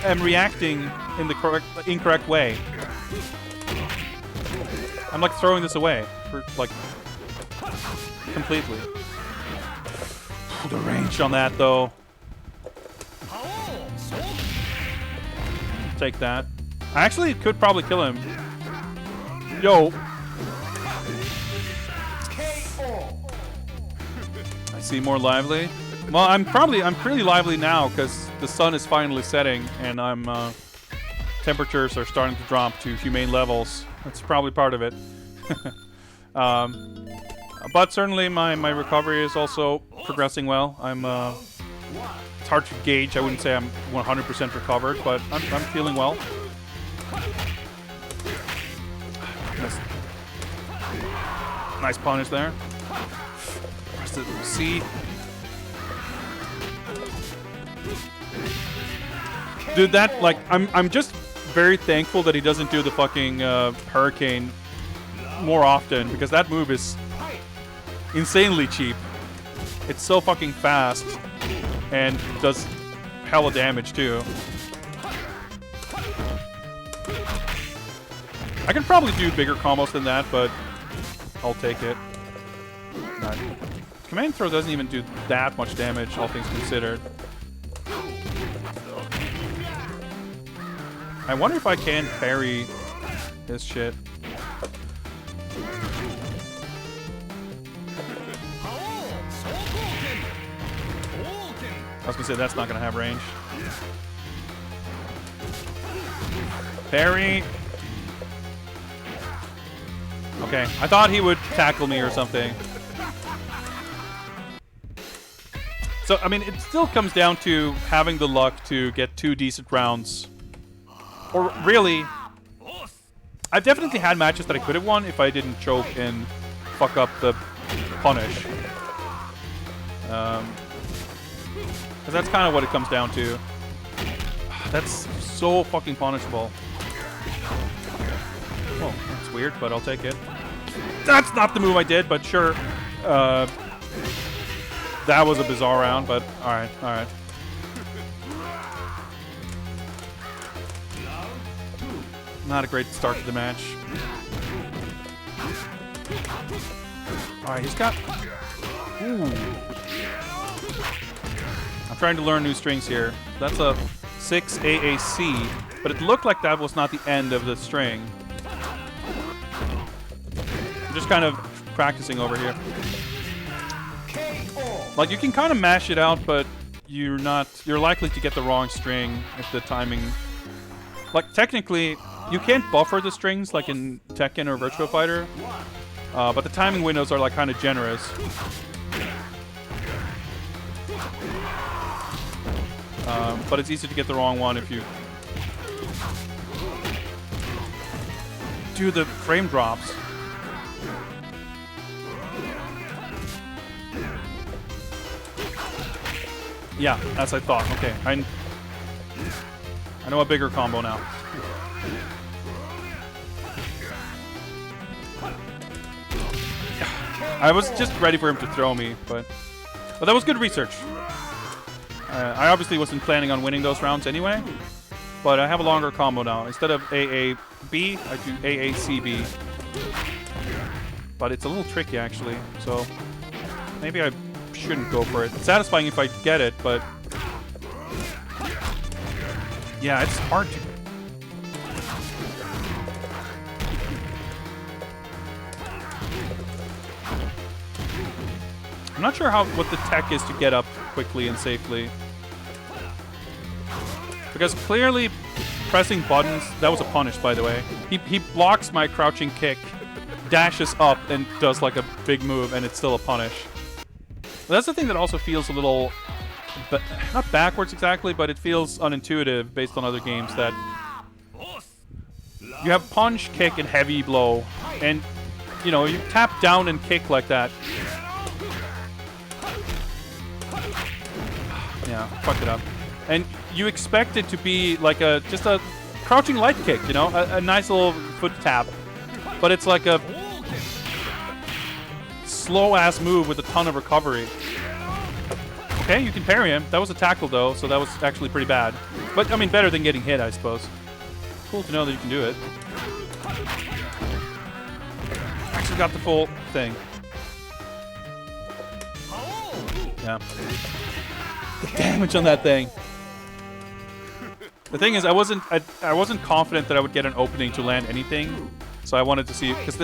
am reacting in the incorrect way. I'm like throwing this away for like completely. The range on that though. Take that. I actually could probably kill him. Yo. I see more lively. Well, I'm pretty lively now because the sun is finally setting and temperatures are starting to drop to humane levels. That's probably part of it. But certainly my recovery is also progressing well. It's hard to gauge. I wouldn't say I'm 100% recovered, but I'm feeling well. Nice punish there. Press the C. Dude, that like I'm just very thankful that he doesn't do the fucking hurricane more often because that move is insanely cheap. It's so fucking fast and does hella damage too. I can probably do bigger combos than that, but I'll take it. Command throw doesn't even do that much damage, all things considered. I wonder if I can parry this shit. I was gonna say that's not gonna have range. Parry. Okay, I thought he would tackle me or something. So, I mean, it still comes down to having the luck to get 2 decent rounds. Or really, I've definitely had matches that I could have won if I didn't choke and fuck up the punish. Because that's kind of what it comes down to. That's so fucking punishable. Oh, that's weird, but I'll take it. That's not the move I did, but sure. That was a bizarre round, but alright, alright. Not a great start to the match. Alright, he's got... Ooh. trying to learn new strings here. That's a 6 AAC, but it looked like that was not the end of the string. I'm just kind of practicing over here. Like, you can kind of mash it out, but you're likely to get the wrong string if the timing... Like, technically, you can't buffer the strings like in Tekken or Virtua Fighter, but the timing windows are like kind of generous. But it's easy to get the wrong one if you do the frame drops. Yeah, as I thought. Okay, I know a bigger combo now. I was just ready for him to throw me, but that was good research. I obviously wasn't planning on winning those rounds anyway, but I have a longer combo now. Instead of AAB, I do AACB. But it's a little tricky, actually, so maybe I shouldn't go for it. It's satisfying if I get it, but yeah, it's hard to... I'm not sure what the tech is to get up quickly and safely. Because clearly pressing buttons... That was a punish, by the way. He blocks my crouching kick, dashes up, and does like a big move, and it's still a punish. But that's the thing that also feels a little... not backwards exactly, but it feels unintuitive based on other games that... You have punch, kick, and heavy blow, and, you know, you tap down and kick like that. Yeah, fucked it up. And you expect it to be like just a crouching light kick, you know? A nice little foot tap. But it's like a slow-ass move with a ton of recovery. Okay, you can parry him. That was a tackle, though, so that was actually pretty bad. But, I mean, better than getting hit, I suppose. Cool to know that you can do it. Actually got the full thing. Yeah. The damage on that thing. The thing is, I wasn't confident that I would get an opening to land anything, so I wanted to see, because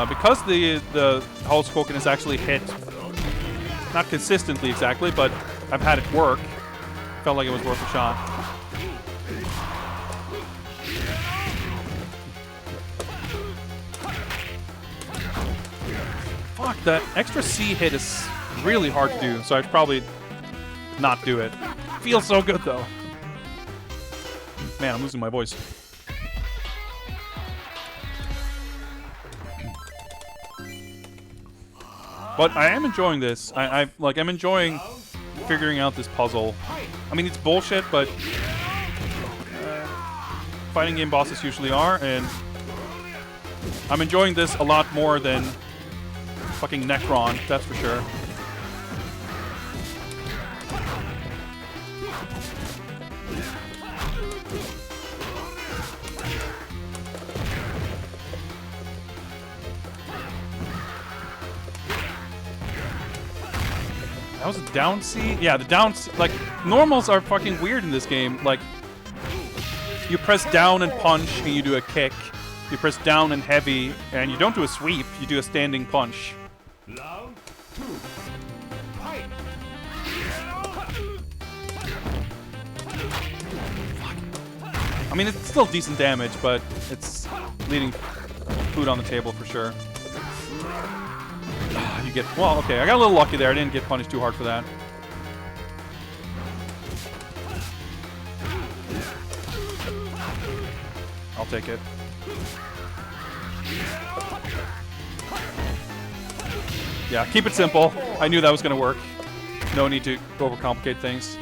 because the Holzkoken is actually hit, not consistently exactly, but I've had it work. Felt like it was worth a shot. Fuck, that extra C hit is really hard to do, so I should probably not do it. Feels so good, though. Man, I'm losing my voice. But I am enjoying this. I'm enjoying figuring out this puzzle. I mean, it's bullshit, but fighting game bosses usually are, and I'm enjoying this a lot more than fucking Necron, that's for sure. That was a down C? Yeah, the down C, like, normals are fucking weird in this game. Like, you press down and punch, and you do a kick. You press down and heavy, and you don't do a sweep, you do a standing punch.
Round 2. Fight.
I mean, it's still decent damage, but it's leaving food on the table for sure. You get... Well, okay, I got a little lucky there. I didn't get punished too hard for that. I'll take it. Yeah, keep it simple. I knew that was going to work. No need to overcomplicate things.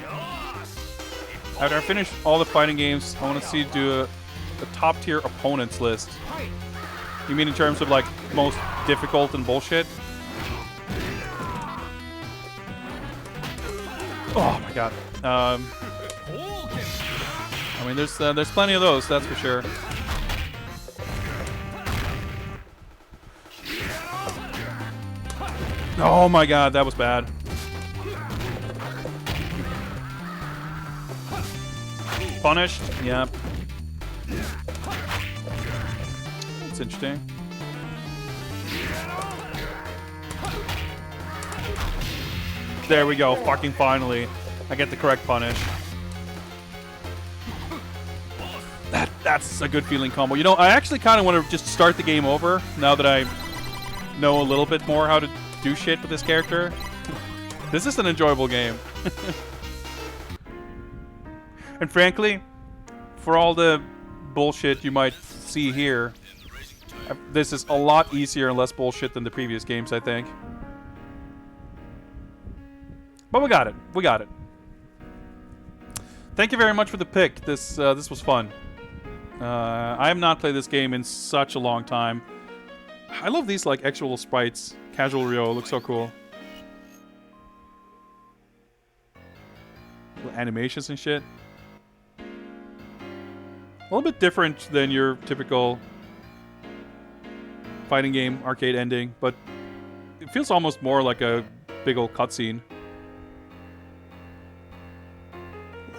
After I finish all the fighting games, I want to do a top-tier opponents list. You mean in terms of, like, most difficult and bullshit? Oh my god. I mean, there's plenty of those, that's for sure. Oh my god, that was bad. Punished? Yep. That's interesting. There we go, fucking finally. I get the correct punish. That's a good feeling combo. You know, I actually kind of want to just start the game over now that I know a little bit more how to do shit with this character. This is an enjoyable game. And frankly, for all the bullshit you might see here, this is a lot easier and less bullshit than the previous games, I think. But we got it. We got it. Thank you very much for the pick. This was fun. I have not played this game in such a long time. I love these like actual sprites. Casual Ryo looks so cool. Little animations and shit. A little bit different than your typical fighting game arcade ending, but it feels almost more like a big old cutscene.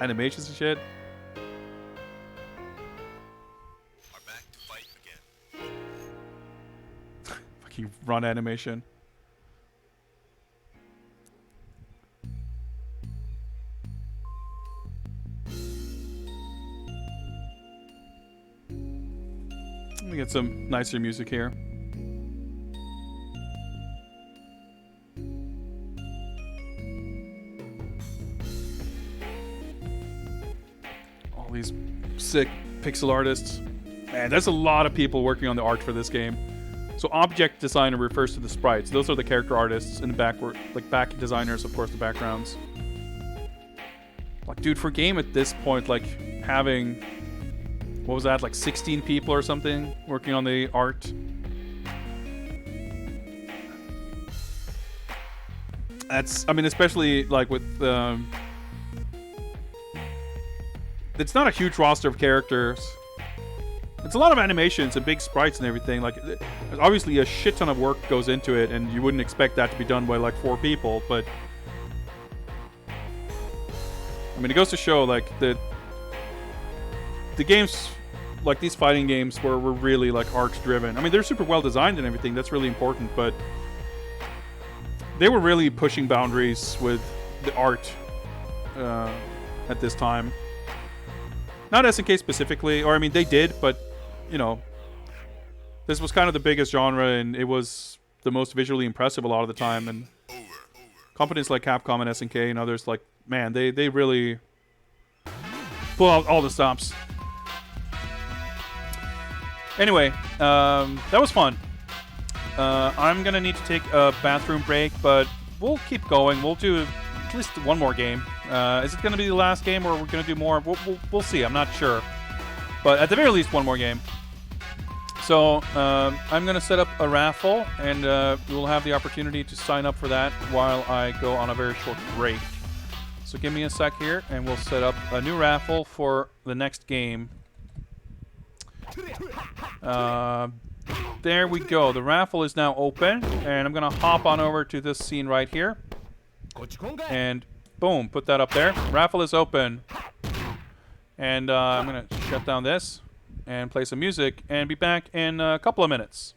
Animations and shit.
Are back to fight again.
Fucking run animation. Let me get some nicer music here. All these sick pixel artists. Man, there's a lot of people working on the art for this game. So object designer refers to the sprites. Those are the character artists, and the back designers, of course, the backgrounds. Like, dude, for a game at this point, like having, what was that, like 16 people or something working on the art. That's, I mean, especially like with, it's not a huge roster of characters. It's a lot of animations and big sprites and everything. Like, there's obviously a shit ton of work goes into it, and you wouldn't expect that to be done by like 4 people, but I mean, it goes to show like the games, like these fighting games were really like art driven. I mean, they're super well designed and everything. That's really important, but they were really pushing boundaries with the art at this time. Not SNK specifically, or I mean, they did, but you know, this was kind of the biggest genre, and it was the most visually impressive a lot of the time. And companies like Capcom and SNK and others, like, man, they really pull out all the stops. Anyway, that was fun. I'm gonna need to take a bathroom break, but we'll keep going. We'll do at least one more game. Is it gonna be the last game, or we're gonna do more? We'll see. I'm not sure, but at the very least, one more game. So I'm gonna set up a raffle, and you'll have the opportunity to sign up for that while I go on a very short break. So give me a sec here, and we'll set up a new raffle for the next game. There we go. The raffle is now open, and I'm gonna hop on over to this scene right here, and boom, put that up there. Raffle is open, and I'm gonna shut down this and play some music, and be back in a couple of minutes.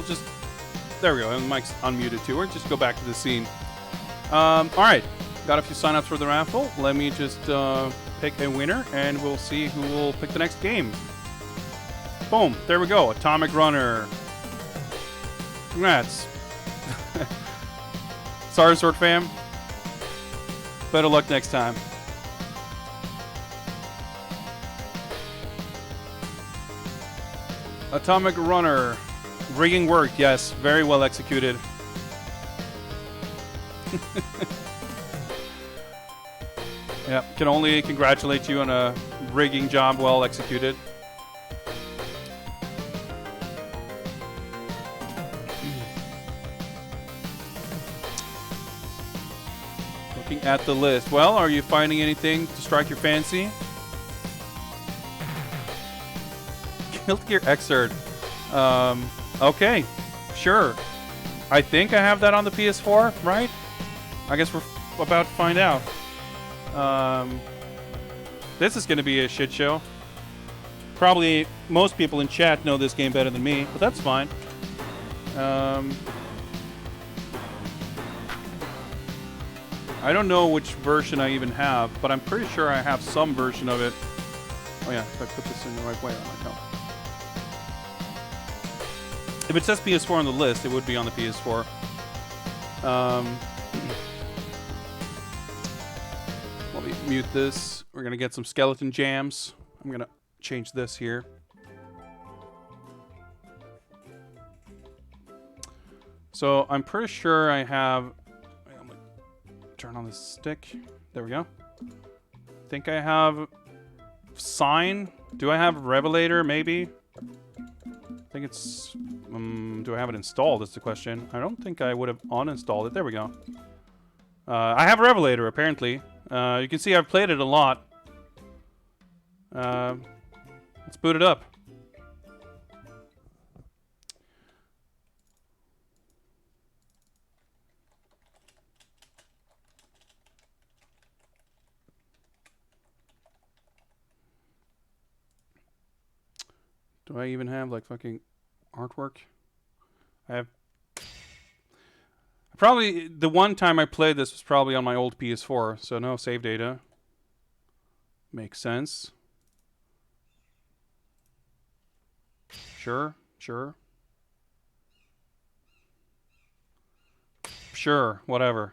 just... There we go. And Mike's unmuted too. Or just go back to the scene. All right. Got a few signups for the raffle. Let me just pick a winner, and we'll see who will pick the next game. Boom. There we go. Atomic Runner. Congrats. Sorry, Sword Fam. Better luck next time. Atomic Runner. Rigging work. Yes. Very well executed. Yeah, can only congratulate you on a rigging job well executed. Looking at the list. Well, are you finding anything to strike your fancy? Guilty Gear Xrd. Okay, sure. I think I have that on the PS4, right? I guess we're about to find out. This is going to be a shit show. Probably most people in chat know this game better than me, but that's fine. I don't know which version I even have, but I'm pretty sure I have some version of it. Oh yeah, if I put this in the right way, that might help. If it says PS4 on the list, it would be on the PS4. Let me mute this. We're going to get some skeleton jams. I'm going to change this here. So I'm pretty sure I have... I'm going to turn on this stick. There we go. I think I have Sign. Do I have Revelator, maybe? I think it's... do I have it installed is the question. I don't think I would have uninstalled it. There we go. I have Revelator, apparently. You can see I've played it a lot. Let's boot it up. Do I even have, like, fucking artwork? I have... Probably, the one time I played this was probably on my old PS4, so no save data. Makes sense. Sure, sure. Sure, whatever.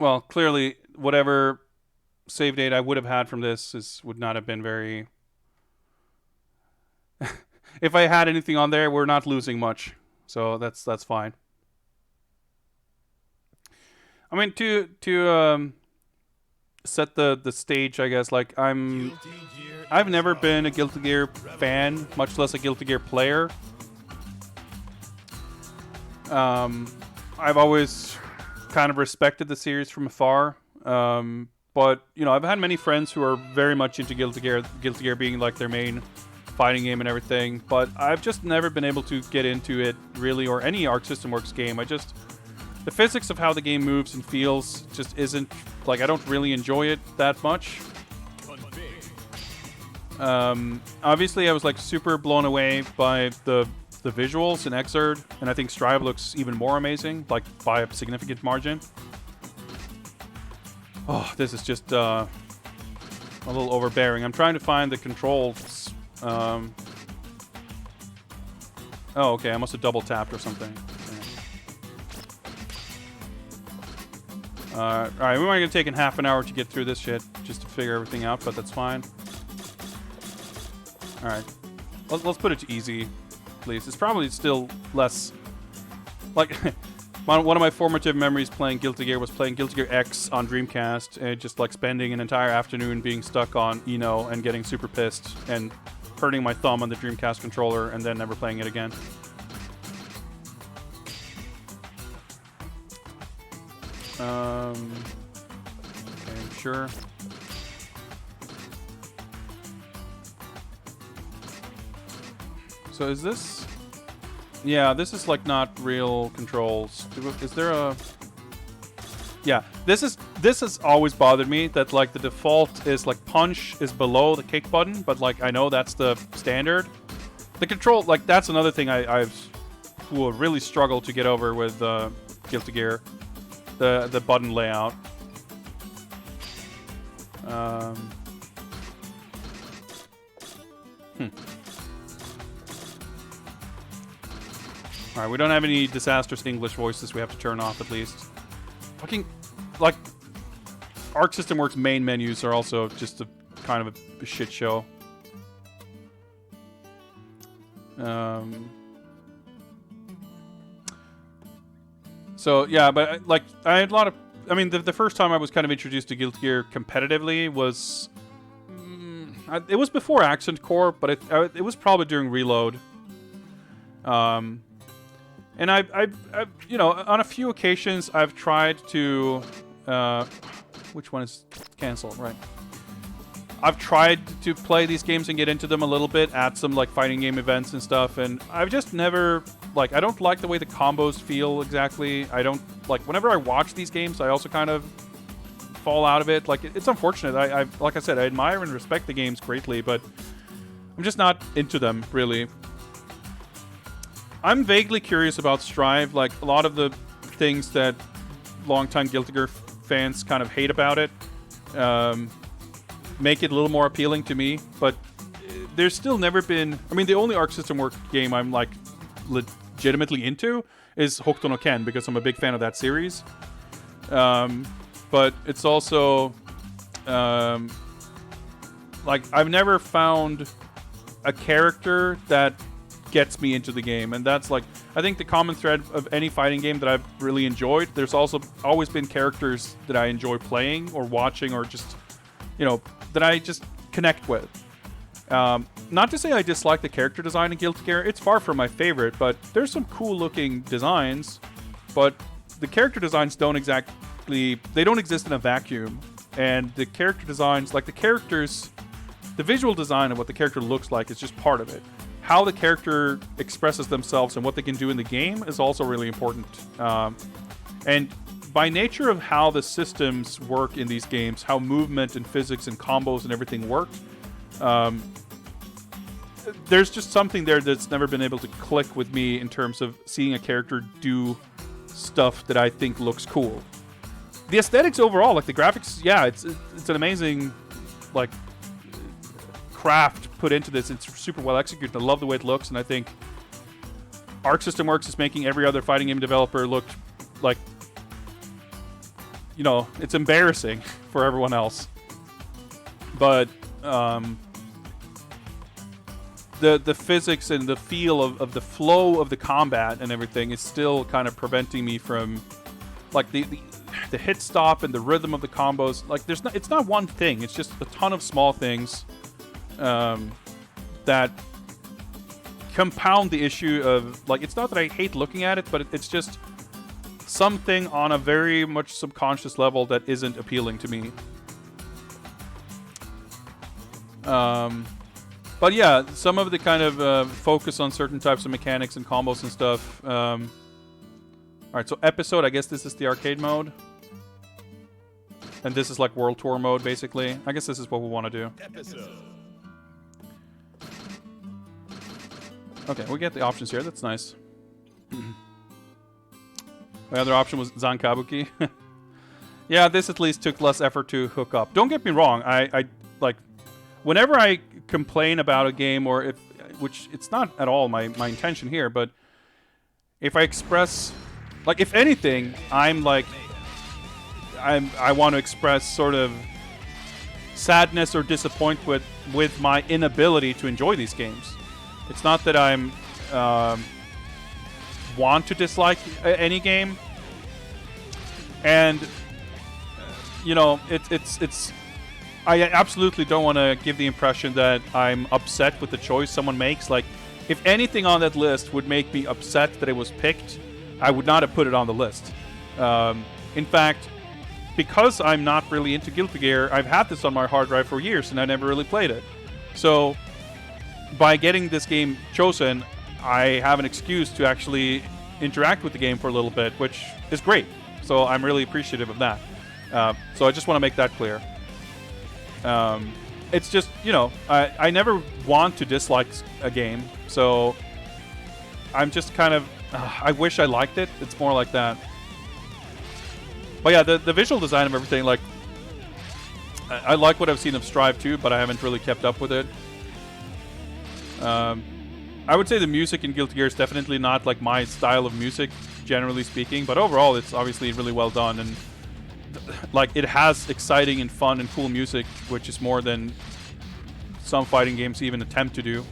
Well, clearly, whatever save date I would have had from this would not have been very... If I had anything on there, we're not losing much. So that's fine. I mean, to set the stage, I guess, like, I've never been a Guilty Gear fan, much less a Guilty Gear player. I've always kind of respected the series from afar. But, you know, I've had many friends who are very much into Guilty Gear being like their main fighting game and everything, but I've just never been able to get into it, really, or any Arc System Works game. The physics of how the game moves and feels just isn't, like, I don't really enjoy it that much. Obviously, I was, like, super blown away by the visuals in Xrd, and I think Strive looks even more amazing, like, by a significant margin. Oh, this is just a little overbearing. I'm trying to find the controls. Oh, okay, I must have double tapped or something. Yeah. Alright, we might have taken half an hour to get through this shit, just to figure everything out, but that's fine. Alright. Let's put it to easy, please. It's probably still less... Like... One of my formative memories playing Guilty Gear was playing Guilty Gear X on Dreamcast, and just like spending an entire afternoon being stuck on Eno and getting super pissed and hurting my thumb on the Dreamcast controller and then never playing it again. Okay, sure. So is this... Yeah, this is like not real controls. Is there a... Yeah, this this has always bothered me, that like the default is like punch is below the kick button, but like I know that's the standard. The control, like that's another thing I've will really struggle to get over with Guilty Gear, the button layout. All right, we don't have any disastrous English voices we have to turn off at least. Fucking, like, Arc System Works main menus are also just a kind of a shit show. So yeah, but like I had a lot of. I mean, the first time I was kind of introduced to Guilty Gear competitively was. It was before Accent Core, but it was probably during Reload. And I you know, on a few occasions I've tried to. Which one is canceled? Right. I've tried to play these games and get into them a little bit at some like fighting game events and stuff, and I've just never like. I don't like the way the combos feel exactly. I don't like whenever I watch these games. I also kind of fall out of it. Like it's unfortunate. I like I said, I admire and respect the games greatly, but I'm just not into them really. I'm vaguely curious about Strive. Like a lot of the things that longtime Guilty Gear fans kind of hate about it. Make it a little more appealing to me, but there's still never been. I mean, the only Arc System Works game I'm like legitimately into is Hokuto no Ken because I'm a big fan of that series. But it's also like I've never found a character that gets me into the game, and that's like I think the common thread of any fighting game that I've really enjoyed. There's also always been characters that I enjoy playing or watching or just that I just connect with. Not to say I dislike the character design in Guilty Gear. It's far from my favorite, but there's some cool looking designs. But the character designs don't exist in a vacuum. And the character designs, like the characters, the visual design of what the character looks like is just part of it. How the character expresses themselves and what they can do in the game is also really important. And by nature of how the systems work in these games, how movement and physics and combos and everything work, there's just something there that's never been able to click with me in terms of seeing a character do stuff that I think looks cool. The aesthetics overall, like the graphics, yeah, it's an amazing like craft put into this. It's super well executed. I love the way it looks, and I think Arc System Works is making every other fighting game developer look like, it's embarrassing for everyone else. But the physics and the feel of the flow of the combat and everything is still kind of preventing me from, like, the hit stop and the rhythm of the combos. Like, it's not one thing. It's just a ton of small things that compound the issue of, like, it's not that I hate looking at it, but it's just something on a very much subconscious level that isn't appealing to me. But yeah, some of the kind of focus on certain types of mechanics and combos and stuff. Alright, so episode, I guess this is the arcade mode. And this is like World Tour mode, basically. I guess this is what we want to do.
Episode.
Okay, we get the options here. That's nice. The other option was Zankabuki. Yeah, this at least took less effort to hook up. Don't get me wrong. I like, whenever I complain about a game, or which it's not at all my intention here, but if I express, like, if anything, I want to express sort of sadness or disappointment with my inability to enjoy these games. It's not that I'm want to dislike any game, and it's I absolutely don't want to give the impression that I'm upset with the choice someone makes. Like, if anything on that list would make me upset that it was picked, I would not have put it on the list. In fact, because I'm not really into Guilty Gear, I've had this on my hard drive for years and I never really played it. So by getting this game chosen, I have an excuse to actually interact with the game for a little bit, which is great. So I'm really appreciative of that. So I just want to make that clear. It's just, you know, I never want to dislike a game, so I'm just kind of, I wish I liked it. It's more like that. But yeah, the visual design of everything, like, I like what I've seen of Strive 2, but I haven't really kept up with it. I would say the music in Guilty Gear is definitely not like my style of music, generally speaking, but overall it's obviously really well done, and like it has exciting and fun and cool music, which is more than some fighting games even attempt to do.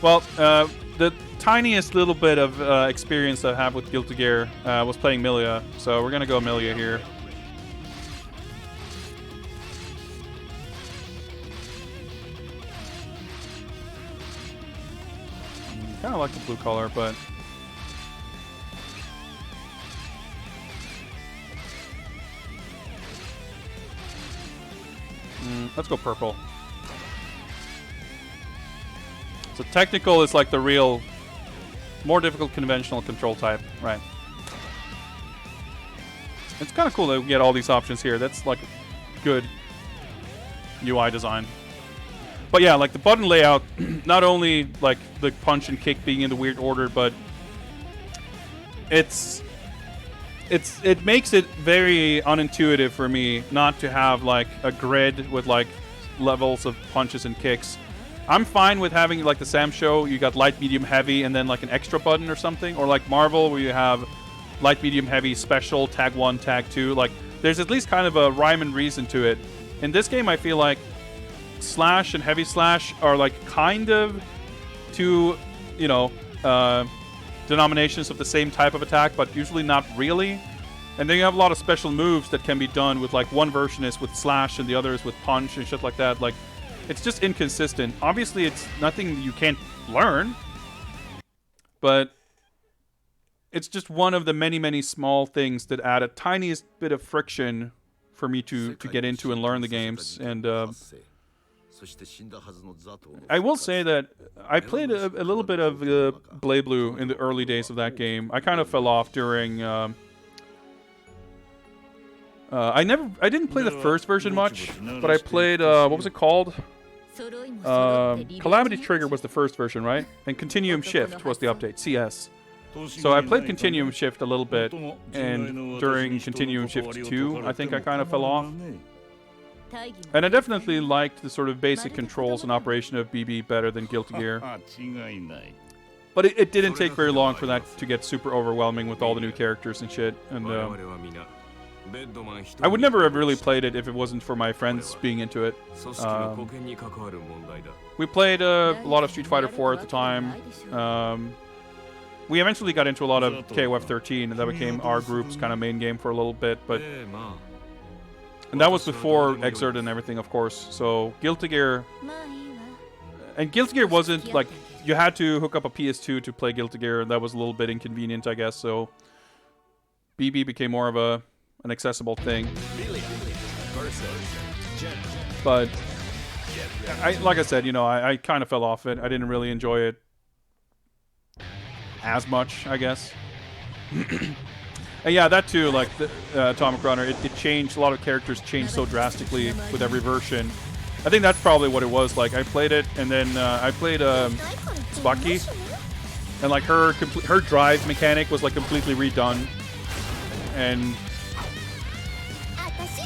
Well, the tiniest little bit of experience I have with Guilty Gear was playing Milia, so we're gonna go Milia here. Kind of like the blue color, but let's go purple. So technical is like the real, more difficult conventional control type, right? It's kind of cool that we get all these options here. That's like good UI design. But yeah, like the button layout, not only like the punch and kick being in the weird order, but it makes it very unintuitive for me not to have like a grid with like levels of punches and kicks. I'm fine with having like the Sam Show, you got light, medium, heavy, and then like an extra button or something, or like Marvel where you have light, medium, heavy, special, tag 1, tag 2. Like there's at least kind of a rhyme and reason to it. In this game, I feel like slash and heavy slash are like kind of two, you know, denominations of the same type of attack, but usually not really. And then you have a lot of special moves that can be done with like one version is with slash and the other is with punch and shit like that. Like it's just inconsistent. Obviously it's nothing you can't learn, but it's just one of the many small things that add a tiniest bit of friction for me to get into and learn the games. And I will say that I played a little bit of Blade Blue in the early days of that game. I kind of fell off during. I didn't play the first version much, but I played what was it called? Calamity Trigger was the first version, right? And Continuum Shift was the update, CS. So I played Continuum Shift a little bit, and during Continuum Shift 2, I think I kind of fell off. And I definitely liked the sort of basic controls and operation of BB better than Guilty Gear. But it didn't take very long for that to get super overwhelming with all the new characters and shit. And I would never have really played it if it wasn't for my friends being into it. We played a lot of Street Fighter 4 at the time. We eventually got into a lot of KOF 13, and that became our group's kind of main game for a little bit. And that was before Exert and everything, of course. So Guilty Gear... And Guilty Gear wasn't, like... You had to hook up a PS2 to play Guilty Gear, and that was a little bit inconvenient, I guess. So BB became more of an accessible thing. But... like I said, you know, I kind of fell off it. I didn't really enjoy it as much, I guess. And yeah, that too, like the Atomic Runner, it changed. A lot of characters changed so drastically with every version. I think that's probably what it was. Like I played it, and then I played Tsubaki, and like her drive mechanic was like completely redone. And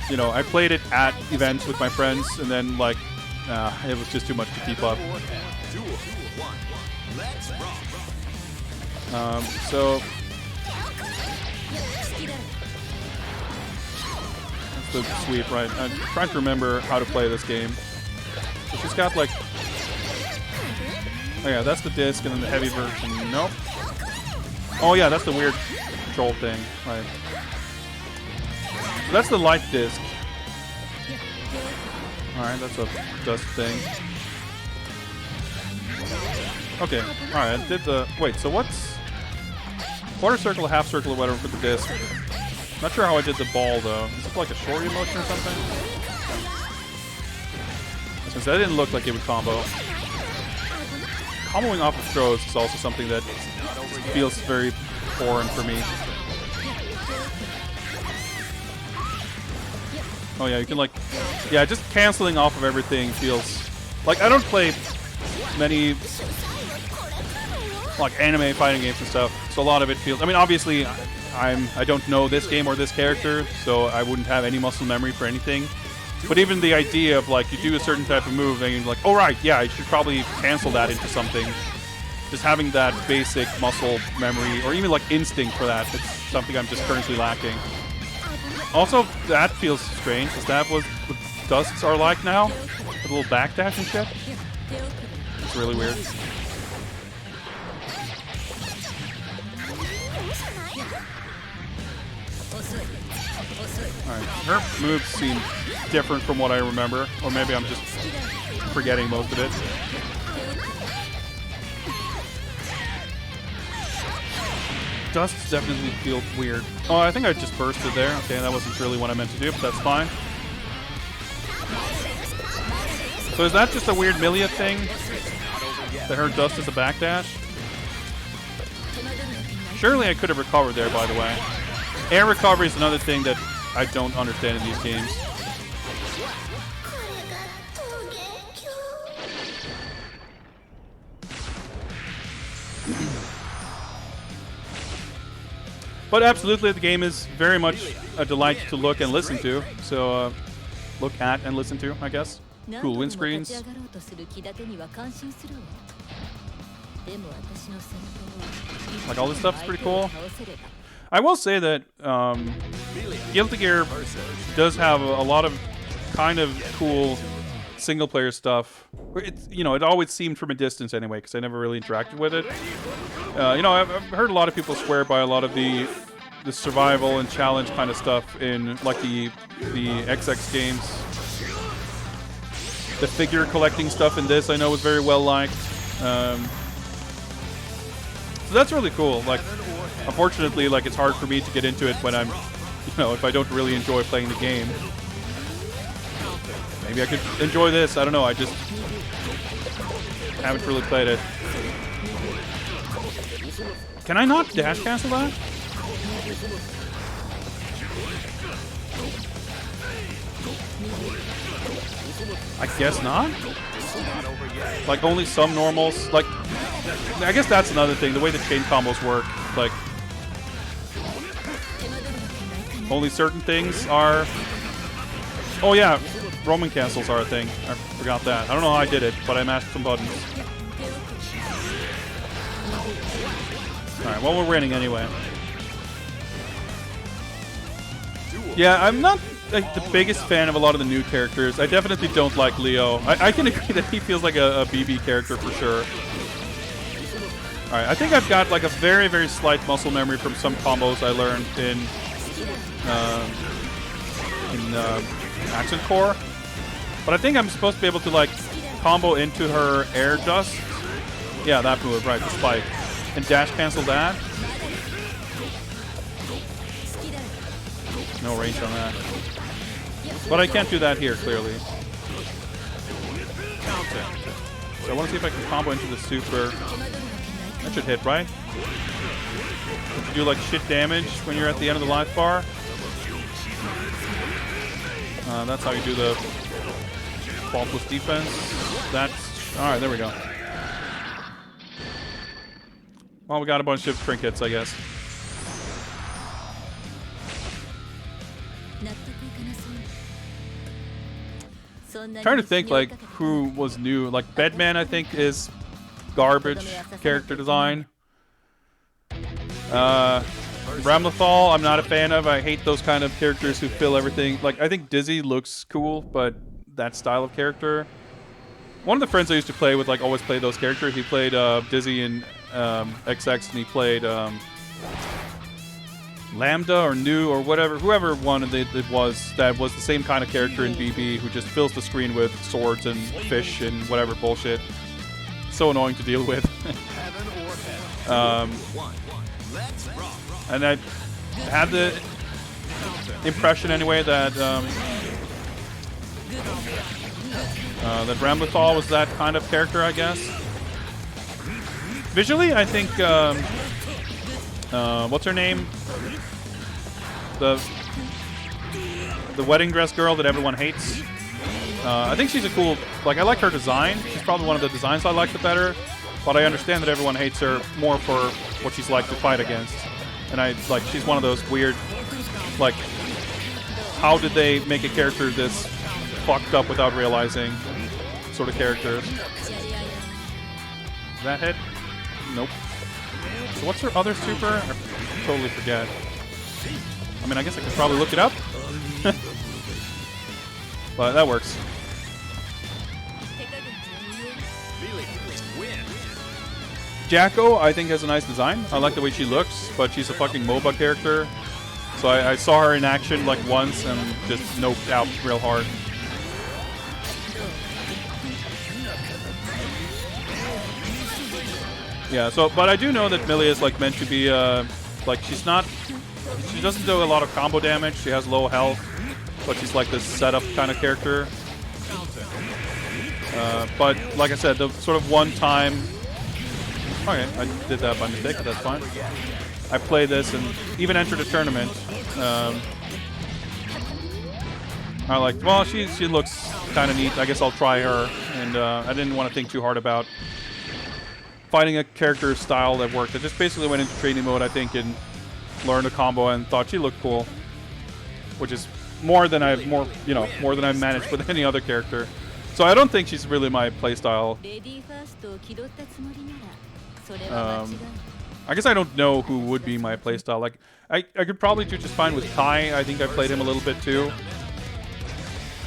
you know, I played it at events with my friends, and then like it was just too much to keep up. So. The sweep, right? I'm trying to remember how to play this game. So she's got like... Oh yeah, that's the disc, and then the heavy version. Nope. Oh yeah, that's the weird control thing. Right. So that's the light disc. Alright, that's a dust thing. Okay, alright, I did the... Wait, so what's... Quarter circle, half circle, or whatever for the disc. Not sure how I did the ball, though. Is it like a shorty motion or something? Since that didn't look like it would combo. Comboing off of throws is also something that feels very foreign for me. Oh yeah, you can like, yeah, just canceling off of everything feels like I don't play many like anime fighting games and stuff, so a lot of it feels. I mean, obviously, I don't know this game or this character, so I wouldn't have any muscle memory for anything. But even the idea of like you do a certain type of move, and you're like, oh right, yeah, I should probably cancel that into something. Just having that basic muscle memory, or even like instinct for that, it's something I'm just currently lacking. Also, that feels strange. Is that what the dusts are like now? With a little backdash and shit? It's really weird. Alright, her moves seem different from what I remember, or maybe I'm just forgetting most of it. Dusts definitely feel weird. Oh, I think I just bursted there. Okay, that wasn't really what I meant to do, but that's fine. So is that just a weird Milia thing? That her dust is a backdash? Surely I could have recovered there, by the way. Air recovery is another thing that I don't understand in these games. But absolutely, the game is very much a delight to look and listen to. So, look at and listen to, I guess. Cool windscreens. Like, all this stuff is pretty cool. I will say that Guilty Gear does have a lot of kind of cool single-player stuff. It's, you know, it always seemed from a distance anyway, because I never really interacted with it. You know, I've heard a lot of people swear by a lot of the survival and challenge kind of stuff in like the XX games. The figure collecting stuff in this I know was very well liked. So that's really cool. Like, unfortunately, like it's hard for me to get into it when I'm, you know, if I don't really enjoy playing the game. Maybe I could enjoy this. I don't know. I just haven't really played it. Can I not dash cancel that? I guess not. Like only some normals. Like, I guess that's another thing. The way the chain combos work. Like, only certain things are. Oh yeah, Roman cancels are a thing. I forgot that. I don't know how I did it, but I mashed some buttons. Alright, well, we're winning anyway. Yeah, I'm not like the biggest fan of a lot of the new characters. I definitely don't like Leo. I can agree that he feels like a BB character for sure. Alright, I think I've got like a very, very slight muscle memory from some combos I learned in Accent Core. But I think I'm supposed to be able to like combo into her air dust. Yeah, that move, right, the spike. And dash cancel that. No range on that. But I can't do that here, clearly. So I want to see if I can combo into the super. That should hit, right? If you do like shit damage when you're at the end of the life bar. That's how you do the faultless defense. That's... Alright, there we go. Well, we got a bunch of trinkets, I guess. Trying to think, like, who was new. Like, Bedman, I think, is garbage character design. Ramlethal, I'm not a fan of. I hate those kind of characters who fill everything. Like, I think Dizzy looks cool, but that style of character... One of the friends I used to play with, like, always played those characters. He played Dizzy in XX, and he played Lambda or New or whatever, whoever one it was that was the same kind of character in BB who just fills the screen with swords and fish and whatever bullshit. So annoying to deal with. And I had the impression anyway that that Ramlethal was that kind of character, I guess. Visually, I think what's her name? the wedding dress girl that everyone hates. I think she's a cool, like, I like her design. She's probably one of the designs I like the better, but I understand that everyone hates her more for what she's like to fight against. And she's one of those weird, like, how did they make a character this fucked up without realizing sort of characters. That hit? Nope. So what's her other super? I totally forget. I mean, I guess I could probably look it up. But that works. Jacko, I think, has a nice design. I like the way she looks, but she's a fucking MOBA character. So I saw her in action like once and just noped out real hard. Yeah, so, but I do know that Millie is like meant to be, like, she doesn't do a lot of combo damage. She has low health, but she's like this setup kind of character. But like I said, the sort of one time. Okay, I did that by mistake, but that's fine. I played this and even entered a tournament. I like, well, she looks kind of neat. I guess I'll try her. And I didn't want to think too hard about finding a character style that worked. I just basically went into training mode, I think, and learned a combo and thought she looked cool, which is more than I've managed with any other character. So I don't think she's really my playstyle. I guess I don't know who would be my playstyle. Like, I could probably do just fine with Kai. I think I played him a little bit too.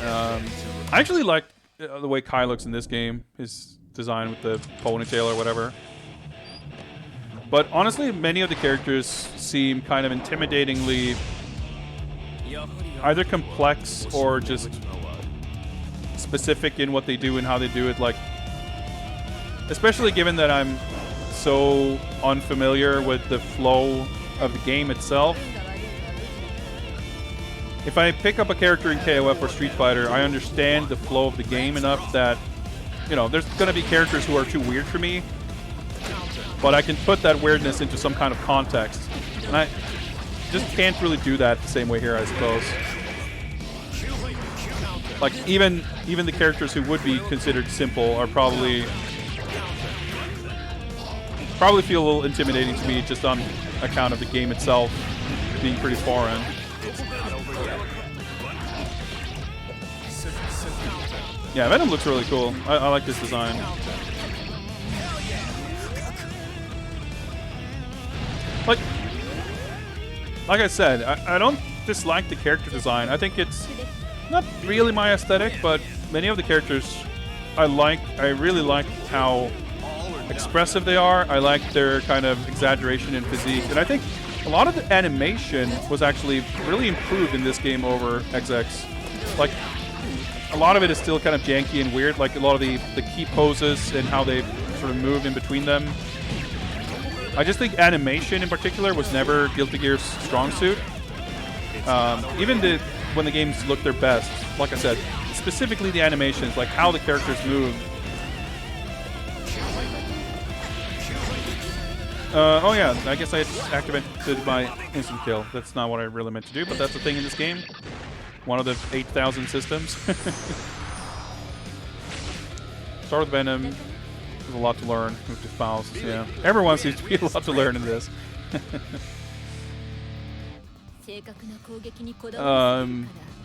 I actually like the way Kai looks in this game. His design with the ponytail or whatever. But honestly, many of the characters seem kind of intimidatingly either complex or just specific in what they do and how they do it. Like, especially given that I'm so unfamiliar with the flow of the game itself. If I pick up a character in KOF or Street Fighter, I understand the flow of the game enough that, there's going to be characters who are too weird for me, but I can put that weirdness into some kind of context. And I just can't really do that the same way here, I suppose. Like, even the characters who would be considered simple are probably feel a little intimidating to me just on account of the game itself being pretty foreign. Yeah, Venom looks really cool. I like this design. Like I said, I don't dislike the character design. I think it's not really my aesthetic, but many of the characters I like. I really like how expressive they are. I like their kind of exaggeration in physique, and I think a lot of the animation was actually really improved in this game over XX. Like, a lot of it is still kind of janky and weird, like a lot of the key poses and how they sort of move in between them. I just think animation in particular was never Guilty Gear's strong suit. Even when the games look their best, like I said, specifically the animations, like how the characters move. Oh yeah, I guess I activated my instant kill. That's not what I really meant to do, but that's the thing in this game. One of the 8,000 systems. Start with Venom. There's a lot to learn. Move to Faust. Yeah, everyone seems to be a lot to learn in this.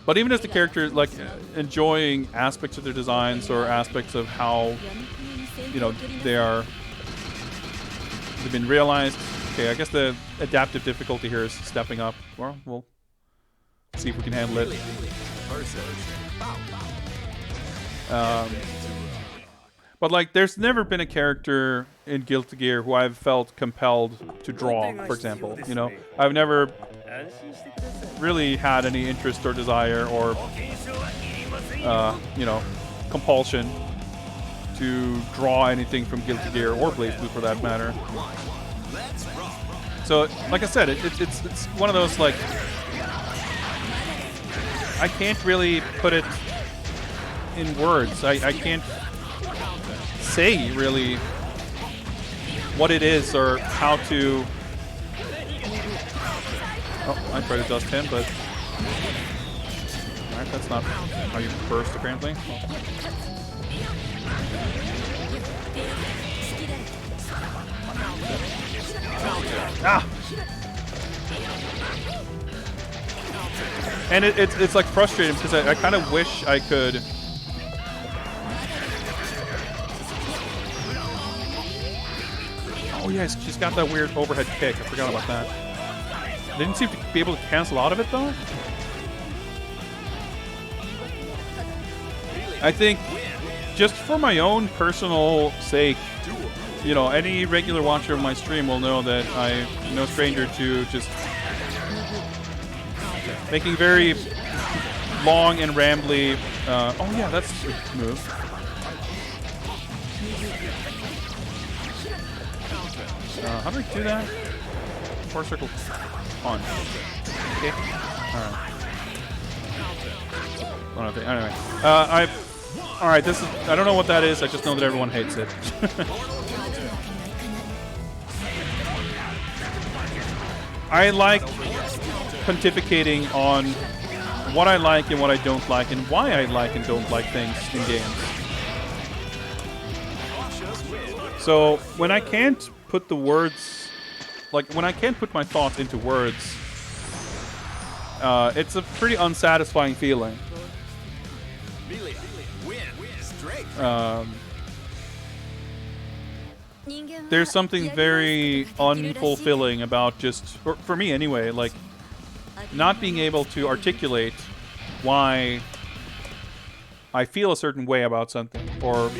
But even as the characters, like, enjoying aspects of their designs or aspects of how, they've been realized. Okay, I guess the adaptive difficulty here is stepping up. Well, we'll see if we can handle it. But like, there's never been a character in Guilty Gear who I've felt compelled to draw, for example. I've never really had any interest or desire or, compulsion to draw anything from Guilty Gear or BlazBlue for that matter. So, like I said, it's one of those, like, I can't really put it in words. I can't say really what it is or how to. Oh, I tried to dust him, but Alright, that's not how you burst, apparently. Ah! And it's like frustrating because I kind of wish I could. Oh yeah, she's got that weird overhead kick. I forgot about that. I didn't seem to be able to cancel out of it though. I think just for my own personal sake, you know, any regular watcher of my stream will know that I'm no stranger to just making very long and rambly. Oh yeah, that's a move. How do I do that? Four circle punch. Okay. Alright. Anyway. Alright, this is. I don't know what that is, I just know that everyone hates it. I like pontificating on what I like and what I don't like, and why I like and don't like things in games. So when I can't put the words, like when I can't put my thoughts into words, it's a pretty unsatisfying feeling. There's something very unfulfilling about just, for me anyway, like not being able to articulate why I feel a certain way about something, or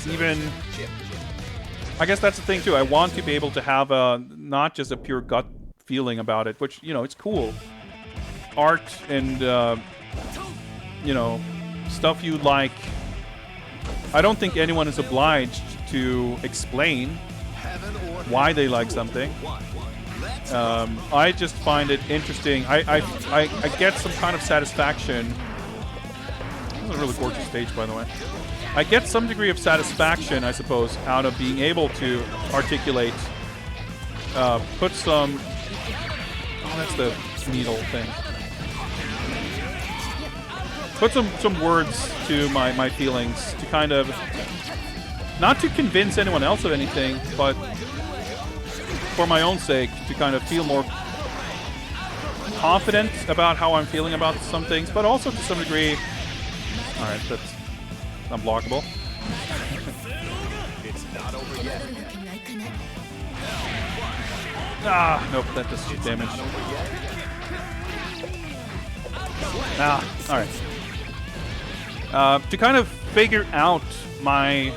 even, I guess that's the thing too, I want to be able to have not just a pure gut feeling about it, which, you know, it's cool. Art and, you know, stuff you like, I don't think anyone is obliged to explain why they like something. I just find it interesting. I get some kind of satisfaction. This is a really gorgeous stage, by the way. I get some degree of satisfaction, I suppose, out of being able to articulate, put some... Oh, that's the needle thing. Put some words to my feelings to kind of... Not to convince anyone else of anything, but for my own sake, to kind of feel more confident about how I'm feeling about some things, but also to some degree... Alright, that's unblockable.
It's not over yet.
Ah, nope, that does damage. Ah, alright. To kind of figure out my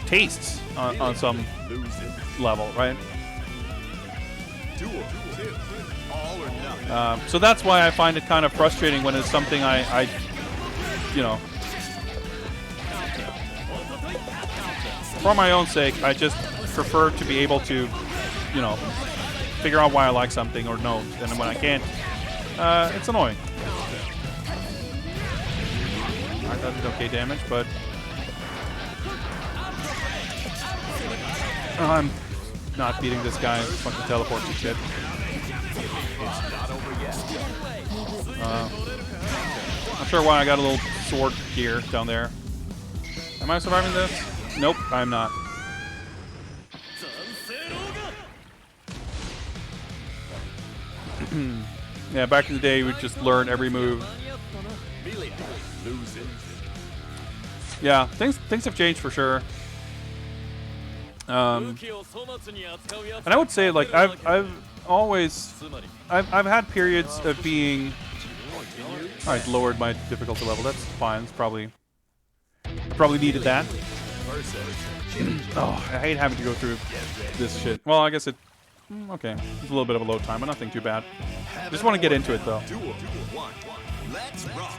tastes on some level, right? So that's why I find it kind of frustrating when it's something I you know, for my own sake, I just prefer to be able to, you know, figure out why I like something or no, and when I can't, it's annoying. Alright, that did okay damage, but I'm not beating this guy. Fucking teleports and shit. Not sure why I got a little sword gear down there. Am I surviving this? Nope, I'm not. Yeah, back in the day, we'd just learn every move. Yeah, things have changed for sure. And I would say, like, I've had periods of being... Alright, lowered my difficulty level. That's fine. It's probably... I probably needed that. Oh, I hate having to go through this shit. Well, I guess it... Okay. It's a little bit of a load time, but nothing too bad. Just want to get into it, though.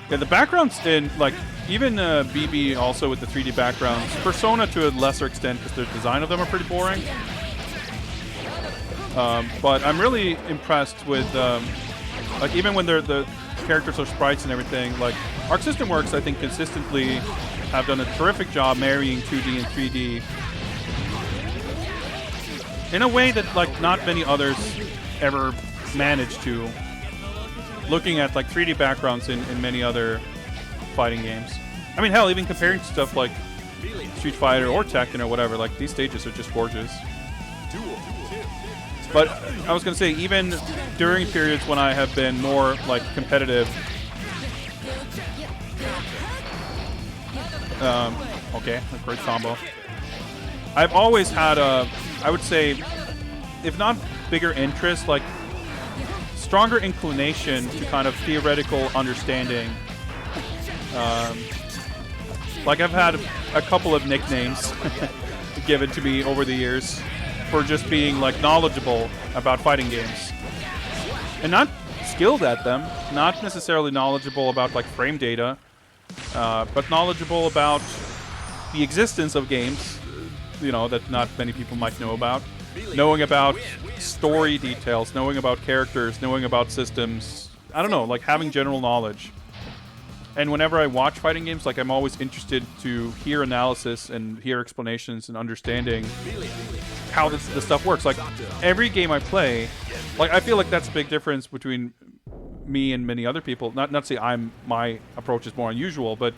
Yeah, the backgrounds in, like, even BB also with the 3D backgrounds, Persona to a lesser extent, because the design of them are pretty boring. But I'm really impressed with, like, even when the characters are sprites and everything, like, Arc System Works, I think, consistently have done a terrific job marrying 2D and 3D in a way that, like, not many others ever managed to. looking at like 3D backgrounds in many other fighting games. I mean, hell, even comparing to stuff like Street Fighter or Tekken or whatever, like these stages are just gorgeous. But I was gonna say, even during periods when I have been more like competitive, okay, a great combo. I've always had a, I would say, if not bigger interest, like stronger inclination to kind of theoretical understanding. Like I've had a couple of nicknames given to me over the years for just being like knowledgeable about fighting games. And not skilled at them, not necessarily knowledgeable about like frame data, but knowledgeable about the existence of games, you know, that not many people might know about. Knowing about story details, knowing about characters, knowing about systems. I don't know, like having general knowledge. And whenever I watch fighting games, like I'm always interested to hear analysis and hear explanations and understanding how this stuff works. Like every game I play, like I feel like that's a big difference between me and many other people. Not to say my approach is more unusual, but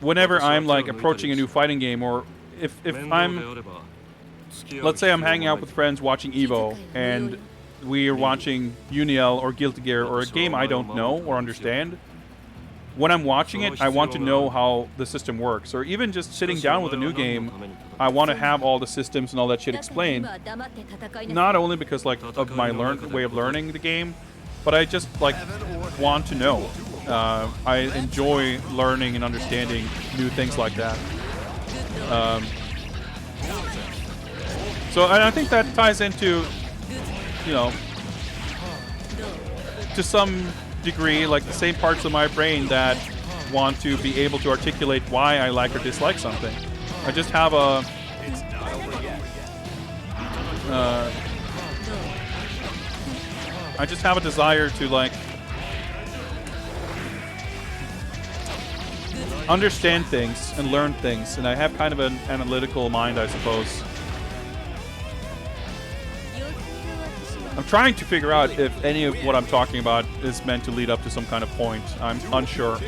whenever I'm like approaching a new fighting game, or if I'm, let's say I'm hanging out with friends watching Evo and we are watching Uniel or Guilty Gear or a game I don't know or understand, when I'm watching it, I want to know how the system works. Or even just sitting down with a new game, I want to have all the systems and all that shit explained. Not only because like of my way of learning the game, but I just like want to know. I enjoy learning and understanding new things like that. So and I think that ties into, you know, to some degree, like the same parts of my brain that want to be able to articulate why I like or dislike something. I just have a desire to like understand things and learn things, and I have kind of an analytical mind, I suppose. I'm trying to figure out if any of what I'm talking about is meant to lead up to some kind of point. I'm unsure.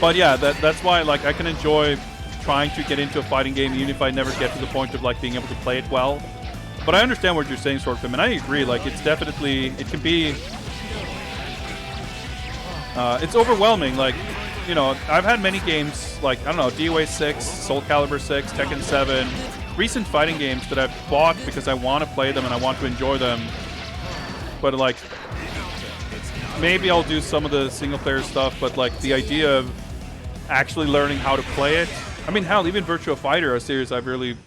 But yeah, that's why like I can enjoy trying to get into a fighting game even if I never get to the point of like being able to play it well. But I understand what you're saying, Swordfim, and I agree. Like it's definitely, it can be, it's overwhelming. Like, you know, I've had many games like, I don't know, DOA 6, Soul Calibur 6, Tekken 7, recent fighting games that I've bought because I want to play them and I want to enjoy them. But like, maybe I'll do some of the single player stuff, but like the idea of actually learning how to play it. I mean, hell, even Virtua Fighter, a series I've really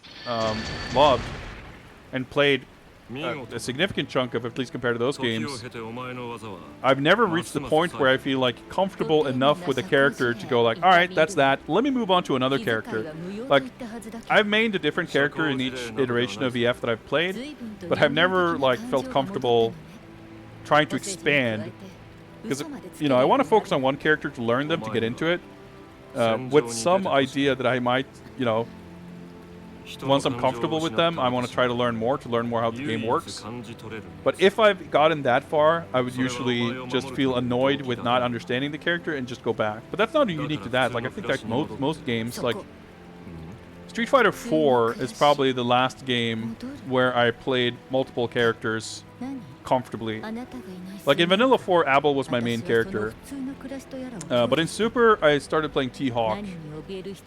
loved and played a significant chunk of, at least compared to those games. I've never reached the point where I feel like comfortable enough with a character to go like, all right, that's that. Let me move on to another character. Like, I've mained a different character in each iteration of EF that I've played, but I've never like felt comfortable trying to expand because, you know, I want to focus on one character to learn them, to get into it, with some idea that I might, you know, once I'm comfortable with them, I want to try to learn more how the game works. But if I've gotten that far, I would usually just feel annoyed with not understanding the character and just go back. But that's not unique to that. Like I think like most games, like Street Fighter IV is probably the last game where I played multiple characters comfortably. Like in Vanilla 4, Abel was my main character. But in Super, I started playing T-Hawk.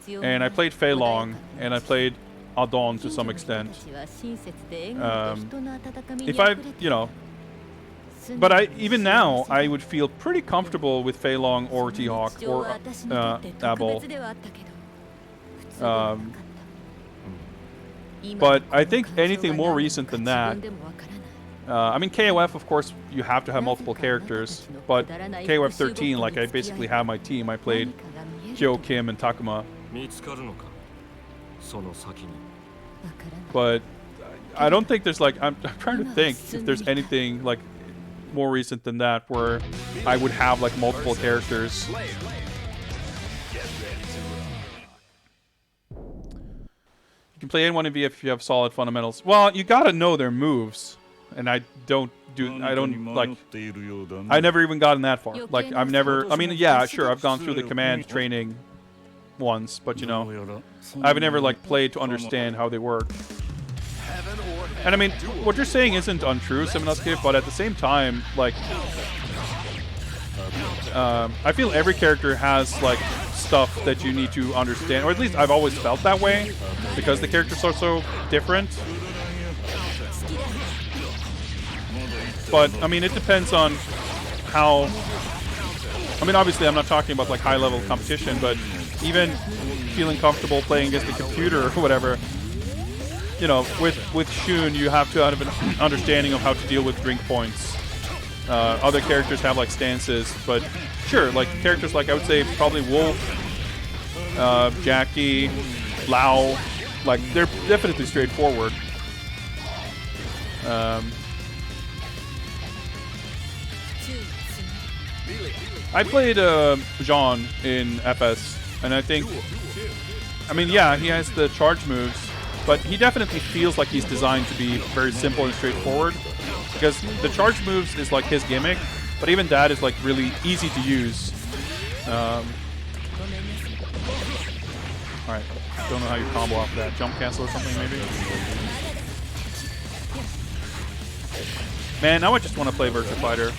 And I played Fei Long, and I played Adon to some extent. If I, you know, but even now, I would feel pretty comfortable with Fei Long or T-Hawk or Abel. But I think anything more recent than that, I mean, KOF, of course, you have to have multiple characters, but KOF 13, like, I basically have my team. I played Kyo, Kim, and Takuma. But I don't think there's, like, I'm trying to think if there's anything, like, more recent than that where I would have, like, multiple characters. can play anyone in VF if you have solid fundamentals. Well, you gotta know their moves, and I don't like. I never even gotten that far. Like I've never. I mean, yeah, sure, I've gone through the command training once, but you know, I've never like played to understand how they work. And I mean, what you're saying isn't untrue, Simonosuke, but at the same time, like, I feel every character has like stuff that you need to understand, or at least I've always felt that way, because the characters are so different. But I mean, it depends on how. I mean, obviously, I'm not talking about like high-level competition, but even feeling comfortable playing against the computer or whatever. You know, with Shun, you have to have an understanding of how to deal with drink points. Other characters have like stances, but sure, like characters like I would say probably Wolf, Jackie, Lao, like they're definitely straightforward. I played Jean in FS, and I think, I mean, yeah, he has the charge moves. But he definitely feels like he's designed to be very simple and straightforward, because the charge moves is like his gimmick, but even that is like really easy to use. Alright, don't know how you combo off that. Jump cancel or something maybe? Man, now I just want to play Virtua Fighter.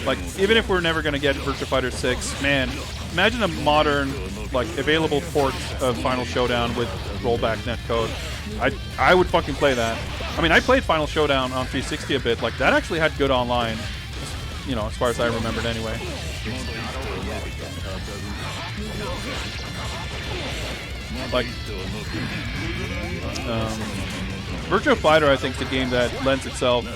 Like, even if we're never going to get Virtua Fighter 6, man, imagine a modern, like, available port of Final Showdown with rollback netcode. I would fucking play that. I mean, I played Final Showdown on 360 a bit. Like, that actually had good online. You know, as far as I remembered anyway. Like, Virtua Fighter, I think, is a game that lends itself...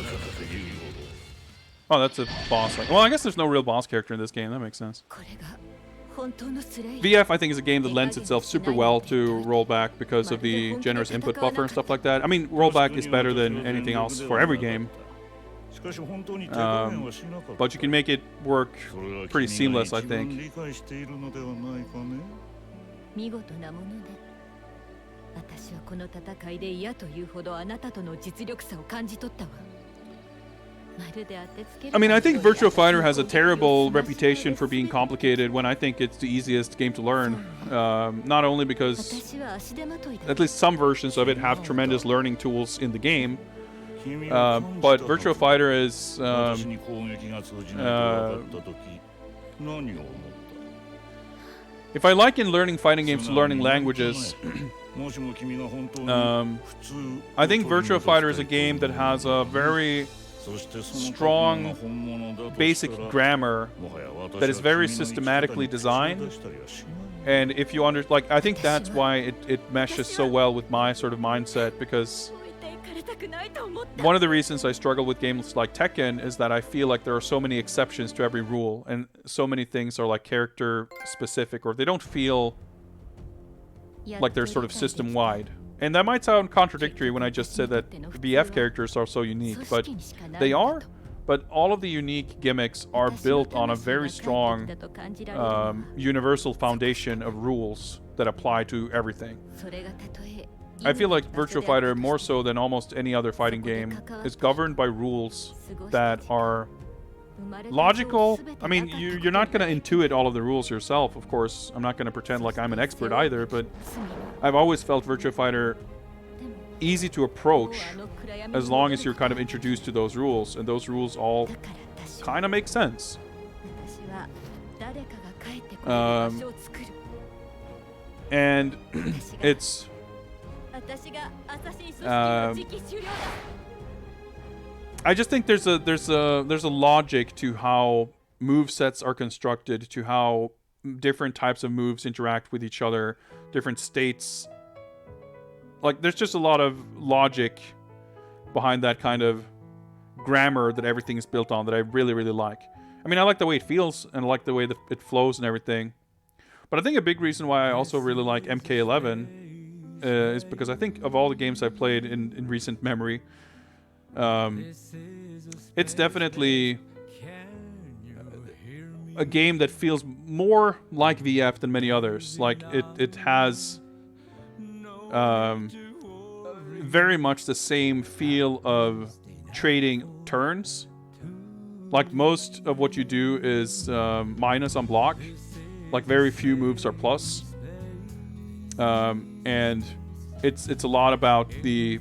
Oh, that's a boss. Well, I guess there's no real boss character in this game. That makes sense. VF, I think, is a game that lends itself super well to rollback because of the generous input buffer and stuff like that. I mean, rollback is better than anything else for every game. But you can make it work pretty seamless, I think. I mean, I think Virtua Fighter has a terrible reputation for being complicated when I think it's the easiest game to learn. Not only because at least some versions of it have tremendous learning tools in the game, but Virtua Fighter is... if I liken learning fighting games to learning languages, I think Virtua Fighter is a game that has a very strong basic grammar that is very systematically designed, and if you I think that's why it meshes so well with my sort of mindset, because one of the reasons I struggle with games like Tekken is that I feel like there are so many exceptions to every rule, and so many things are like character specific, or they don't feel like they're sort of system wide. And that might sound contradictory when I just said that VF characters are so unique, but they are. But all of the unique gimmicks are built on a very strong universal foundation of rules that apply to everything. I feel like Virtua Fighter, more so than almost any other fighting game, is governed by rules that are logical. I mean, you're not going to intuit all of the rules yourself, of course. I'm not going to pretend like I'm an expert either, but I've always felt Virtua Fighter easy to approach as long as you're kind of introduced to those rules, and those rules all kind of make sense. And it's... I just think there's a logic to how movesets are constructed, to how different types of moves interact with each other, different states. Like, there's just a lot of logic behind that kind of grammar that everything is built on that I really, really like. I mean, I like the way it feels, and I like the way that it flows and everything. But I think a big reason why I also really like MK11 is because I think of all the games I've played in recent memory, it's definitely a game that feels more like VF than many others. Like, it has very much the same feel of trading turns. Like most of what you do is minus on block. Like very few moves are plus. And it's a lot about the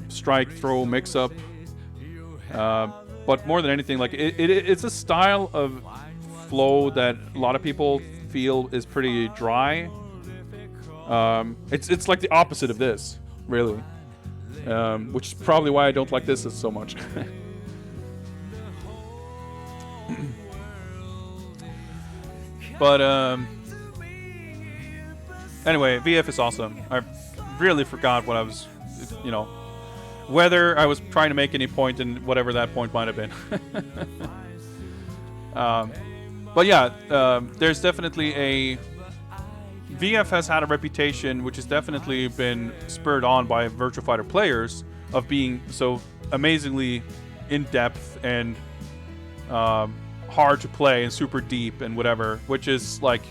strike throw mix up. But more than anything, like it's a style of flow that a lot of people feel is pretty dry. It's like the opposite of this, really, which is probably why I don't like this so much. But anyway, VF is awesome. I really forgot what I was, whether I was trying to make any point and whatever that point might have been. But yeah, there's definitely VF has had a reputation which has definitely been spurred on by Virtua Fighter players of being so amazingly in-depth and hard to play and super deep and whatever, which is like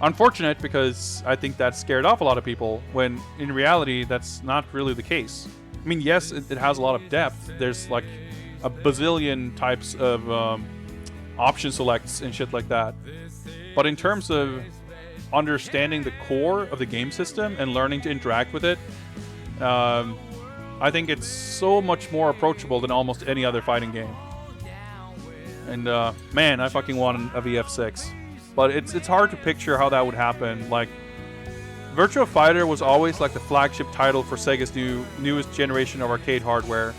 unfortunate because I think that scared off a lot of people when in reality that's not really the case. I mean, yes, it has a lot of depth. There's like a bazillion types of option selects and shit like that. But in terms of understanding the core of the game system and learning to interact with it, I think it's so much more approachable than almost any other fighting game. And man, I fucking want a VF6. But it's hard to picture how that would happen. Like, Virtua Fighter was always like the flagship title for Sega's newest generation of arcade hardware.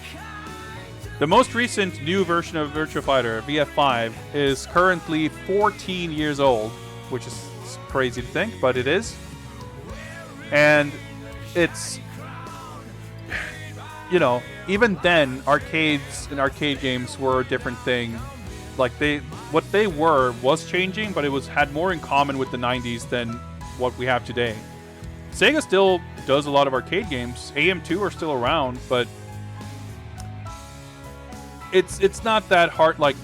The most recent new version of Virtua Fighter, VF5, is currently 14 years old, which is crazy to think, but it is. And it's, even then, arcades and arcade games were a different thing. Like what they were was changing, but it had more in common with the 90s than what we have today. Sega still does a lot of arcade games. AM2 are still around, but it's not that hard. Like,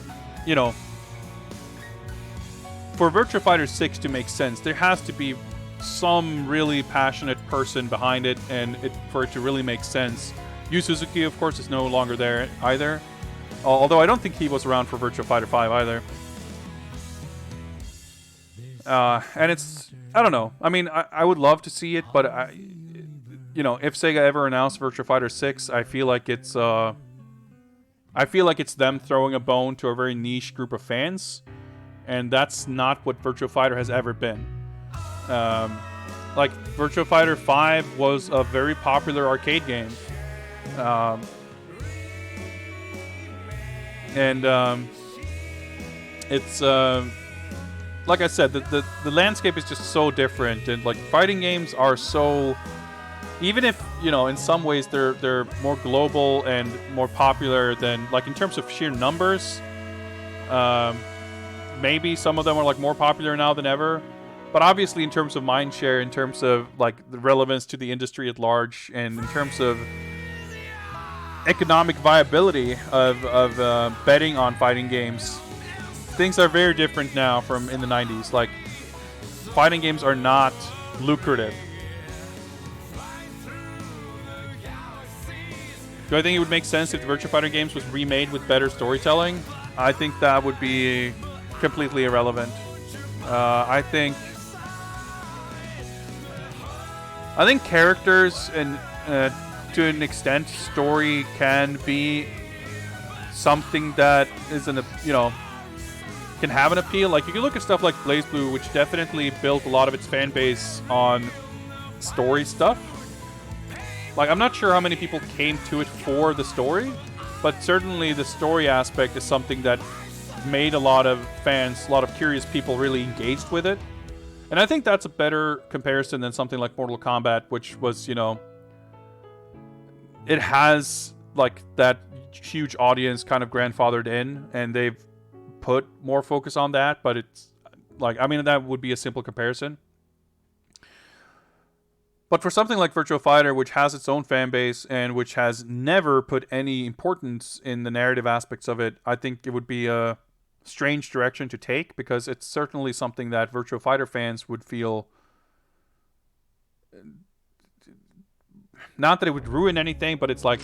for Virtua Fighter 6 to make sense, there has to be some really passionate person behind it, and for it to really make sense. Yu Suzuki, of course, is no longer there either. Although I don't think he was around for Virtua Fighter 5 either. And it's, I don't know. I mean, I would love to see it, but if Sega ever announced Virtua Fighter 6, I feel like it's them throwing a bone to a very niche group of fans, and that's not what Virtua Fighter has ever been. Like, Virtua Fighter 5 was a very popular arcade game. It's like I said, the landscape is just so different, and like fighting games are so, even if in some ways they're more global and more popular than, like, in terms of sheer numbers, maybe some of them are like more popular now than ever, but obviously in terms of mindshare, in terms of like the relevance to the industry at large, and in terms of economic viability of betting on fighting games, things are very different now from in the 90s. Like, fighting games are not lucrative. Do I think it would make sense if the Virtua Fighter games was remade with better storytelling? I think that would be completely irrelevant. I think characters and to an extent, story can be something that isn't can have an appeal. Like, you can look at stuff like BlazBlue, which definitely built a lot of its fan base on story stuff. Like, I'm not sure how many people came to it for the story, but certainly the story aspect is something that made a lot of fans, a lot of curious people really engaged with it. And I think that's a better comparison than something like Mortal Kombat, which was, it has like that huge audience kind of grandfathered in, and they've put more focus on that, but it's like, I mean, that would be a simple comparison. But for something like Virtua Fighter, which has its own fan base and which has never put any importance in the narrative aspects of it, I think it would be a strange direction to take, because it's certainly something that Virtua Fighter fans would feel Not that it would ruin anything, but it's like,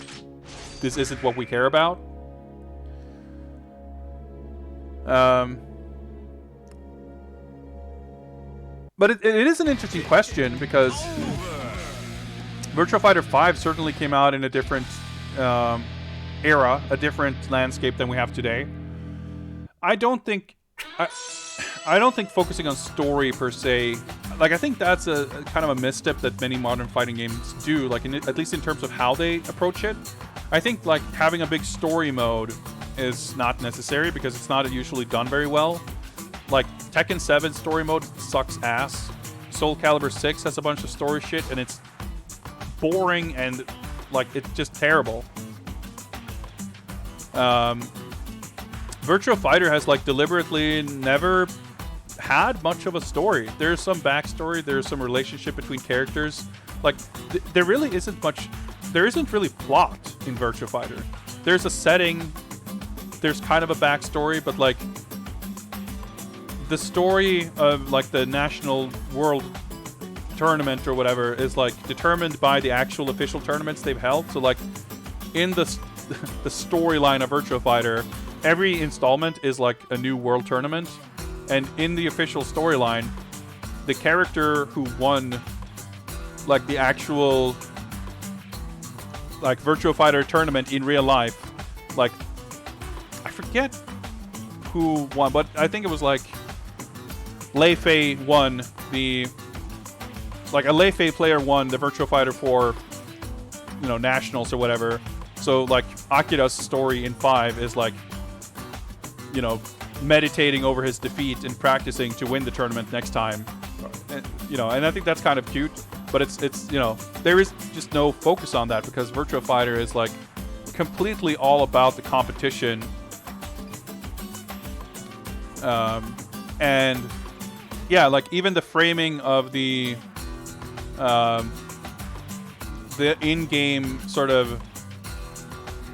this isn't what we care about. But it is an interesting question, because Virtua Fighter 5 certainly came out in a different era, a different landscape than we have today. I don't think focusing on story per se, like, I think that's a kind of a misstep that many modern fighting games do, like at least in terms of how they approach it. I think like having a big story mode is not necessary, because it's not usually done very well. Like Tekken 7 story mode sucks ass. Soul Calibur 6 has a bunch of story shit, and it's boring and like it's just terrible. Virtua Fighter has like deliberately never had much of a story. There's some backstory, there's some relationship between characters. Like there really isn't much. There isn't really plot in Virtua Fighter. There's a setting, there's kind of a backstory, but like the story of like the national world tournament or whatever is like determined by the actual official tournaments they've held. So like in the storyline of Virtua Fighter, every installment is like a new world tournament, and in the official storyline, the character who won like the actual like Virtua Fighter tournament in real life, like I forget who won, but I think it was like Lei Fei won the, like a Lei Fei player won the Virtua Fighter 4, you know, nationals or whatever. So like Akira's story in 5 is like, you know, meditating over his defeat and practicing to win the tournament next time. And, you know, and I think that's kind of cute, but it's you know, there is just no focus on that, because Virtua Fighter is like completely all about the competition. And yeah, like even the framing of the in-game sort of,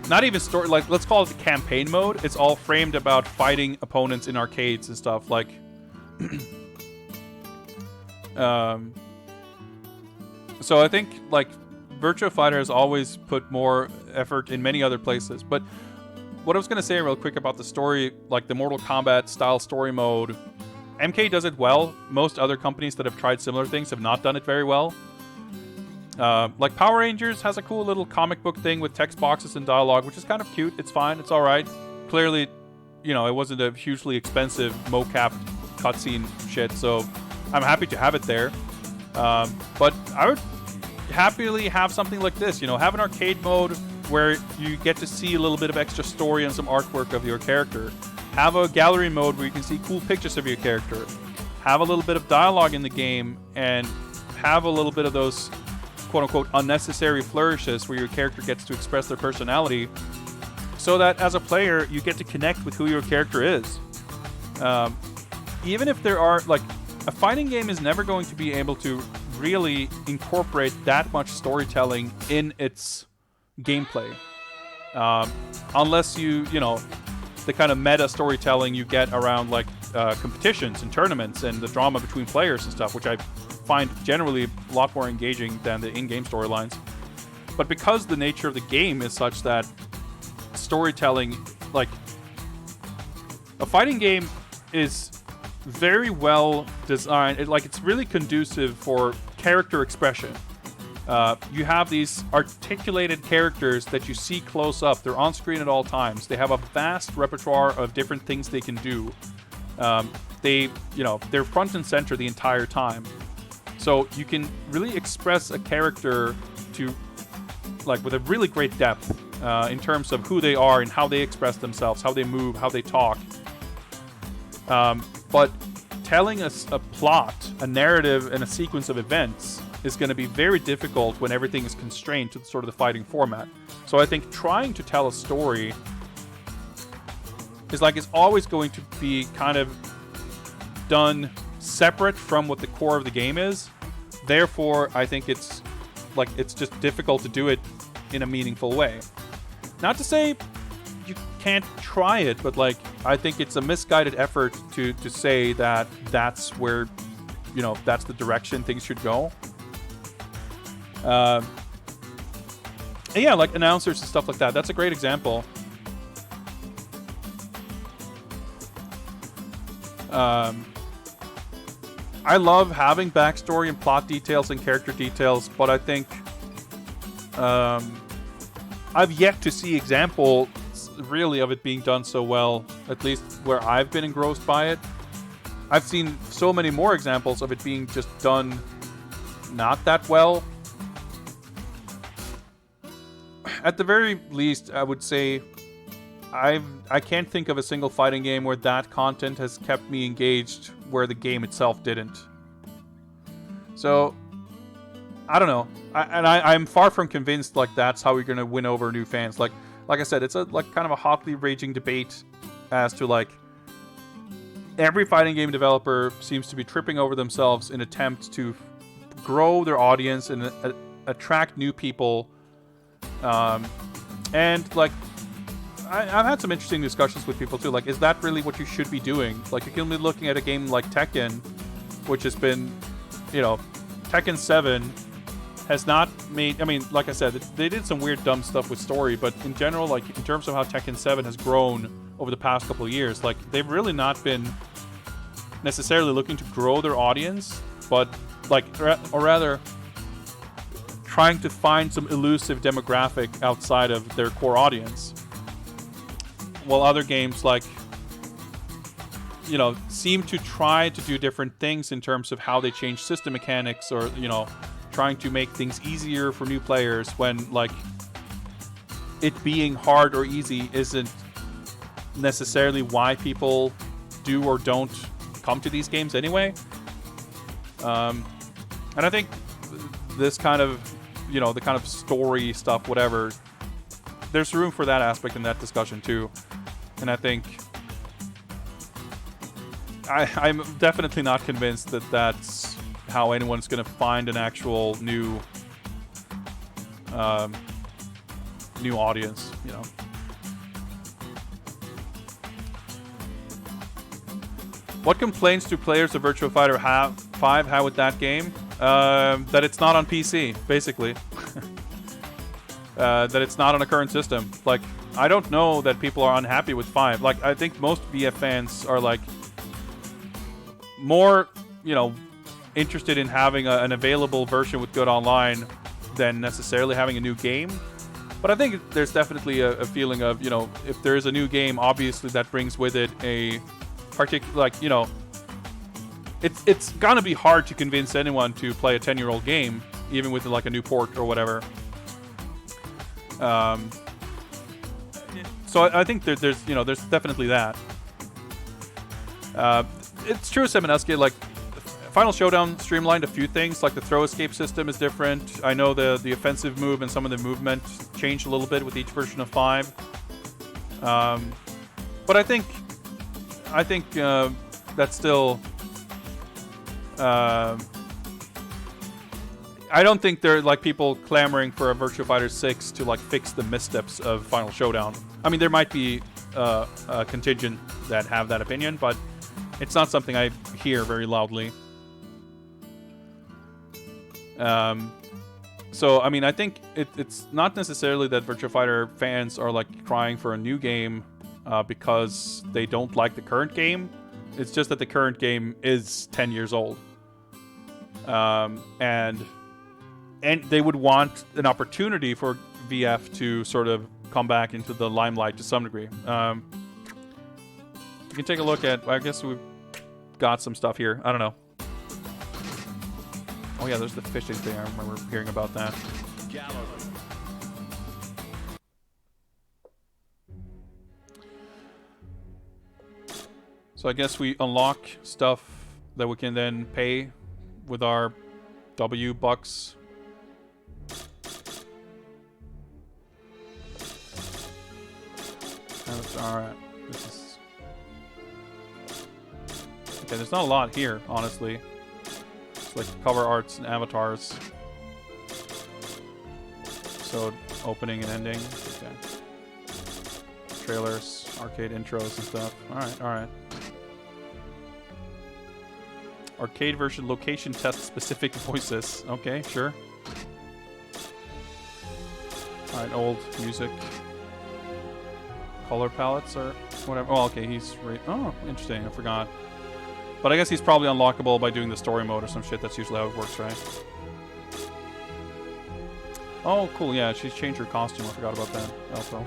not even story, like let's call it the campaign mode. It's all framed about fighting opponents in arcades and stuff. Like, so I think like Virtua Fighter has always put more effort in many other places. But what I was gonna say real quick about the story, like the Mortal Kombat style story mode, MK does it well. Most other companies that have tried similar things have not done it very well. Like Power Rangers has a cool little comic book thing with text boxes and dialogue, which is kind of cute. It's fine. It's all right. Clearly, you know, it wasn't a hugely expensive mocap cutscene shit, so I'm happy to have it there. But I would happily have something like this. You know, have an arcade mode where you get to see a little bit of extra story and some artwork of your character. Have a gallery mode where you can see cool pictures of your character. Have a little bit of dialogue in the game, and have a little bit of those quote-unquote unnecessary flourishes where your character gets to express their personality, so that as a player you get to connect with who your character is. Even if there are, like, a fighting game is never going to be able to really incorporate that much storytelling in its gameplay, unless you know, the kind of meta storytelling you get around like competitions and tournaments and the drama between players and stuff, which I find generally a lot more engaging than the in-game storylines. But because the nature of the game is such that storytelling, like a fighting game is very well designed, it's really conducive for character expression. You have these articulated characters that you see close up. They're on screen at all times. They have a vast repertoire of different things they can do. They're front and center the entire time. So you can really express a character to, like, with a really great depth in terms of who they are and how they express themselves, how they move, how they talk. But telling us a plot, a narrative, and a sequence of events is going to be very difficult when everything is constrained to sort of the fighting format. So I think trying to tell a story is always going to be kind of done separate from what the core of the game is. Therefore, I think it's just difficult to do it in a meaningful way. Not to say you can't try it, but like I think it's a misguided effort to say that that's where, you know, that's the direction things should go. And yeah, like announcers and stuff like that. That's a great example. I love having backstory and plot details and character details, but I think I've yet to see examples really of it being done so well, at least where I've been engrossed by it. I've seen so many more examples of it being just done not that well. At the very least, I would say I can't think of a single fighting game where that content has kept me engaged where the game itself didn't. So, I don't know. I'm far from convinced like that's how we're gonna win over new fans. Like I said, it's a kind of a hotly raging debate as to like every fighting game developer seems to be tripping over themselves in attempt to grow their audience and attract new people. And like I've had some interesting discussions with people too. Like, is that really what you should be doing? Like, you can be looking at a game like Tekken, which has been, you know, Tekken 7 has not made. I mean, like I said, they did some weird, dumb stuff with story, but in general, like in terms of how Tekken 7 has grown over the past couple of years, like they've really not been necessarily looking to grow their audience, but like, or rather, trying to find some elusive demographic outside of their core audience. While other games, like, you know, seem to try to do different things in terms of how they change system mechanics, or, you know, trying to make things easier for new players when, like, it being hard or easy isn't necessarily why people do or don't come to these games anyway. And I think this kind of, you know, the kind of story stuff, whatever, there's room for that aspect in that discussion too. And I think I'm definitely not convinced that that's how anyone's going to find an actual new new audience, you know. What complaints do players of Virtua Fighter 5 have with that game? That it's not on PC, basically. That it's not on a current system. Like, I don't know that people are unhappy with 5. Like, I think most VF fans are, like, more, you know, interested in having an available version with good online than necessarily having a new game. But I think there's definitely a feeling of, you know, if there is a new game, obviously that brings with it a particular, like, you know, it's gonna be hard to convince anyone to play a 10-year-old game, even with like a new port or whatever. So I think there's you know, there's definitely that. It's true, Semenuski, like Final Showdown streamlined a few things, like the throw escape system is different. I know the offensive move and some of the movement changed a little bit with each version of 5. But I think that's still. I don't think there are like people clamoring for a Virtua Fighter 6 to like fix the missteps of Final Showdown. I mean, there might be a contingent that have that opinion, but it's not something I hear very loudly. So, I mean, I think it's not necessarily that Virtua Fighter fans are like crying for a new game because they don't like the current game. It's just that the current game is 10 years old. And they would want an opportunity for VF to sort of come back into the limelight to some degree. You can take a look at, I guess we've got some stuff here. I don't know. Oh yeah, there's the fishing thing. I remember hearing about that. So I guess we unlock stuff that we can then pay with our W bucks. Alright. This is... Okay, there's not a lot here, honestly. It's like cover arts and avatars. So, opening and ending. Okay. Trailers, arcade intros and stuff. Alright, alright. Arcade version location test specific voices. Okay, sure. Alright, old music. Color palettes or whatever. Oh, okay, he's... Oh, interesting. I forgot. But I guess he's probably unlockable by doing the story mode or some shit. That's usually how it works, right? Oh, cool. Yeah, she's changed her costume. I forgot about that. Also.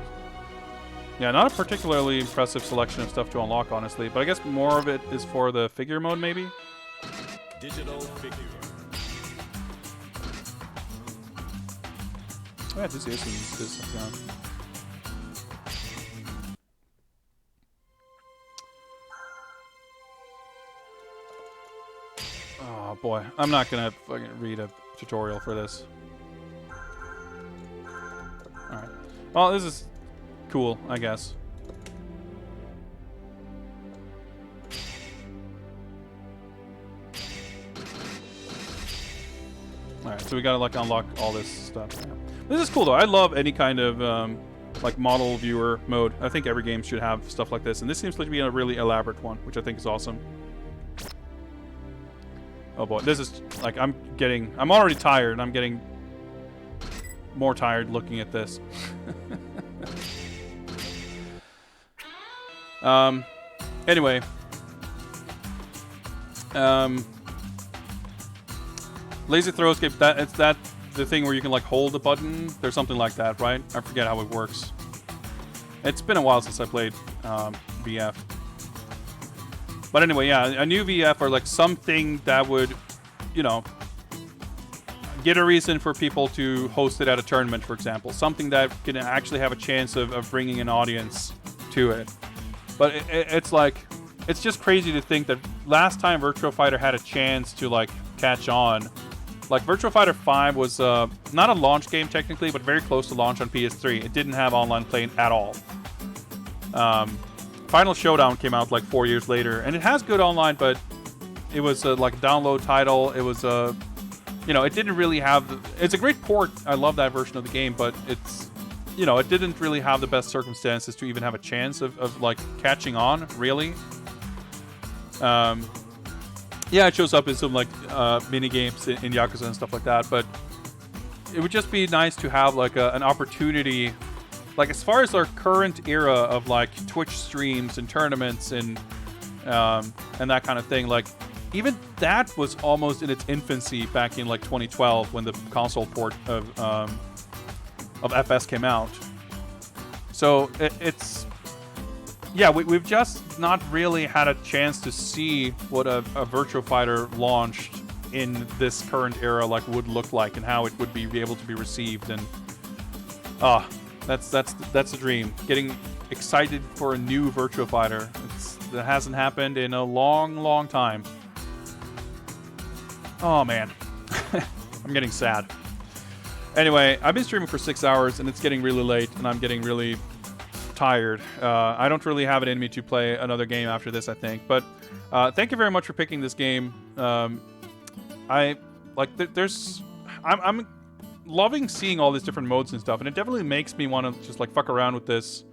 Yeah, not a particularly impressive selection of stuff to unlock, honestly. But I guess more of it is for the figure mode, maybe?
Digital figure.
Oh, yeah, this is stuff down. Oh boy, I'm not gonna fucking read a tutorial for this. Alright. Well, this is cool, I guess. Alright, so we gotta like unlock all this stuff. Yeah. This is cool though. I love any kind of like model viewer mode. I think every game should have stuff like this, and this seems to be a really elaborate one, which I think is awesome. Oh boy, this is like I'm already tired, and I'm getting more tired looking at this. Anyway. Laser throw escape, it's the thing where you can like hold a button. There's something like that, right? I forget how it works. It's been a while since I played VF. But anyway, yeah, a new VF or like something that would, you know, get a reason for people to host it at a tournament, for example. Something that can actually have a chance of bringing an audience to it. But it's like, it's just crazy to think that last time Virtua Fighter had a chance to like catch on. Like Virtua Fighter 5 was not a launch game technically, but very close to launch on PS3. It didn't have online play at all. Final Showdown came out like 4 years later, and it has good online, but it was like a download title. It was you know, it didn't really have. It's a great port. I love that version of the game, but it's, you know, it didn't really have the best circumstances to even have a chance of like catching on, really. Yeah, it shows up in some like mini games in Yakuza and stuff like that, but it would just be nice to have like an opportunity, like as far as our current era of like Twitch streams and tournaments and that kind of thing. Like even that was almost in its infancy back in like 2012 when the console port of FS came out. So it's. Yeah, we've just not really had a chance to see what a Virtua Fighter launched in this current era like would look like and how it would be able to be received. And that's the dream. Getting excited for a new Virtua Fighter. That hasn't happened in a long time. Oh man, I'm getting sad. Anyway, I've been streaming for 6 hours and it's getting really late, and I'm getting really tired. I don't really have it in me to play another game after this, I think. But thank you very much for picking this game. I'm loving seeing all these different modes and stuff, and it definitely makes me want to just like fuck around with this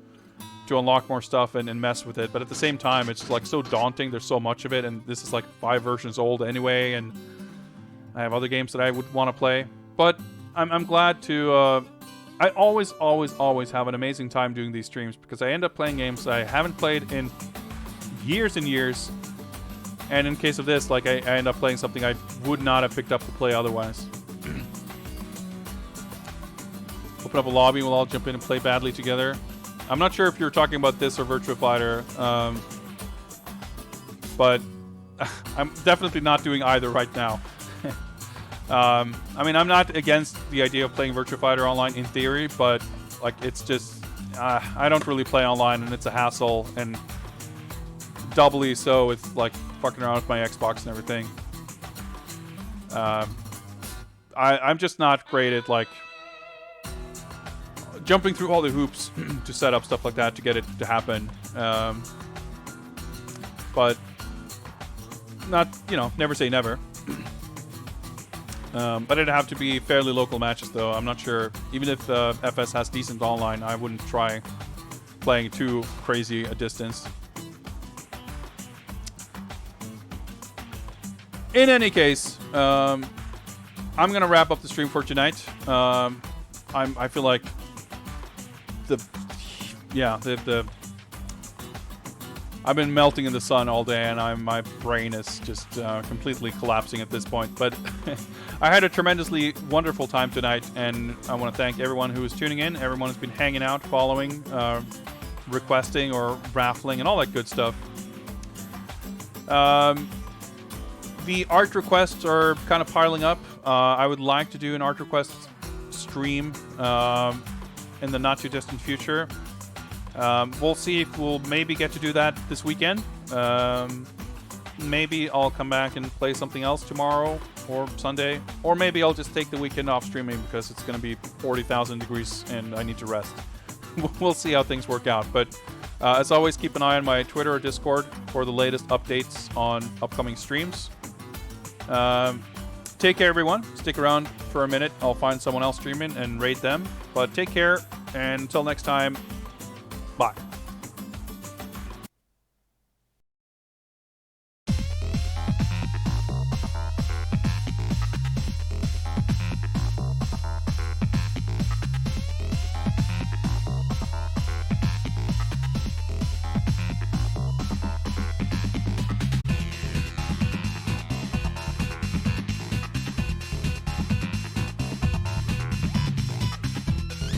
to unlock more stuff and mess with it. But at the same time, it's like so daunting. There's so much of it, and this is like 5 versions old anyway, and I have other games that I would want to play. But I'm glad to. I always have an amazing time doing these streams because I end up playing games I haven't played in years and years. And in case of this, like I end up playing something I would not have picked up to play otherwise. Open up a lobby, we'll all jump in and play badly together. I'm not sure if you're talking about this or Virtua Fighter, but I'm definitely not doing either right now. I mean, I'm not against the idea of playing Virtua Fighter online in theory, but like it's just I don't really play online, and it's a hassle, and doubly so with like fucking around with my Xbox and everything. I'm just not great at like jumping through all the hoops to set up stuff like that to get it to happen. But not, you know, never say never. But it'd have to be fairly local matches, though. I'm not sure. Even if FS has decent online, I wouldn't try playing too crazy a distance. In any case, I'm gonna wrap up the stream for tonight. I feel like I've been melting in the sun all day, and my brain is just completely collapsing at this point. But I had a tremendously wonderful time tonight, and I want to thank everyone who was tuning in, everyone who's been hanging out, following, requesting, or raffling, and all that good stuff. The art requests are kind of piling up. I would like to do an art request stream in the not-too-distant future. We'll see if we'll maybe get to do that this weekend. Maybe I'll come back and play something else tomorrow or Sunday. Or maybe I'll just take the weekend off streaming because it's going to be 40,000 degrees and I need to rest. We'll see how things work out. But as always, keep an eye on my Twitter or Discord for the latest updates on upcoming streams. Take care, everyone. Stick around for a minute. I'll find someone else streaming and raid them. But take care, and until next time, bye.